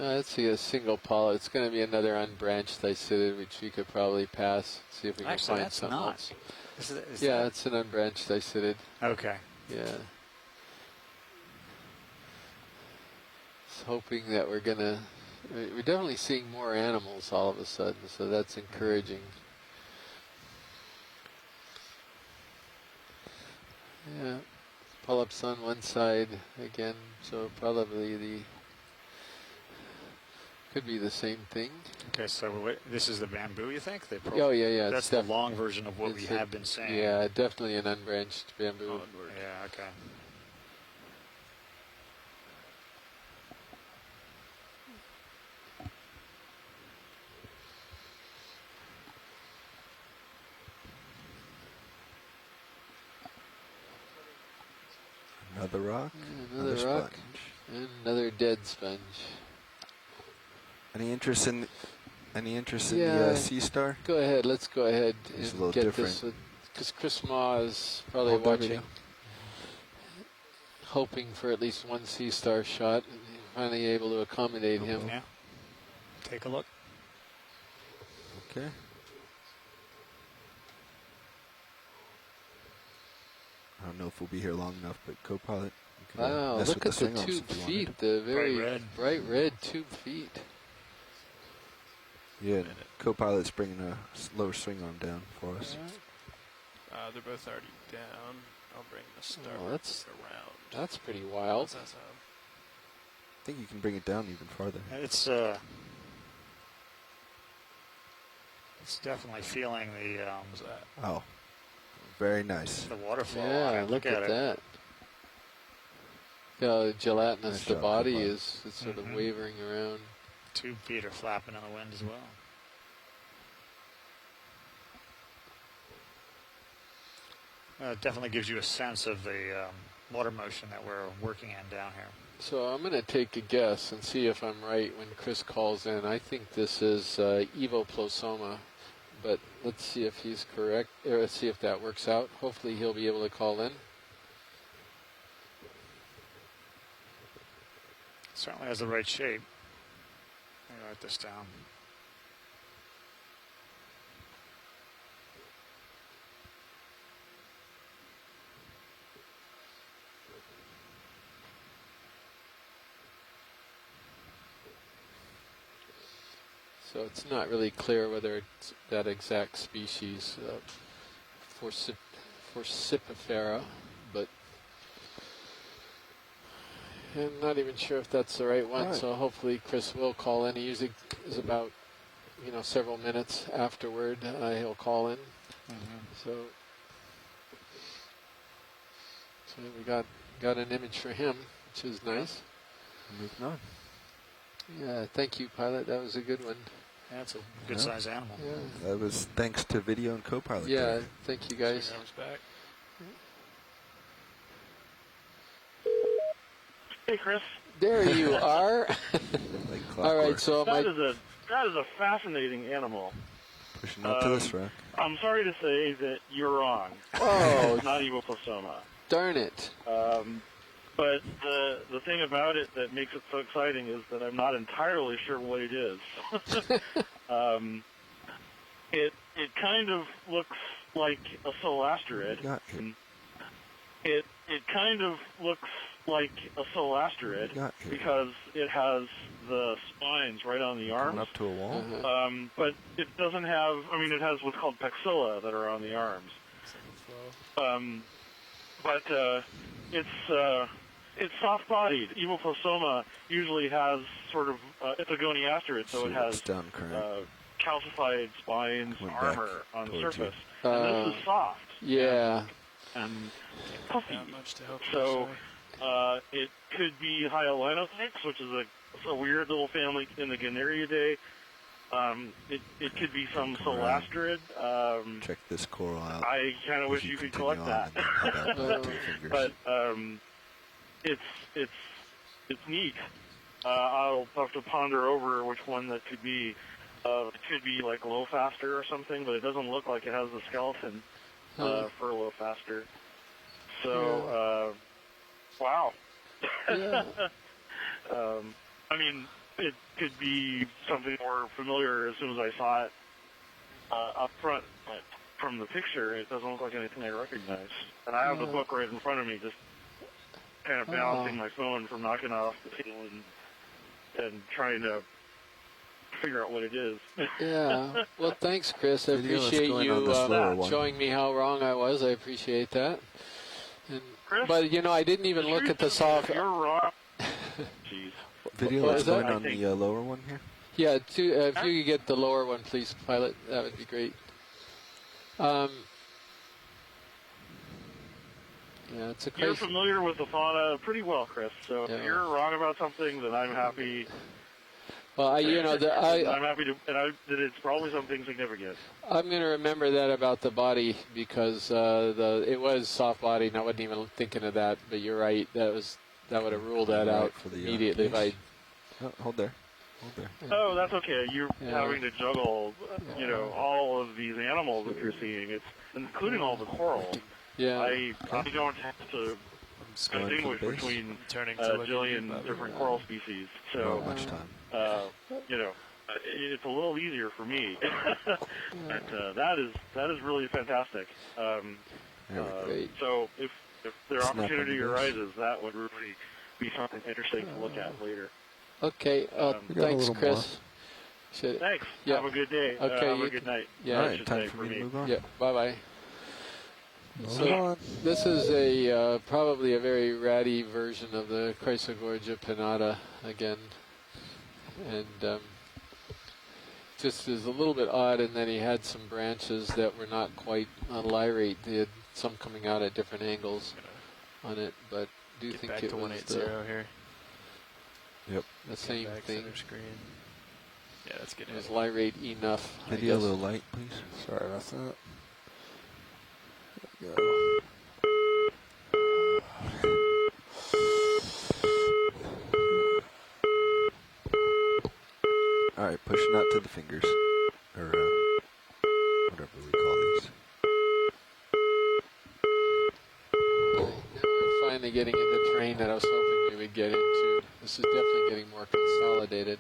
[SPEAKER 1] Yeah, let's see a single polyp. It's going to be another unbranched icidid, which we could probably pass. See if we can
[SPEAKER 12] Actually,
[SPEAKER 1] find
[SPEAKER 12] that's
[SPEAKER 1] something
[SPEAKER 12] not.
[SPEAKER 1] else.
[SPEAKER 12] Is
[SPEAKER 1] Yeah,
[SPEAKER 12] that?
[SPEAKER 1] it's an unbranched icidid.
[SPEAKER 12] Okay.
[SPEAKER 1] Yeah. Just hoping that we're gonna. We're definitely seeing more animals all of a sudden, so that's encouraging. Yeah. Polyps on one side again, so probably the. Could be the same thing.
[SPEAKER 12] Okay, so this is the bamboo, you think?
[SPEAKER 1] Oh, yeah.
[SPEAKER 12] That's the long version of what we
[SPEAKER 1] it's
[SPEAKER 12] have been saying.
[SPEAKER 1] Yeah, definitely an unbranched bamboo.
[SPEAKER 12] Yeah, okay.
[SPEAKER 11] Another rock.
[SPEAKER 1] Another rock.
[SPEAKER 11] sponge.
[SPEAKER 1] And another dead sponge.
[SPEAKER 11] Any interest in
[SPEAKER 1] Yeah.
[SPEAKER 11] the Sea Star?
[SPEAKER 1] Go ahead. Let's go ahead
[SPEAKER 11] It's a
[SPEAKER 1] and
[SPEAKER 11] little
[SPEAKER 1] get
[SPEAKER 11] different.
[SPEAKER 1] this, because Chris Ma is probably
[SPEAKER 11] Hold
[SPEAKER 1] watching,
[SPEAKER 11] everything.
[SPEAKER 1] hoping for at least one Sea Star shot, and finally able to accommodate him.
[SPEAKER 12] Yeah. Take a look.
[SPEAKER 11] Okay. I don't know if we'll be here long enough, but co-pilot. You can,
[SPEAKER 1] Wow,
[SPEAKER 11] mess
[SPEAKER 1] look
[SPEAKER 11] with
[SPEAKER 1] at
[SPEAKER 11] the
[SPEAKER 1] the
[SPEAKER 11] swing arms
[SPEAKER 1] tube
[SPEAKER 11] if you wanted.
[SPEAKER 1] feet, the very
[SPEAKER 12] red.
[SPEAKER 1] bright red tube feet.
[SPEAKER 11] Yeah, co-pilot's bringing a lower swing arm down for us.
[SPEAKER 4] They're both already down. I'll bring the starboard
[SPEAKER 1] Oh, that's
[SPEAKER 4] around.
[SPEAKER 1] That's pretty wild.
[SPEAKER 4] How's that sound?
[SPEAKER 11] I think you can bring it down even farther.
[SPEAKER 12] It's definitely feeling the
[SPEAKER 11] Oh, very nice.
[SPEAKER 12] the waterfall.
[SPEAKER 1] Yeah,
[SPEAKER 12] on it.
[SPEAKER 1] look at
[SPEAKER 12] it.
[SPEAKER 1] that. How gelatinous
[SPEAKER 11] Nice
[SPEAKER 1] the
[SPEAKER 11] job,
[SPEAKER 1] body
[SPEAKER 11] co-pilot.
[SPEAKER 1] is. It's sort of
[SPEAKER 12] Mhm.
[SPEAKER 1] wavering around.
[SPEAKER 12] Tube feet are flapping in the wind as well. It definitely gives you a sense of the water motion that we're working in down here.
[SPEAKER 1] So I'm going to take a guess and see if I'm right when Chris calls in. I think this is evoplosoma, but let's see if he's correct, or let's see if that works out. Hopefully he'll be able to call in.
[SPEAKER 12] Certainly has the right shape. Let me write this down.
[SPEAKER 1] So it's not really clear whether it's that exact species, Forcipifera, but I'm not even sure if that's the right one.
[SPEAKER 11] Right.
[SPEAKER 1] So hopefully Chris will call in. He usually is about, several minutes afterward. He'll call in. So we got an image for him, which is nice.
[SPEAKER 11] Moving on.
[SPEAKER 1] Yeah, thank you, pilot. That was a good one.
[SPEAKER 12] Yeah, it's a good sized animal.
[SPEAKER 1] Yeah.
[SPEAKER 11] That was thanks to video and co-pilot.
[SPEAKER 1] Yeah,
[SPEAKER 11] there.
[SPEAKER 1] thank you guys.
[SPEAKER 4] Swing arms back.
[SPEAKER 17] Hey, Chris.
[SPEAKER 1] There you are.
[SPEAKER 11] Like
[SPEAKER 1] All right,
[SPEAKER 11] clockwork.
[SPEAKER 1] so
[SPEAKER 17] That is a fascinating animal.
[SPEAKER 11] Pushing up to this rack.
[SPEAKER 17] I'm sorry to say that you're wrong.
[SPEAKER 1] Oh.
[SPEAKER 17] It's not evoplosoma.
[SPEAKER 1] Darn it.
[SPEAKER 17] But the thing about it that makes it so exciting is that I'm not entirely sure what it is. It kind of looks like a solasterid.
[SPEAKER 11] Got here.
[SPEAKER 17] It kind of looks like a solasterid
[SPEAKER 11] Got here.
[SPEAKER 17] because it has the spines right on the arms.
[SPEAKER 11] Coming up to a wall.
[SPEAKER 17] But it doesn't have, it has what's called pexilla that are on the arms. It's soft-bodied. Evoplosoma usually has sort of, it's a goniasterid, so it has
[SPEAKER 11] down current.
[SPEAKER 17] calcified spines,
[SPEAKER 11] Went back
[SPEAKER 17] armor on the
[SPEAKER 11] towards you.
[SPEAKER 17] surface. And this is soft.
[SPEAKER 1] Yeah.
[SPEAKER 17] And puffy.
[SPEAKER 4] Not much to help.
[SPEAKER 17] So it could be Hyalinothix, which is a weird little family in the Ganeriidae. It could be some solasterid.
[SPEAKER 11] Check this coral out.
[SPEAKER 17] I kind of wish you could collect that. But it's neat. I'll have to ponder over which one that could be. It could be like Lowfaster or something, but it doesn't look like it has the skeleton for Lowfaster. So, wow.
[SPEAKER 1] Yeah.
[SPEAKER 17] It could be something more familiar as soon as I saw it up front, but from the picture, it doesn't look like anything I recognize. And I have the book right in front of me, just kind of balancing my phone from knocking off the table and trying to figure out what it is.
[SPEAKER 1] Yeah. Well, thanks, Chris. I
[SPEAKER 11] Video is
[SPEAKER 1] appreciate
[SPEAKER 11] going on
[SPEAKER 1] you
[SPEAKER 11] this lower one.
[SPEAKER 1] showing me how wrong I was. I appreciate that.
[SPEAKER 17] Chris,
[SPEAKER 1] but I didn't even look at the soft.
[SPEAKER 17] You're wrong. Jeez.
[SPEAKER 11] Video
[SPEAKER 1] What
[SPEAKER 11] is
[SPEAKER 1] is that?
[SPEAKER 11] going on the lower one here.
[SPEAKER 1] Yeah, if you could get the lower one, please, pilot, that would be great. Yeah, it's a crazy.
[SPEAKER 17] You're familiar with the fauna pretty well, Chris. So if you're wrong about something, then I'm happy.
[SPEAKER 1] Well, I'm
[SPEAKER 17] happy to, that it's probably something significant.
[SPEAKER 1] I'm going to remember that about the body because it was soft body, and I wasn't even thinking of that. But you're right, that would have ruled that out
[SPEAKER 11] for the
[SPEAKER 1] immediately. If I
[SPEAKER 11] hold there.
[SPEAKER 17] Oh, that's okay. You're having to juggle, all of these animals that you're seeing. It's including all the coral.
[SPEAKER 1] Yeah.
[SPEAKER 17] I don't have to distinguish between a jillion different coral species. So,
[SPEAKER 11] not much time.
[SPEAKER 17] It's a little easier for me. But that is really fantastic. So if their opportunity arises, that would really be something interesting to look at later.
[SPEAKER 1] Okay. Thanks, Chris.
[SPEAKER 17] Thanks.
[SPEAKER 1] Yeah.
[SPEAKER 17] Have a good day.
[SPEAKER 1] Okay.
[SPEAKER 17] Have a good night.
[SPEAKER 1] Yeah.
[SPEAKER 11] All right. Time for me to move on.
[SPEAKER 1] Yeah. Bye-bye. So this is a probably a very ratty version of the Chrysogorgia pinnata again, and just is a little bit odd in that he had some branches that were not quite on lyrate. They had some coming out at different angles on it, but do you think
[SPEAKER 4] back
[SPEAKER 1] it
[SPEAKER 4] to
[SPEAKER 1] was
[SPEAKER 4] 180 here?
[SPEAKER 11] Yep.
[SPEAKER 1] The same thing?
[SPEAKER 4] Center screen. Yeah, that's good.
[SPEAKER 1] It was lyrate enough.
[SPEAKER 11] Video a little light, please.
[SPEAKER 18] Sorry about that. There we go.
[SPEAKER 11] All right, pushing out to the fingers, or whatever we call these.
[SPEAKER 1] Now we're finally getting in the terrain that I was hoping we would get into. This is definitely getting more consolidated.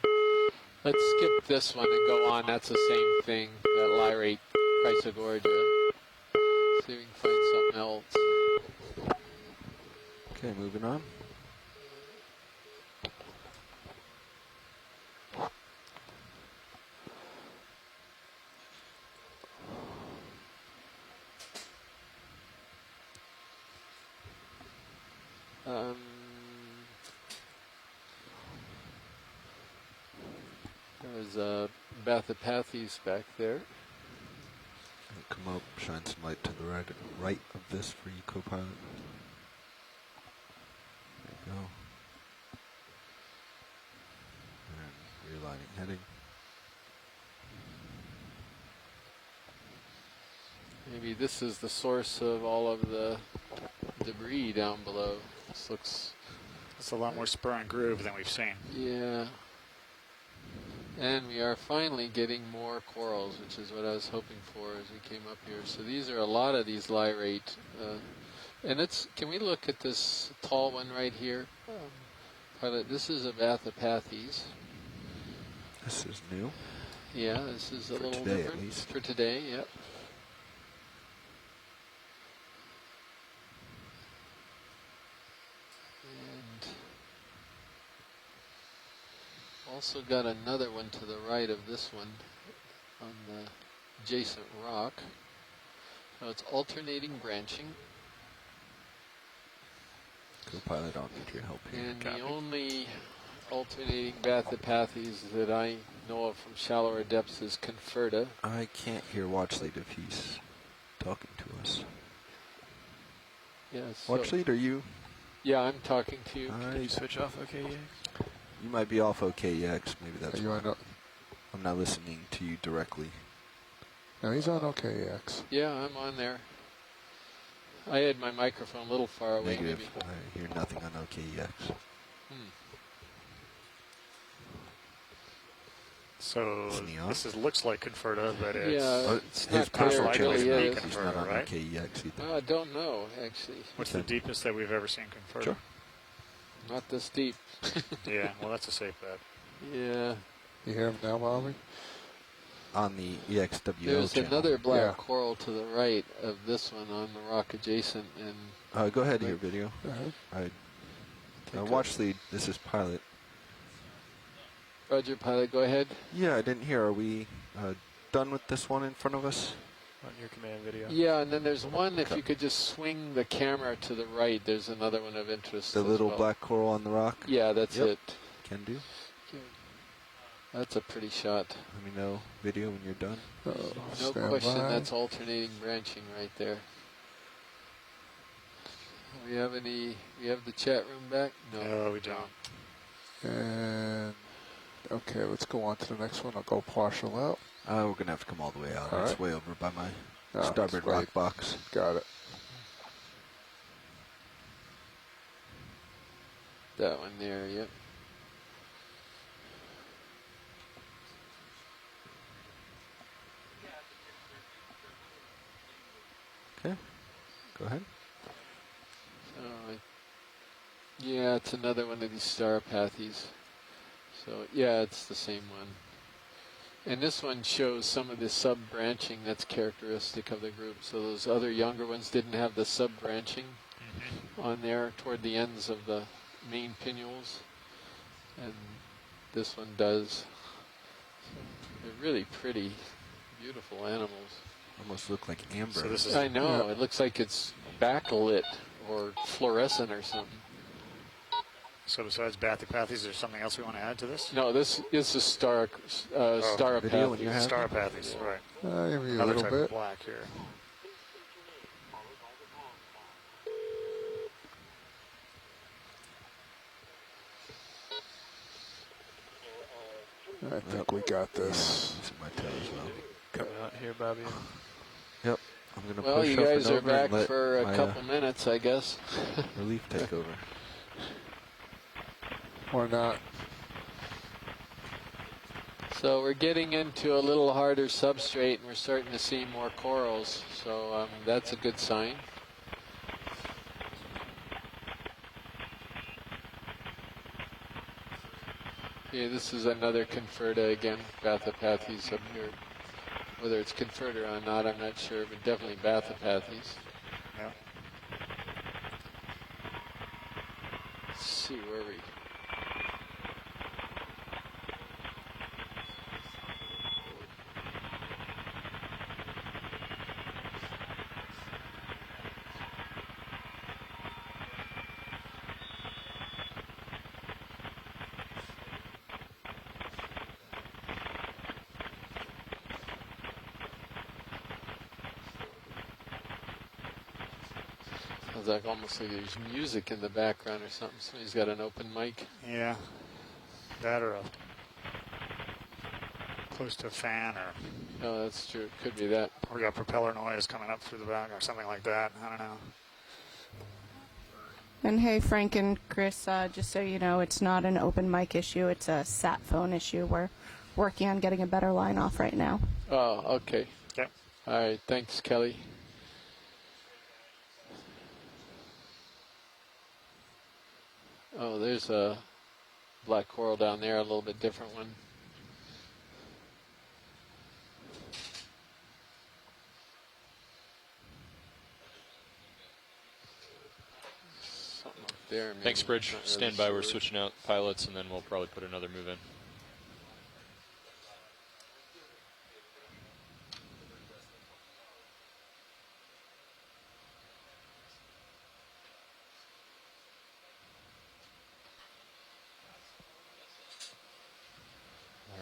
[SPEAKER 1] Let's skip this one and go on. That's the same thing, that lyrate Chrysogorgia. See if we can find something else.
[SPEAKER 11] Okay, moving on.
[SPEAKER 1] There's a Bathypathes back there.
[SPEAKER 11] Come up, shine some light to the right of this for you, co-pilot. There you go. And realigning heading.
[SPEAKER 1] Maybe this is the source of all of the debris down below. This looks...
[SPEAKER 12] It's a lot more spur and groove than we've seen.
[SPEAKER 1] Yeah. And we are finally getting more corals, which is what I was hoping for as we came up here. So these are a lot of these lyrate. And it's, can we look at this tall one right here? Pilot, this is a Bathypathes.
[SPEAKER 11] This is new.
[SPEAKER 1] Yeah, this is a
[SPEAKER 11] for
[SPEAKER 1] little
[SPEAKER 11] today,
[SPEAKER 1] different.
[SPEAKER 11] At least.
[SPEAKER 1] For today, yep. Also got another one to the right of this one on the adjacent rock. So it's alternating branching.
[SPEAKER 11] Co-pilot, I'll need your help here.
[SPEAKER 1] And the only alternating Bathypathes that I know of from shallower depths is Conferta.
[SPEAKER 11] I can't hear Watchlead if he's talking to us.
[SPEAKER 1] Yeah, so
[SPEAKER 11] Watchlead, are you?
[SPEAKER 1] Yeah, I'm talking to you.
[SPEAKER 4] Can you switch off OKEX?
[SPEAKER 11] You might be off OKEX. Maybe that's
[SPEAKER 18] you
[SPEAKER 11] why.
[SPEAKER 18] on
[SPEAKER 11] I'm not listening to you directly.
[SPEAKER 18] No, he's on OKEX.
[SPEAKER 1] Yeah, I'm on there. I had my microphone a little far away.
[SPEAKER 11] Negative.
[SPEAKER 1] Maybe.
[SPEAKER 11] I hear nothing on OKEX.
[SPEAKER 12] So this looks like Conferta, but it's
[SPEAKER 1] it's not clear. It really is.
[SPEAKER 11] He's not on
[SPEAKER 12] right?
[SPEAKER 11] OKEX either.
[SPEAKER 1] I don't know, actually.
[SPEAKER 12] What's the deepest that we've ever seen Conferta?
[SPEAKER 11] Sure.
[SPEAKER 1] Not this deep.
[SPEAKER 12] Yeah, well, that's a safe bet.
[SPEAKER 1] Yeah.
[SPEAKER 18] You hear him now, Bobby?
[SPEAKER 11] On the EXWO
[SPEAKER 1] There's
[SPEAKER 11] channel.
[SPEAKER 1] another black coral to the right of this one on the rock adjacent. And
[SPEAKER 11] go ahead, your video.
[SPEAKER 18] Uh-huh.
[SPEAKER 11] Watchlead, this is pilot.
[SPEAKER 1] Roger, pilot, go ahead.
[SPEAKER 11] Yeah, I didn't hear. Are we done with this one in front of us?
[SPEAKER 4] On your command video.
[SPEAKER 1] Yeah, and then there's one, if you could just swing the camera to the right, there's another one of interest.
[SPEAKER 11] The
[SPEAKER 1] as
[SPEAKER 11] little
[SPEAKER 1] well.
[SPEAKER 11] black coral on the rock?
[SPEAKER 1] Yeah, that's
[SPEAKER 11] Yep.
[SPEAKER 1] it.
[SPEAKER 11] Can do.
[SPEAKER 1] That's a pretty shot.
[SPEAKER 11] Let me know video when you're done.
[SPEAKER 1] No question, that's alternating branching right there. We have the chat room back?
[SPEAKER 12] No, we don't.
[SPEAKER 18] And okay, let's go on to the next one. I'll go partial out.
[SPEAKER 11] We're going to have to come all the way out.
[SPEAKER 18] All
[SPEAKER 11] It's
[SPEAKER 18] right.
[SPEAKER 11] way over by my
[SPEAKER 18] No,
[SPEAKER 11] starboard
[SPEAKER 18] it's right.
[SPEAKER 11] rock box.
[SPEAKER 18] Got it.
[SPEAKER 1] That one there, yep.
[SPEAKER 11] Okay. Go ahead.
[SPEAKER 1] Yeah, it's another one of these Staropathes. So, yeah, it's the same one. And this one shows some of the sub-branching that's characteristic of the group. So those other younger ones didn't have the sub-branching on there toward the ends of the main pinnules. And this one does. So they're really pretty, beautiful animals.
[SPEAKER 11] Almost look like amber.
[SPEAKER 12] So this is,
[SPEAKER 1] I know. It looks like it's backlit or fluorescent or something.
[SPEAKER 12] So besides Bathypathes, is there something else we want to add to this?
[SPEAKER 1] No, this is a Staropathes.
[SPEAKER 12] Staropathes, right.
[SPEAKER 18] Maybe a
[SPEAKER 12] Another
[SPEAKER 18] little
[SPEAKER 12] type
[SPEAKER 18] bit.
[SPEAKER 12] of black here.
[SPEAKER 18] I think we got this.
[SPEAKER 11] Yeah, my tail as well.
[SPEAKER 10] Coming out here, Bobby.
[SPEAKER 11] Yep. I'm going to
[SPEAKER 1] Well,
[SPEAKER 11] push
[SPEAKER 1] you
[SPEAKER 11] up
[SPEAKER 1] guys
[SPEAKER 11] and
[SPEAKER 1] are
[SPEAKER 11] over and
[SPEAKER 1] back
[SPEAKER 11] let
[SPEAKER 1] for a
[SPEAKER 11] my,
[SPEAKER 1] couple minutes, I guess.
[SPEAKER 11] relief take over.
[SPEAKER 18] Or not.
[SPEAKER 1] So we're getting into a little harder substrate, and we're starting to see more corals. So that's a good sign. Yeah, this is another Conferta again, Bathypathes up here. Whether it's Conferta or not, I'm not sure, but definitely Bathypathes.
[SPEAKER 12] Yeah.
[SPEAKER 1] Let's see where we... Sounds like almost like there's music in the background or something. Somebody's got an open mic.
[SPEAKER 12] Yeah. That or close to a fan or...
[SPEAKER 1] Oh, that's true. It could be that.
[SPEAKER 12] Or we got propeller noise coming up through the back or something like that. I don't know.
[SPEAKER 19] And hey, Frank and Chris, just so you know, it's not an open mic issue. It's a sat phone issue. We're working on getting a better line off right now.
[SPEAKER 1] Oh, okay.
[SPEAKER 12] Okay.
[SPEAKER 1] All right. Thanks, Kelly. Oh, there's a black coral down there, a little bit different one. Something up there. Maybe.
[SPEAKER 13] Thanks, Bridge.
[SPEAKER 1] Not really
[SPEAKER 13] Stand by.
[SPEAKER 1] sure.
[SPEAKER 13] We're switching out pilots, and then we'll probably put another move in.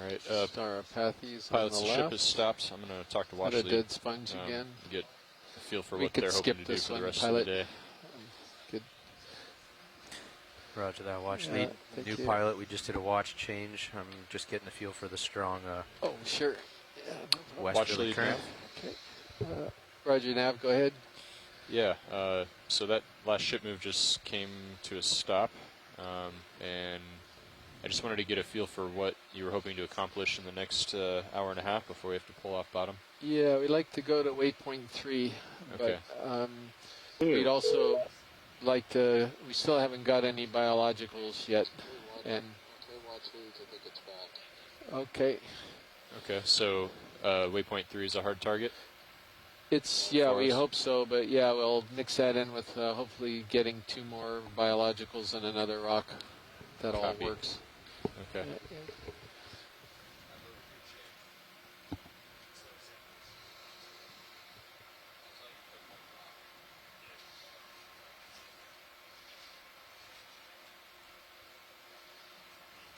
[SPEAKER 13] All right.
[SPEAKER 1] Staropathes
[SPEAKER 13] Pilots,
[SPEAKER 1] on
[SPEAKER 13] the
[SPEAKER 1] the
[SPEAKER 13] ship
[SPEAKER 1] left.
[SPEAKER 13] has stopped. I'm going to talk to
[SPEAKER 1] Got
[SPEAKER 13] Watchley.
[SPEAKER 1] a dead sponge again.
[SPEAKER 13] Get a feel for
[SPEAKER 1] We
[SPEAKER 13] what
[SPEAKER 1] could
[SPEAKER 13] they're hoping
[SPEAKER 1] skip
[SPEAKER 13] to do
[SPEAKER 1] this
[SPEAKER 13] for the
[SPEAKER 1] one,
[SPEAKER 13] rest
[SPEAKER 1] pilot.
[SPEAKER 13] of the day.
[SPEAKER 1] Good.
[SPEAKER 7] Roger that. Watch
[SPEAKER 1] Yeah,
[SPEAKER 7] lead.
[SPEAKER 1] thank
[SPEAKER 7] New
[SPEAKER 1] you.
[SPEAKER 7] pilot. We just did a watch change. I'm just getting a feel for the strong
[SPEAKER 1] Oh, sure. Yeah, no
[SPEAKER 13] Watch
[SPEAKER 7] westerly
[SPEAKER 13] lead
[SPEAKER 7] current.
[SPEAKER 1] Okay. Roger, Nav, go ahead.
[SPEAKER 13] Yeah, so that last ship move just came to a stop, and I just wanted to get a feel for what you were hoping to accomplish in the next hour and a half before we have to pull off bottom.
[SPEAKER 1] Yeah, we'd like to go to waypoint 3,
[SPEAKER 13] Okay.
[SPEAKER 1] but we'd also like to, we still haven't got any biologicals yet, and okay.
[SPEAKER 13] Okay, so waypoint 3 is a hard target?
[SPEAKER 1] It's, yeah,
[SPEAKER 13] for
[SPEAKER 1] we
[SPEAKER 13] us?
[SPEAKER 1] hope so, but yeah, we'll mix that in with hopefully getting 2 more biologicals and another rock. That
[SPEAKER 13] Copy.
[SPEAKER 1] all works.
[SPEAKER 13] Okay.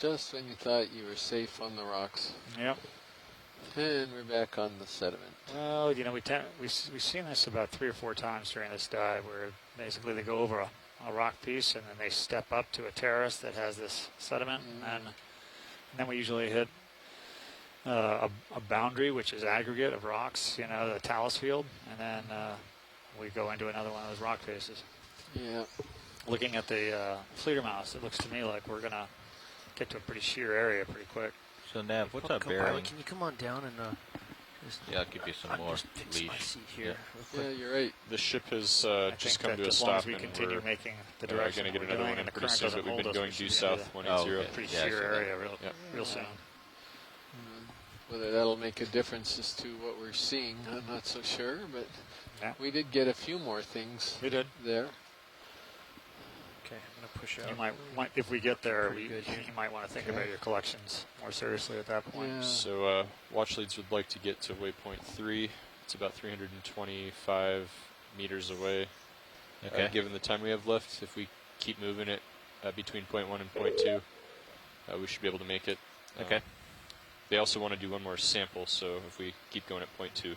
[SPEAKER 1] Just when you thought you were safe on the rocks.
[SPEAKER 12] Yep.
[SPEAKER 1] And we're back on the sediment.
[SPEAKER 12] Well, you know, we've seen this about 3 or 4 times during this dive, where basically they go over a rock piece and then they step up to a terrace that has this sediment, and then we usually hit a boundary, which is aggregate of rocks, you know, the talus field, and then we go into another one of those rock faces.
[SPEAKER 1] Yeah.
[SPEAKER 12] Looking at the Fledermaus, it looks to me like we're gonna get to a pretty sheer area pretty quick.
[SPEAKER 10] So Nav, what's
[SPEAKER 7] Come
[SPEAKER 10] our
[SPEAKER 7] on,
[SPEAKER 10] bearing?
[SPEAKER 7] Pilot, can you come on down and
[SPEAKER 20] Yeah, I'll give you some more leash.
[SPEAKER 1] Yeah, you're right.
[SPEAKER 13] The ship has
[SPEAKER 12] I
[SPEAKER 13] just
[SPEAKER 12] think
[SPEAKER 13] come
[SPEAKER 12] that
[SPEAKER 13] to a
[SPEAKER 12] as long as
[SPEAKER 13] stop,
[SPEAKER 12] we
[SPEAKER 13] and
[SPEAKER 12] continue
[SPEAKER 13] we're
[SPEAKER 12] making the
[SPEAKER 13] going
[SPEAKER 12] direction
[SPEAKER 13] to get
[SPEAKER 12] we're
[SPEAKER 13] another
[SPEAKER 12] doing,
[SPEAKER 13] one in
[SPEAKER 12] and the
[SPEAKER 13] pretty
[SPEAKER 12] current
[SPEAKER 13] soon.
[SPEAKER 12] doesn't
[SPEAKER 13] But we've
[SPEAKER 12] hold
[SPEAKER 13] been
[SPEAKER 12] us,
[SPEAKER 13] going
[SPEAKER 12] we
[SPEAKER 13] due
[SPEAKER 12] should be into
[SPEAKER 13] south 180.
[SPEAKER 12] pretty sheer area real soon.
[SPEAKER 1] Whether that'll make a difference as to what we're seeing, I'm not so sure, but
[SPEAKER 12] Yeah.
[SPEAKER 1] we did get a few more things
[SPEAKER 12] We did.
[SPEAKER 1] there.
[SPEAKER 7] Okay, I'm going to push out.
[SPEAKER 12] You might, if we get there,
[SPEAKER 7] Pretty good here.
[SPEAKER 12] you might want to think about your collections more seriously at that point.
[SPEAKER 1] Yeah.
[SPEAKER 13] So watch leads would like to get to waypoint 3. It's about 325 meters away.
[SPEAKER 20] Okay.
[SPEAKER 13] Given the time we have left, if we keep moving it between point 1 and point 2, we should be able to make it.
[SPEAKER 20] Okay.
[SPEAKER 13] They also want to do one more sample, so if we keep going at point 2, we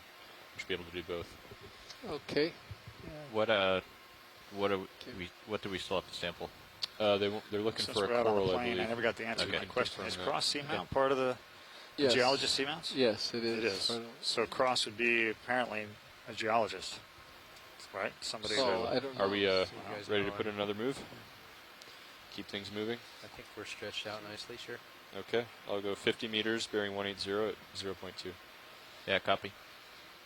[SPEAKER 13] should be able to do both.
[SPEAKER 1] Okay.
[SPEAKER 20] What do we still have to sample?
[SPEAKER 13] They're looking
[SPEAKER 12] Since
[SPEAKER 13] for a
[SPEAKER 12] we're out on the
[SPEAKER 13] coral, I
[SPEAKER 12] plane,
[SPEAKER 13] believe.
[SPEAKER 12] I never got the answer to
[SPEAKER 13] Okay.
[SPEAKER 12] that question. Is
[SPEAKER 13] Confirm
[SPEAKER 12] cross
[SPEAKER 13] that.
[SPEAKER 12] seamount part of the
[SPEAKER 1] Yes.
[SPEAKER 12] geologist seamounts?
[SPEAKER 1] Yes, it is.
[SPEAKER 12] It is. So Cross would be apparently a geologist, right? Somebody.
[SPEAKER 1] I don't know.
[SPEAKER 13] Are we
[SPEAKER 7] So you guys
[SPEAKER 13] ready
[SPEAKER 7] know
[SPEAKER 13] to put in another move? Keep things moving?
[SPEAKER 7] I think we're stretched out nicely, sure.
[SPEAKER 13] Okay. I'll go 50 meters, bearing 180 at 0.2.
[SPEAKER 20] Yeah, copy.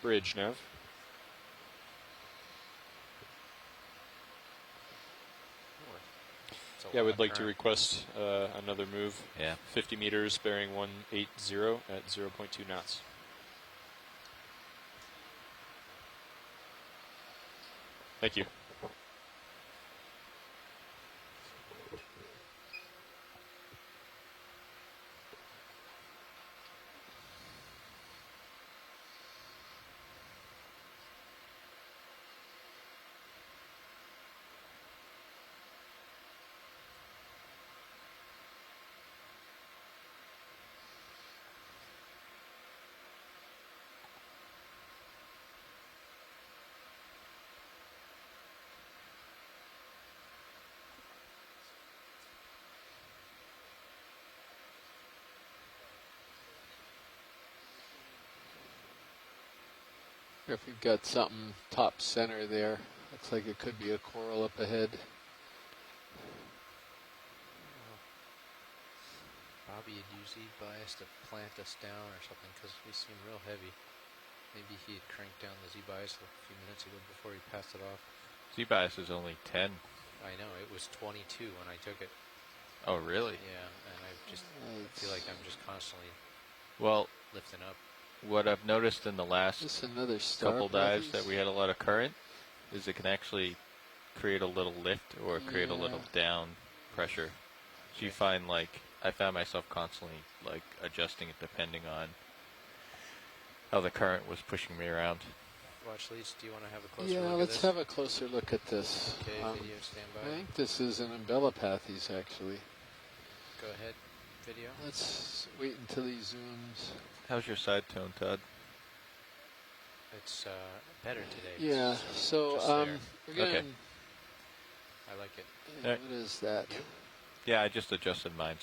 [SPEAKER 13] Bridge, nav. Yeah, we'd like to request another move.
[SPEAKER 20] Yeah.
[SPEAKER 13] 50 meters, bearing 180 at 0.2 knots. Thank you.
[SPEAKER 1] If we've got something top center there, looks like it could be a coral up ahead.
[SPEAKER 2] Bobby had used Z-bias to plant us down or something because we seem real heavy. Maybe he had cranked down the Z-bias a few minutes ago before he passed it off.
[SPEAKER 20] Z-bias is only 10.
[SPEAKER 2] I know, it was 22 when I took it.
[SPEAKER 20] Oh, really?
[SPEAKER 2] Yeah, and I just feel like I'm just constantly lifting up.
[SPEAKER 20] What I've noticed in the last
[SPEAKER 1] another star
[SPEAKER 20] couple dives
[SPEAKER 1] probably?
[SPEAKER 20] that we had a lot of current is it can actually create a little lift or create a little down pressure. So you find I found myself constantly adjusting it depending on how the current was pushing me around.
[SPEAKER 2] Watch leads, do you want to have a closer
[SPEAKER 1] Yeah,
[SPEAKER 2] look at
[SPEAKER 1] let's
[SPEAKER 2] this?
[SPEAKER 1] have a closer look at this.
[SPEAKER 2] Okay, video standby.
[SPEAKER 1] I think this is an umbellapathes actually.
[SPEAKER 2] Go ahead, video.
[SPEAKER 1] Let's wait until he zooms.
[SPEAKER 20] How's your side tone, Todd?
[SPEAKER 2] It's better today.
[SPEAKER 1] Yeah,
[SPEAKER 2] It's
[SPEAKER 1] so
[SPEAKER 2] just
[SPEAKER 1] we're
[SPEAKER 2] there.
[SPEAKER 1] gonna.
[SPEAKER 20] Okay.
[SPEAKER 2] I like it.
[SPEAKER 1] What is that?
[SPEAKER 20] Yeah, I just adjusted mine.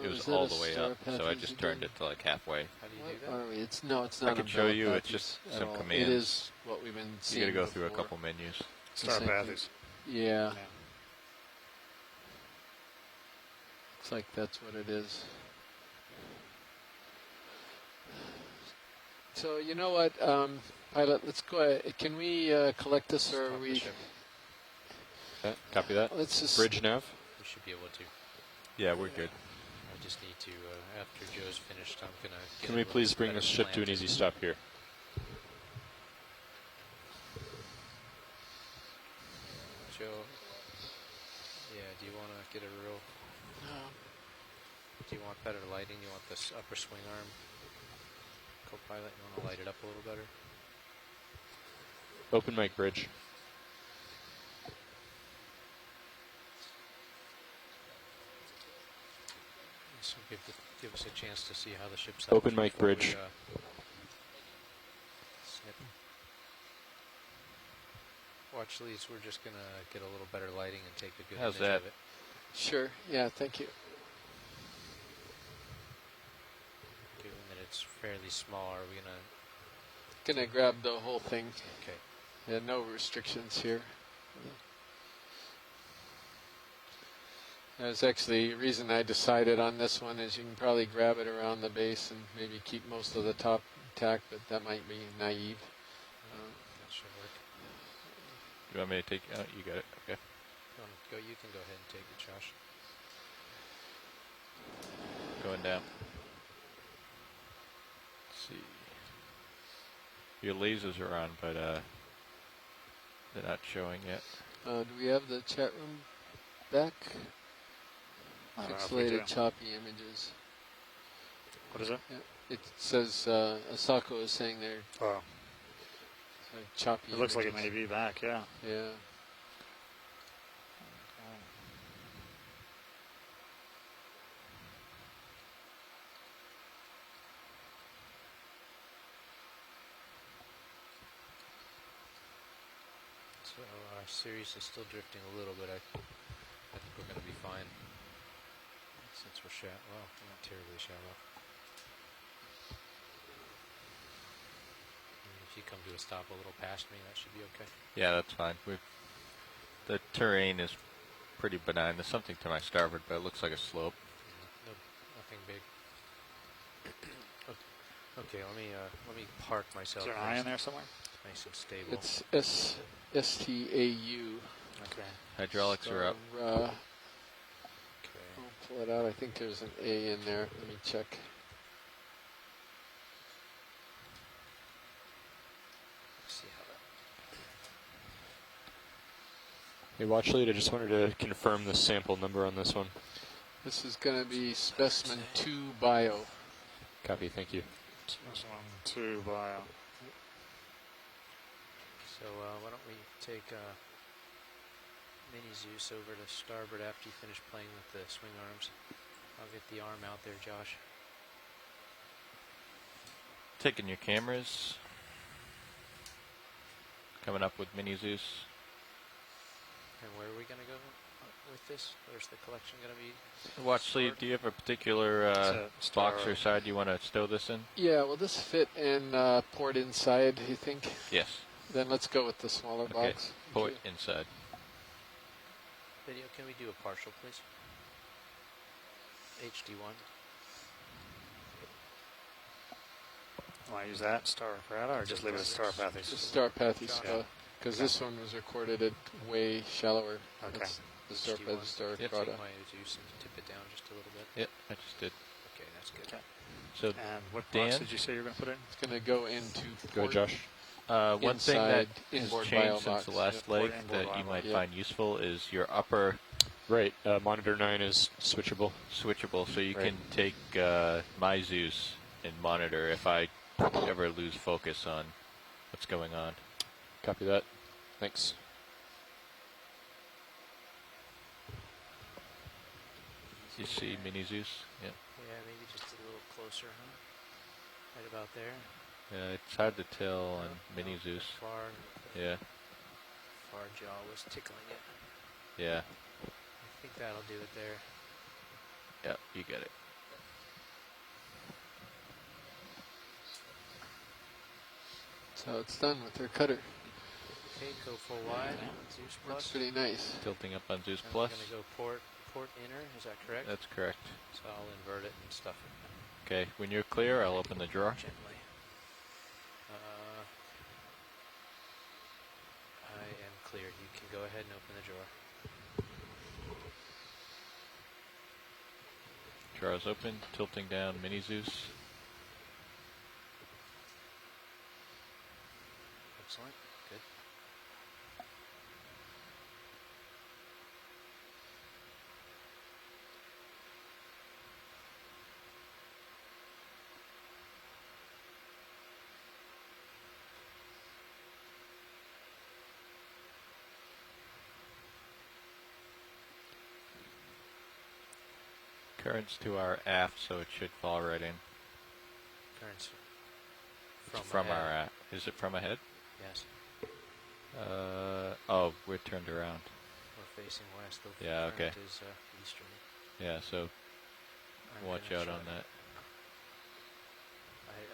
[SPEAKER 20] It was
[SPEAKER 1] is that
[SPEAKER 20] all
[SPEAKER 1] a
[SPEAKER 20] the way
[SPEAKER 1] star
[SPEAKER 20] up, so I
[SPEAKER 1] pathes
[SPEAKER 20] just
[SPEAKER 1] again?
[SPEAKER 20] turned it to halfway.
[SPEAKER 2] How do you
[SPEAKER 1] What
[SPEAKER 2] do that?
[SPEAKER 1] are we? It's not.
[SPEAKER 20] I can show you. It's just
[SPEAKER 1] umbellapathes at
[SPEAKER 20] some
[SPEAKER 1] all.
[SPEAKER 20] commands.
[SPEAKER 1] It is what we've been
[SPEAKER 20] You
[SPEAKER 1] seeing.
[SPEAKER 20] got to go through a
[SPEAKER 1] before.
[SPEAKER 20] couple menus.
[SPEAKER 12] Star
[SPEAKER 1] Same thing.
[SPEAKER 12] pathes.
[SPEAKER 1] Yeah. Looks like that's what it is. So you know what, pilot? Let's go ahead. Can we collect this, or are we?
[SPEAKER 13] Okay, copy that.
[SPEAKER 1] Let's just
[SPEAKER 13] Bridge nav.
[SPEAKER 2] We should be able to.
[SPEAKER 20] Yeah, we're good.
[SPEAKER 2] I just need to, after Joe's finished, I'm going to...
[SPEAKER 13] Can we please bring this ship to an easy stop here?
[SPEAKER 2] Joe, yeah, do you want to get a real... Do you want better lighting? Do you want this upper swing arm? Co-pilot, you want to light it up a little better?
[SPEAKER 13] Open mic bridge.
[SPEAKER 2] So give us a chance to see how the ship's...
[SPEAKER 13] Open mic bridge.
[SPEAKER 2] Snip. Watch leads, we're just going to get a little better lighting and take a good
[SPEAKER 20] How's
[SPEAKER 2] image
[SPEAKER 20] that?
[SPEAKER 2] of it.
[SPEAKER 1] Sure. Yeah. Thank you.
[SPEAKER 2] Given that it's fairly small, are we going to...
[SPEAKER 1] Gonna grab the whole thing.
[SPEAKER 2] Okay.
[SPEAKER 1] Yeah. No restrictions here. That's actually the reason I decided on this one is you can probably grab it around the base and maybe keep most of the top tack, but that might be naive.
[SPEAKER 2] That should work.
[SPEAKER 20] You want me to take? Oh, you got it. Okay.
[SPEAKER 2] You can go ahead and take it, Josh.
[SPEAKER 20] Going down. Let's see. Your lasers are on, but they're not showing yet.
[SPEAKER 1] Do we have the chat room back?
[SPEAKER 12] I don't know if we do.
[SPEAKER 1] Pixelated, choppy images.
[SPEAKER 12] What is it?
[SPEAKER 1] Yeah. It says Asako is saying they're choppy.
[SPEAKER 12] It looks like it
[SPEAKER 1] images.
[SPEAKER 12] may be back, yeah.
[SPEAKER 1] Yeah.
[SPEAKER 2] So our series is still drifting a little bit. I think we're going to be fine since we're well, we're not terribly shallow. And if you come to a stop a little past me, that should be okay.
[SPEAKER 20] Yeah, that's fine. The terrain is pretty benign. There's something to my starboard, but it looks like a slope.
[SPEAKER 2] No, nothing big. Okay, let me park myself.
[SPEAKER 12] Is there an eye in there somewhere?
[SPEAKER 2] Nice and stable.
[SPEAKER 1] It's STAU.
[SPEAKER 2] Okay.
[SPEAKER 20] Hydraulics are up.
[SPEAKER 1] I'll pull it out. I think there's an A in there. Let me check.
[SPEAKER 2] See how that.
[SPEAKER 13] Hey, watch lead. I just wanted to confirm the sample number on this one.
[SPEAKER 1] This is going to be specimen 2 bio.
[SPEAKER 13] Copy. Thank you.
[SPEAKER 12] Specimen 2 bio.
[SPEAKER 2] So why don't we take Mini Zeus over to starboard after you finish playing with the swing arms. I'll get the arm out there, Josh.
[SPEAKER 20] Taking your cameras. Coming up with Mini Zeus.
[SPEAKER 2] And where are we going to go with this? Where's the collection going to be?
[SPEAKER 20] Watch sleeve, do you have a particular box or side you want to stow this in?
[SPEAKER 1] Yeah, will this fit and port inside, you think?
[SPEAKER 20] Yes.
[SPEAKER 1] Then let's go with the smaller box.
[SPEAKER 20] Port inside.
[SPEAKER 2] Video, can we do a partial, please? HD1.
[SPEAKER 12] Want to use that star Ferrata or just leave it as star pathy?
[SPEAKER 1] Just star pathy spot. Because this one was recorded at way shallower.
[SPEAKER 12] Okay.
[SPEAKER 1] That's the star pathy star
[SPEAKER 2] Take
[SPEAKER 1] Ferrata.
[SPEAKER 2] my Zeus and tip it down just a little bit.
[SPEAKER 20] Yep, I just did.
[SPEAKER 2] Okay, that's good.
[SPEAKER 12] Okay.
[SPEAKER 20] So,
[SPEAKER 12] and what
[SPEAKER 20] Dan,
[SPEAKER 12] box did you say you were going to put in?
[SPEAKER 1] It's going to go into
[SPEAKER 13] Go, Josh.
[SPEAKER 20] One thing that has
[SPEAKER 1] inboard
[SPEAKER 20] changed
[SPEAKER 1] bio
[SPEAKER 20] since
[SPEAKER 1] box.
[SPEAKER 20] the last leg that you might find useful is your upper...
[SPEAKER 13] Right, monitor 9 is switchable.
[SPEAKER 20] Switchable, so you can take my Zeus and monitor if I ever lose focus on what's going on.
[SPEAKER 13] Copy that. Thanks.
[SPEAKER 20] You see Mini Zeus? Yeah.
[SPEAKER 2] Yeah, maybe just a little closer, huh? Right about there.
[SPEAKER 20] Yeah, it's hard to tell on Mini Zeus.
[SPEAKER 2] Far.
[SPEAKER 20] Yeah.
[SPEAKER 2] Far jaw was tickling it.
[SPEAKER 20] Yeah.
[SPEAKER 2] I think that'll do it there.
[SPEAKER 20] Yep, you get it.
[SPEAKER 1] So it's done with their cutter.
[SPEAKER 2] Okay, go full wide. Zeus plus.
[SPEAKER 1] Looks pretty nice.
[SPEAKER 20] Tilting up on Zeus
[SPEAKER 2] I'm
[SPEAKER 20] plus.
[SPEAKER 2] going to go port inner, is that correct?
[SPEAKER 20] That's correct.
[SPEAKER 2] So I'll invert it and stuff it.
[SPEAKER 20] Okay, when you're clear, I'll open the drawer.
[SPEAKER 2] Gently. I am clear. You can go ahead and open the drawer.
[SPEAKER 20] Drawer is open, tilting down Mini Zeus.
[SPEAKER 2] Excellent. Good.
[SPEAKER 20] Currents to our aft, so it should fall right in.
[SPEAKER 2] Currents
[SPEAKER 20] It's from our aft. Is it from ahead?
[SPEAKER 2] Yes.
[SPEAKER 20] Oh, we're turned around.
[SPEAKER 2] We're facing west. The
[SPEAKER 20] Yeah, okay.
[SPEAKER 2] current is easterly.
[SPEAKER 20] Yeah, so
[SPEAKER 2] I'm
[SPEAKER 20] watch
[SPEAKER 2] gonna
[SPEAKER 20] out
[SPEAKER 2] try
[SPEAKER 20] on that.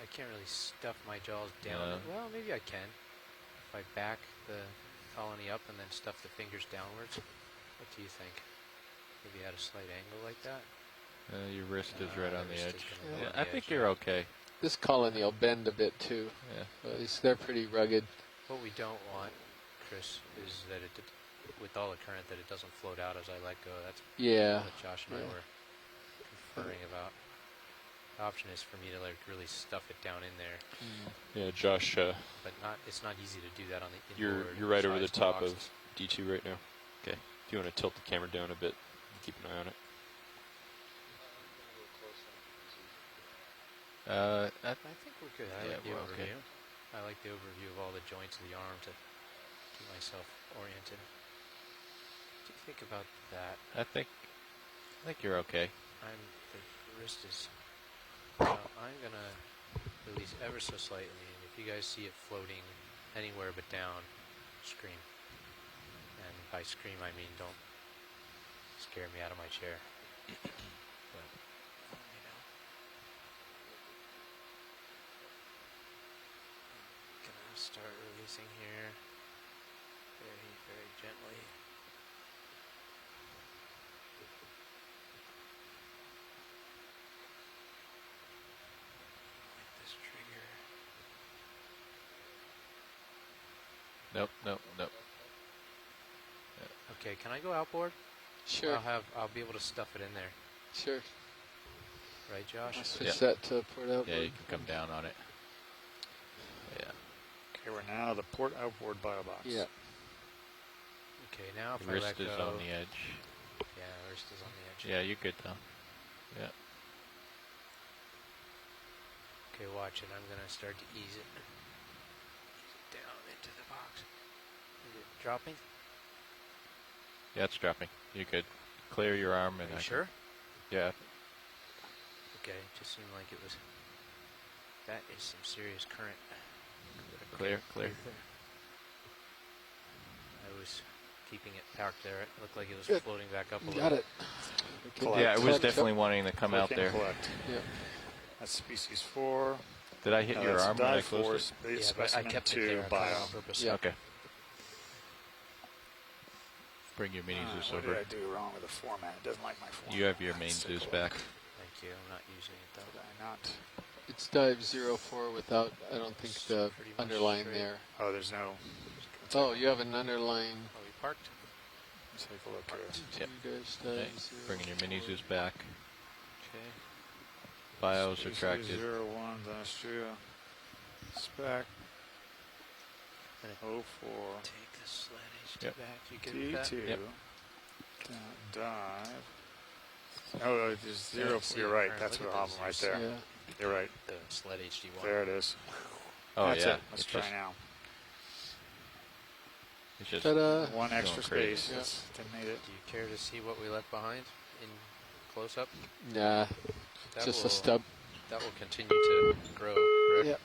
[SPEAKER 2] I can't really stuff my jaws down. Well, maybe I can. If I back the colony up and then stuff the fingers downwards. What do you think? Maybe at a slight angle like that?
[SPEAKER 20] Your wrist is right on the edge.
[SPEAKER 2] taking a
[SPEAKER 20] Yeah,
[SPEAKER 2] little
[SPEAKER 20] I
[SPEAKER 2] the
[SPEAKER 20] think
[SPEAKER 2] edge
[SPEAKER 20] you're okay.
[SPEAKER 1] This colony will bend a bit too.
[SPEAKER 20] Yeah.
[SPEAKER 1] They're pretty rugged.
[SPEAKER 2] What we don't want, Chris, is that with all the current, that it doesn't float out as I let go. That's what Josh and I were conferring about. The option is for me to really stuff it down in there.
[SPEAKER 13] Yeah, Josh.
[SPEAKER 2] But it's not easy to do that on the
[SPEAKER 13] You're right over the top of D2 right now. Okay. If you want to tilt the camera down a bit, keep an eye on it.
[SPEAKER 2] I think we're good. I like the overview. I like the overview of all the joints of the arm to keep myself oriented. What do you think about that?
[SPEAKER 20] I think you're okay.
[SPEAKER 2] The wrist is. I'm gonna release ever so slightly, and if you guys see it floating anywhere but down, scream. And by scream, I mean don't scare me out of my chair. But, gonna start releasing here, very, very gently.
[SPEAKER 20] Nope.
[SPEAKER 2] Okay, can I go outboard?
[SPEAKER 1] Sure.
[SPEAKER 2] I'll be able to stuff it in there.
[SPEAKER 1] Sure.
[SPEAKER 2] Right, Josh?
[SPEAKER 1] Switch that to port outboard.
[SPEAKER 20] Yeah, you can come down on it. Yeah.
[SPEAKER 12] Okay, we're now the port outboard bio box.
[SPEAKER 1] Yeah.
[SPEAKER 2] Okay, now if
[SPEAKER 20] the
[SPEAKER 2] I
[SPEAKER 20] wrist
[SPEAKER 2] let
[SPEAKER 20] is
[SPEAKER 2] go.
[SPEAKER 20] on the edge.
[SPEAKER 2] Yeah, the wrist is on the edge.
[SPEAKER 20] Yeah, you're good though. Yeah.
[SPEAKER 2] Okay, watch it. I'm gonna start to ease it down into the box. Is it dropping?
[SPEAKER 20] Yeah, it's dropping. You could clear your arm and.
[SPEAKER 2] Are you sure?
[SPEAKER 20] Yeah.
[SPEAKER 2] Okay, it just seemed like it was. That is some serious current.
[SPEAKER 20] Clear.
[SPEAKER 2] I was keeping it parked there. It looked like it was floating back up a little.
[SPEAKER 1] Got it.
[SPEAKER 12] Collect.
[SPEAKER 20] Yeah, it was definitely wanting to come out there.
[SPEAKER 12] Collect.
[SPEAKER 1] Yeah.
[SPEAKER 12] That's species 4.
[SPEAKER 20] Did I hit your arm when I closed it?
[SPEAKER 2] Yeah, but I kept it there
[SPEAKER 12] bio.
[SPEAKER 2] on purpose.
[SPEAKER 1] Yeah.
[SPEAKER 20] Okay. Bring your mini Zeus
[SPEAKER 12] What
[SPEAKER 20] over.
[SPEAKER 12] did I do wrong with the format? It doesn't like my format.
[SPEAKER 20] You have your main Zeus back.
[SPEAKER 2] Thank you. I'm not using it though.
[SPEAKER 12] Did I not?
[SPEAKER 1] It's dive 04 without, I don't think, the underline there.
[SPEAKER 12] Oh, there's no.
[SPEAKER 1] Oh, you have an underline.
[SPEAKER 2] Oh, we parked?
[SPEAKER 12] Let's take a look here.
[SPEAKER 20] Yep.
[SPEAKER 1] Dive
[SPEAKER 20] Okay.
[SPEAKER 1] 0.
[SPEAKER 20] Bringing your mini Zeus back.
[SPEAKER 2] Okay.
[SPEAKER 20] Bios retracted.
[SPEAKER 12] 01, Austria. Spec. 04.
[SPEAKER 2] Take the sled HT
[SPEAKER 20] Yep.
[SPEAKER 2] back. You good with that?
[SPEAKER 12] D2.
[SPEAKER 20] Yep.
[SPEAKER 12] Dive. Oh, there's 0. You're right. That's the problem right there.
[SPEAKER 1] Yeah.
[SPEAKER 12] You're right.
[SPEAKER 2] The sled HD1.
[SPEAKER 12] There it is.
[SPEAKER 20] Oh
[SPEAKER 12] That's
[SPEAKER 20] yeah.
[SPEAKER 12] it. Let's
[SPEAKER 20] It's
[SPEAKER 12] try
[SPEAKER 20] just,
[SPEAKER 12] now.
[SPEAKER 20] it's just
[SPEAKER 1] Ta-da.
[SPEAKER 12] One extra
[SPEAKER 20] going crazy.
[SPEAKER 12] space.
[SPEAKER 1] Yeah.
[SPEAKER 12] That's made it.
[SPEAKER 2] Do you care to see what we left behind in close up?
[SPEAKER 1] Nah,
[SPEAKER 2] That
[SPEAKER 1] just
[SPEAKER 2] will,
[SPEAKER 1] a stub.
[SPEAKER 2] That will continue to grow, correct?
[SPEAKER 1] Yeah.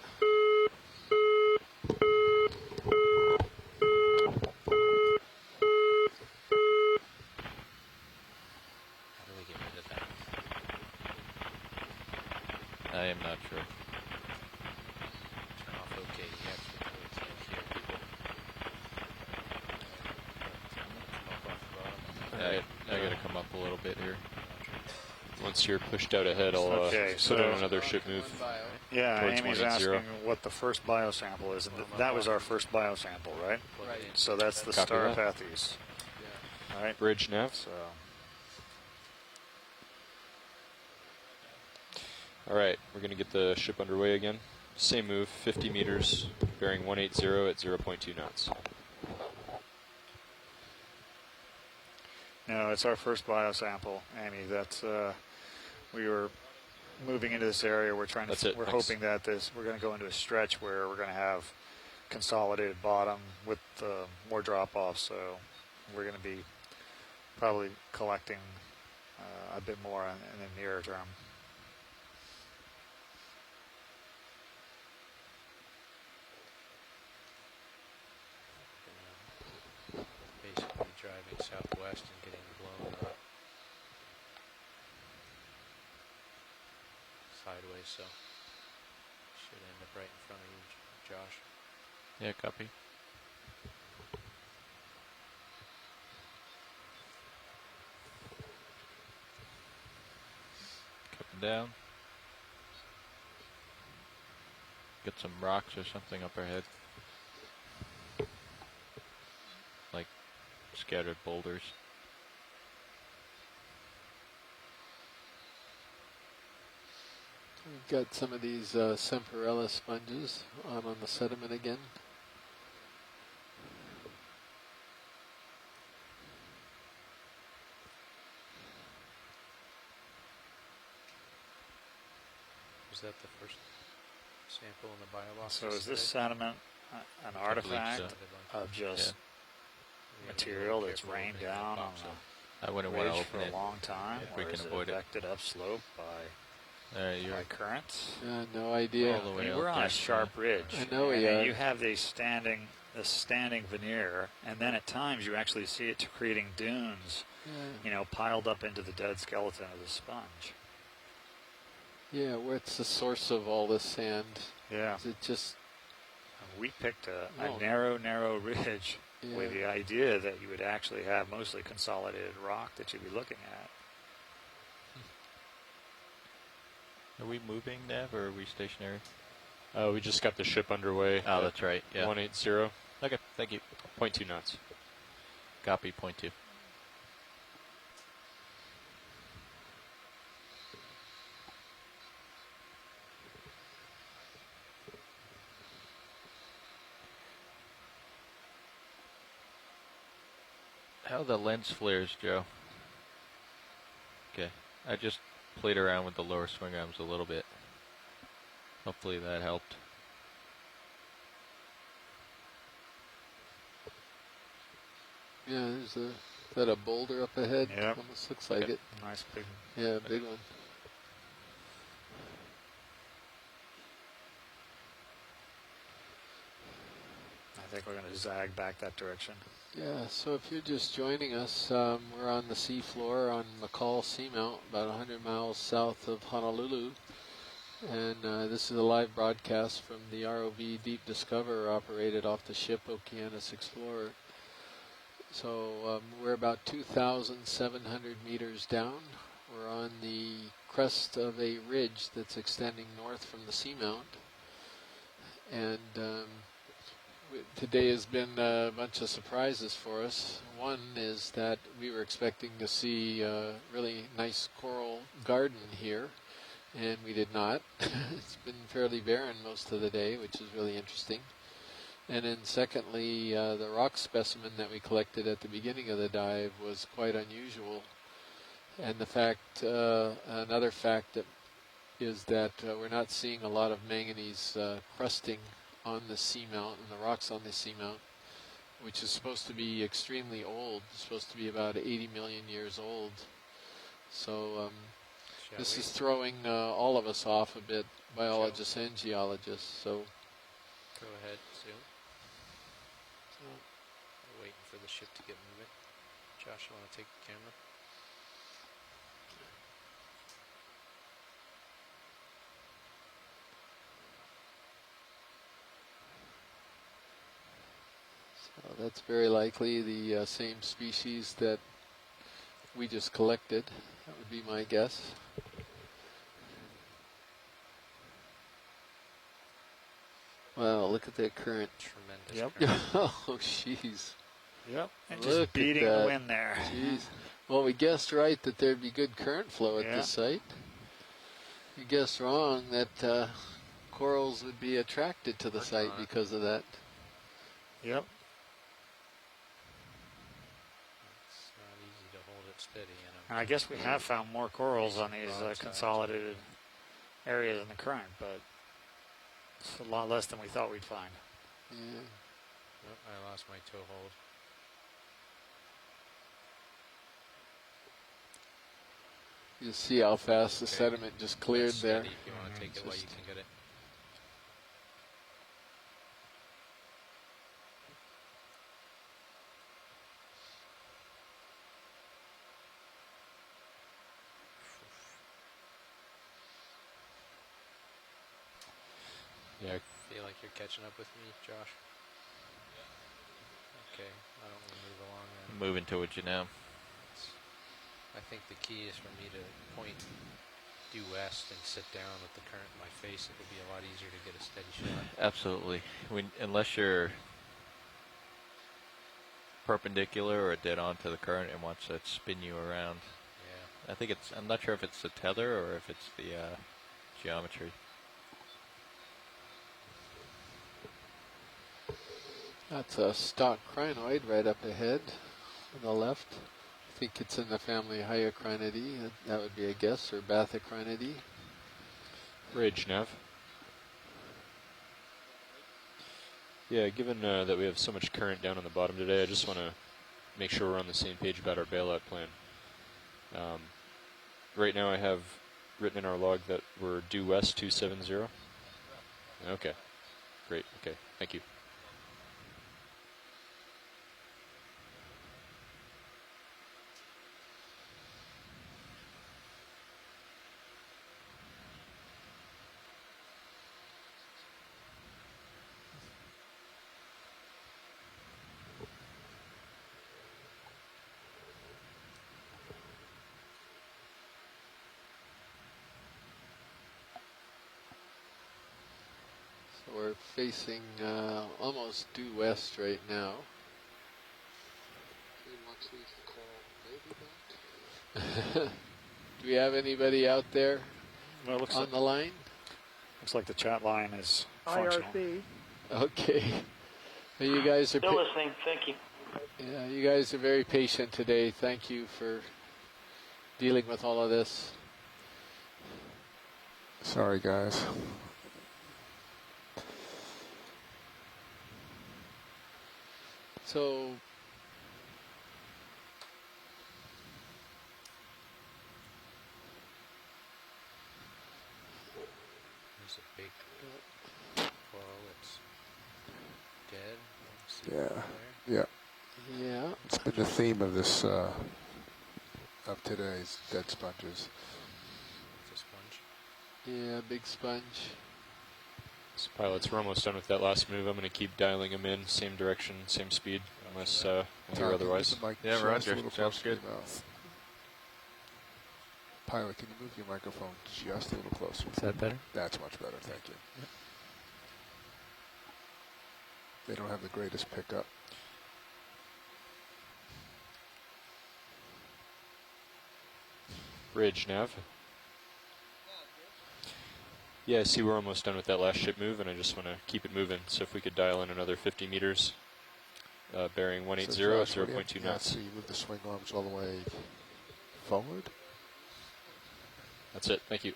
[SPEAKER 2] How do we get rid of that?
[SPEAKER 20] I am not sure.
[SPEAKER 2] Turn off OK. You have to know it's like here.
[SPEAKER 20] I gotta come up a little bit here.
[SPEAKER 13] Once you're pushed out ahead, I'll
[SPEAKER 12] Okay,
[SPEAKER 13] put in
[SPEAKER 12] so-
[SPEAKER 13] another ship move.
[SPEAKER 12] Yeah,
[SPEAKER 13] Towards
[SPEAKER 12] Amy's
[SPEAKER 13] 180.
[SPEAKER 12] asking what the first biosample is, and that was our first biosample, right?
[SPEAKER 1] Right.
[SPEAKER 12] So that's the
[SPEAKER 13] Copy that.
[SPEAKER 12] Starapathes. All right.
[SPEAKER 13] Bridge nav.
[SPEAKER 12] So
[SPEAKER 13] All right, we're going to get the ship underway again. Same move, 50 meters, bearing 180 at 0.2 knots.
[SPEAKER 12] no, it's our first biosample, Amy. That's we were moving into this area. We're trying
[SPEAKER 13] That's
[SPEAKER 12] to.
[SPEAKER 13] it.
[SPEAKER 12] We're
[SPEAKER 13] Thanks.
[SPEAKER 12] hoping that we're going to go into a stretch where we're going to have consolidated bottom with more drop off. So we're going to be probably collecting a bit more in the nearer term.
[SPEAKER 2] Basically driving southwest and getting blown up sideways, so should end up right in front of you, Josh.
[SPEAKER 20] Yeah, copy. Coming down. Get some rocks or something up ahead. Like scattered boulders.
[SPEAKER 1] We've got some of these Semperella sponges on the sediment again.
[SPEAKER 2] Was that the first sample in the biological?
[SPEAKER 12] So is this sediment an artifact of just material that's rained down on
[SPEAKER 20] I
[SPEAKER 12] the
[SPEAKER 20] wouldn't want to
[SPEAKER 12] ridge
[SPEAKER 20] open
[SPEAKER 12] for a
[SPEAKER 20] it
[SPEAKER 12] long time,
[SPEAKER 20] if
[SPEAKER 12] or
[SPEAKER 20] we can
[SPEAKER 12] is
[SPEAKER 20] avoid
[SPEAKER 12] it
[SPEAKER 20] it.
[SPEAKER 12] affected upslope by currents?
[SPEAKER 1] No idea.
[SPEAKER 20] All the way
[SPEAKER 12] We're
[SPEAKER 20] up
[SPEAKER 12] on
[SPEAKER 20] there.
[SPEAKER 12] a sharp ridge.
[SPEAKER 1] I know
[SPEAKER 12] and
[SPEAKER 1] we
[SPEAKER 12] then
[SPEAKER 1] are.
[SPEAKER 12] you have this standing veneer, and then at times you actually see it creating dunes, piled up into the dead skeleton of the sponge.
[SPEAKER 1] Yeah, what's the source of all this sand?
[SPEAKER 12] Yeah.
[SPEAKER 1] Is it just...
[SPEAKER 12] We picked a narrow ridge with the idea that you would actually have mostly consolidated rock that you'd be looking at.
[SPEAKER 20] Are we moving, Nav, or are we stationary?
[SPEAKER 13] We just got the ship underway.
[SPEAKER 20] Oh, that's right. Yeah.
[SPEAKER 13] 180.
[SPEAKER 20] Okay, thank you.
[SPEAKER 13] 0.2 knots.
[SPEAKER 20] Copy, point 2. How are the lens flares, Joe? Okay, I just played around with the lower swing arms a little bit. Hopefully that helped.
[SPEAKER 1] Yeah, is that a boulder up ahead?
[SPEAKER 12] Yep.
[SPEAKER 1] Almost looks like it.
[SPEAKER 12] Nice big.
[SPEAKER 1] Yeah, big one.
[SPEAKER 12] I think we're going to zag back that direction.
[SPEAKER 1] Yeah, so if you're just joining us, we're on the seafloor on McCall Seamount, about 100 miles south of Honolulu. And this is a live broadcast from the ROV Deep Discoverer operated off the ship Okeanos Explorer. So we're about 2,700 meters down. We're on the crest of a ridge that's extending north from the seamount. And today has been a bunch of surprises for us. One is that we were expecting to see a really nice coral garden here, and we did not. It's been fairly barren most of the day, which is really interesting. And then secondly, the rock specimen that we collected at the beginning of the dive was quite unusual. And the fact, another fact that is that we're not seeing a lot of manganese crusting on the seamount and the rocks on the seamount, which is supposed to be extremely old. It's supposed to be about 80 million years old. So this is throwing all of us off a bit, biologists and geologists. So
[SPEAKER 2] go ahead, zoom. We're waiting for the ship to get moving. Josh, you want to take the camera?
[SPEAKER 1] so that's very likely the same species that we just collected. That would be my guess. Wow, look at that current.
[SPEAKER 2] Tremendous.
[SPEAKER 12] Yep.
[SPEAKER 1] Oh, jeez.
[SPEAKER 12] Yep. And
[SPEAKER 1] Look
[SPEAKER 12] just beating
[SPEAKER 1] at
[SPEAKER 12] the
[SPEAKER 1] that.
[SPEAKER 12] wind there.
[SPEAKER 1] Jeez. Well, we guessed right that there'd be good current flow at this site. You guessed wrong that corals would be attracted to the site because of that.
[SPEAKER 12] Yep.
[SPEAKER 2] It's not easy to hold it steady.
[SPEAKER 12] And I guess we have found more corals on these consolidated areas in the current, but it's a lot less than we thought we'd find.
[SPEAKER 1] Yeah.
[SPEAKER 2] Oh, I lost my toe hold.
[SPEAKER 1] You see how fast the sediment just cleared
[SPEAKER 2] That's
[SPEAKER 1] there.
[SPEAKER 2] steady. If you want to take it while you can get it.
[SPEAKER 13] Yeah.
[SPEAKER 2] Feel like you're catching up with me, Josh? Okay, I don't want to move along then.
[SPEAKER 20] Moving towards you now.
[SPEAKER 2] I think the key is for me to point due west and sit down with the current in my face, it would be a lot easier to get a steady shot.
[SPEAKER 20] Absolutely. Unless you're perpendicular or dead on to the current and watch that spin you around.
[SPEAKER 2] Yeah.
[SPEAKER 20] I think I'm not sure if it's the tether or if it's the geometry.
[SPEAKER 1] That's a stock crinoid right up ahead on the left. I think it's in the family Hyocrinidae. That would be a guess, or Bathycrinidae.
[SPEAKER 13] Ridge, Nav. Yeah, given that we have so much current down on the bottom today, I just want to make sure we're on the same page about our bailout plan. Right now I have written in our log that we're due west 270. Okay, great, okay, thank you.
[SPEAKER 1] So we're facing almost due west right now. Do we have anybody out there on the line?
[SPEAKER 12] Looks like the chat line is functional.
[SPEAKER 5] IRC.
[SPEAKER 1] Okay. You guys are
[SPEAKER 15] Still listening. Thank you.
[SPEAKER 1] Yeah, you guys are very patient today. Thank you for dealing with all of this.
[SPEAKER 18] Sorry, guys.
[SPEAKER 1] So
[SPEAKER 2] There's a big coral that's dead.
[SPEAKER 18] Yeah.
[SPEAKER 1] Yeah.
[SPEAKER 18] It's been the theme of this of today's dead sponges.
[SPEAKER 2] It's a sponge.
[SPEAKER 1] Yeah, big sponge.
[SPEAKER 13] So pilots, we're almost done with that last move. I'm going to keep dialing them in, same direction, same speed, unless we hear otherwise.
[SPEAKER 20] Yeah, Roger. Sounds good.
[SPEAKER 18] Pilot, can you move your microphone just a little closer?
[SPEAKER 7] Is that better?
[SPEAKER 18] That's much better, thank you.
[SPEAKER 7] Yep.
[SPEAKER 18] They don't have the greatest pickup.
[SPEAKER 13] Bridge, Nav. Yeah, I see we're almost done with that last ship move, and I just want to keep it moving. So if we could dial in another 50 meters, bearing 180,
[SPEAKER 18] So Josh,
[SPEAKER 13] 0.2 knots.
[SPEAKER 18] So you move the swing arms all the way forward?
[SPEAKER 13] That's it, thank you.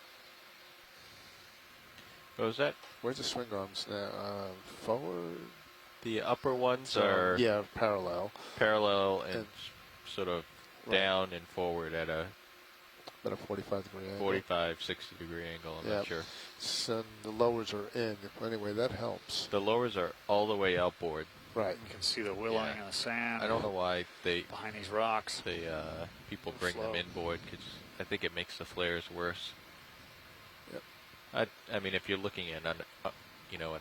[SPEAKER 20] What was that?
[SPEAKER 18] Where's the swing arms now? Forward?
[SPEAKER 20] The upper ones are
[SPEAKER 18] parallel.
[SPEAKER 20] Parallel and sort of down and forward at a
[SPEAKER 18] about a 45 degree angle.
[SPEAKER 20] 45, 60 degree angle, I'm not sure.
[SPEAKER 18] So the lowers are in. Anyway, that helps.
[SPEAKER 20] The lowers are all the way outboard.
[SPEAKER 18] Right.
[SPEAKER 12] You can see the willing in the sand.
[SPEAKER 20] I don't know why
[SPEAKER 12] behind these rocks.
[SPEAKER 20] People bring them inboard because I think it makes the flares worse.
[SPEAKER 18] Yep.
[SPEAKER 20] I mean, if you're looking at an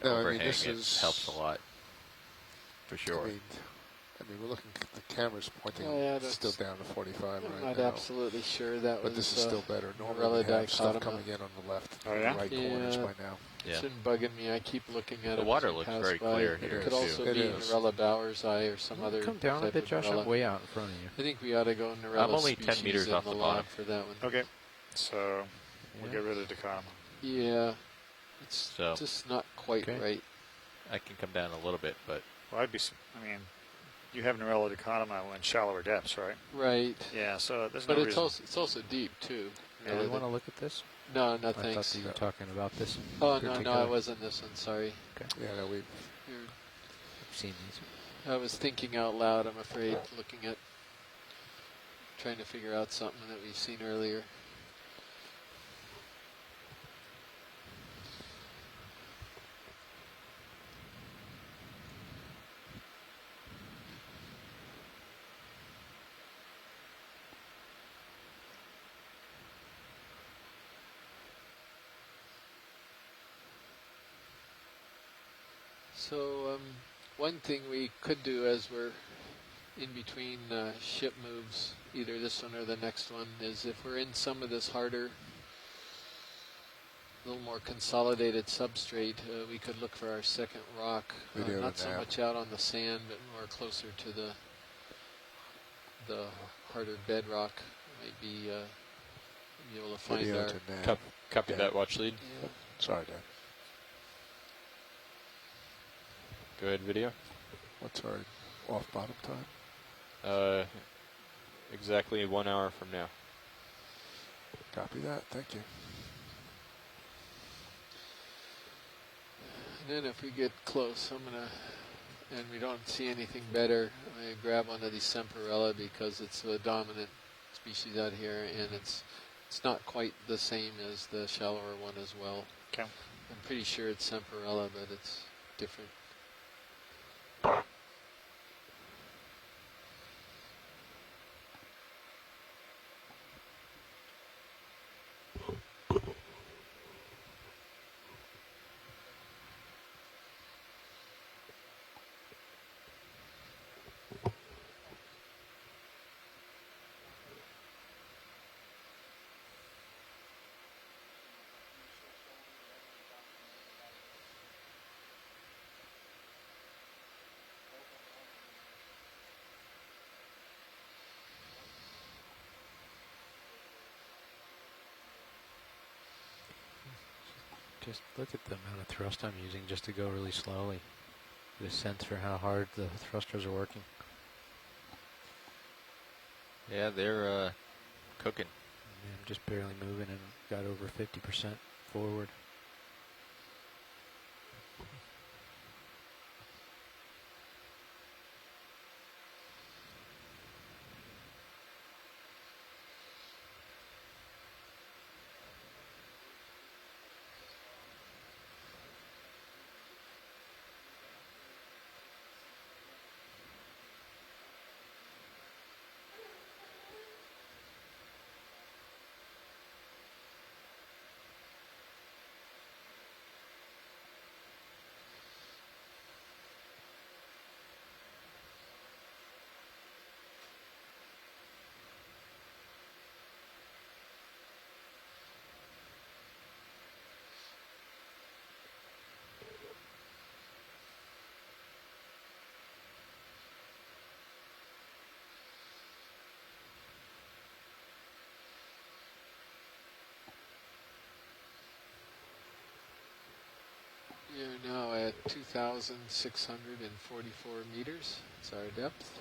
[SPEAKER 20] overhang, it helps a lot, for sure.
[SPEAKER 18] I mean, we're looking at the camera's pointing still down to 45 right now.
[SPEAKER 1] I'm not absolutely sure that
[SPEAKER 18] but
[SPEAKER 1] was.
[SPEAKER 18] this is still better. Normally we have stuff coming in on the left, right corners by now.
[SPEAKER 1] It's been bugging me. I keep looking at it.
[SPEAKER 20] The water looks very clear here.
[SPEAKER 1] It could also be Narella Bower's eye or some other.
[SPEAKER 7] Come down a bit, Josh. I'm way out in front of you.
[SPEAKER 1] I think we ought to go Narella.
[SPEAKER 20] I'm only 10 meters off the bottom
[SPEAKER 1] for that one.
[SPEAKER 12] Okay, so we'll get rid of Dakota.
[SPEAKER 1] Yeah, it's just not quite right.
[SPEAKER 20] I can come down a little bit, but
[SPEAKER 12] you have Narella Dichotoma in shallower depths, right?
[SPEAKER 1] Right.
[SPEAKER 12] Yeah, so there's
[SPEAKER 1] but
[SPEAKER 12] no
[SPEAKER 1] it's
[SPEAKER 12] reason.
[SPEAKER 1] also deep too.
[SPEAKER 7] Do you want to look at this?
[SPEAKER 1] No, no,
[SPEAKER 7] I
[SPEAKER 1] thanks.
[SPEAKER 7] thought you were talking about this.
[SPEAKER 1] Oh no, I wasn't this one. Sorry.
[SPEAKER 7] Okay.
[SPEAKER 18] Yeah, no, we've
[SPEAKER 7] seen these.
[SPEAKER 1] I was thinking out loud. I'm afraid, looking at, trying to figure out something that we've seen earlier. So one thing we could do as we're in between ship moves, either this one or the next one, is if we're in some of this harder a little more consolidated substrate, we could look for our second rock.
[SPEAKER 18] Video
[SPEAKER 1] Not
[SPEAKER 18] to
[SPEAKER 1] so
[SPEAKER 18] nap.
[SPEAKER 1] much out on the sand, but more closer to the harder bedrock. Might be able to find
[SPEAKER 18] Video
[SPEAKER 1] our.
[SPEAKER 18] to nap.
[SPEAKER 13] Copy
[SPEAKER 18] Yeah.
[SPEAKER 13] that, watch lead.
[SPEAKER 1] Yeah.
[SPEAKER 18] Sorry, Dad.
[SPEAKER 13] Go ahead, video.
[SPEAKER 18] What's our off bottom time?
[SPEAKER 13] Exactly 1 hour from now.
[SPEAKER 18] Copy that. Thank you.
[SPEAKER 1] And then if we get close, and we don't see anything better, I grab onto the Semperella because it's a dominant species out here, and it's not quite the same as the shallower one as well.
[SPEAKER 12] Okay.
[SPEAKER 1] I'm pretty sure it's Semperella, but it's different.
[SPEAKER 7] Just look at the amount of thrust I'm using just to go really slowly. Get a sense for how hard the thrusters are working.
[SPEAKER 20] Yeah, they're cooking.
[SPEAKER 7] Yeah, I'm just barely moving and got over 50% forward.
[SPEAKER 1] We are now at 2,644 meters. That's our depth.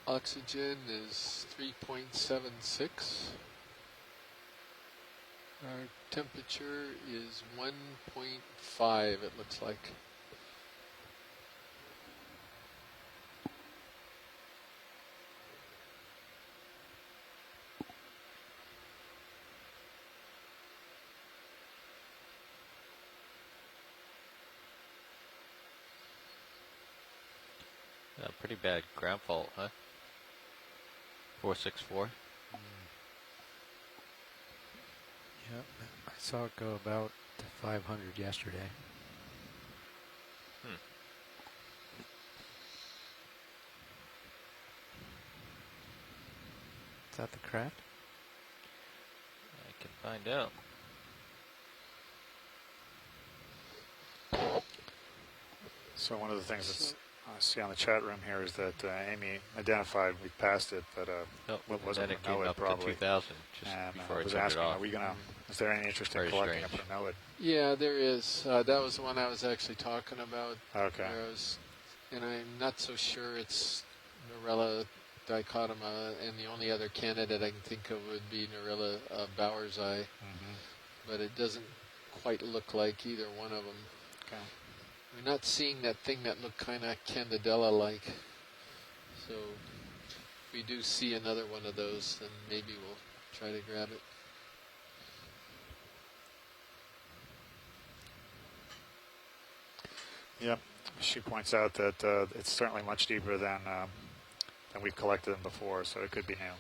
[SPEAKER 1] Oxygen is 3.76. Our temperature is 1.5, it looks like.
[SPEAKER 20] Pretty bad ground fault, huh? 464.
[SPEAKER 7] Yep, I saw it go about to 500 yesterday. Is that the craft?
[SPEAKER 20] I can find out.
[SPEAKER 12] So one of the things that's I see on the chat room here is that Amy identified we passed it, but what wasn't
[SPEAKER 20] then it
[SPEAKER 12] a know
[SPEAKER 20] came
[SPEAKER 12] it
[SPEAKER 20] up
[SPEAKER 12] probably.
[SPEAKER 20] to 2,000 just
[SPEAKER 12] and
[SPEAKER 20] before it
[SPEAKER 12] was
[SPEAKER 20] turned it
[SPEAKER 12] asking,
[SPEAKER 20] off.
[SPEAKER 12] are we gonna? Is there any interest in
[SPEAKER 20] Very
[SPEAKER 12] collecting
[SPEAKER 20] strange.
[SPEAKER 12] it for know it?
[SPEAKER 1] Yeah, there is. That was the one I was actually talking about.
[SPEAKER 12] Okay.
[SPEAKER 1] And I'm not so sure it's Norella dichotoma, and the only other candidate I can think of would be Norella Bower's eye. But it doesn't quite look like either one of them.
[SPEAKER 12] Okay.
[SPEAKER 1] We're not seeing that thing that looked kind of Candidella-like. So if we do see another one of those, then maybe we'll try to grab it.
[SPEAKER 12] Yep. She points out that it's certainly much deeper than we've collected them before, so it could be new.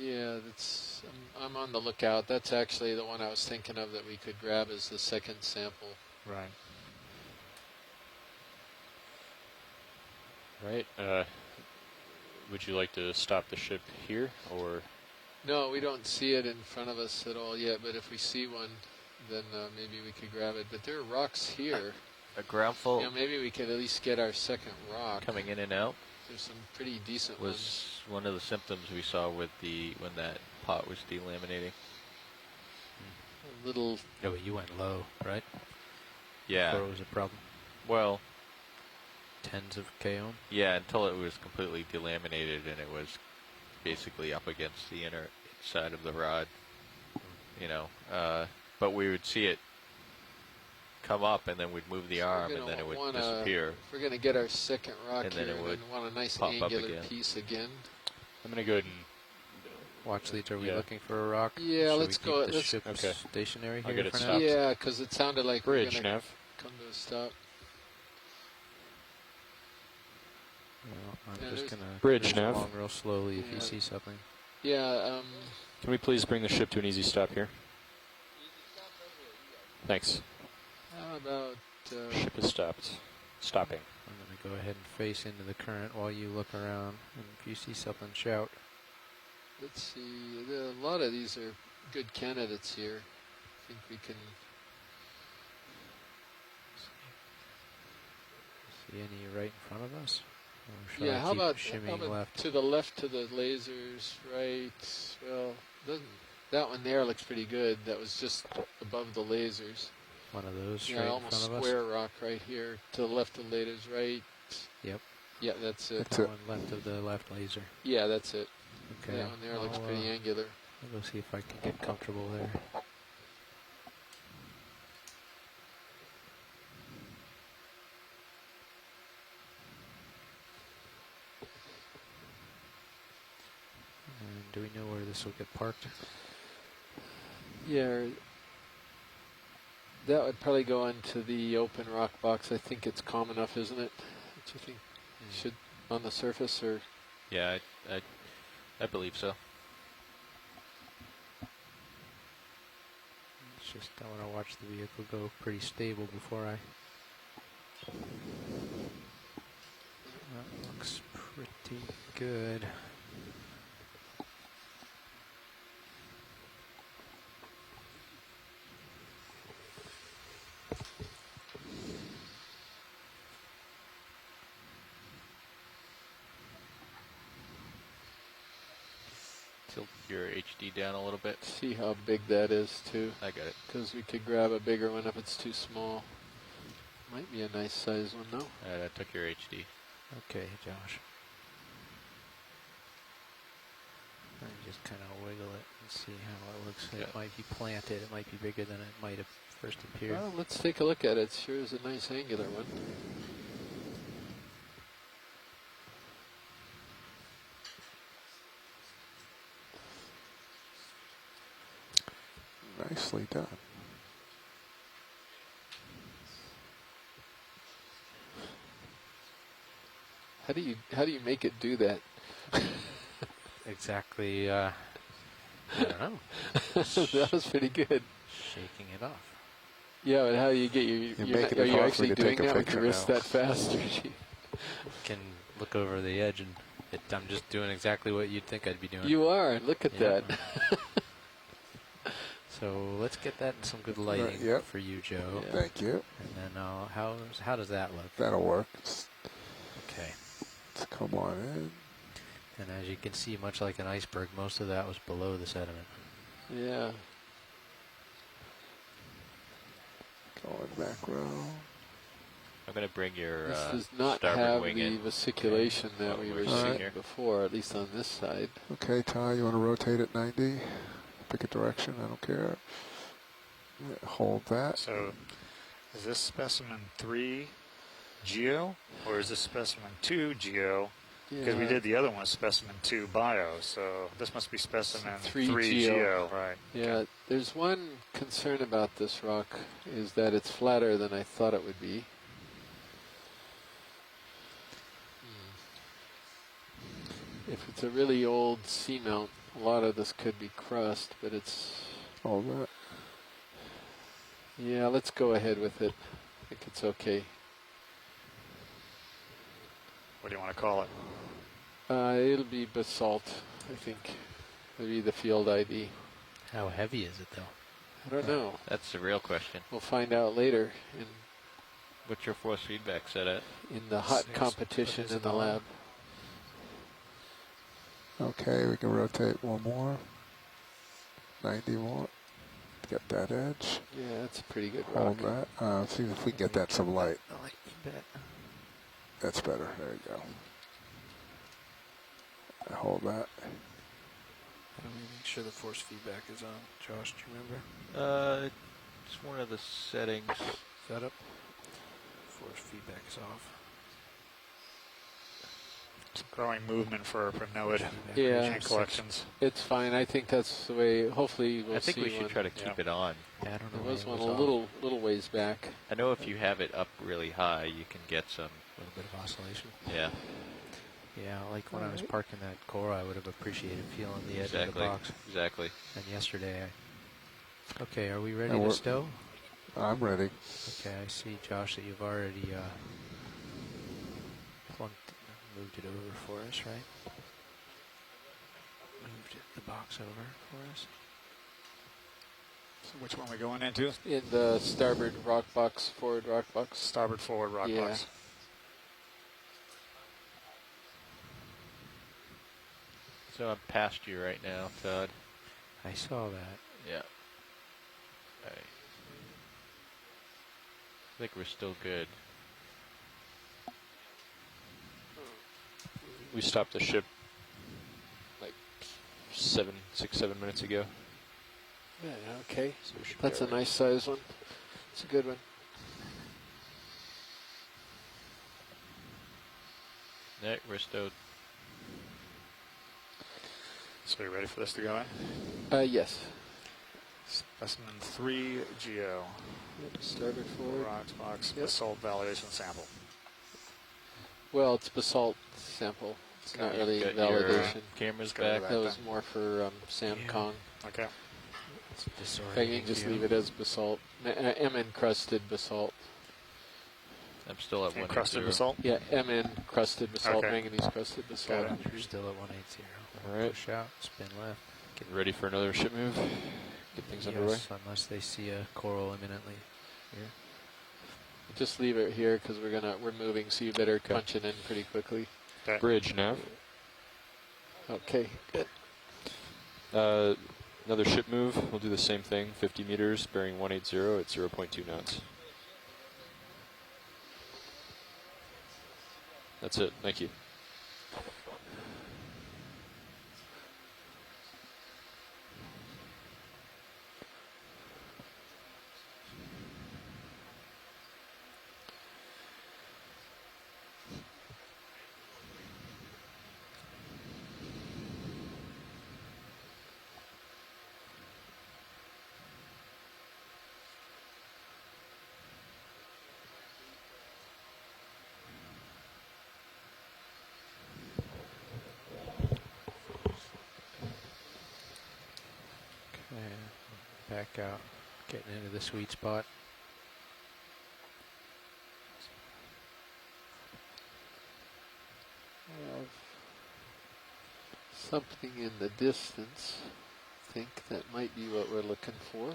[SPEAKER 1] Yeah, I'm on the lookout. That's actually the one I was thinking of that we could grab as the second sample.
[SPEAKER 12] Right.
[SPEAKER 13] Right. Would you like to stop the ship here, or
[SPEAKER 1] No, we don't see it in front of us at all yet, but if we see one, then maybe we could grab it. But there are rocks here.
[SPEAKER 20] A ground fault.
[SPEAKER 1] You know, maybe we could at least get our second rock.
[SPEAKER 20] Coming in and out.
[SPEAKER 1] There's some pretty decent
[SPEAKER 20] was
[SPEAKER 1] ones.
[SPEAKER 20] One of the symptoms we saw with when that pot was delaminating.
[SPEAKER 1] A little.
[SPEAKER 7] No, but you went low, right?
[SPEAKER 20] Yeah.
[SPEAKER 7] Before it was a problem.
[SPEAKER 20] Well,
[SPEAKER 7] tens of KOM.
[SPEAKER 20] Yeah, until it was completely delaminated and it was basically up against the inner side of the rod. You know, but we would see it come up, and then we'd move the arm, and then it would disappear.
[SPEAKER 1] If we're going to get our second rock
[SPEAKER 20] and
[SPEAKER 1] here,
[SPEAKER 20] then it would
[SPEAKER 1] want a nice
[SPEAKER 20] pop
[SPEAKER 1] angular
[SPEAKER 20] up again.
[SPEAKER 1] piece again.
[SPEAKER 13] I'm going to go ahead and
[SPEAKER 7] watch leads. Are we looking for a rock?
[SPEAKER 1] Yeah,
[SPEAKER 7] Should
[SPEAKER 1] let's
[SPEAKER 7] we
[SPEAKER 1] go.
[SPEAKER 7] keep the
[SPEAKER 1] Let's
[SPEAKER 7] ship stationary
[SPEAKER 13] I'll
[SPEAKER 7] here
[SPEAKER 13] get it
[SPEAKER 7] for now?
[SPEAKER 13] stopped.
[SPEAKER 1] Yeah, because it sounded like we're
[SPEAKER 13] Bridge,
[SPEAKER 1] going to
[SPEAKER 13] Nav.
[SPEAKER 1] come to a stop.
[SPEAKER 7] Well, I'm
[SPEAKER 1] Yeah,
[SPEAKER 7] just gonna
[SPEAKER 13] Bridge,
[SPEAKER 7] cruise
[SPEAKER 13] Nav.
[SPEAKER 7] along real slowly if
[SPEAKER 1] Yeah.
[SPEAKER 7] you see something.
[SPEAKER 1] Yeah.
[SPEAKER 13] Can we please bring the ship to an easy stop here? Thanks.
[SPEAKER 1] How about?
[SPEAKER 13] Ship is stopped. Stopping.
[SPEAKER 7] I'm gonna go ahead and face into the current while you look around, and if you see something, shout.
[SPEAKER 1] Let's see. A lot of these are good candidates here. I think we can.
[SPEAKER 7] See any right in front of us? Or should
[SPEAKER 1] Yeah.
[SPEAKER 7] I
[SPEAKER 1] How
[SPEAKER 7] keep
[SPEAKER 1] about
[SPEAKER 7] shimmying left?
[SPEAKER 1] to the left to the lasers? Right. Well, doesn't that one there looks pretty good? That was just above the lasers.
[SPEAKER 7] One of those straight
[SPEAKER 1] Yeah,
[SPEAKER 7] in
[SPEAKER 1] almost
[SPEAKER 7] front of us.
[SPEAKER 1] square rock right here. To the left of the lasers, right?
[SPEAKER 7] Yep.
[SPEAKER 1] Yeah, that's it.
[SPEAKER 7] That one left of the left laser.
[SPEAKER 1] Yeah, that's it.
[SPEAKER 7] Okay.
[SPEAKER 1] That one there looks
[SPEAKER 7] I'll,
[SPEAKER 1] pretty angular.
[SPEAKER 7] I'll go see if I can get comfortable there. And do we know where this will get parked?
[SPEAKER 1] Yeah, that would probably go into the open rock box. I think it's calm enough, isn't it? Don't you think? Should on the surface or?
[SPEAKER 20] Yeah, I believe so.
[SPEAKER 7] It's just I want to watch the vehicle go pretty stable before I. That looks pretty good.
[SPEAKER 20] Tilt your HD down a little bit.
[SPEAKER 1] See how big that is too.
[SPEAKER 20] I got it.
[SPEAKER 1] Because we could grab a bigger one if it's too small. Might be a nice size one though.
[SPEAKER 20] I took your HD.
[SPEAKER 7] Okay, Josh. Let me just kind of wiggle it and see how it looks. It might be planted. It might be bigger than it might have first appeared.
[SPEAKER 1] Well, let's take a look at it. It sure is a nice angular one.
[SPEAKER 18] Nicely done.
[SPEAKER 1] How do you make it do that?
[SPEAKER 7] Exactly. I don't know.
[SPEAKER 1] That was pretty good.
[SPEAKER 7] Shaking it off.
[SPEAKER 1] Yeah, but how do you get your?
[SPEAKER 18] You're
[SPEAKER 1] You're
[SPEAKER 18] making
[SPEAKER 1] not, are
[SPEAKER 18] it
[SPEAKER 1] you
[SPEAKER 18] hard
[SPEAKER 1] actually
[SPEAKER 18] for me to
[SPEAKER 1] doing
[SPEAKER 18] take a
[SPEAKER 1] that with
[SPEAKER 18] picture
[SPEAKER 1] your wrist
[SPEAKER 18] now.
[SPEAKER 1] that fast?
[SPEAKER 7] Can look over the edge and I'm just doing exactly what you'd think I'd be doing.
[SPEAKER 1] You are. Look at that.
[SPEAKER 7] So let's get that in some good lighting for you, Joe.
[SPEAKER 18] Yeah. Thank you.
[SPEAKER 7] And then how does that look?
[SPEAKER 18] That'll work.
[SPEAKER 7] Okay.
[SPEAKER 18] Let's come on in.
[SPEAKER 7] And as you can see, much like an iceberg, most of that was below the sediment.
[SPEAKER 1] Yeah.
[SPEAKER 18] Going back row.
[SPEAKER 20] I'm going to bring your
[SPEAKER 1] This does not
[SPEAKER 20] starboard
[SPEAKER 1] have
[SPEAKER 20] wing
[SPEAKER 1] the
[SPEAKER 20] in.
[SPEAKER 1] vesiculation that we were seeing
[SPEAKER 20] here.
[SPEAKER 1] before, at least on this side.
[SPEAKER 18] Okay, Ty, you want to rotate at 90? Pick a direction, I don't care. Yeah, hold that.
[SPEAKER 12] So, is this specimen 3 Geo, or is this specimen 2 Geo? Because we
[SPEAKER 1] Yeah.
[SPEAKER 12] did the other one, specimen 2 Bio, so this must be specimen 3
[SPEAKER 1] 3
[SPEAKER 12] Geo. Right.
[SPEAKER 1] Yeah, there's one concern about this rock, is that it's flatter than I thought it would be. If it's a really old seamount, a lot of this could be crust, but it's...
[SPEAKER 18] All that.
[SPEAKER 1] Yeah, let's go ahead with it. I think it's okay.
[SPEAKER 12] What do you want to call it?
[SPEAKER 1] It'll be basalt, I think. would be the field ID.
[SPEAKER 7] How heavy is it though?
[SPEAKER 1] I don't know.
[SPEAKER 20] That's the real question.
[SPEAKER 1] We'll find out later
[SPEAKER 20] What's your force feedback set at?
[SPEAKER 1] in the hot
[SPEAKER 7] 6,
[SPEAKER 1] competition
[SPEAKER 7] but is
[SPEAKER 1] in
[SPEAKER 7] it
[SPEAKER 1] the
[SPEAKER 7] on?
[SPEAKER 1] lab.
[SPEAKER 18] Okay, we can rotate one more. 90 more. Get that edge.
[SPEAKER 1] Yeah, that's a pretty good rock.
[SPEAKER 18] Hold that. See if we can get that some light.
[SPEAKER 7] You bet.
[SPEAKER 18] That's better. There you go. Hold that.
[SPEAKER 7] Let me make sure the force feedback is on. Josh, do you remember?
[SPEAKER 20] It's one of the settings.
[SPEAKER 7] Setup. Force feedback is off.
[SPEAKER 12] Some growing movement for NOAA
[SPEAKER 1] Yeah,
[SPEAKER 12] collections.
[SPEAKER 1] it's fine. I think that's the way. Hopefully, we'll
[SPEAKER 20] I think
[SPEAKER 1] see
[SPEAKER 20] we should
[SPEAKER 1] one.
[SPEAKER 20] try to keep it on.
[SPEAKER 7] Yeah, I don't know.
[SPEAKER 1] There was
[SPEAKER 7] when
[SPEAKER 1] one
[SPEAKER 7] it
[SPEAKER 1] a little ways back.
[SPEAKER 20] I know if you have it up really high, you can get some.
[SPEAKER 7] A little bit of oscillation.
[SPEAKER 20] Yeah.
[SPEAKER 7] Yeah, like when I was parking that Cora, I would have appreciated feeling the edge of the box.
[SPEAKER 20] Exactly.
[SPEAKER 7] And yesterday, Okay, are we ready to stow?
[SPEAKER 18] I'm ready.
[SPEAKER 7] Okay, I see, Josh, that you've already moved it over for us, right? Moved the box over for us.
[SPEAKER 12] So which one are we going into?
[SPEAKER 1] In the starboard rock box, forward rock box.
[SPEAKER 12] Starboard forward rock box.
[SPEAKER 20] So I'm past you right now, Todd.
[SPEAKER 7] I saw that.
[SPEAKER 20] Yeah. I think we're still good.
[SPEAKER 13] We stopped the ship like 6, 7 minutes ago.
[SPEAKER 1] Yeah, okay.
[SPEAKER 13] So we should
[SPEAKER 1] That's a nice size one. It's a good one.
[SPEAKER 20] Right, we're stowed.
[SPEAKER 12] So are you ready for this to go in?
[SPEAKER 1] Yes.
[SPEAKER 12] Specimen 3 Geo.
[SPEAKER 1] Starboard forward.
[SPEAKER 12] Rocks box, basalt validation sample.
[SPEAKER 1] Well, it's basalt sample. It's not really
[SPEAKER 20] Got
[SPEAKER 1] validation.
[SPEAKER 20] your cameras
[SPEAKER 12] back.
[SPEAKER 1] That was more for Sam Kong.
[SPEAKER 12] Okay.
[SPEAKER 1] I can just leave it as basalt. M-encrusted basalt.
[SPEAKER 20] I'm still at 180.
[SPEAKER 12] Encrusted basalt?
[SPEAKER 1] Yeah, M-encrusted basalt,
[SPEAKER 12] Okay.
[SPEAKER 1] manganese crusted basalt.
[SPEAKER 7] You're still at 180.
[SPEAKER 13] All right.
[SPEAKER 7] Push out, spin left.
[SPEAKER 13] Getting ready for another ship move. Get things underway.
[SPEAKER 7] Yes, unless they see a coral imminently. Here.
[SPEAKER 1] Just leave it here because we're moving, so you better punch it in pretty quickly.
[SPEAKER 12] Okay.
[SPEAKER 13] Bridge nav.
[SPEAKER 1] Okay, good.
[SPEAKER 13] Another ship move. We'll do the same thing. 50 meters, bearing 180 at 0.2 knots. That's it. Thank you.
[SPEAKER 7] Okay, back out, getting into the sweet spot.
[SPEAKER 1] I have something in the distance. I think that might be what we're looking for.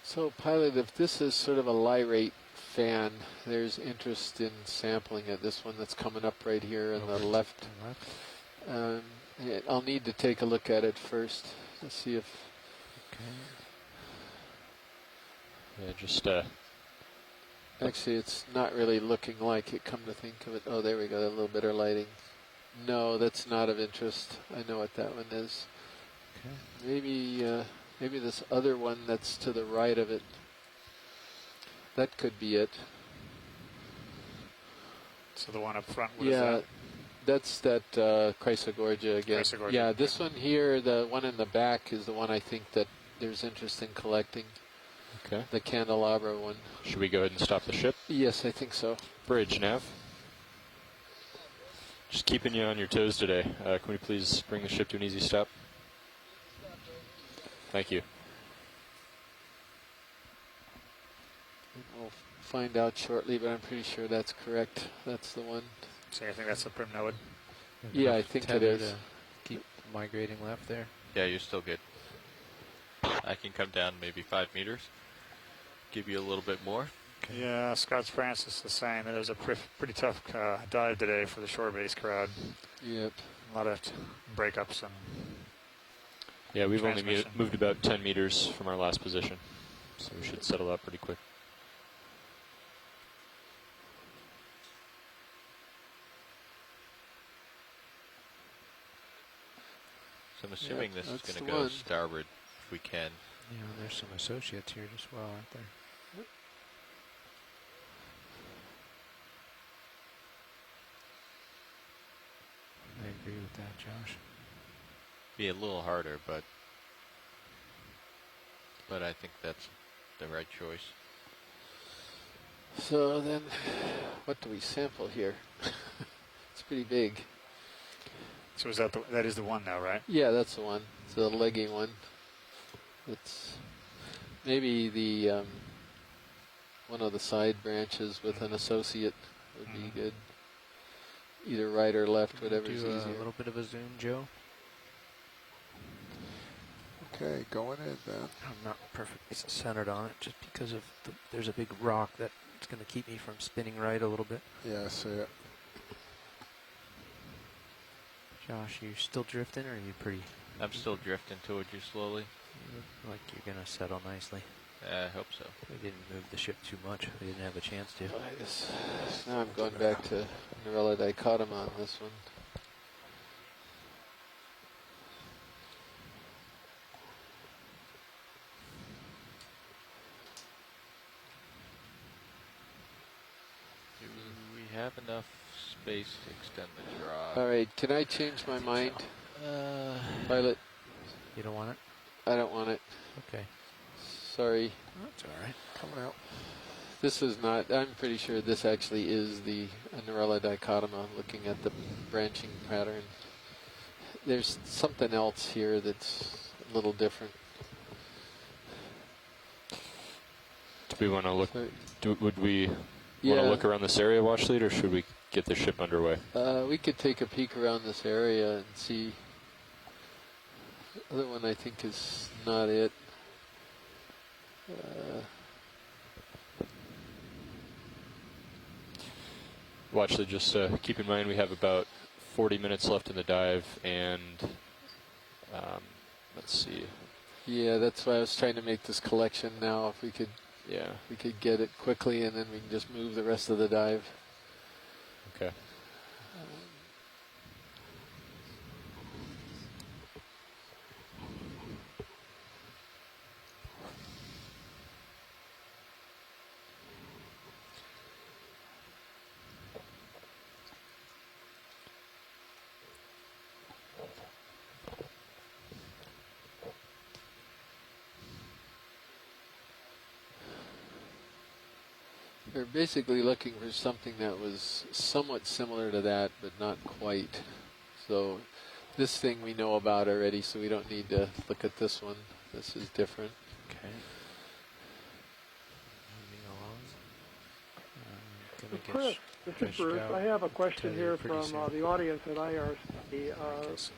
[SPEAKER 1] So, pilot, if this is sort of a lyrate fan, there's interest in sampling it. This one that's coming up right here on the left. I'll need to take a look at it first to see if.
[SPEAKER 13] Yeah, just
[SPEAKER 1] Actually, it's not really looking like it. Come to think of it, oh, there we go. A little bit of lighting. No, that's not of interest. I know what that one is.
[SPEAKER 7] Okay.
[SPEAKER 1] Maybe this other one that's to the right of it. That could be it.
[SPEAKER 12] So the one up front, what is
[SPEAKER 1] Yeah,
[SPEAKER 12] that?
[SPEAKER 1] that's that Chrysogorgia again.
[SPEAKER 12] Chrysogorgia,
[SPEAKER 1] Yeah, this one here, the one in the back, is the one I think that there's interest in collecting.
[SPEAKER 13] Okay.
[SPEAKER 1] The candelabra one.
[SPEAKER 13] Should we go ahead and stop the ship?
[SPEAKER 1] Yes, I think so.
[SPEAKER 13] Bridge nav. Just keeping you on your toes today. Can we please bring the ship to an easy stop? Thank you.
[SPEAKER 1] We'll find out shortly, but I'm pretty sure that's correct. That's the one.
[SPEAKER 12] So you think that's the prim node?
[SPEAKER 1] Yeah, I think it is.
[SPEAKER 7] To keep migrating left there.
[SPEAKER 20] Yeah, you're still good. I can come down maybe 5 meters. Give you a little bit more.
[SPEAKER 12] Yeah, Scott Francis is saying that it was a pretty tough dive today for the shore base crowd.
[SPEAKER 1] Yep.
[SPEAKER 12] A lot of breakups and
[SPEAKER 13] Yeah, we've only moved about 10 meters from our last position, so we should settle out pretty quick.
[SPEAKER 20] So I'm assuming this is going to
[SPEAKER 1] the
[SPEAKER 20] go
[SPEAKER 1] one.
[SPEAKER 20] starboard if we can.
[SPEAKER 7] Yeah, there's some associates here as well, aren't there? I agree with that, Josh.
[SPEAKER 20] Be a little harder, but I think that's the right choice.
[SPEAKER 1] So then, what do we sample here? It's pretty big.
[SPEAKER 12] So is that is the one now, right?
[SPEAKER 1] Yeah, that's the one. It's the legging one. It's maybe the one of the side branches with an associate would be good. Either right or left, whatever's
[SPEAKER 7] Do
[SPEAKER 1] easier.
[SPEAKER 7] a little bit of a zoom, Joe.
[SPEAKER 18] Okay, going in then.
[SPEAKER 7] I'm not perfectly centered on it just because of there's a big rock that's going to keep me from spinning right a little bit.
[SPEAKER 18] Yeah, I see it.
[SPEAKER 7] Josh, you still drifting, or are you pretty?
[SPEAKER 20] I'm still drifting towards you slowly.
[SPEAKER 7] You look like you're going to settle nicely.
[SPEAKER 20] I hope so.
[SPEAKER 7] We didn't move the ship too much. We didn't have a chance to.
[SPEAKER 1] Now I'm going back to Norella dichotoma on this one.
[SPEAKER 20] Do we have enough space to extend the draw?
[SPEAKER 1] All right, can I change my mind? Pilot.
[SPEAKER 7] You don't want it?
[SPEAKER 1] I don't want it.
[SPEAKER 7] Okay.
[SPEAKER 1] Sorry.
[SPEAKER 7] That's all right.
[SPEAKER 18] Coming out.
[SPEAKER 1] This is not, I'm pretty sure this actually is the Norella dichotoma, looking at the branching pattern. There's something else here that's a little different.
[SPEAKER 13] Do we want to look? Would we want
[SPEAKER 1] Yeah.
[SPEAKER 13] to look around this area, watch lead, or should we get the ship underway?
[SPEAKER 1] We could take a peek around this area and see. The other one I think is not it.
[SPEAKER 13] Watch lead, just keep in mind we have about 40 minutes left in the dive, and let's see.
[SPEAKER 1] Yeah, that's why I was trying to make this collection now. If we could,
[SPEAKER 13] Yeah.
[SPEAKER 1] we could get it quickly, and then we can just move the rest of the dive.
[SPEAKER 13] Okay.
[SPEAKER 1] We're basically looking for something that was somewhat similar to that, but not quite. So this thing we know about already, so we don't need to look at this one. This is different.
[SPEAKER 7] Okay. Moving along.
[SPEAKER 5] Chris, this is Bruce. I have a question here from the audience at IRC.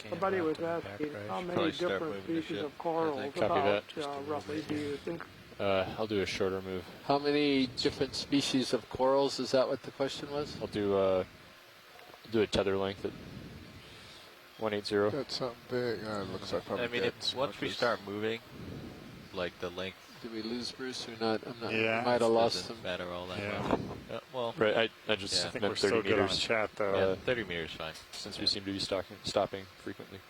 [SPEAKER 5] Somebody was asking how many different species of corals, about roughly, do you think?
[SPEAKER 13] I'll do a shorter move.
[SPEAKER 1] How many different species of corals? Is that what the question was?
[SPEAKER 13] I'll do a tether length at 180.
[SPEAKER 18] That's something big. It looks like probably
[SPEAKER 20] I mean, once we start moving, like the length.
[SPEAKER 1] Did we lose Bruce or not? I'm not.
[SPEAKER 12] Yeah.
[SPEAKER 1] Might have lost him.
[SPEAKER 20] Doesn't matter all that
[SPEAKER 12] Yeah.
[SPEAKER 20] much. Well,
[SPEAKER 13] Right, I just
[SPEAKER 12] I think
[SPEAKER 13] meant
[SPEAKER 12] we're still
[SPEAKER 13] 30
[SPEAKER 12] good on
[SPEAKER 13] meters.
[SPEAKER 12] chat, though.
[SPEAKER 20] Yeah, 30 meters fine.
[SPEAKER 13] Since we seem to be stopping frequently.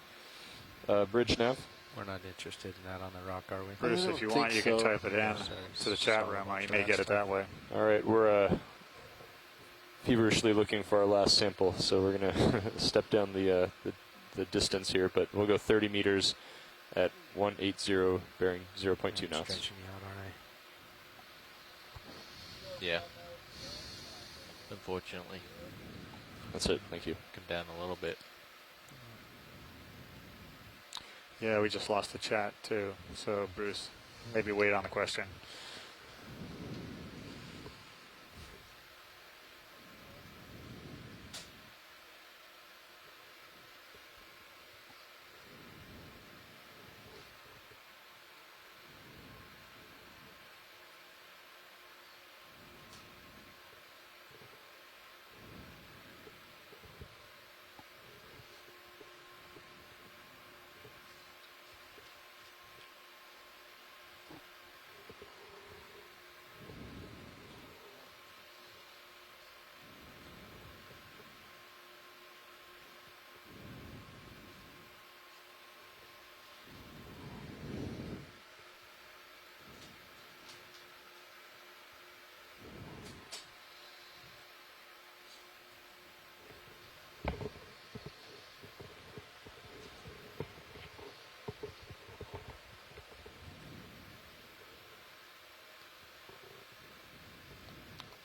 [SPEAKER 13] Bridge nav?
[SPEAKER 7] We're not interested in that on the rock, are we?
[SPEAKER 12] Bruce, if you want, you can type it in to the chat room. You may get it that way.
[SPEAKER 13] All right, we're feverishly looking for our last sample, so we're going to step down the distance here, but we'll go 30 meters at 180, bearing 0.2 knots.
[SPEAKER 7] Stretching me out, aren't I?
[SPEAKER 20] Yeah. Unfortunately.
[SPEAKER 13] That's it. Thank you.
[SPEAKER 20] Come down a little bit.
[SPEAKER 12] Yeah, we just lost the chat too. So Bruce, maybe wait on the question.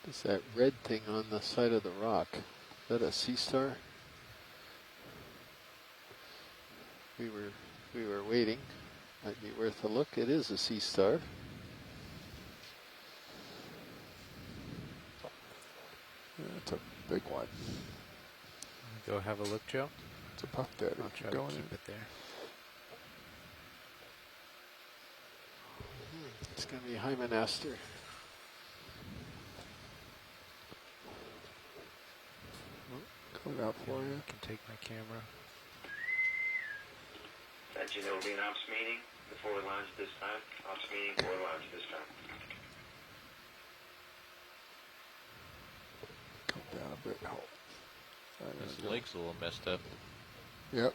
[SPEAKER 1] Is that red thing on the side of the rock? Is that a sea star? We were waiting. Might be worth a look. It is a sea star.
[SPEAKER 18] Yeah, it's a big one.
[SPEAKER 7] Go have a look, Joe.
[SPEAKER 18] It's a puff daddy.
[SPEAKER 7] I'll try to keep it there.
[SPEAKER 1] It's going to be Hymenaster.
[SPEAKER 18] Coming out for you.
[SPEAKER 7] I can take my camera.
[SPEAKER 15] That you know will be an ops meeting before we launch this time. Ops meeting before we launch this time.
[SPEAKER 18] Come down a bit.
[SPEAKER 20] His leg's a little messed up.
[SPEAKER 18] Yep.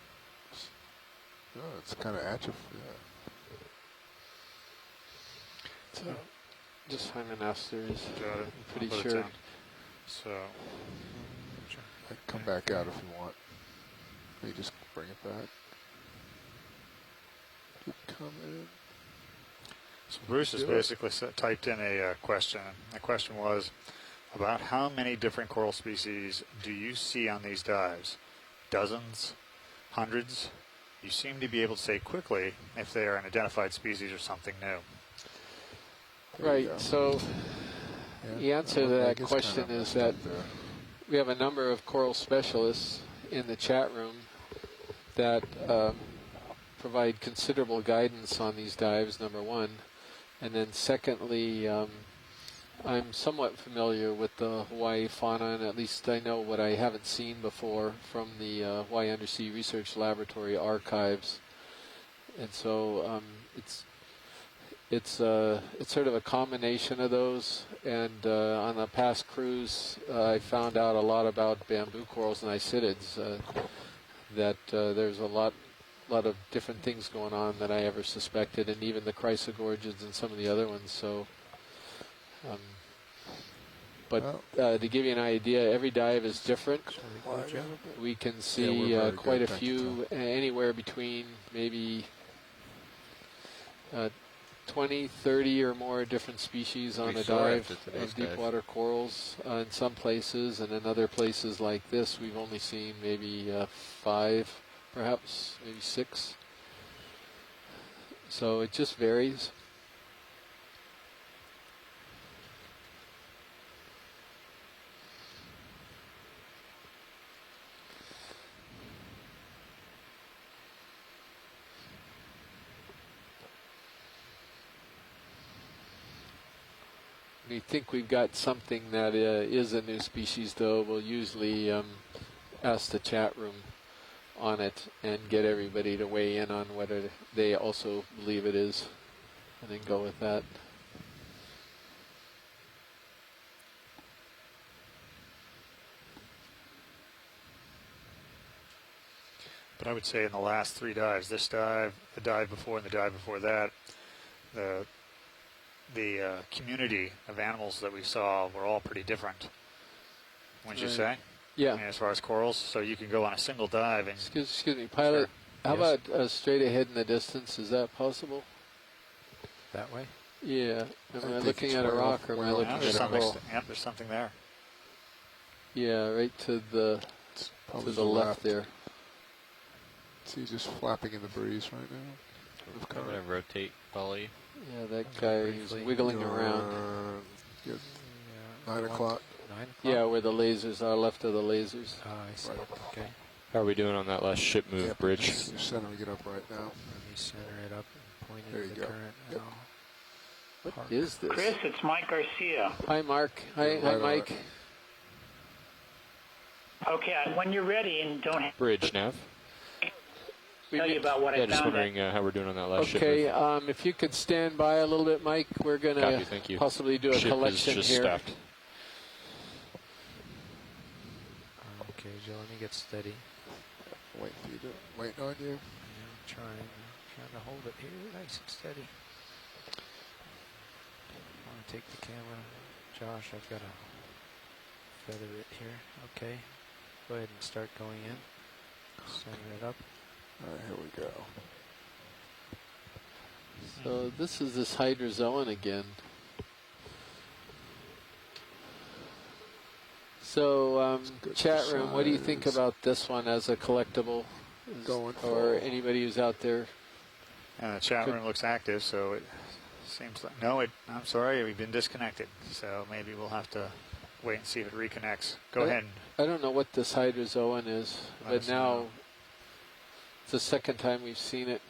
[SPEAKER 18] Oh, it's kind of atrophy. Yeah.
[SPEAKER 1] So, just Hymenaster is pretty
[SPEAKER 12] I'll put it
[SPEAKER 1] sure.
[SPEAKER 12] down. So,
[SPEAKER 18] I can come back out if you want. You just bring it back. Keep coming.
[SPEAKER 12] So Bruce has basically typed in a question. The question was about how many different coral species do you see on these dives? Dozens? Hundreds? You seem to be able to say quickly if they are an identified species or something new.
[SPEAKER 1] Right, so the answer to that question is that we have a number of coral specialists in the chat room that provide considerable guidance on these dives, number one. And then secondly, I'm somewhat familiar with the Hawaii fauna, and at least I know what I haven't seen before from the Hawaii Undersea Research Laboratory archives. And so it's sort of a combination of those. And on the past cruise, I found out a lot about bamboo corals and isidids. That there's a lot of different things going on than I ever suspected, and even the chrysogorgids and some of the other ones. So, to give you an idea, every dive is different. We can see quite a few, anywhere between maybe 20, 30 or more different species on a dive of deep water corals in some places, and in other places like this we've only seen maybe 5, perhaps maybe 6. So it just varies. We think we've got something that is a new species, though. We'll usually ask the chat room on it and get everybody to weigh in on whether they also believe it is, and then go with that.
[SPEAKER 12] But I would say in the last 3 dives, this dive, the dive before, and the dive before that, the community of animals that we saw were all pretty different. Wouldn't you say?
[SPEAKER 1] Yeah.
[SPEAKER 12] I mean, as far as corals, so you can go on a single dive and...
[SPEAKER 1] Excuse me, pilot. How about straight ahead in the distance? Is that possible?
[SPEAKER 7] That way?
[SPEAKER 1] Yeah. Am I looking at a rock or am I looking at a coral?
[SPEAKER 12] Yep, there's something there.
[SPEAKER 1] Yeah, right to the
[SPEAKER 18] It's
[SPEAKER 1] to
[SPEAKER 18] probably
[SPEAKER 1] the left there.
[SPEAKER 18] See, just flapping in the breeze right now.
[SPEAKER 20] I'm going to rotate, follow you.
[SPEAKER 1] Yeah, that guy is wiggling around.
[SPEAKER 18] Yeah, 9 o'clock.
[SPEAKER 7] 9 o'clock?
[SPEAKER 1] Yeah, where the lasers are, left of the lasers.
[SPEAKER 7] I see. Okay.
[SPEAKER 13] How are we doing on that last ship move,
[SPEAKER 18] Yep,
[SPEAKER 13] Bridge?
[SPEAKER 18] You're centering it up right now.
[SPEAKER 7] Let me center it up and point
[SPEAKER 18] There
[SPEAKER 7] it
[SPEAKER 18] you
[SPEAKER 7] to
[SPEAKER 18] go.
[SPEAKER 7] the current.
[SPEAKER 18] Yep.
[SPEAKER 1] What is this?
[SPEAKER 9] Chris, it's Mike Garcia.
[SPEAKER 1] Hi, Mark. Hi,
[SPEAKER 18] You're
[SPEAKER 1] hi,
[SPEAKER 18] right on
[SPEAKER 1] Mike.
[SPEAKER 18] it.
[SPEAKER 9] Okay, when you're ready and don't have
[SPEAKER 13] Bridge, Nav.
[SPEAKER 9] to tell you about what
[SPEAKER 13] Yeah,
[SPEAKER 9] I
[SPEAKER 13] just
[SPEAKER 9] found.
[SPEAKER 13] wondering how we're doing on that last ship
[SPEAKER 1] Okay,
[SPEAKER 13] move.
[SPEAKER 1] if you could stand by a little bit, Mike, we're going
[SPEAKER 13] Copy,
[SPEAKER 1] to
[SPEAKER 13] thank you.
[SPEAKER 1] possibly do a
[SPEAKER 13] Ship
[SPEAKER 1] collection
[SPEAKER 13] is just
[SPEAKER 1] here.
[SPEAKER 13] stopped.
[SPEAKER 7] Okay, Joe, let me get steady.
[SPEAKER 18] Waiting on you.
[SPEAKER 7] I'm trying to hold it here nice and steady. I want to take the camera. Josh, I've got to feather it here. Okay. Go ahead and start going in. Center it up.
[SPEAKER 18] All right, here we go.
[SPEAKER 1] So this is this hydrozoan again. So chat room, what do you think about this one as a collectible?
[SPEAKER 12] Going
[SPEAKER 1] or anybody who's out there?
[SPEAKER 12] The chat room looks active, so it seems like I'm sorry, we've been disconnected. So maybe we'll have to wait and see if it reconnects. Go ahead.
[SPEAKER 1] I don't know what this hydrozoan is, but now it's the second time we've seen it.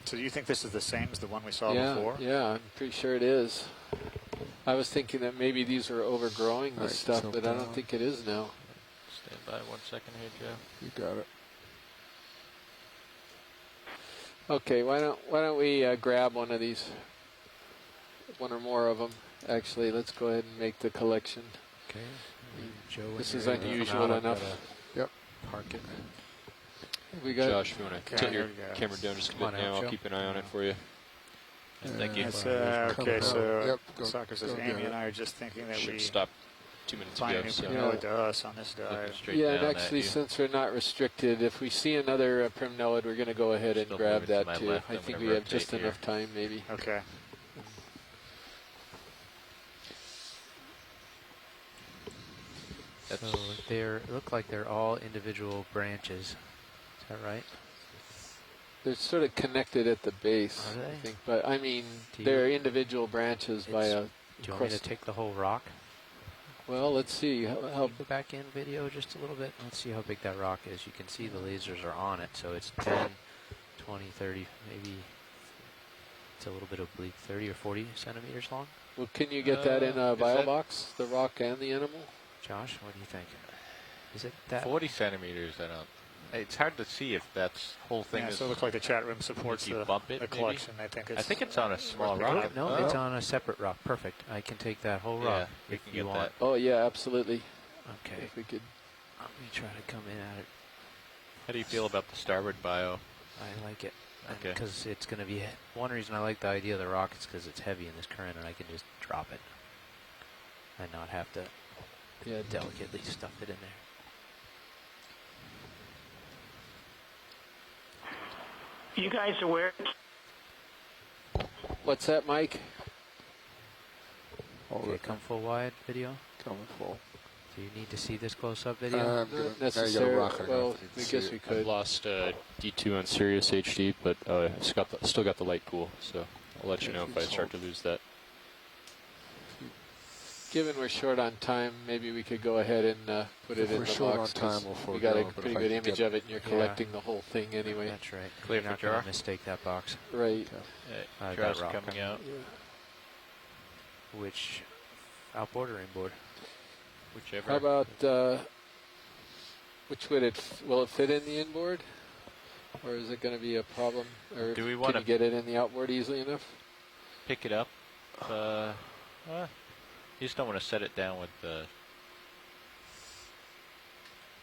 [SPEAKER 12] So do you think this is the same as the one we saw
[SPEAKER 1] Yeah,
[SPEAKER 12] before?
[SPEAKER 1] yeah, I'm pretty sure it is. I was thinking that maybe these were overgrowing this stuff, but I don't think it is now.
[SPEAKER 20] Stand by 1 second here, Joe.
[SPEAKER 18] You got it.
[SPEAKER 1] Okay, why don't we grab one of these, one or more of them. Actually, let's go ahead and make the collection.
[SPEAKER 7] Okay. Joe,
[SPEAKER 1] this is unusual enough.
[SPEAKER 18] Yep.
[SPEAKER 7] Park it.
[SPEAKER 1] We got
[SPEAKER 13] Josh, if you want to tilt your camera down just a bit now, I'll keep an eye on it for you.
[SPEAKER 20] Thank you.
[SPEAKER 12] Okay, so
[SPEAKER 18] Yep,
[SPEAKER 12] Soccer says Amy and I are just thinking that
[SPEAKER 13] Should
[SPEAKER 12] we
[SPEAKER 13] stop 2 minutes
[SPEAKER 12] find
[SPEAKER 13] ago.
[SPEAKER 12] a
[SPEAKER 13] So.
[SPEAKER 12] new primnoid to us on this dive.
[SPEAKER 1] Yeah, and actually, since we're not restricted, if we see another primnoid, we're going to go ahead and
[SPEAKER 20] Still
[SPEAKER 1] grab
[SPEAKER 20] moving to
[SPEAKER 1] that
[SPEAKER 20] my
[SPEAKER 1] too.
[SPEAKER 20] left.
[SPEAKER 1] I
[SPEAKER 20] I'm
[SPEAKER 1] think
[SPEAKER 20] gonna
[SPEAKER 1] we have just
[SPEAKER 20] rotate
[SPEAKER 1] enough time, maybe.
[SPEAKER 12] Okay.
[SPEAKER 7] So they look like they're all individual branches. Is that right?
[SPEAKER 1] They're sort of connected at the base,
[SPEAKER 7] Are they?
[SPEAKER 1] I think. But I mean,
[SPEAKER 7] Do
[SPEAKER 1] they're
[SPEAKER 7] you-
[SPEAKER 1] individual branches by a
[SPEAKER 7] Do you want me to take the whole rock?
[SPEAKER 1] Well, let's see.
[SPEAKER 7] Can you go back in video just a little bit? Let's see how big that rock is. You can see the lasers are on it, so it's 10, 20, 30, maybe it's a little bit oblique, 30 or 40 centimeters long.
[SPEAKER 1] Well, can you get that in a
[SPEAKER 20] is
[SPEAKER 1] bio
[SPEAKER 20] that-
[SPEAKER 1] box, the rock and the animal?
[SPEAKER 7] Josh, what do you think? Is it that?
[SPEAKER 20] 40 centimeters, I don't. It's hard to see if that's whole thing
[SPEAKER 12] Yeah,
[SPEAKER 20] is.
[SPEAKER 12] so it looks like the chat room supports
[SPEAKER 20] if you
[SPEAKER 12] the,
[SPEAKER 20] bump it,
[SPEAKER 12] the
[SPEAKER 20] maybe?
[SPEAKER 12] collection. I think
[SPEAKER 20] it's on a small
[SPEAKER 12] worth
[SPEAKER 20] rock.
[SPEAKER 12] looking
[SPEAKER 7] No,
[SPEAKER 20] Oh.
[SPEAKER 7] it's on a separate rock. Perfect. I can take that whole
[SPEAKER 20] Yeah,
[SPEAKER 7] rock
[SPEAKER 20] we
[SPEAKER 7] if
[SPEAKER 20] can
[SPEAKER 7] you
[SPEAKER 20] get
[SPEAKER 7] want.
[SPEAKER 1] Oh yeah, absolutely.
[SPEAKER 7] Okay.
[SPEAKER 1] If we could.
[SPEAKER 7] Let me try to come in at it.
[SPEAKER 20] How do you feel about the starboard bio?
[SPEAKER 7] I like it.
[SPEAKER 20] Okay.
[SPEAKER 7] Because it's going to be... One reason I like the idea of the rock is because it's heavy in this current and I can just drop it. And not have to delicately stuff it in there.
[SPEAKER 9] You guys aware?
[SPEAKER 1] What's that, Mike?
[SPEAKER 7] Okay, come full wide video.
[SPEAKER 18] Coming full.
[SPEAKER 7] Do you need to see this close-up video?
[SPEAKER 1] Not necessarily. Well, I guess we could.
[SPEAKER 13] I've lost D2 on Sirius HD, but I've still got the light pool, so I'll let you know if I start to lose that.
[SPEAKER 1] Given we're short on time, maybe we could go ahead and put it
[SPEAKER 18] If
[SPEAKER 1] in
[SPEAKER 18] we're
[SPEAKER 1] the
[SPEAKER 18] short
[SPEAKER 1] box.
[SPEAKER 18] on time,
[SPEAKER 1] 'Cause
[SPEAKER 18] we'll
[SPEAKER 1] we got a
[SPEAKER 18] forego, but
[SPEAKER 1] pretty
[SPEAKER 18] if I
[SPEAKER 1] good
[SPEAKER 18] can
[SPEAKER 1] image
[SPEAKER 18] get-
[SPEAKER 1] of it, and you're collecting the whole thing anyway.
[SPEAKER 7] That's right.
[SPEAKER 20] Clear
[SPEAKER 7] You're
[SPEAKER 20] for
[SPEAKER 7] not gonna
[SPEAKER 20] Jar?
[SPEAKER 7] mistake that box.
[SPEAKER 1] Right.
[SPEAKER 7] That
[SPEAKER 20] Jar's
[SPEAKER 7] rock
[SPEAKER 20] coming out.
[SPEAKER 7] Which outboard or inboard?
[SPEAKER 20] Whichever.
[SPEAKER 1] How about which would will it fit in the inboard, or is it going to be a problem? Or
[SPEAKER 20] Do we
[SPEAKER 1] can
[SPEAKER 20] wanna
[SPEAKER 1] you get it in the outboard easily enough?
[SPEAKER 20] Pick it up? You just don't want to set it down with the...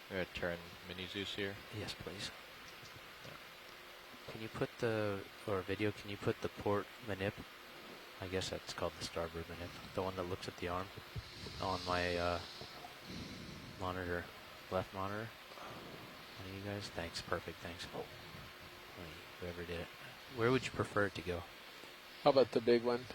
[SPEAKER 20] I'm going to turn Mini Zeus here.
[SPEAKER 7] Yes, please. Can you put the, or video, can you put the port manip? I guess that's called the starboard manip. The one that looks at the arm on my monitor, left monitor. One of you guys? Thanks, perfect, thanks. Whoever did it. Where would you prefer it to go?
[SPEAKER 1] How about the big one?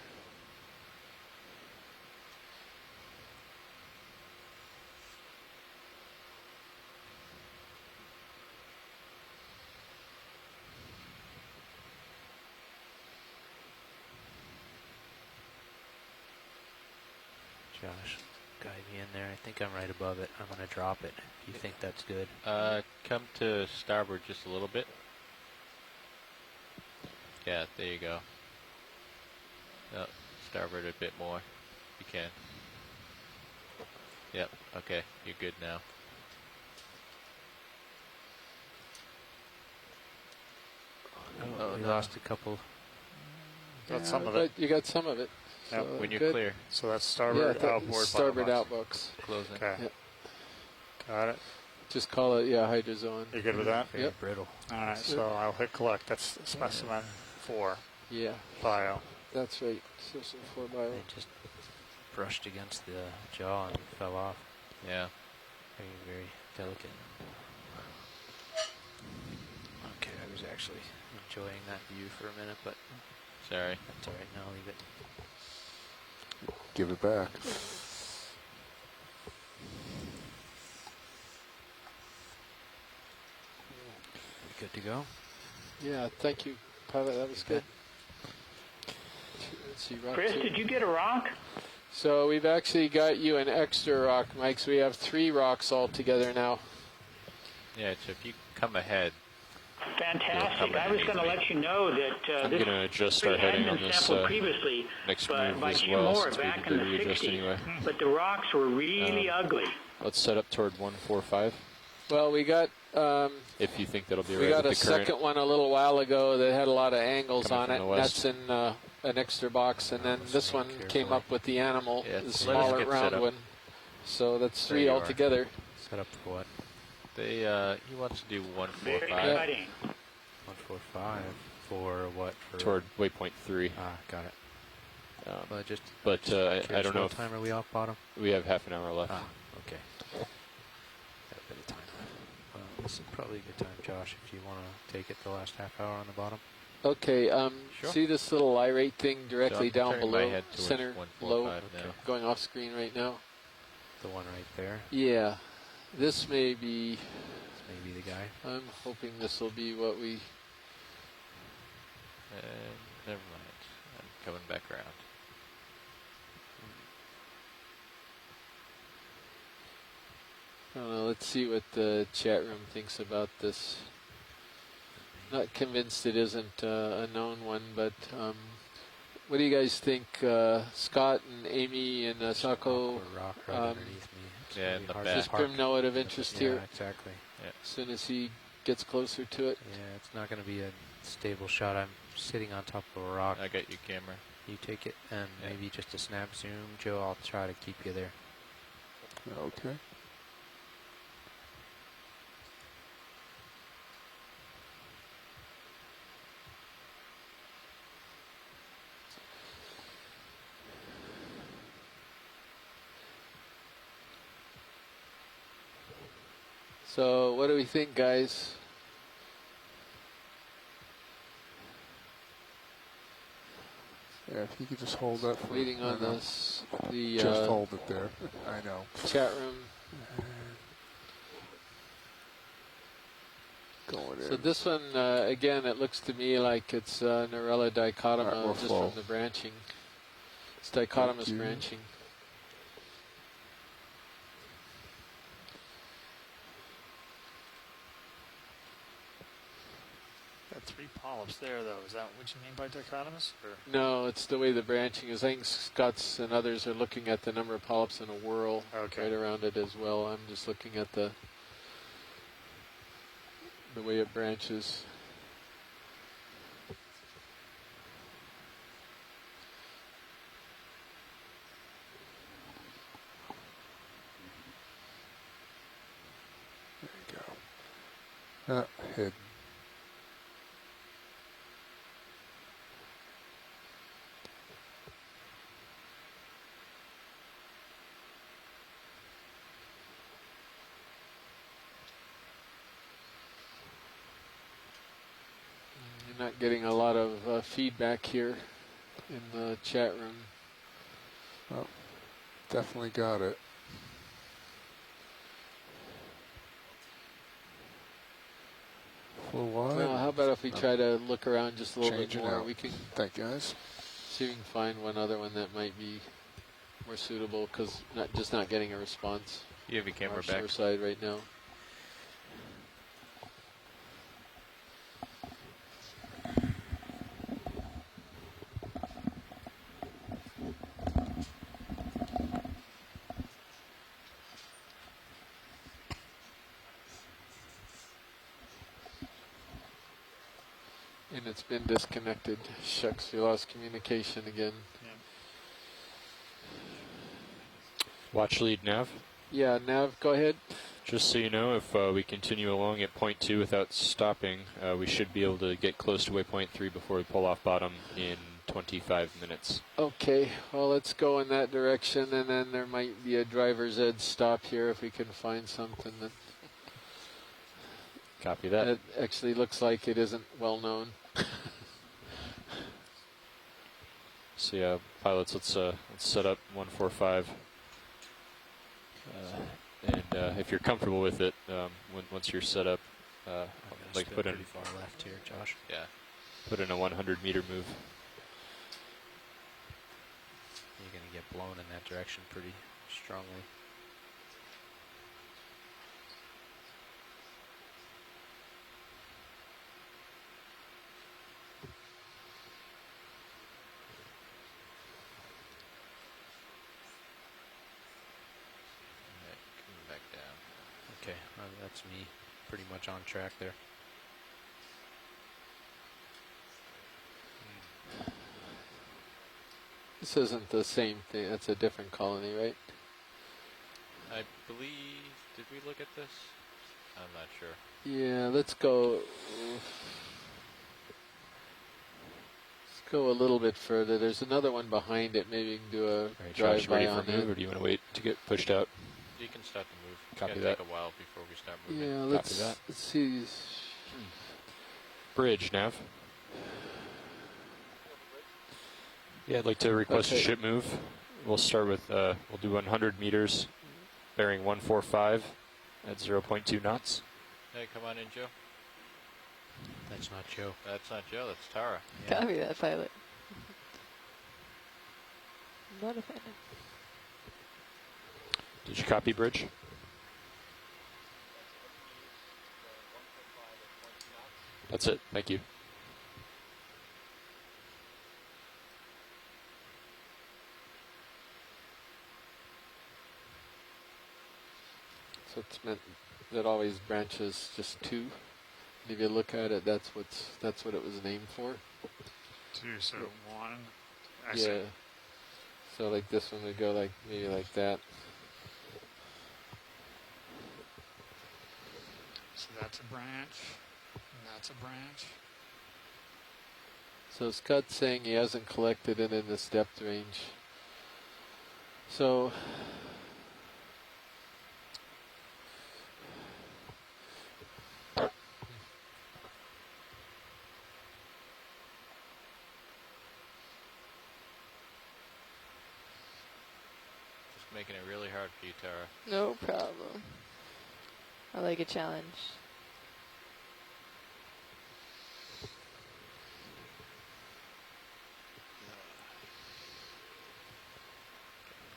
[SPEAKER 7] Josh, guide me in there. I think I'm right above it. I'm going to drop it. Do you think that's good?
[SPEAKER 20] Come to starboard just a little bit. Yeah, there you go. No, starboard a bit more, if you can. Yep, okay, you're good now.
[SPEAKER 7] Oh, we lost a couple.
[SPEAKER 12] Got some of it.
[SPEAKER 1] You got some of it.
[SPEAKER 12] Yep.
[SPEAKER 1] So
[SPEAKER 20] When you're
[SPEAKER 1] good.
[SPEAKER 20] clear.
[SPEAKER 12] So that's starboard, outboard,
[SPEAKER 1] starboard,
[SPEAKER 12] firebox.
[SPEAKER 1] outbox.
[SPEAKER 20] Closing.
[SPEAKER 12] Okay.
[SPEAKER 1] Yep.
[SPEAKER 12] Got it.
[SPEAKER 1] Just call it, hydrazone.
[SPEAKER 12] You good with that?
[SPEAKER 7] Very
[SPEAKER 1] Yep.
[SPEAKER 7] brittle.
[SPEAKER 12] All right, so I'll hit collect. That's specimen 4.
[SPEAKER 1] Yeah.
[SPEAKER 12] Bio.
[SPEAKER 1] That's right. System 4 bio.
[SPEAKER 7] It just brushed against the jaw and fell off.
[SPEAKER 20] Yeah.
[SPEAKER 7] Very, very delicate. Okay, I was actually enjoying that view for a minute, but
[SPEAKER 20] sorry.
[SPEAKER 7] That's all right. Now I'll leave it.
[SPEAKER 18] Give it back.
[SPEAKER 7] Good to go.
[SPEAKER 1] Yeah, thank you, pilot. That was good. Let's see, rock
[SPEAKER 9] Chris,
[SPEAKER 1] 2.
[SPEAKER 9] did you get a rock?
[SPEAKER 1] So we've actually got you an extra rock, Mike. So we have 3 rocks all together now.
[SPEAKER 20] Yeah, so if you come ahead.
[SPEAKER 9] Fantastic. I was going to let you know that
[SPEAKER 13] I'm
[SPEAKER 9] this
[SPEAKER 13] going to adjust our
[SPEAKER 9] had
[SPEAKER 13] heading
[SPEAKER 9] been
[SPEAKER 13] on this
[SPEAKER 9] sampled previously
[SPEAKER 13] next
[SPEAKER 9] by
[SPEAKER 13] move as
[SPEAKER 9] Jim
[SPEAKER 13] well,
[SPEAKER 9] Moore
[SPEAKER 13] since we
[SPEAKER 9] back
[SPEAKER 13] did
[SPEAKER 9] in the
[SPEAKER 13] readjust
[SPEAKER 9] 60s,
[SPEAKER 13] anyway.
[SPEAKER 9] but the rocks were really ugly.
[SPEAKER 13] Let's set up toward 145.
[SPEAKER 1] Well, we got
[SPEAKER 13] if you think that'll be
[SPEAKER 1] we
[SPEAKER 13] right
[SPEAKER 1] got
[SPEAKER 13] with
[SPEAKER 1] a
[SPEAKER 13] the current.
[SPEAKER 1] second one a little while ago that had a lot of angles
[SPEAKER 13] Coming
[SPEAKER 1] on
[SPEAKER 13] from
[SPEAKER 1] it.
[SPEAKER 13] the
[SPEAKER 1] And that's
[SPEAKER 13] west.
[SPEAKER 1] in an extra box, and then this one came up with the animal,
[SPEAKER 20] Yeah,
[SPEAKER 1] the
[SPEAKER 20] let us
[SPEAKER 1] smaller
[SPEAKER 20] get set
[SPEAKER 1] round
[SPEAKER 20] up.
[SPEAKER 1] one. So that's
[SPEAKER 20] There
[SPEAKER 1] 3
[SPEAKER 20] you are.
[SPEAKER 1] altogether.
[SPEAKER 7] Set up for what?
[SPEAKER 20] They he wants to do 145.
[SPEAKER 9] Very exciting.
[SPEAKER 7] 145 for what? For
[SPEAKER 13] Toward waypoint 3.
[SPEAKER 7] Ah, got it. Well, just.
[SPEAKER 13] But
[SPEAKER 7] curious,
[SPEAKER 13] I don't know
[SPEAKER 7] what
[SPEAKER 13] if
[SPEAKER 7] time are we off bottom?
[SPEAKER 13] we have half an hour left.
[SPEAKER 7] Ah, okay. Got a bit of time. Well, this is probably a good time, Josh, if you want to take it the last half hour on the bottom.
[SPEAKER 1] Okay,
[SPEAKER 20] Sure.
[SPEAKER 1] see this little irate thing directly
[SPEAKER 20] I'm
[SPEAKER 1] down
[SPEAKER 20] turning my
[SPEAKER 1] below,
[SPEAKER 20] head towards
[SPEAKER 1] center
[SPEAKER 20] 145
[SPEAKER 1] low,
[SPEAKER 20] now.
[SPEAKER 1] going off screen right now?
[SPEAKER 7] The one right there.
[SPEAKER 1] Yeah, this may be,
[SPEAKER 7] Maybe the guy.
[SPEAKER 1] I'm hoping this will be what we,
[SPEAKER 20] Never mind. I'm coming back around.
[SPEAKER 1] I don't know, let's see what the chat room thinks about this. Not convinced it isn't a known one, but what do you guys think? Scott and Amy and Sako,
[SPEAKER 7] Rock right underneath me. It's
[SPEAKER 20] Yeah,
[SPEAKER 7] gonna
[SPEAKER 20] in
[SPEAKER 7] be
[SPEAKER 20] the
[SPEAKER 7] hard
[SPEAKER 20] back.
[SPEAKER 7] to
[SPEAKER 1] does
[SPEAKER 7] park.
[SPEAKER 1] Prim know it of interest
[SPEAKER 7] Yeah,
[SPEAKER 1] here?
[SPEAKER 7] exactly.
[SPEAKER 1] As soon as he gets closer to it.
[SPEAKER 7] Yeah, it's not going to be a stable shot. I'm sitting on top of a rock.
[SPEAKER 20] I got your camera.
[SPEAKER 7] You take it, and
[SPEAKER 20] Yeah.
[SPEAKER 7] maybe just a snap zoom. Joe, I'll try to keep you there.
[SPEAKER 18] Okay.
[SPEAKER 1] So what do we think, guys?
[SPEAKER 18] Yeah, if you could just hold that for
[SPEAKER 1] Waiting on
[SPEAKER 18] I know.
[SPEAKER 1] this, the
[SPEAKER 18] Just hold it there. I know.
[SPEAKER 1] chat room.
[SPEAKER 18] Going in.
[SPEAKER 1] So this one, again, it looks to me like it's Narella dichotoma
[SPEAKER 18] Alright, we'll
[SPEAKER 1] just
[SPEAKER 18] flow.
[SPEAKER 1] from the branching. It's dichotomous
[SPEAKER 18] you.
[SPEAKER 1] branching.
[SPEAKER 12] Got 3 polyps there, though. Is that what you mean by dichotomous? Or?
[SPEAKER 1] No, it's the way the branching is. I think Scott's and others are looking at the number of polyps in a whorl right around it as well. I'm just looking at the way it branches.
[SPEAKER 18] There you go. Hidden.
[SPEAKER 1] You're not getting a lot of feedback here in the chat room.
[SPEAKER 18] Oh, definitely got it. Full wide.
[SPEAKER 1] Well, how about if we try to look around just a little bit
[SPEAKER 18] Change it
[SPEAKER 1] more?
[SPEAKER 18] out.
[SPEAKER 1] We can
[SPEAKER 18] Thank you, guys.
[SPEAKER 1] see if we can find one other one that might be more suitable because not getting a response.
[SPEAKER 20] You have your
[SPEAKER 1] from
[SPEAKER 20] camera
[SPEAKER 1] our
[SPEAKER 20] back.
[SPEAKER 1] shore side right now. And it's been disconnected. Shucks, we lost communication again.
[SPEAKER 13] Watch lead nav.
[SPEAKER 1] Yeah, Nav, go ahead.
[SPEAKER 13] Just so you know, if we continue along at point 2 without stopping, we should be able to get close to waypoint 3 before we pull off bottom in 25 minutes.
[SPEAKER 1] Okay, well, let's go in that direction, and then there might be a driver's ed stop here if we can find something that...
[SPEAKER 13] Copy that.
[SPEAKER 1] It actually looks like it isn't well known.
[SPEAKER 13] So yeah, pilots, let's set up 145. And if you're comfortable with it, once you're set up, like put in
[SPEAKER 7] pretty far left here, Josh.
[SPEAKER 20] Yeah.
[SPEAKER 13] Put in a 100-meter move.
[SPEAKER 7] You're going to get blown in that direction pretty strongly.
[SPEAKER 20] Coming back down.
[SPEAKER 7] Okay, that's me pretty much on track there.
[SPEAKER 1] This isn't the same thing. That's a different colony, right?
[SPEAKER 20] I believe, did we look at this? I'm not sure.
[SPEAKER 1] Yeah, let's go. Let's go a little bit further. There's another one behind it. Maybe you can do a
[SPEAKER 13] Josh,
[SPEAKER 1] drive-by
[SPEAKER 13] ready
[SPEAKER 1] on
[SPEAKER 13] for a move, or
[SPEAKER 1] it.
[SPEAKER 13] do you want to wait to get pushed out?
[SPEAKER 20] You can start the move. It's
[SPEAKER 13] Copy
[SPEAKER 20] gonna
[SPEAKER 13] that.
[SPEAKER 20] take a while before we start moving.
[SPEAKER 1] Yeah,
[SPEAKER 13] Copy that.
[SPEAKER 1] let's see these.
[SPEAKER 13] Bridge, nav. Yeah, I'd like to request a ship move. We'll start with, we'll do 100 meters, bearing 145 at 0.2 knots.
[SPEAKER 20] Hey, come on in, Joe.
[SPEAKER 7] That's not Joe.
[SPEAKER 20] That's not Joe, that's Tara.
[SPEAKER 7] Yeah.
[SPEAKER 21] Copy that, pilot. Not offended.
[SPEAKER 13] Did you copy bridge? That's it, thank you.
[SPEAKER 1] So it's meant that always branches just 2. If you look at it, that's what it was named for.
[SPEAKER 12] 2, so 1. I
[SPEAKER 1] Yeah.
[SPEAKER 12] see.
[SPEAKER 1] So like this one would go like maybe like that.
[SPEAKER 12] So that's a branch, and that's a branch.
[SPEAKER 1] So Scott's saying he hasn't collected it in this depth range. So
[SPEAKER 20] Just making it really hard for you, Tara.
[SPEAKER 21] No problem. I like a challenge.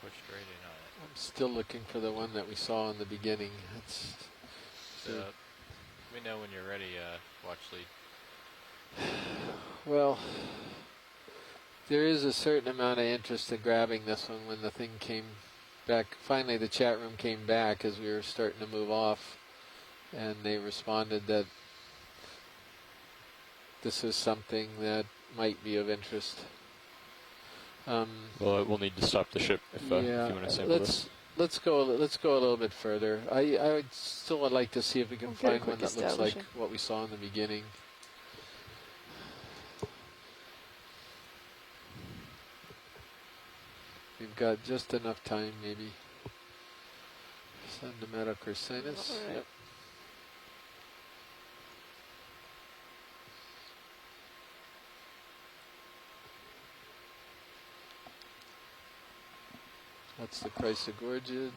[SPEAKER 20] Push straight in on it.
[SPEAKER 1] I'm still looking for the one that we saw in the beginning. It's
[SPEAKER 20] So, let me know when you're ready, watch lead.
[SPEAKER 1] well, there is a certain amount of interest in grabbing this one when the thing came back. Finally, the chat room came back as we were starting to move off, and they responded that this is something that might be of interest.
[SPEAKER 13] Well, we'll need to stop the ship if you want to sample this.
[SPEAKER 1] Let's go a little bit further. I would still would like to see if we can
[SPEAKER 21] We'll get a
[SPEAKER 1] find
[SPEAKER 21] quick
[SPEAKER 1] one that looks like
[SPEAKER 21] establishing.
[SPEAKER 1] what we saw in the beginning. We've got just enough time, maybe. Send a medical sinus.
[SPEAKER 21] All right.
[SPEAKER 1] Yep. That's the Chrysogorgid.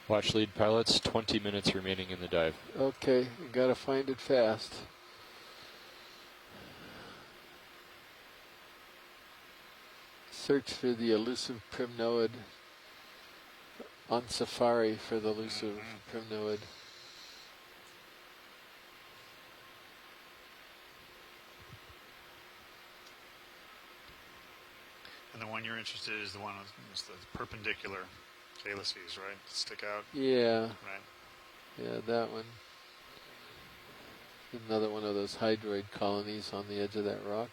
[SPEAKER 13] Watch lead pilots, 20 minutes remaining in the dive.
[SPEAKER 1] Okay, you gotta find it fast. Search for the elusive primnoid. On safari for the elusive primnoid.
[SPEAKER 12] And the one you're interested in is the one with the perpendicular calyces, right? Stick out.
[SPEAKER 1] Yeah.
[SPEAKER 12] Right.
[SPEAKER 1] Yeah, that one. Another one of those hydroid colonies on the edge of that rock.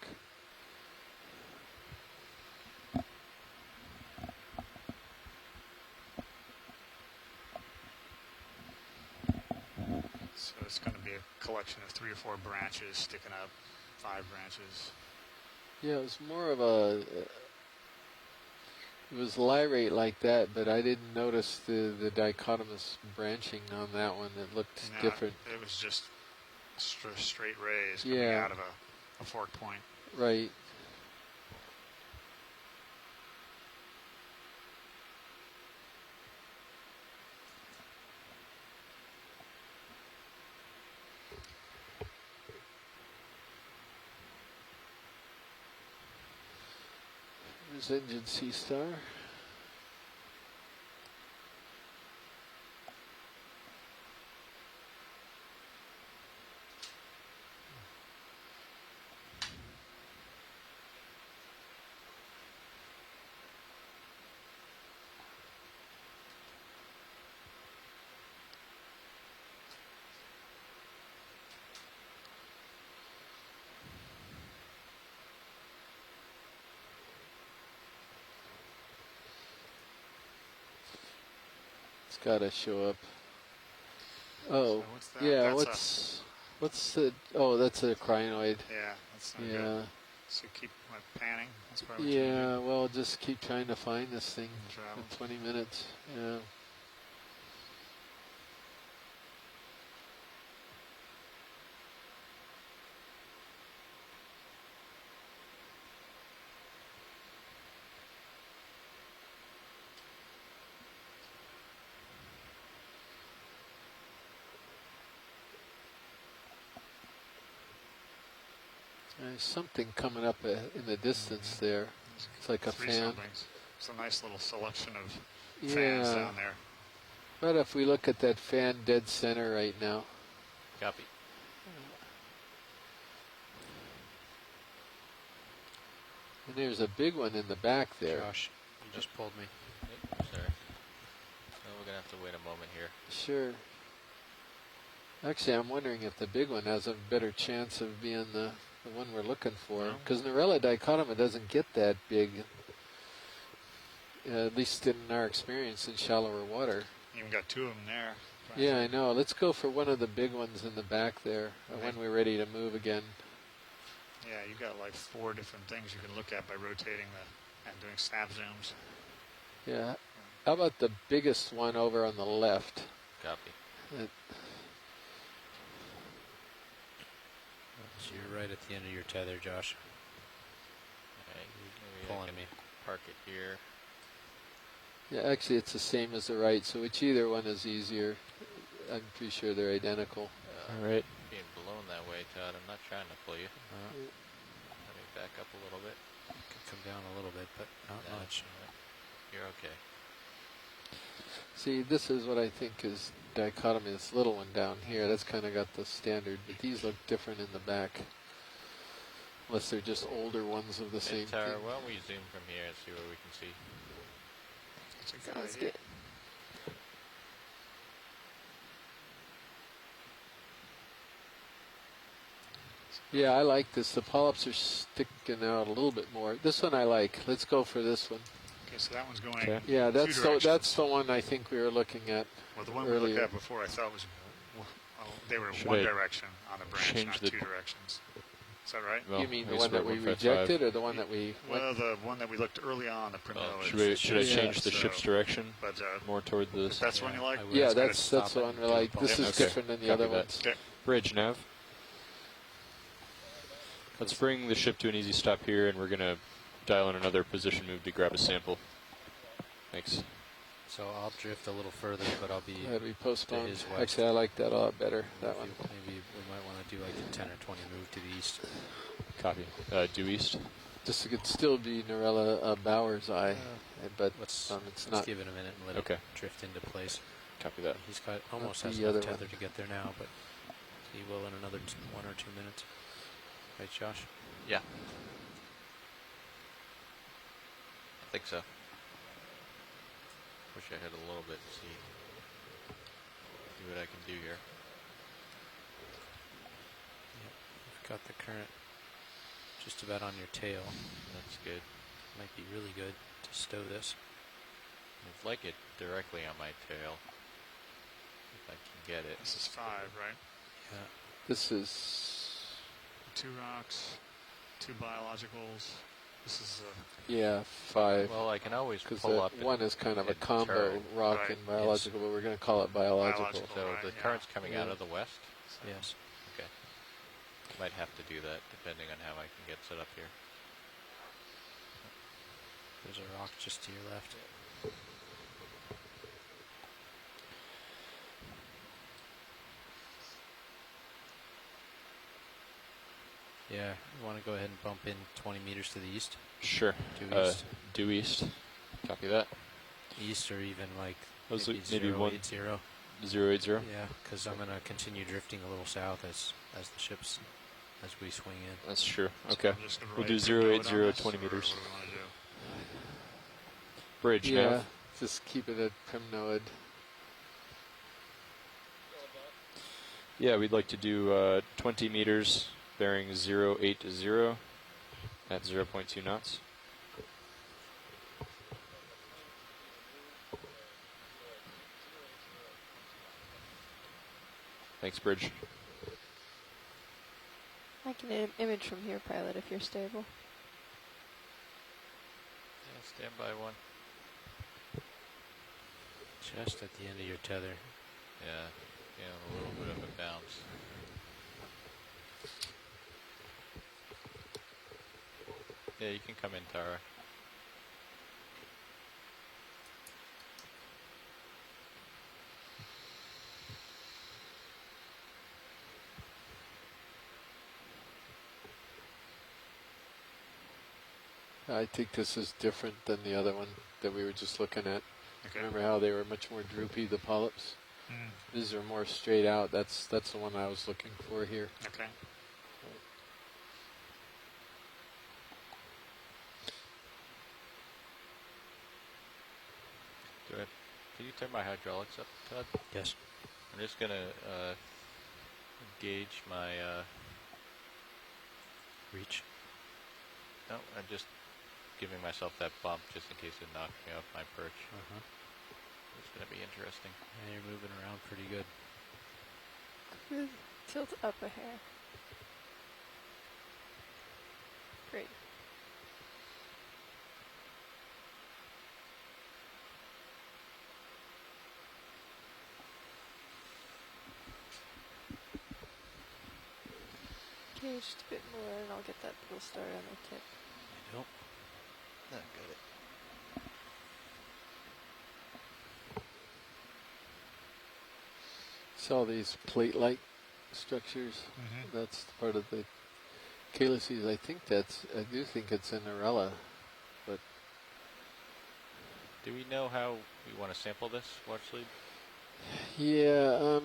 [SPEAKER 12] So it's going to be a collection of 3 or 4 branches sticking up, 5 branches.
[SPEAKER 1] Yeah, it was more of a... It was lyrate like that, but I didn't notice the dichotomous branching on that one. It looked different.
[SPEAKER 12] It was just straight rays coming out of a fork point.
[SPEAKER 1] Right. There's engine Sea Star. It's got to show up. Oh,
[SPEAKER 12] so what's that?
[SPEAKER 1] yeah.
[SPEAKER 12] That's
[SPEAKER 1] What's the? Oh, that's a crinoid.
[SPEAKER 12] Yeah, that's not
[SPEAKER 1] Yeah.
[SPEAKER 12] good. So keep panning. That's probably what you
[SPEAKER 1] Yeah. Well, just keep trying to find this thing
[SPEAKER 12] Travel.
[SPEAKER 1] in 20 minutes. Yeah. There's something coming up in the distance there. It's like a
[SPEAKER 12] 3
[SPEAKER 1] fan.
[SPEAKER 12] somethings. It's a nice little selection of fans down there.
[SPEAKER 1] But if we look at that fan dead center right now.
[SPEAKER 20] Copy.
[SPEAKER 1] And there's a big one in the back there.
[SPEAKER 7] Josh, you just pulled me.
[SPEAKER 20] Yep, sorry. Well, we're going to have to wait a moment here.
[SPEAKER 1] Sure. Actually, I'm wondering if the big one has a better chance of being the one we're looking for. Because Narella dichotoma doesn't get that big, at least in our experience in shallower water.
[SPEAKER 12] You even got 2 of them there.
[SPEAKER 1] Yeah, I know. Let's go for one of the big ones in the back there when we're ready to move again.
[SPEAKER 12] Yeah, you got like 4 different things you can look at by rotating and doing snap zooms.
[SPEAKER 1] Yeah. How about the biggest one over on the left?
[SPEAKER 20] Copy.
[SPEAKER 7] So you're right at the end of your tether, Josh.
[SPEAKER 20] Alright, maybe
[SPEAKER 7] Pulling
[SPEAKER 20] I can
[SPEAKER 7] me.
[SPEAKER 20] park it here.
[SPEAKER 1] Yeah, actually it's the same as the right, so either one is easier. I'm pretty sure they're identical.
[SPEAKER 13] All right.
[SPEAKER 20] Being blown that way, Todd. I'm not trying to pull you. Let me back up a little bit.
[SPEAKER 7] Could come down a little bit, but not much.
[SPEAKER 20] You're okay.
[SPEAKER 1] See, this is what I think is dichotomy, this little one down here. That's kind of got the standard, but these look different in the back. Unless they're just older ones of the same
[SPEAKER 20] Tara,
[SPEAKER 1] thing.
[SPEAKER 20] why don't we zoom from here and see what we can see?
[SPEAKER 1] Sounds good. Yeah, I like this. The polyps are sticking out a little bit more. This one I like. Let's go for this one.
[SPEAKER 12] Okay, so that one's going
[SPEAKER 1] Yeah, that's
[SPEAKER 12] 2
[SPEAKER 1] the,
[SPEAKER 12] directions.
[SPEAKER 1] that's the one I think we were looking at
[SPEAKER 12] Well, the one
[SPEAKER 1] earlier.
[SPEAKER 12] we looked at before I thought was, they were
[SPEAKER 13] Should
[SPEAKER 12] one
[SPEAKER 13] I
[SPEAKER 12] direction on the branch,
[SPEAKER 13] change
[SPEAKER 12] not
[SPEAKER 13] the-
[SPEAKER 12] 2 directions. Is that right?
[SPEAKER 13] Well,
[SPEAKER 1] You mean
[SPEAKER 13] I
[SPEAKER 1] the
[SPEAKER 13] guess
[SPEAKER 1] one
[SPEAKER 13] we're
[SPEAKER 1] that we
[SPEAKER 13] at 155.
[SPEAKER 1] rejected or the one that we
[SPEAKER 12] Well, the one that we looked early on, the Primrose.
[SPEAKER 13] Should I change the
[SPEAKER 12] So-
[SPEAKER 13] ship's direction
[SPEAKER 12] but,
[SPEAKER 13] more toward this?
[SPEAKER 12] That's the one you like?
[SPEAKER 1] Yeah, that's the one we like. This is
[SPEAKER 13] Okay,
[SPEAKER 1] different than the
[SPEAKER 13] copy
[SPEAKER 1] other
[SPEAKER 13] that.
[SPEAKER 1] ones.
[SPEAKER 12] Okay.
[SPEAKER 13] Bridge nav. Let's bring the ship to an easy stop here, and we're going to dial in another position move to grab a sample. Thanks.
[SPEAKER 2] So I'll drift a little further, but I'll be
[SPEAKER 1] That'd be
[SPEAKER 2] to
[SPEAKER 1] postponed.
[SPEAKER 2] his west.
[SPEAKER 1] Actually, I like that a lot better. That one.
[SPEAKER 2] Maybe we might want to do like a 10 or 20 move to the east.
[SPEAKER 13] Copy. Due east.
[SPEAKER 1] This could still be Norella Bauer's eye, but
[SPEAKER 2] Let's
[SPEAKER 1] it's not.
[SPEAKER 2] give it a minute and let it drift into place.
[SPEAKER 13] Copy that.
[SPEAKER 2] He's got almost
[SPEAKER 1] Not
[SPEAKER 2] has
[SPEAKER 1] the
[SPEAKER 2] enough
[SPEAKER 1] other
[SPEAKER 2] tether
[SPEAKER 1] one.
[SPEAKER 2] to get there now, but he will in another 1 or 2 minutes. Right, Josh?
[SPEAKER 20] Yeah. I think so. Wish I had a little bit to see what I can do here.
[SPEAKER 2] Yep. You've got the current just about on your tail.
[SPEAKER 20] That's good.
[SPEAKER 2] Might be really good to stow this.
[SPEAKER 20] I'd like it directly on my tail, if I can get it.
[SPEAKER 12] This is 5, right?
[SPEAKER 2] Yeah.
[SPEAKER 1] This is
[SPEAKER 12] 2 rocks, 2 biologicals. This is
[SPEAKER 1] 5.
[SPEAKER 20] Well, I can always
[SPEAKER 1] because
[SPEAKER 20] pull up.
[SPEAKER 1] one is kind of a
[SPEAKER 20] and
[SPEAKER 1] combo
[SPEAKER 20] turn.
[SPEAKER 1] rock
[SPEAKER 12] Right.
[SPEAKER 1] and biological, but we're going to call it biological.
[SPEAKER 20] So
[SPEAKER 12] right,
[SPEAKER 20] the
[SPEAKER 12] yeah.
[SPEAKER 20] current's coming out
[SPEAKER 1] Yeah.
[SPEAKER 20] of the west?
[SPEAKER 2] Yes.
[SPEAKER 20] Okay. Might have to do that depending on how I can get set up here.
[SPEAKER 2] There's a rock just to your left. Yeah, you want to go ahead and bump in 20 meters to the east?
[SPEAKER 13] Sure.
[SPEAKER 2] Due east.
[SPEAKER 13] Due east. Copy that.
[SPEAKER 2] East or even like
[SPEAKER 13] Those
[SPEAKER 2] maybe,
[SPEAKER 13] maybe
[SPEAKER 2] 080.
[SPEAKER 13] 080.
[SPEAKER 2] Yeah, because I'm going to continue drifting a little south as the ships, as we swing in.
[SPEAKER 13] That's true.
[SPEAKER 12] So
[SPEAKER 13] Okay.
[SPEAKER 12] I'm just gonna
[SPEAKER 13] We'll
[SPEAKER 12] write
[SPEAKER 13] do
[SPEAKER 12] the note on
[SPEAKER 13] 080,
[SPEAKER 12] this,
[SPEAKER 13] 20
[SPEAKER 12] or
[SPEAKER 13] meters.
[SPEAKER 12] What do we want to do?
[SPEAKER 13] Bridge
[SPEAKER 1] Yeah,
[SPEAKER 13] nav.
[SPEAKER 1] just keep it at Primnoid.
[SPEAKER 13] Yeah, we'd like to do 20 meters bearing 080 at 0.2 knots. Thanks, Bridge.
[SPEAKER 21] I can image from here, pilot, if you're stable.
[SPEAKER 20] Yeah, stand by one.
[SPEAKER 2] Just at the end of your tether.
[SPEAKER 20] Yeah, a little bit of a bounce. Yeah, you can come in, Tara.
[SPEAKER 1] I think this is different than the other one that we were just looking at.
[SPEAKER 12] Okay.
[SPEAKER 1] Remember how they were much more droopy, the polyps?
[SPEAKER 12] Mm.
[SPEAKER 1] These are more straight out. That's the one I was looking for here.
[SPEAKER 12] Okay.
[SPEAKER 20] Can you turn my hydraulics up, Todd?
[SPEAKER 2] Yes.
[SPEAKER 20] I'm just gonna gauge my
[SPEAKER 2] reach.
[SPEAKER 20] No, I'm just giving myself that bump just in case it knocks me off my perch. It's gonna be interesting.
[SPEAKER 2] And you're moving around pretty good.
[SPEAKER 21] Tilt up a hair. Great. Okay, just a bit more and I'll get that pull start on the tip.
[SPEAKER 2] You don't?
[SPEAKER 20] No, got it.
[SPEAKER 1] It's all these plate-like structures. That's part of the calyces. I do think it's in Norella, but
[SPEAKER 20] Do we know how we want to sample this watch lead?
[SPEAKER 1] yeah.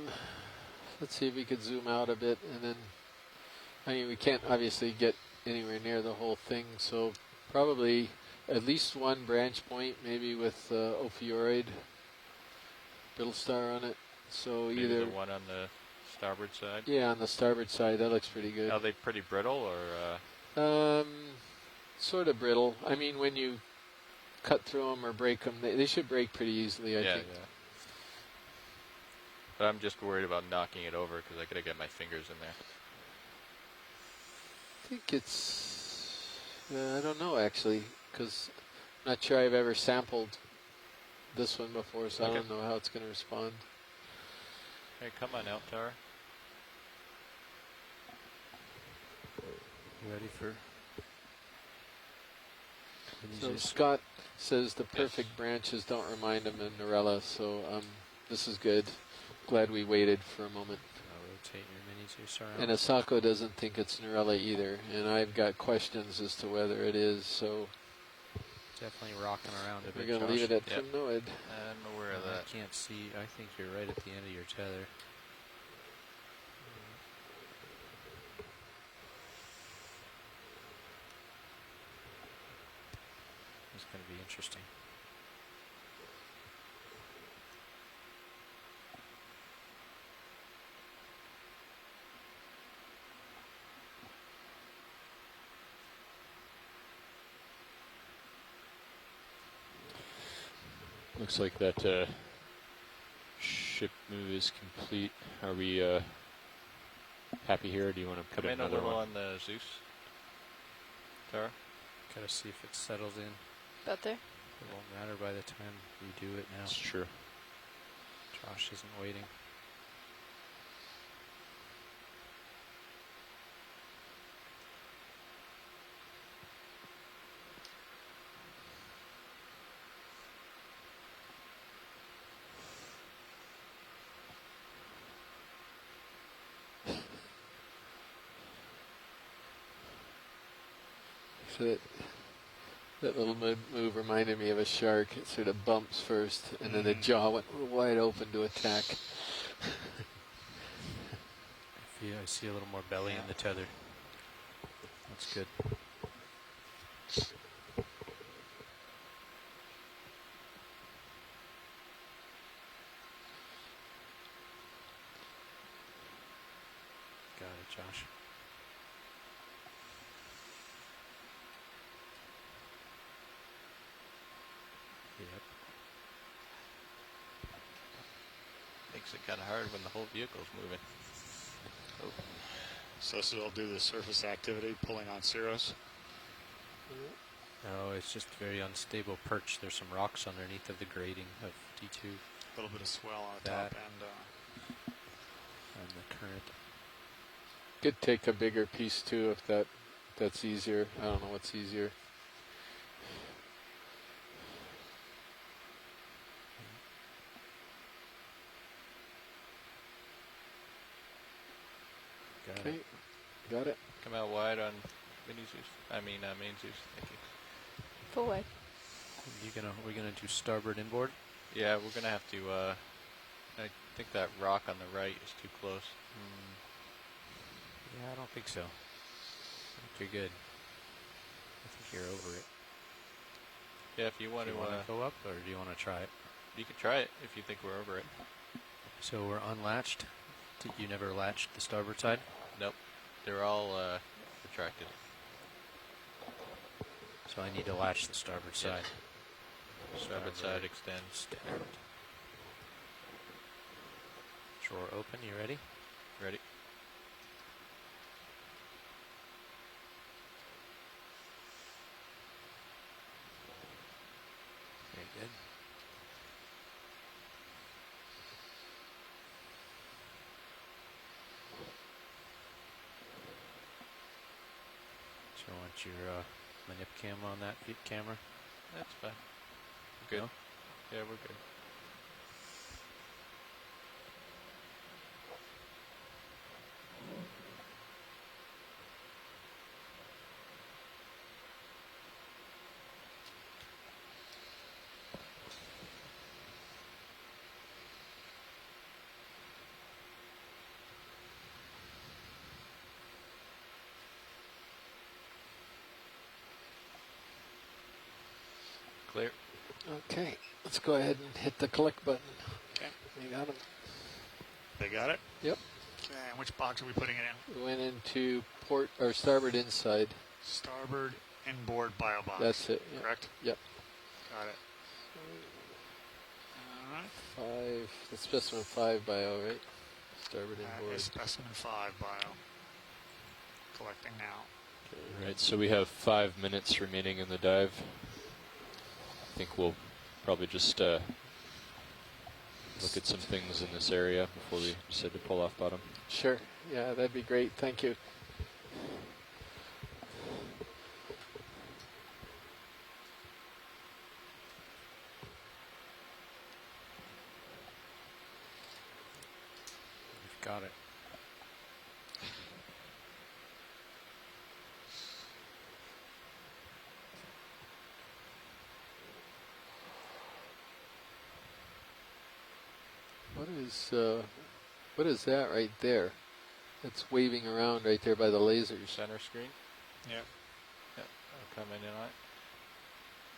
[SPEAKER 1] Let's see if we could zoom out a bit, and then I mean we can't obviously get anywhere near the whole thing, so probably at least one branch point, maybe with ophiuroid brittle star on it. So
[SPEAKER 20] Maybe
[SPEAKER 1] either
[SPEAKER 20] the one on the starboard side?
[SPEAKER 1] yeah, on the starboard side, that looks pretty good.
[SPEAKER 20] Are they pretty brittle or?
[SPEAKER 1] Sort of brittle. I mean, when you cut through them or break them, they should break pretty easily, I think.
[SPEAKER 20] Yeah. But I'm just worried about knocking it over because I gotta get my fingers in there.
[SPEAKER 1] I think it's, I don't know actually, because I'm not sure I've ever sampled this one before, so I don't know how it's going to respond.
[SPEAKER 20] Hey, come on out, Tara.
[SPEAKER 2] You ready for?
[SPEAKER 1] So Scott says the perfect branches don't remind him of Norella, so this is good. Glad we waited for a moment.
[SPEAKER 8] I'll rotate your mini Zeus around.
[SPEAKER 1] And Asako doesn't think it's Norella either, and I've got questions as to whether it is, so
[SPEAKER 8] Definitely rocking around a bit.
[SPEAKER 1] we're going to leave it at Primnoid.
[SPEAKER 20] I'm aware of that.
[SPEAKER 8] I can't see. I think you're right at the end of your tether. It's going to be interesting.
[SPEAKER 13] Looks like that ship move is complete. Are we happy here, or do you want to put
[SPEAKER 20] Come in a
[SPEAKER 13] another
[SPEAKER 20] little
[SPEAKER 13] one?
[SPEAKER 20] on the Zeus, Tara?
[SPEAKER 8] Gotta see if it settles in.
[SPEAKER 21] About there?
[SPEAKER 8] It won't matter by the time you do it now.
[SPEAKER 13] That's true.
[SPEAKER 8] Josh isn't waiting.
[SPEAKER 1] So that little move reminded me of a shark. It sort of bumps first, and then the jaw went wide open to attack.
[SPEAKER 8] I see a little more belly in the tether. That's good. Got it, Josh. Yep.
[SPEAKER 20] Makes it kind of hard when the whole vehicle's moving. Oh.
[SPEAKER 12] So this will do the surface activity, pulling on Cirrus.
[SPEAKER 8] No, it's just very unstable perch. There's some rocks underneath of the grading of D2.
[SPEAKER 12] A little bit of swell on the top end.
[SPEAKER 8] And the current.
[SPEAKER 1] Could take a bigger piece too if that's easier. I don't know what's easier. Okay, got it.
[SPEAKER 20] Come out wide on mini Zeus. I mean, main Zeus. Thank you.
[SPEAKER 21] Full wide.
[SPEAKER 8] We're gonna do starboard inboard.
[SPEAKER 20] Yeah, we're gonna have to. I think that rock on the right is too close.
[SPEAKER 8] Yeah, I don't think so. I think you're good. I think you're over it.
[SPEAKER 20] Yeah, if you want
[SPEAKER 8] do you want to go up, or do you want to try it?
[SPEAKER 20] You can try it if you think we're over it.
[SPEAKER 8] So we're unlatched. You never latched the starboard side?
[SPEAKER 20] Nope. They're all retracted.
[SPEAKER 8] So I need to latch the starboard side.
[SPEAKER 20] Starboard side extend.
[SPEAKER 8] Standard. Drawer open. You ready?
[SPEAKER 20] Ready.
[SPEAKER 8] Very good. So I want your manip cam on that camera.
[SPEAKER 20] That's fine. Good.
[SPEAKER 8] No?
[SPEAKER 20] Yeah, we're good. Clear.
[SPEAKER 1] Okay, let's go ahead and hit the click button.
[SPEAKER 12] Okay.
[SPEAKER 1] You got them.
[SPEAKER 12] They got it?
[SPEAKER 1] Yep.
[SPEAKER 12] Okay, and which box are we putting it in?
[SPEAKER 1] We went into port or starboard inside.
[SPEAKER 12] Starboard inboard bio box.
[SPEAKER 1] That's it. Yep.
[SPEAKER 12] Correct?
[SPEAKER 1] Yep.
[SPEAKER 12] Got it. All right.
[SPEAKER 1] 5. That's specimen 5 bio, right? Starboard
[SPEAKER 12] That
[SPEAKER 1] inboard.
[SPEAKER 12] is specimen 5 bio. Collecting now.
[SPEAKER 13] All right, so we have 5 minutes remaining in the dive. I think we'll probably just look at some things in this area before we decide to pull off bottom.
[SPEAKER 1] Sure. Yeah, that'd be great. Thank you.
[SPEAKER 8] Got it.
[SPEAKER 1] What is that right there? It's waving around right there by the lasers.
[SPEAKER 20] Center screen?
[SPEAKER 12] Yep.
[SPEAKER 20] Yep. I'll come in on it.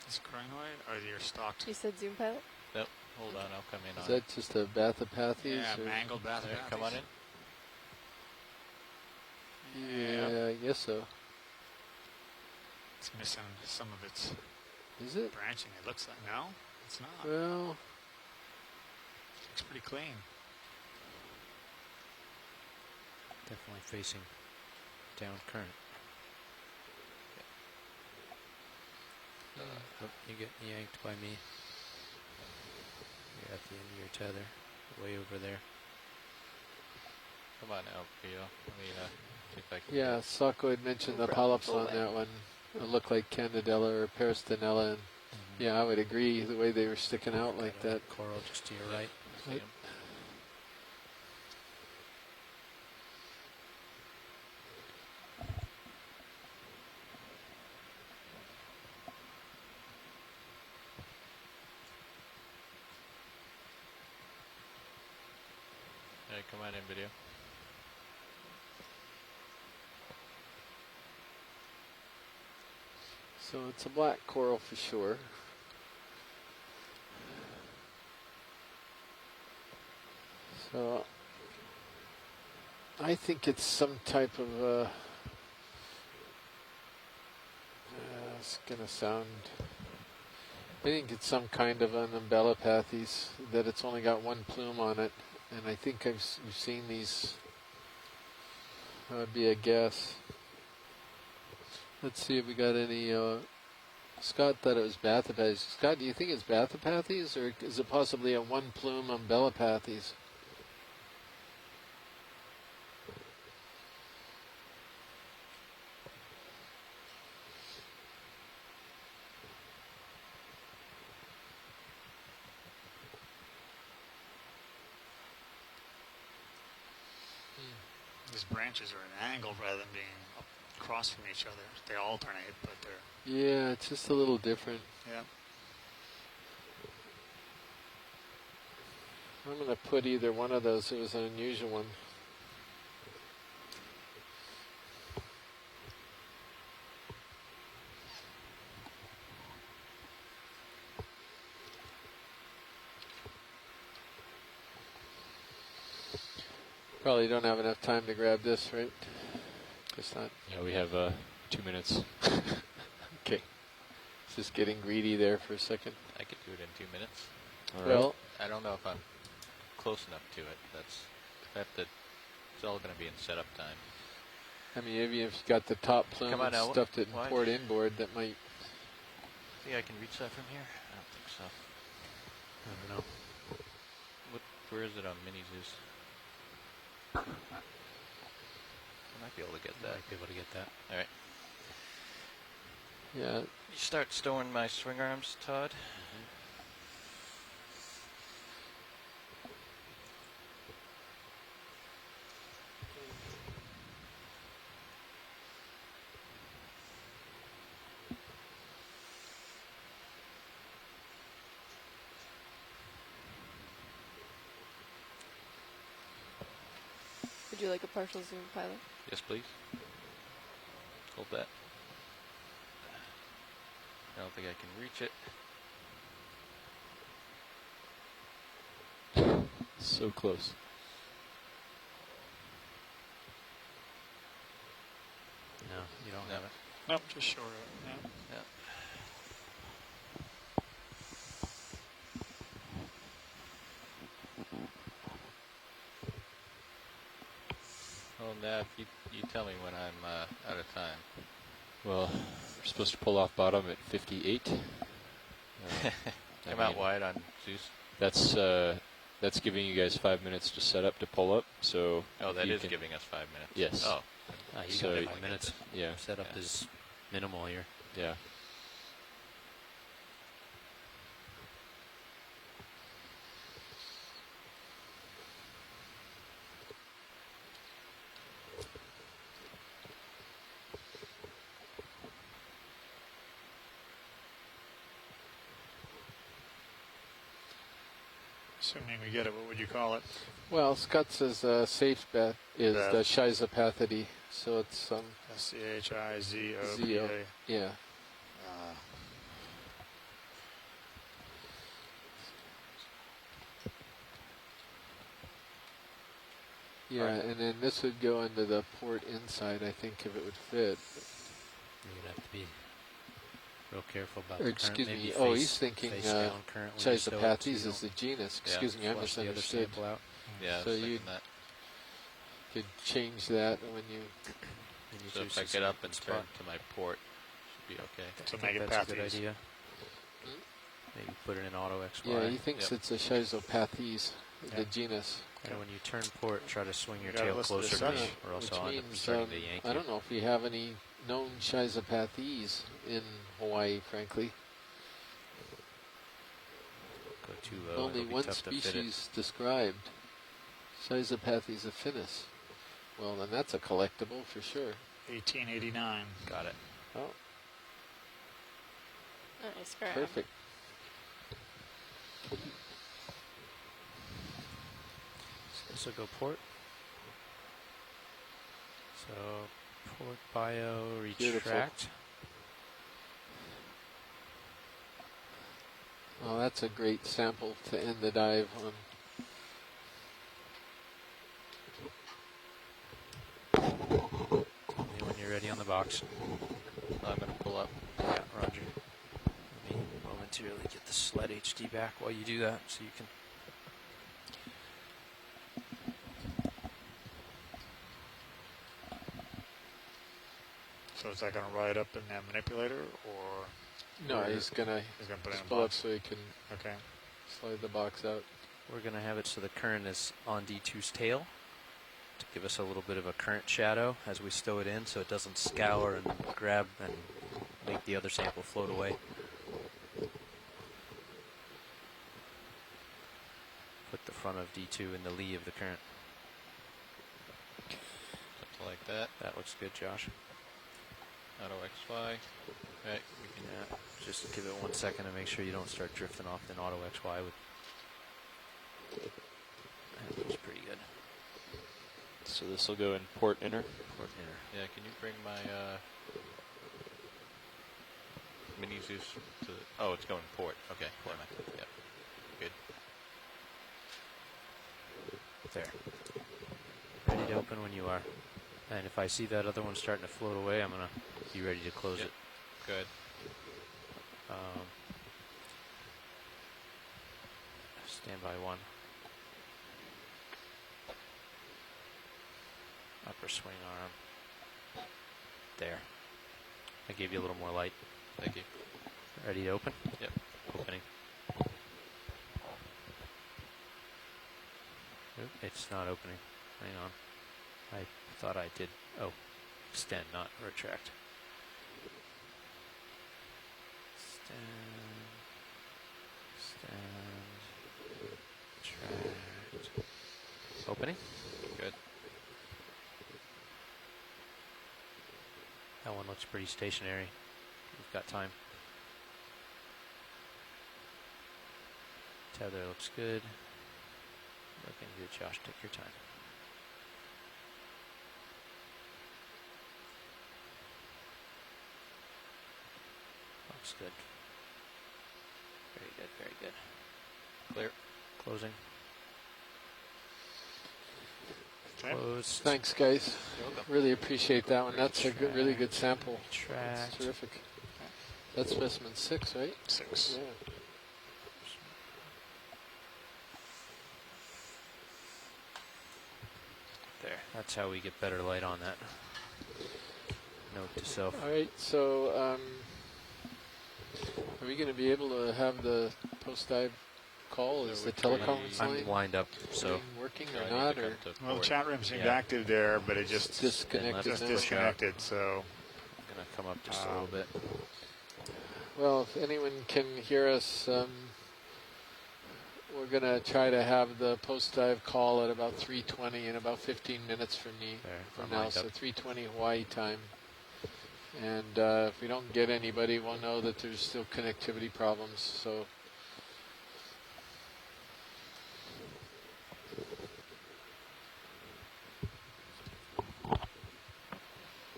[SPEAKER 12] Is crinoid or your stocked?
[SPEAKER 21] You said Zoom pilot?
[SPEAKER 20] Nope. Hold on, I'll come in
[SPEAKER 1] Is
[SPEAKER 20] on
[SPEAKER 1] that just a Bathopathes?
[SPEAKER 12] Yeah,
[SPEAKER 1] or?
[SPEAKER 12] mangled Bathopathes.
[SPEAKER 20] Come on in.
[SPEAKER 1] Yeah, I guess so.
[SPEAKER 12] It's missing some of its
[SPEAKER 1] Is it?
[SPEAKER 12] branching. It looks like no, it's not.
[SPEAKER 1] Well,
[SPEAKER 12] looks pretty clean.
[SPEAKER 8] Definitely facing down current. Oh, you get yanked by me. You're at the end of your tether, way over there.
[SPEAKER 20] Come on out, Theo. Let me see if I can.
[SPEAKER 1] yeah, Sacco had mentioned the polyps on that one. It looked like Candidella or Peristanella. And yeah, I would agree the way they were sticking out like that.
[SPEAKER 8] Coral just to your right.
[SPEAKER 20] See 'em. Alright, come on in, video.
[SPEAKER 1] So it's a black coral for sure. So I think it's some type of it's gonna sound, I think it's some kind of an umbellapathes, that it's only got one plume on it, and I think you've seen these. That would be a guess. Let's see if we got any. Scott thought it was Bathopathes. Scott, do you think it's Bathopathes, or is it possibly a one plume umbellapathes?
[SPEAKER 12] These branches are at an angle rather than being across from each other. They alternate, but they're...
[SPEAKER 1] Yeah, it's just a little different.
[SPEAKER 12] Yeah.
[SPEAKER 1] I'm going to put either one of those. It was an unusual one. Probably don't have enough time to grab this, right? Just not.
[SPEAKER 13] Yeah, we have 2 minutes.
[SPEAKER 1] Okay. Just getting greedy there for a second.
[SPEAKER 20] I could do it in 2 minutes.
[SPEAKER 13] All
[SPEAKER 1] Well,
[SPEAKER 13] right.
[SPEAKER 20] I don't know if I'm close enough to it. It's all going to be in setup time.
[SPEAKER 1] I mean, maybe if you got the top plume
[SPEAKER 20] Come on
[SPEAKER 1] and
[SPEAKER 20] now,
[SPEAKER 1] stuffed it in
[SPEAKER 20] why?
[SPEAKER 1] port inboard, that might.
[SPEAKER 20] Think I can reach that from here? I don't think so.
[SPEAKER 8] I don't know.
[SPEAKER 20] Where is it on Mini Zeus? I might be able to get that.
[SPEAKER 8] Might be able to get that.
[SPEAKER 20] All right.
[SPEAKER 1] Yeah.
[SPEAKER 20] You start storing my swing arms, Todd.
[SPEAKER 21] Would you like a partial zoom, pilot?
[SPEAKER 20] Yes, please. Hold that. I don't think I can reach it.
[SPEAKER 13] So close.
[SPEAKER 8] No, you don't have it.
[SPEAKER 12] Nope, just short of it. Yeah.
[SPEAKER 20] Yeah. Well, Nav, you tell me when I'm out of time.
[SPEAKER 13] Well, we're supposed to pull off bottom at 58.
[SPEAKER 20] Come out wide on Zeus.
[SPEAKER 13] That's giving you guys 5 minutes to set up to pull up. So
[SPEAKER 20] Oh, that
[SPEAKER 13] you
[SPEAKER 20] is
[SPEAKER 13] can-
[SPEAKER 20] giving us 5 minutes.
[SPEAKER 13] Yes.
[SPEAKER 20] Oh.
[SPEAKER 8] You
[SPEAKER 13] So
[SPEAKER 8] got 5 minutes.
[SPEAKER 13] Yeah.
[SPEAKER 8] Setup is minimal here.
[SPEAKER 13] Yeah.
[SPEAKER 12] Assuming we get it, what would you call it?
[SPEAKER 1] Well, Scott says safe bet is
[SPEAKER 12] Bet.
[SPEAKER 1] the schizopathy, so it's
[SPEAKER 12] SCHIZOPA.
[SPEAKER 1] yeah. Yeah, and then this would go into the port inside, I think, if it would fit.
[SPEAKER 8] You're gonna have to be real careful about
[SPEAKER 1] Or,
[SPEAKER 8] the
[SPEAKER 1] excuse
[SPEAKER 8] current.
[SPEAKER 1] me.
[SPEAKER 8] Maybe
[SPEAKER 1] Oh,
[SPEAKER 8] face,
[SPEAKER 1] he's thinking
[SPEAKER 8] face down current when you stow it, so
[SPEAKER 1] Schizopathes
[SPEAKER 8] you
[SPEAKER 1] is the
[SPEAKER 8] don't
[SPEAKER 1] genus. Excuse me, I
[SPEAKER 8] flush the other
[SPEAKER 1] misunderstood.
[SPEAKER 8] sample out.
[SPEAKER 20] Yeah, I was
[SPEAKER 1] So
[SPEAKER 20] thinking
[SPEAKER 1] you
[SPEAKER 20] that.
[SPEAKER 1] could change that when you.
[SPEAKER 20] So if I get up and turn to my port, should be okay.
[SPEAKER 12] So
[SPEAKER 10] I think that's a good idea. Maybe put it in auto XY.
[SPEAKER 1] Yeah, he thinks it's a schizopathes, the genus.
[SPEAKER 10] And when you turn port, try to swing your
[SPEAKER 12] You gotta
[SPEAKER 10] tail
[SPEAKER 12] listen to
[SPEAKER 10] closer to
[SPEAKER 12] this,
[SPEAKER 10] me, or else
[SPEAKER 1] Which
[SPEAKER 10] I'll end up
[SPEAKER 1] means,
[SPEAKER 10] starting to yank
[SPEAKER 1] I
[SPEAKER 10] you.
[SPEAKER 1] don't know if we have any known schizopathes in Hawaii, frankly.
[SPEAKER 10] Go too low.
[SPEAKER 1] Only
[SPEAKER 10] it'll be
[SPEAKER 1] one
[SPEAKER 10] tough to fit it.
[SPEAKER 1] species described, Schizopathes affinis. Well, then that's a collectible for sure.
[SPEAKER 12] 1889.
[SPEAKER 10] Got it.
[SPEAKER 1] Oh,
[SPEAKER 21] Nice grab.
[SPEAKER 1] perfect.
[SPEAKER 10] So this will go port. So port bio
[SPEAKER 1] Beautiful.
[SPEAKER 10] retract.
[SPEAKER 1] Well, that's a great sample to end the dive on.
[SPEAKER 10] Tell me when you're ready on the box.
[SPEAKER 20] I'm going to pull up.
[SPEAKER 10] Yeah, Roger. Let me momentarily get the sled HD back while you do that, so you can.
[SPEAKER 12] So is that going to ride up in that manipulator, or?
[SPEAKER 1] No,
[SPEAKER 12] or
[SPEAKER 1] he's gonna
[SPEAKER 12] put it in
[SPEAKER 1] just
[SPEAKER 12] a
[SPEAKER 1] pull up
[SPEAKER 12] box?
[SPEAKER 1] so he can
[SPEAKER 12] Okay.
[SPEAKER 1] slide the box out.
[SPEAKER 10] We're going to have it so the current is on D2's tail to give us a little bit of a current shadow as we stow it in, so it doesn't scour and grab and make the other sample float away. Put the front of D2 in the lee of the current.
[SPEAKER 20] Something like that.
[SPEAKER 10] That looks good, Josh.
[SPEAKER 20] Auto XY. Okay, we can.
[SPEAKER 10] Yeah, just give it 1 second to make sure you don't start drifting off in auto XY. That looks pretty good.
[SPEAKER 13] So this will go in port inner.
[SPEAKER 10] Port inner.
[SPEAKER 20] Yeah, can you bring my mini Zeus to? Oh, it's going port. Okay.
[SPEAKER 10] Port.
[SPEAKER 20] Yep. Good.
[SPEAKER 10] There. Ready to open when you are. And if I see that other one starting to float away, I'm going to be ready to close it.
[SPEAKER 20] Good.
[SPEAKER 10] Stand by one. Upper swing arm. There. I gave you a little more light.
[SPEAKER 20] Thank you.
[SPEAKER 10] Ready to open?
[SPEAKER 20] Yep.
[SPEAKER 10] Opening. Oop, it's not opening. Hang on. I thought I did. Oh, extend, not retract. Stand. Retract. Opening.
[SPEAKER 20] Good.
[SPEAKER 10] That one looks pretty stationary. We've got time. Tether looks good. Looking good, Josh. Take your time. Looks good. Very good, very good.
[SPEAKER 20] Clear.
[SPEAKER 10] Closing.
[SPEAKER 12] Okay.
[SPEAKER 10] Closed.
[SPEAKER 1] Thanks, guys.
[SPEAKER 20] You're welcome.
[SPEAKER 1] Really appreciate that one. That's a good, really good sample.
[SPEAKER 10] Retract.
[SPEAKER 1] That's terrific. That's specimen 6, right?
[SPEAKER 12] 6.
[SPEAKER 1] Yeah.
[SPEAKER 10] There. That's how we get better light on that. Note to self.
[SPEAKER 1] All right, so are we going to be able to have the post-dive call? Is the teleconference line
[SPEAKER 10] I'm lined up, so
[SPEAKER 1] working or not? Or
[SPEAKER 12] Well, the chat room seemed active there, but it just
[SPEAKER 1] disconnected.
[SPEAKER 12] Just
[SPEAKER 1] now.
[SPEAKER 12] disconnected. So
[SPEAKER 10] I'm gonna come up just a little bit.
[SPEAKER 1] Well, if anyone can hear us, we're going to try to have the post-dive call at about 3:20 in about 15 minutes from
[SPEAKER 10] I'm
[SPEAKER 1] now,
[SPEAKER 10] lined
[SPEAKER 1] so
[SPEAKER 10] up.
[SPEAKER 1] 3:20 Hawaii time. And if we don't get anybody, we'll know that there's still connectivity problems. So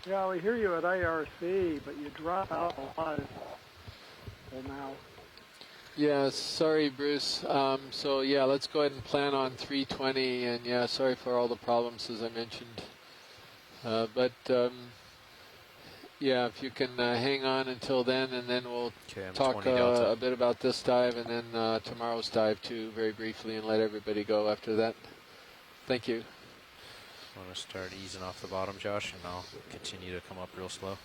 [SPEAKER 5] Yeah, we hear you at ARC, but you drop out a lot now.
[SPEAKER 1] Yeah, sorry, Bruce. So yeah, let's go ahead and plan on 320. And yeah, sorry for all the problems as I mentioned. Yeah, if you can hang on until then, and then we'll talk a bit about this dive and then tomorrow's dive too, very briefly, and let everybody go after that. Thank you.
[SPEAKER 8] I want to start easing off the bottom, Josh, and I'll continue to come up real slow.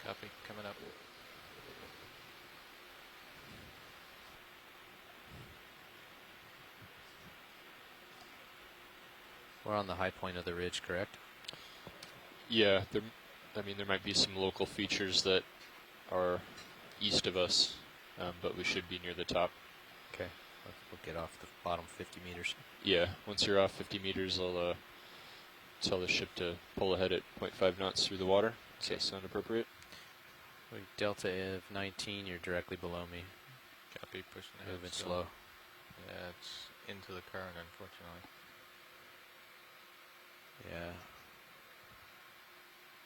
[SPEAKER 20] Copy. Coming up.
[SPEAKER 8] We're on the high point of the ridge, correct?
[SPEAKER 13] Yeah, there might be some local features that are east of us, but we should be near the top.
[SPEAKER 8] Okay, we'll get off the bottom 50 meters.
[SPEAKER 13] Yeah, once you're off 50 meters, I'll tell the ship to pull ahead at 0.5 knots through the water. Does that sound appropriate?
[SPEAKER 8] Delta of 19, you're directly below me.
[SPEAKER 20] Copy, pushing ahead.
[SPEAKER 8] Moving
[SPEAKER 20] still.
[SPEAKER 8] slow.
[SPEAKER 20] Yeah, it's into the current, unfortunately.